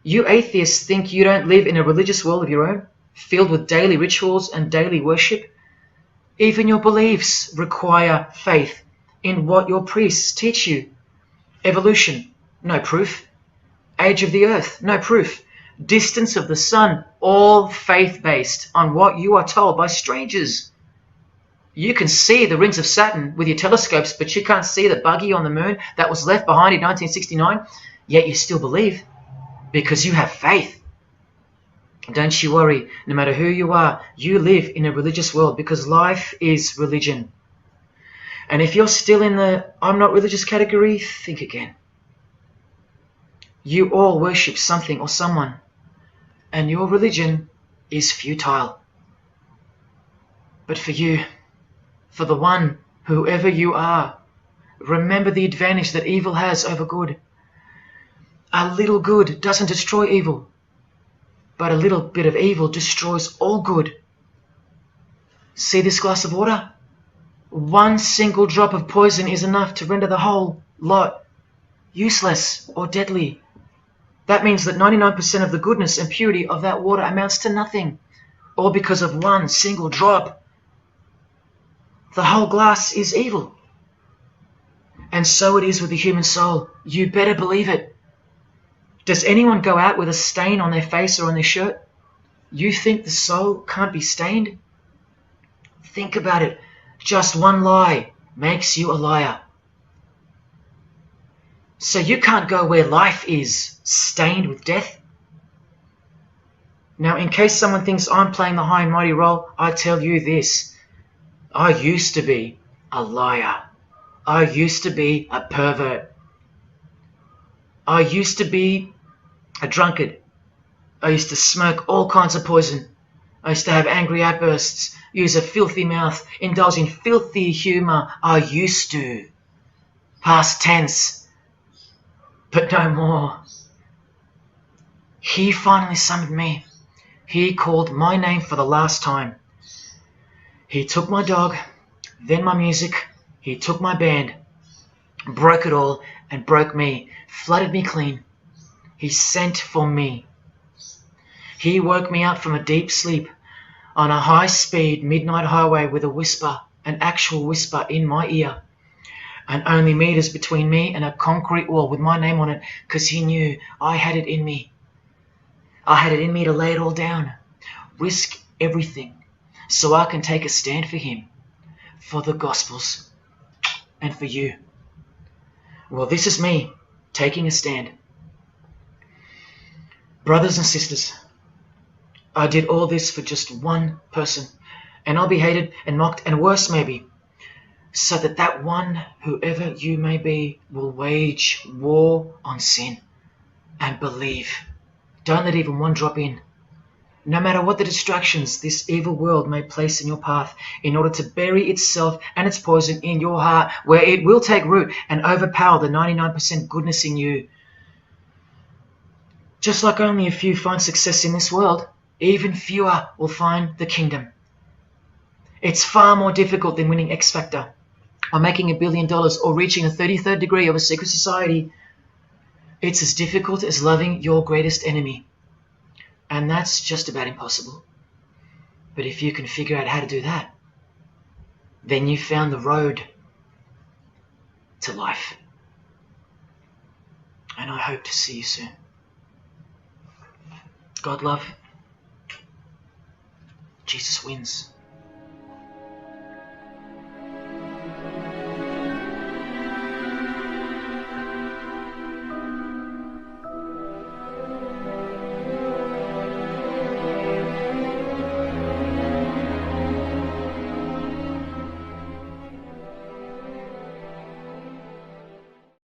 Speaker 1: You atheists think you don't live in a religious world of your own, filled with daily rituals and daily worship? Even your beliefs require faith in what your priests teach you. Evolution, no proof. Age of the earth, no proof. Distance of the sun, all faith-based on what you are told by strangers. You can see the rings of Saturn with your telescopes, but you can't see the buggy on the moon that was left behind in 1969, yet you still believe, because you have faith. Don't you worry, no matter who you are, you live in a religious world, because life is religion. And if you're still in the "I'm not religious" category, think again. You all worship something or someone, and your religion is futile. But for you, for the one, whoever you are, remember the advantage that evil has over good. A little good doesn't destroy evil, but a little bit of evil destroys all good. See this glass of water? One single drop of poison is enough to render the whole lot useless or deadly. That means that 99% of the goodness and purity of that water amounts to nothing, all because of one single drop. The whole glass is evil. And so it is with the human soul. You better believe it. Does anyone go out with a stain on their face or on their shirt? You think the soul can't be stained? Think about it. Just one lie makes you a liar. So you can't go where life is, stained with death. Now, in case someone thinks I'm playing the high and mighty role, I tell you this. I used to be a liar. I used to be a pervert. I used to be a drunkard. I used to smoke all kinds of poison. I used to have angry outbursts, use a filthy mouth, indulge in filthy humour. I used to. Past tense. But no more. He finally summoned me. He called my name for the last time. He took my dog, then my music. He took my band, broke it all, and broke me, flooded me clean. He sent for me. He woke me up from a deep sleep on a high-speed midnight highway with a whisper, an actual whisper in my ear, and only meters between me and a concrete wall with my name on it, because he knew I had it in me. I had it in me to lay it all down, risk everything, so I can take a stand for him, for the Gospels, and for you. Well, this is me taking a stand. Brothers and sisters, I did all this for just one person, and I'll be hated and mocked and worse maybe, so that that one, whoever you may be, will wage war on sin and believe. Don't let even one drop in. No matter what the distractions this evil world may place in your path, in order to bury itself and its poison in your heart, where it will take root and overpower the 99% goodness in you. Just like only a few find success in this world, even fewer will find the kingdom. It's far more difficult than winning X Factor, or making $1 billion, or reaching a 33rd degree of a secret society. It's as difficult as loving your greatest enemy. And that's just about impossible. But if you can figure out how to do that, then you've found the road to life. And I hope to see you soon. God love. Jesus wins.